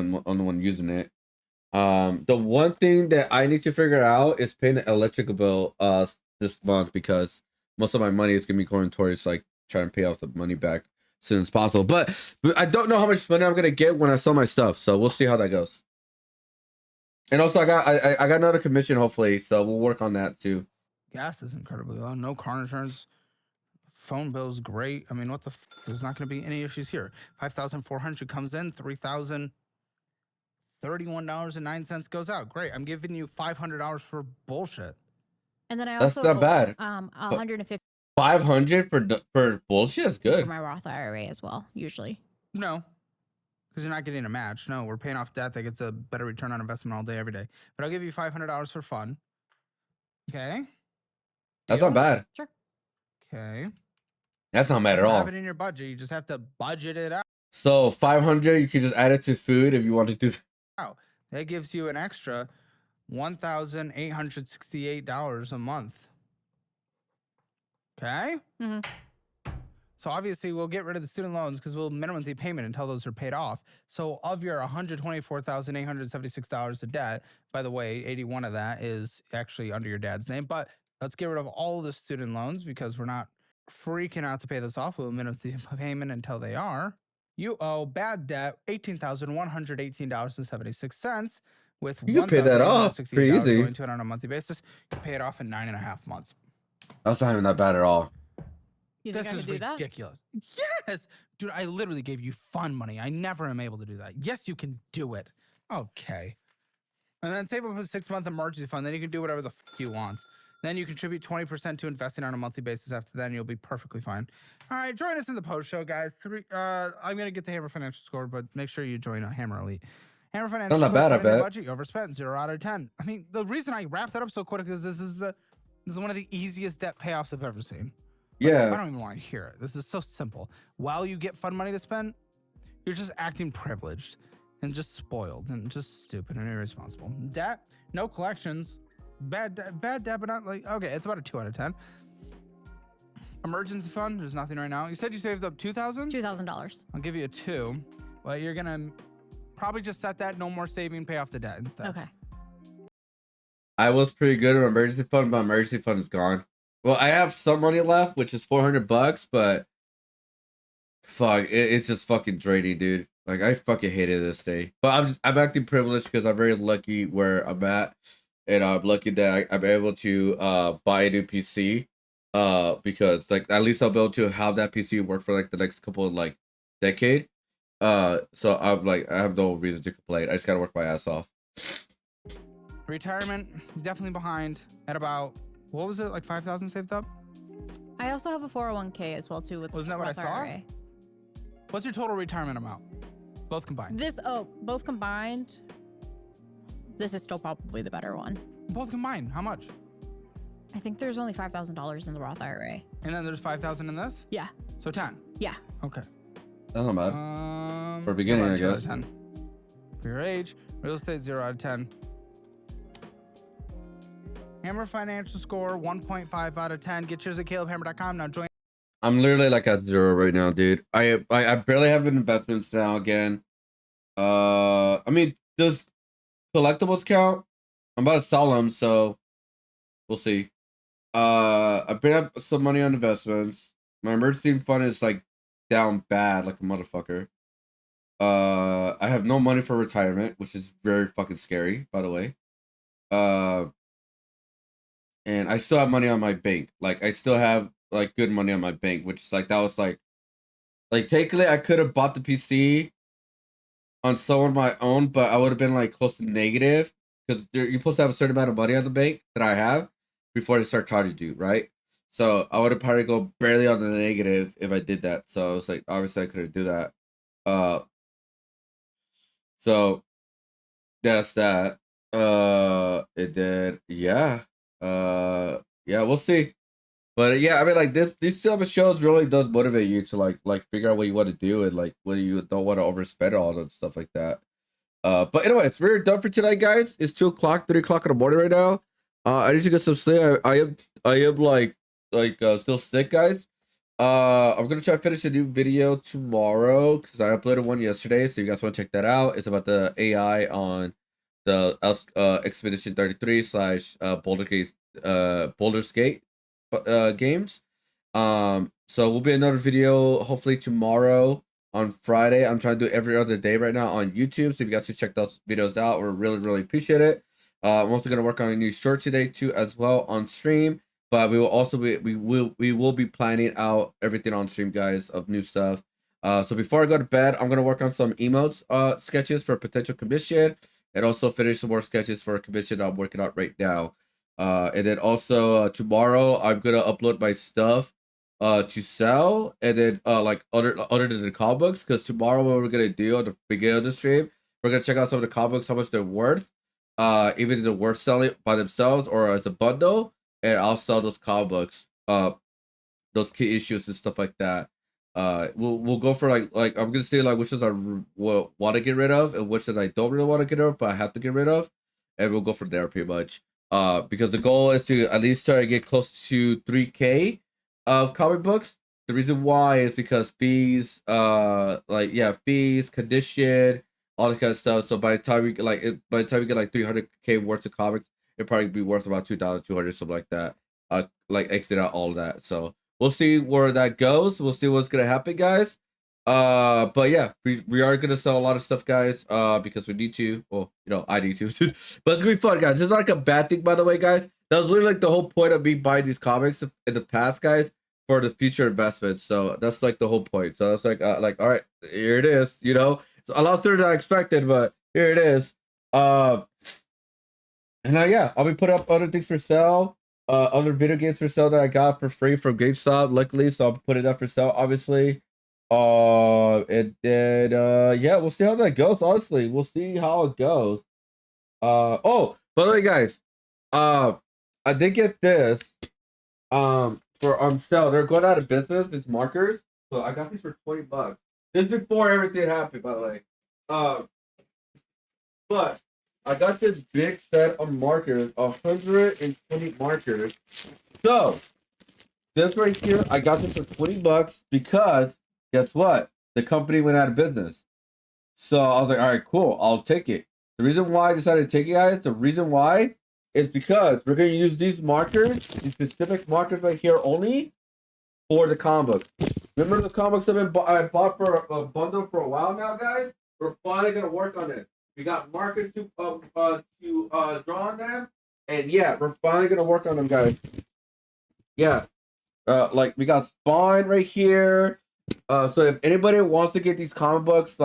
one using it. The one thing that I need to figure out is paying the electrical bill this month, because most of my money is gonna be going towards like trying to pay off the money back as soon as possible. But I don't know how much money I'm gonna get when I sell my stuff, so we'll see how that goes. And also, I got another commission hopefully, so we'll work on that too. Gas is incredibly low. No car insurance. Phone bill's great. I mean, what the there's not going to be any issues here. $5,400 comes in, $3,031.09 goes out. Great. I'm giving you $500 for bullshit. And then I That's also not bad. 150 $500 for bullshit is good. for my Roth IRA as well, usually. No, because you're not getting a match. No, we're paying off debt that gets a better return on investment all day, every day. But I'll give you $500 for fun. Okay. That's not bad. Sure. Okay. That's not bad at all. Have it in your budget. You just have to budget it out. So 500, you can just add it to food if you want to do. That gives you an extra $1,868 a month. Okay? Mm-hmm. So obviously we'll get rid of the student loans because we'll minimum the payment until those are paid off. So of your $124,876 of debt, by the way, 81 of that is actually under your dad's name. But let's get rid of all the student loans because we're not freaking out to pay this off. We'll minimum the payment until they are. You owe bad debt $18,118.76 with You can pay that off pretty easy. Going to it on a monthly basis. You pay it off in 9.5 months. That's not even that bad at all. You This think I is could do that? ridiculous. Yes, dude, I literally gave you fun money. I never am able to do that. Yes, you can do it. Okay. And then save up a 6-month emergency fund. Then you can do whatever the fuck you want. Then you contribute 20% to investing on a monthly basis. After that, and you'll be perfectly fine. All right, join us in the post show, guys. I'm gonna get the Hammer Financial Score, but make sure you join Hammer Elite. Hammer Financial. Not bad, I bet. Budget, you overspent 0 out of 10. I mean, the reason I wrapped that up so quick is this is one of the easiest debt payoffs I've ever seen. Yeah. I don't even want to hear it. This is so simple. While you get fun money to spend, you're just acting privileged and just spoiled and just stupid and irresponsible. Debt, no collections, bad debt, but not like, okay, it's about a 2 out of 10. Emergency fund, there's nothing right now. You said you saved up $2,000? $2,000. I'll give you a 2. Well, you're going to probably just set that no more saving, pay off the debt instead. Okay. I was pretty good in my emergency fund, but my emergency fund is gone. Well, I have some money left, which is $400, but fuck, it's just fucking draining, dude. Like, I fucking hated this day. But I'm acting privileged because I'm very lucky where I'm at, and I'm lucky that I'm able to buy a new PC. Because like at least I'll be able to have that PC work for like the next couple of like decade. So I'm like, I have no reason to complain. I just gotta work my ass off. Retirement, definitely behind at about, what was it, like 5,000 saved up? I also have a 401k as well too with Wasn't that what I Roth saw? IRA. What's your total retirement amount? Both combined. Both combined. This is still probably the better one. Both combined, how much? I think there's only $5,000 in the Roth IRA. And then there's 5,000 in this? Yeah. So 10. Yeah. Okay. That's not bad. For beginning, about I 2 out guess. of 10. For your age, real estate 0 out of 10. Hammer financial score 1.5 out of 10. Get yours at calebhammer.com. Now join. I'm literally like at 0 right now, dude. I barely have investments now again. I mean, does collectibles count? I'm about to sell them, so we'll see. I bring up some money on investments. My emergency fund is like down bad, like a motherfucker. I have no money for retirement, which is very fucking scary, by the way. And I still have money on my bank. Like I still have like good money on my bank, which is like that was like technically I could have bought the PC on some of my own, but I would have been like close to negative because you're supposed to have a certain amount of money on the bank that I have before they start charging you, right? So I would have probably go barely on the negative if I did that. So I was like, obviously I couldn't do that. So that's that. It did, yeah. Yeah, we'll see. But yeah, I mean, like these type of shows really does motivate you to like figure out what you want to do and like what you don't want to overspend all that stuff like that. But anyways, we're done for tonight, guys. It's 2 o'clock, 3 o'clock in the morning right now. I need to get some sleep. I am like still sick, guys. I'm gonna try to finish a new video tomorrow because I uploaded one yesterday, so you guys want to check that out. It's about the AI on the Expedition 33 / Baldur's Gate games. So we'll be another video hopefully tomorrow on Friday. I'm trying to do every other day right now on YouTube, so if you guys can check those videos out, we're really appreciate it. I'm also gonna work on a new short today too as well on stream, but we will also we will be planning out everything on stream, guys, of new stuff. So before I go to bed, I'm gonna work on some emotes sketches for potential commission, and also finish some more sketches for a commission that I'm working on right now. And then also tomorrow I'm gonna upload my stuff to sell, and then like other than the comic books, because tomorrow what we're gonna do at the beginning of the stream, we're gonna check out some of the comic books, how much they're worth, even if they're worth selling by themselves or as a bundle, and I'll sell those comic books, those key issues and stuff like that. We'll go for like I'm gonna say like which ones I want to get rid of and which ones I don't really want to get rid of, but I have to get rid of, and we'll go from there pretty much. Because the goal is to at least try to get close to 3K of comic books. The reason why is because fees, fees, condition, all that kind of stuff. So by the time we get like 300K worth of comics, it'd probably be worth about 2,200, something like that. Like exit out all that. So we'll see where that goes. We'll see what's gonna happen, guys. But yeah, we are gonna sell a lot of stuff, guys. Because we need to. Well, I need to. But it's gonna be fun, guys. It's not like a bad thing, by the way, guys. That was literally like the whole point of me buying these comics in the past, guys, for the future investments. So that's like the whole point. So it's like all right, here it is. It's a lot sooner than I expected, but here it is. And yeah, I'll be putting up other things for sale. Other video games for sale that I got for free from GameStop, luckily. So I'll put it up for sale, obviously. And then yeah, we'll see how that goes. Honestly, we'll see how it goes. Oh, by the way, guys, I did get this for on sale. They're going out of business, these markers. So I got these for $20. This is before everything happened, by the way. But I got this big set of markers, 120 markers. So this right here, I got this for $20 because guess what? The company went out of business. So I was like, all right, cool, I'll take it. The reason why I decided to take it, guys, the reason why is because we're going to use these markers, these specific markers right here only for the comic book. Remember the comics I bought for a bundle for a while now, guys? We're finally going to work on it. We got markers to draw on them. And yeah, we're finally going to work on them, guys. Yeah. Like we got Spawn right here. So if anybody wants to get these comic books,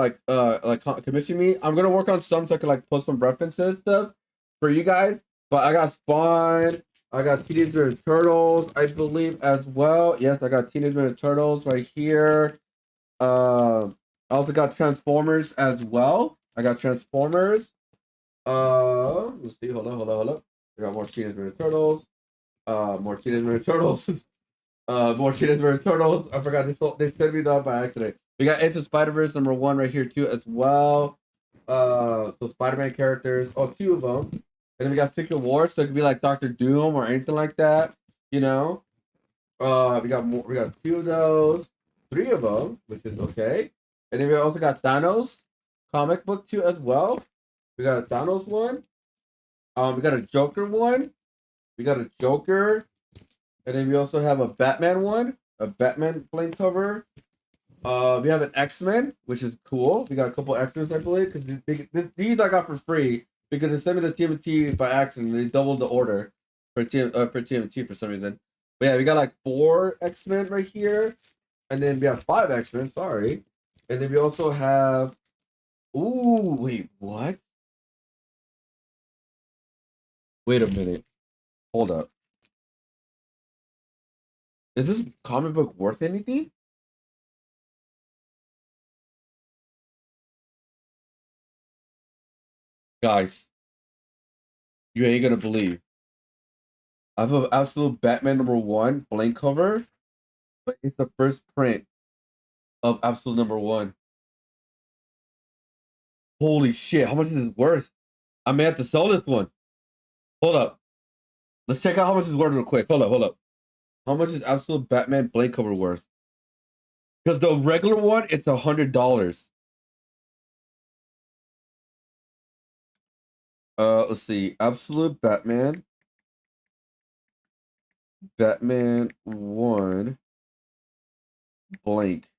commission me, I'm gonna work on some so I can like post some references stuff for you guys. But I got Spawn, I got Teenage Mutant Turtles, I believe as well. Yes, I got Teenage Mutant Turtles right here. I also got Transformers as well. I got Transformers. Let's see. Hold up. We got more Teenage Mutant Turtles. More Teenage Mutant Turtles. More Teenage Mutant Turtles. I forgot they sent me that by accident. We got Into Spider-Verse #1 right here too as well. So Spider-Man characters. Oh, 2 of them. And then we got Secret Wars, so it could be like Doctor Doom or anything like that. You know. We got more. We got 2 of those. 3 of them, which is okay. And then we also got Thanos comic book too as well. We got a Thanos one. We got a Joker one. We got a Joker. And then we also have a Batman one. A Batman blank cover. We have an X-Men, which is cool. We got a couple X-Men, I believe, because these I got for free because they sent me the TMT by accident. They doubled the order for TMT for some reason. But yeah, we got like 4 X-Men right here. And then we have 5 X-Men, sorry. And then we also have... Ooh, wait, what? Wait a minute. Hold up. Is this comic book worth anything? Guys, you ain't gonna believe. I have an absolute Batman #1 blank cover, but it's the first print of absolute #1. Holy shit, how much is it worth? I may have to sell this one. Hold up. Let's check out how much it's worth real quick. Hold up. How much is absolute Batman blank cover worth? Because the regular one, it's $100. Let's see. Absolute Batman 1 blank.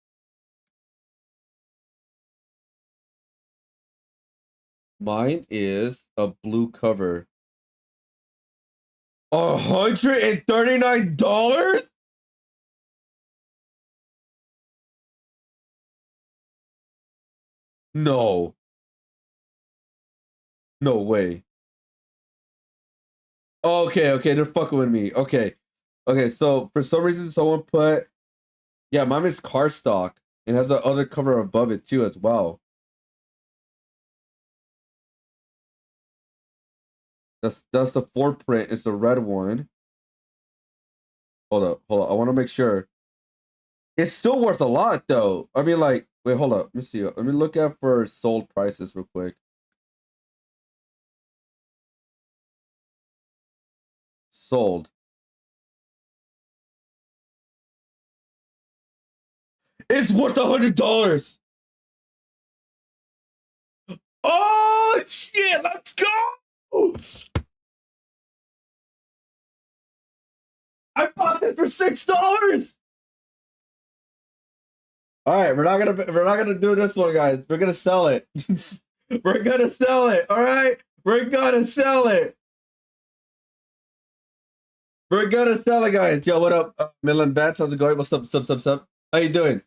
Mine is a blue cover. $139? No. No way. Okay, they're fucking with me. Okay, so for some reason someone put... Yeah, mine is cardstock and has the other cover above it too as well. That's the 4 print. It's the red one. Hold up. I want to make sure. It's still worth a lot though. I mean, like, wait, hold up. Let me see. Let me look at for sold prices real quick. Sold. It's worth $100. Oh shit! Let's go. I bought it for $6. All right, we're not gonna do this one, guys. We're gonna sell it. We're gonna sell it. All right, we're gonna sell it. We're gonna sell it, guys. Yo, what up, Midland Bats? How's it going? What's up? How you doing?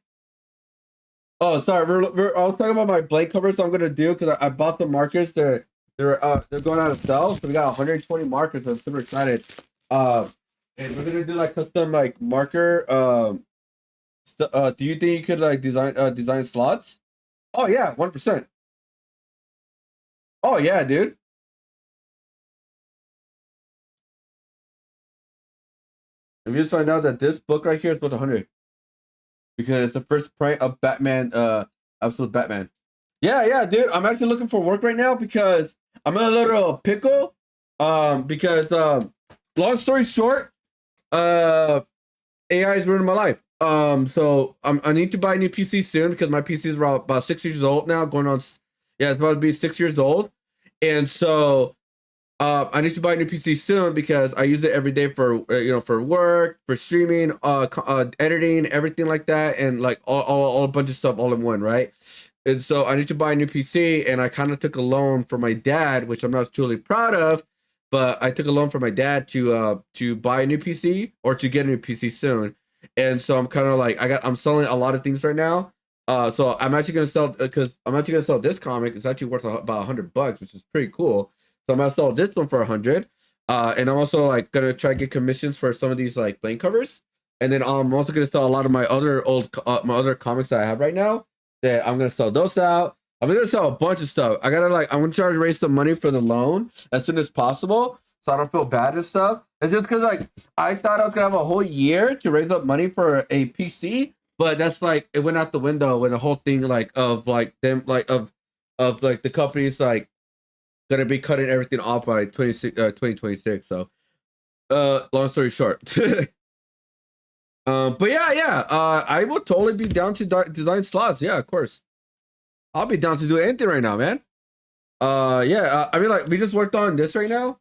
Oh, sorry. I was talking about my blank covers. I'm gonna do because I bought some markers. They're going out of style, so we got 120 markers. I'm super excited. And we're gonna do like custom like marker. Do you think you could like design slots? Oh yeah, 1%. Oh yeah, dude. And we just find out that this book right here is worth 100 because it's the first print of Batman, Absolute Batman. Yeah, dude. I'm actually looking for work right now because I'm in a little pickle. Because long story short, AI is ruining my life. So I need to buy a new PC soon because my PC is about 6 years old now, going on. Yeah, it's about to be 6 years old, and so I need to buy a new PC soon because I use it every day for for work, for streaming, editing, everything like that, and like all a bunch of stuff all in one, right? And so I need to buy a new PC, and I kind of took a loan from my dad, which I'm not truly proud of, but I took a loan from my dad to buy a new PC or to get a new PC soon. And so I'm kind of like I'm selling a lot of things right now. So I'm actually gonna sell this comic. It's actually worth about $100, which is pretty cool. So I'm gonna sell this one for 100. And I'm also like gonna try to get commissions for some of these like blank covers. And then I'm also gonna sell a lot of my other comics that I have right now. That I'm gonna sell those out. I'm gonna sell a bunch of stuff. I'm gonna try to raise some money for the loan as soon as possible, so I don't feel bad and stuff. It's just because like I thought I was gonna have a whole year to raise up money for a PC, but that's like it went out the window when the whole thing like of like them like of like the company's like gonna be cutting everything off by 2026. So long story short. But yeah, I will totally be down to design slots. Yeah, of course. I'll be down to do anything right now, man. Yeah, I mean, like, we just worked on this right now.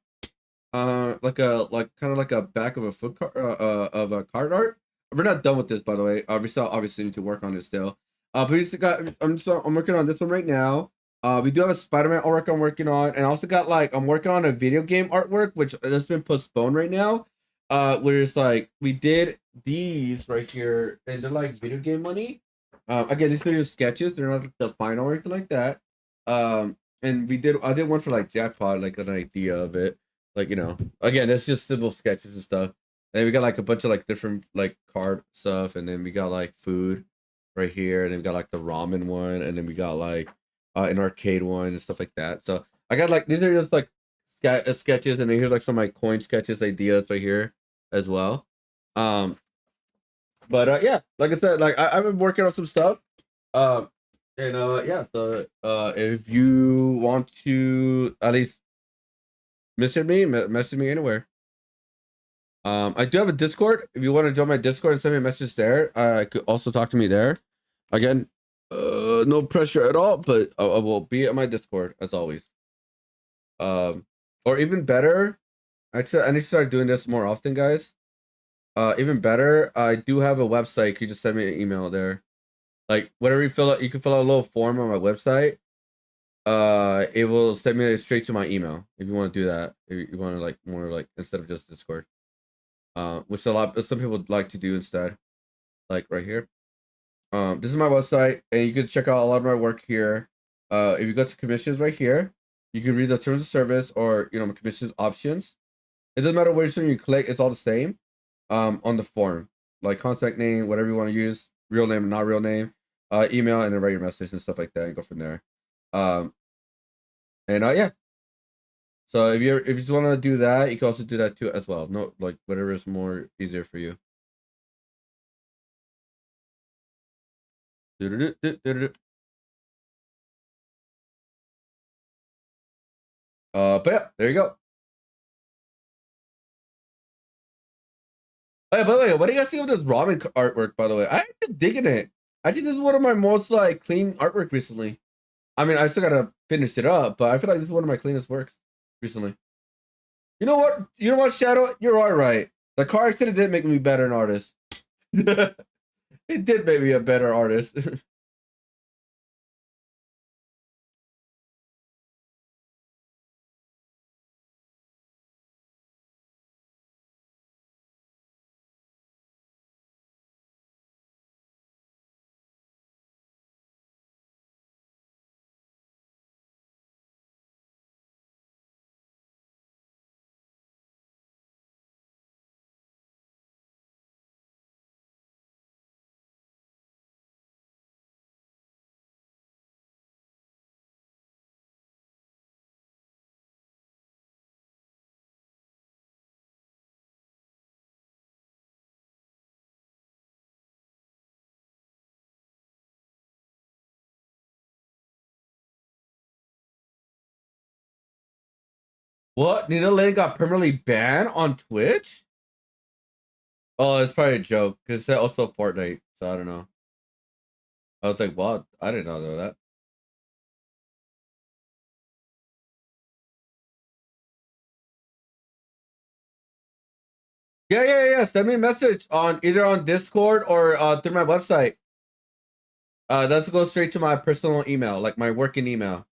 Like kind of like a back of a foot car, of a card art. We're not done with this, by the way. We still obviously need to work on it still. But we just I'm working on this one right now. We do have a Spider-Man artwork I'm working on, and I also got like I'm working on a video game artwork, which has been postponed right now. Where it's like we did these right here, and they're like video game money. Again, these are just sketches. They're not the final or anything like that. And I did one for like Jackpot, like an idea of it. Like, you know, again, that's just simple sketches and stuff. And we got like a bunch of like different like card stuff, and then we got like food right here, and then we got like the ramen one, and then we got like an arcade one and stuff like that. So I got like these are just like sketches, and then here's like some like coin sketches ideas right here as well. But yeah, like I said, like I've been working on some stuff. And yeah, so if you want to at least message me anywhere. I do have a Discord. If you want to join my Discord and send me a message there, I could also talk to me there. Again, no pressure at all, but I will be at my Discord as always. Or even better, actually, I need to start doing this more often, guys. Even better, I do have a website. You can just send me an email there. Like whatever you fill out, you can fill out a little form on my website. It will send me straight to my email if you want to do that. If you want to like more like instead of just Discord. Which some people would like to do instead. Like right here. This is my website, and you can check out a lot of my work here. If you go to commissions right here, you can read the terms of service or my commissions options. It doesn't matter which one you click, it's all the same. On the form, like contact name, whatever you want to use, real name, not real name, email, and then write your message and stuff like that, and go from there. And yeah. So if you just want to do that, you can also do that too as well. No, like whatever is more easier for you. But yeah, there you go. Hey, by the way, what do you guys think of this ramen artwork? By the way, I'm digging it. I think this is one of my most like clean artwork recently. I mean, I still gotta finish it up, but I feel like this is one of my cleanest works recently. You know what? You know what, Shadow? You're all right. The car accident did make me better an artist. It did make me a better artist. What? Nina Lane got permanently banned on Twitch? Oh, it's probably a joke because it's also Fortnite, so I don't know. I was like, what? I didn't know that. Yeah. Send me a message on either on Discord or through my website. That's go straight to my personal email, like my working email.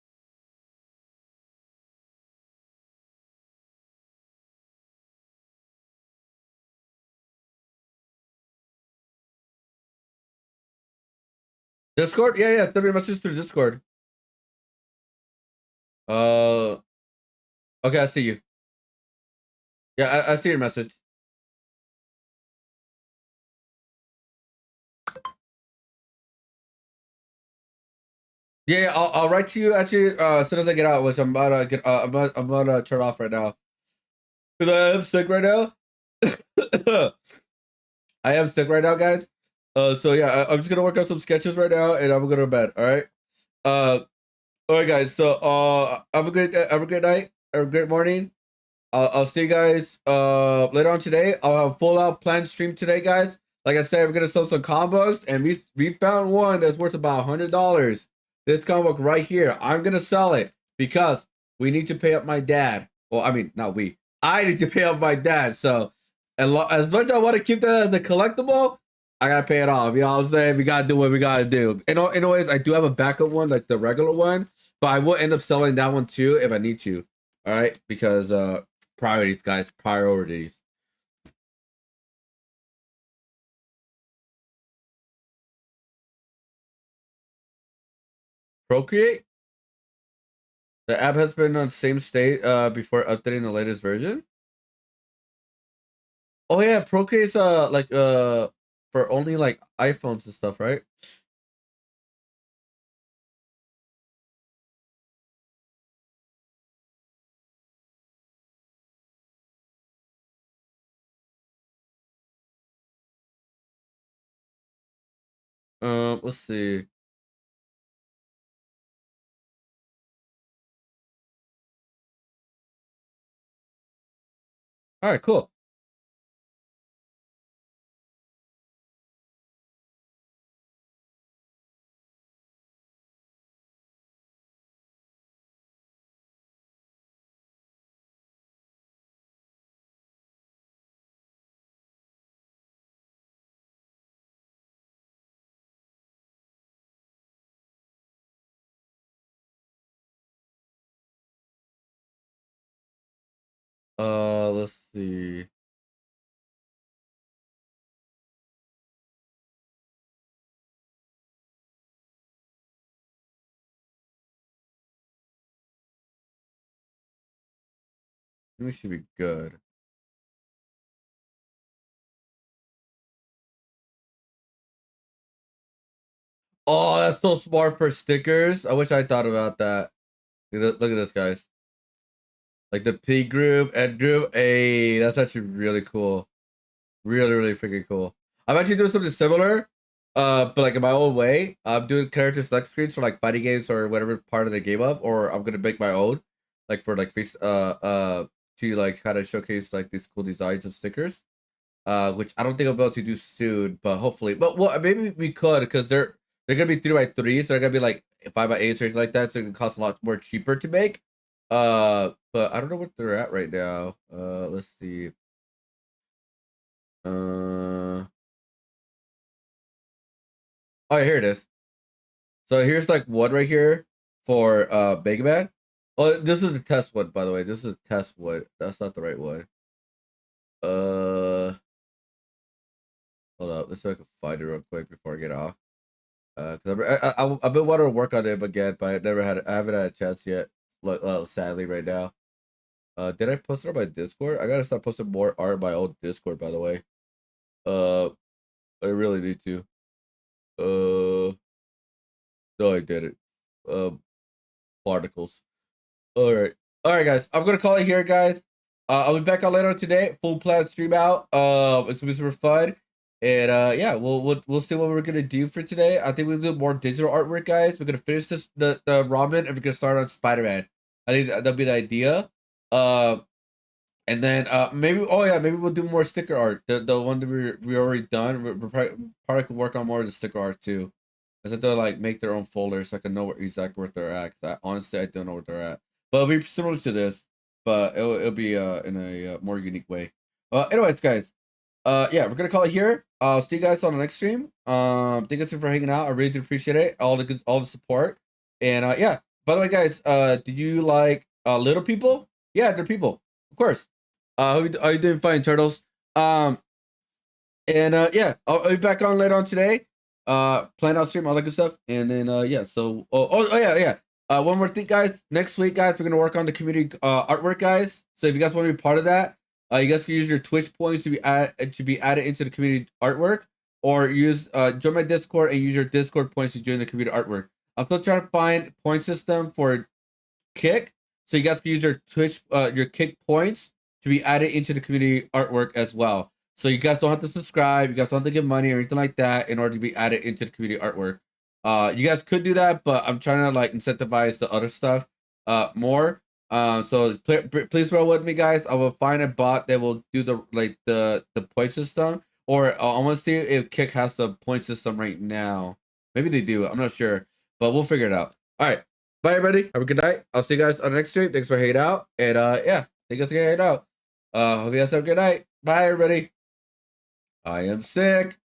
Discord? Yeah. Send me a message through Discord. Okay, I see you. Yeah, I see your message. Yeah, I'll write to you actually as soon as I get out, which I'm about to get. I'm about to turn off right now because I am sick right now. I am sick right now, guys. So yeah, I'm just gonna work on some sketches right now, and I'm gonna go to bed. All right. All right, guys. So have a great night, or a great morning. I'll see you guys later on today. I'll have a full out planned stream today, guys. Like I said, we're gonna sell some combos, and we found one that's worth about $100. This comic book right here. I'm gonna sell it because we need to pay up my dad. Well, I mean, not we. I need to pay up my dad. So, as much as I want to keep that as the collectible, I gotta pay it off. You know what I'm saying? We gotta do what we gotta do. Anyways, I do have a backup one, like the regular one, but I will end up selling that one too if I need to. All right, because priorities, guys, priorities. Procreate. The app has been on same state before updating the latest version. Oh yeah, Procreate's like for only like iPhones and stuff, right? Let's see. All right, cool. Let's see. We should be good. Oh, that's so smart for stickers. I wish I thought about that. Look at this, guys. Like the P group, Ed group. Hey, that's actually really cool. Really, really freaking cool. I'm actually doing something similar, but like in my own way. I'm doing character select screens for like fighting games or whatever part of the game of, or I'm gonna make my own, like for like face, to like kind of showcase like these cool designs of stickers. Which I don't think I'm about to do soon, but hopefully. But well, maybe we could because they're gonna be 3x3, so they're gonna be like 5x8 or anything like that, so it can cost a lot more cheaper to make. But I don't know what they're at right now. Let's see. Oh, here it is. So here's like one right here for Mega Man. Oh, this is the test one, by the way. This is a test one. That's not the right one. Hold up. Let's see if I can find it real quick before I get off. Cause I've been wanting to work on it again, but I haven't had a chance yet. Sadly, right now. Did I post it on my Discord? I gotta start posting more art on my old Discord, by the way. I really need to. No, I didn't. Articles. All right, guys. I'm gonna call it here, guys. I'll be back on later today. Full plan stream out. It's gonna be super fun, and yeah, we'll see what we're gonna do for today. I think we'll do more digital artwork, guys. We're gonna finish the ramen, and we're gonna start on Spider-Man. I think that'll be the idea. And then maybe maybe we'll do more sticker art. The one that we already done. We're probably could work on more of the sticker art too. I said they'll like make their own folders so I can know exactly where they're at. 'Cause honestly, I don't know where they're at. But it'll be similar to this, but it'll be in a more unique way. Anyways, guys, yeah, we're gonna call it here. I'll see you guys on the next stream. Thank you guys for hanging out. I really do appreciate it. All the support. And yeah. By the way, guys, do you like little people? Yeah, they're people, of course. How you doing? Fine, turtles. And yeah, I'll be back on later on today. Plan out stream, all that good stuff. And then yeah, so yeah. One more thing, guys. Next week, guys, we're gonna work on the community artwork, guys. So if you guys want to be part of that, you guys can use your Twitch points to be added into the community artwork, or use join my Discord and use your Discord points to join the community artwork. I'm still trying to find point system for Kick, so you guys can use your Twitch, your Kick points to be added into the community artwork as well. So you guys don't have to subscribe, you guys don't have to give money or anything like that in order to be added into the community artwork. You guys could do that, but I'm trying to like incentivize the other stuff more. So please roll with me, guys. I will find a bot that will do the point system, or I want to see if Kick has the point system right now. Maybe they do. I'm not sure, but we'll figure it out. All right. Bye, everybody. Have a good night. I'll see you guys on the next stream. Thanks for hanging out. And yeah, thank you guys for hanging out. Hope you guys have a good night. Bye, everybody. I am sick.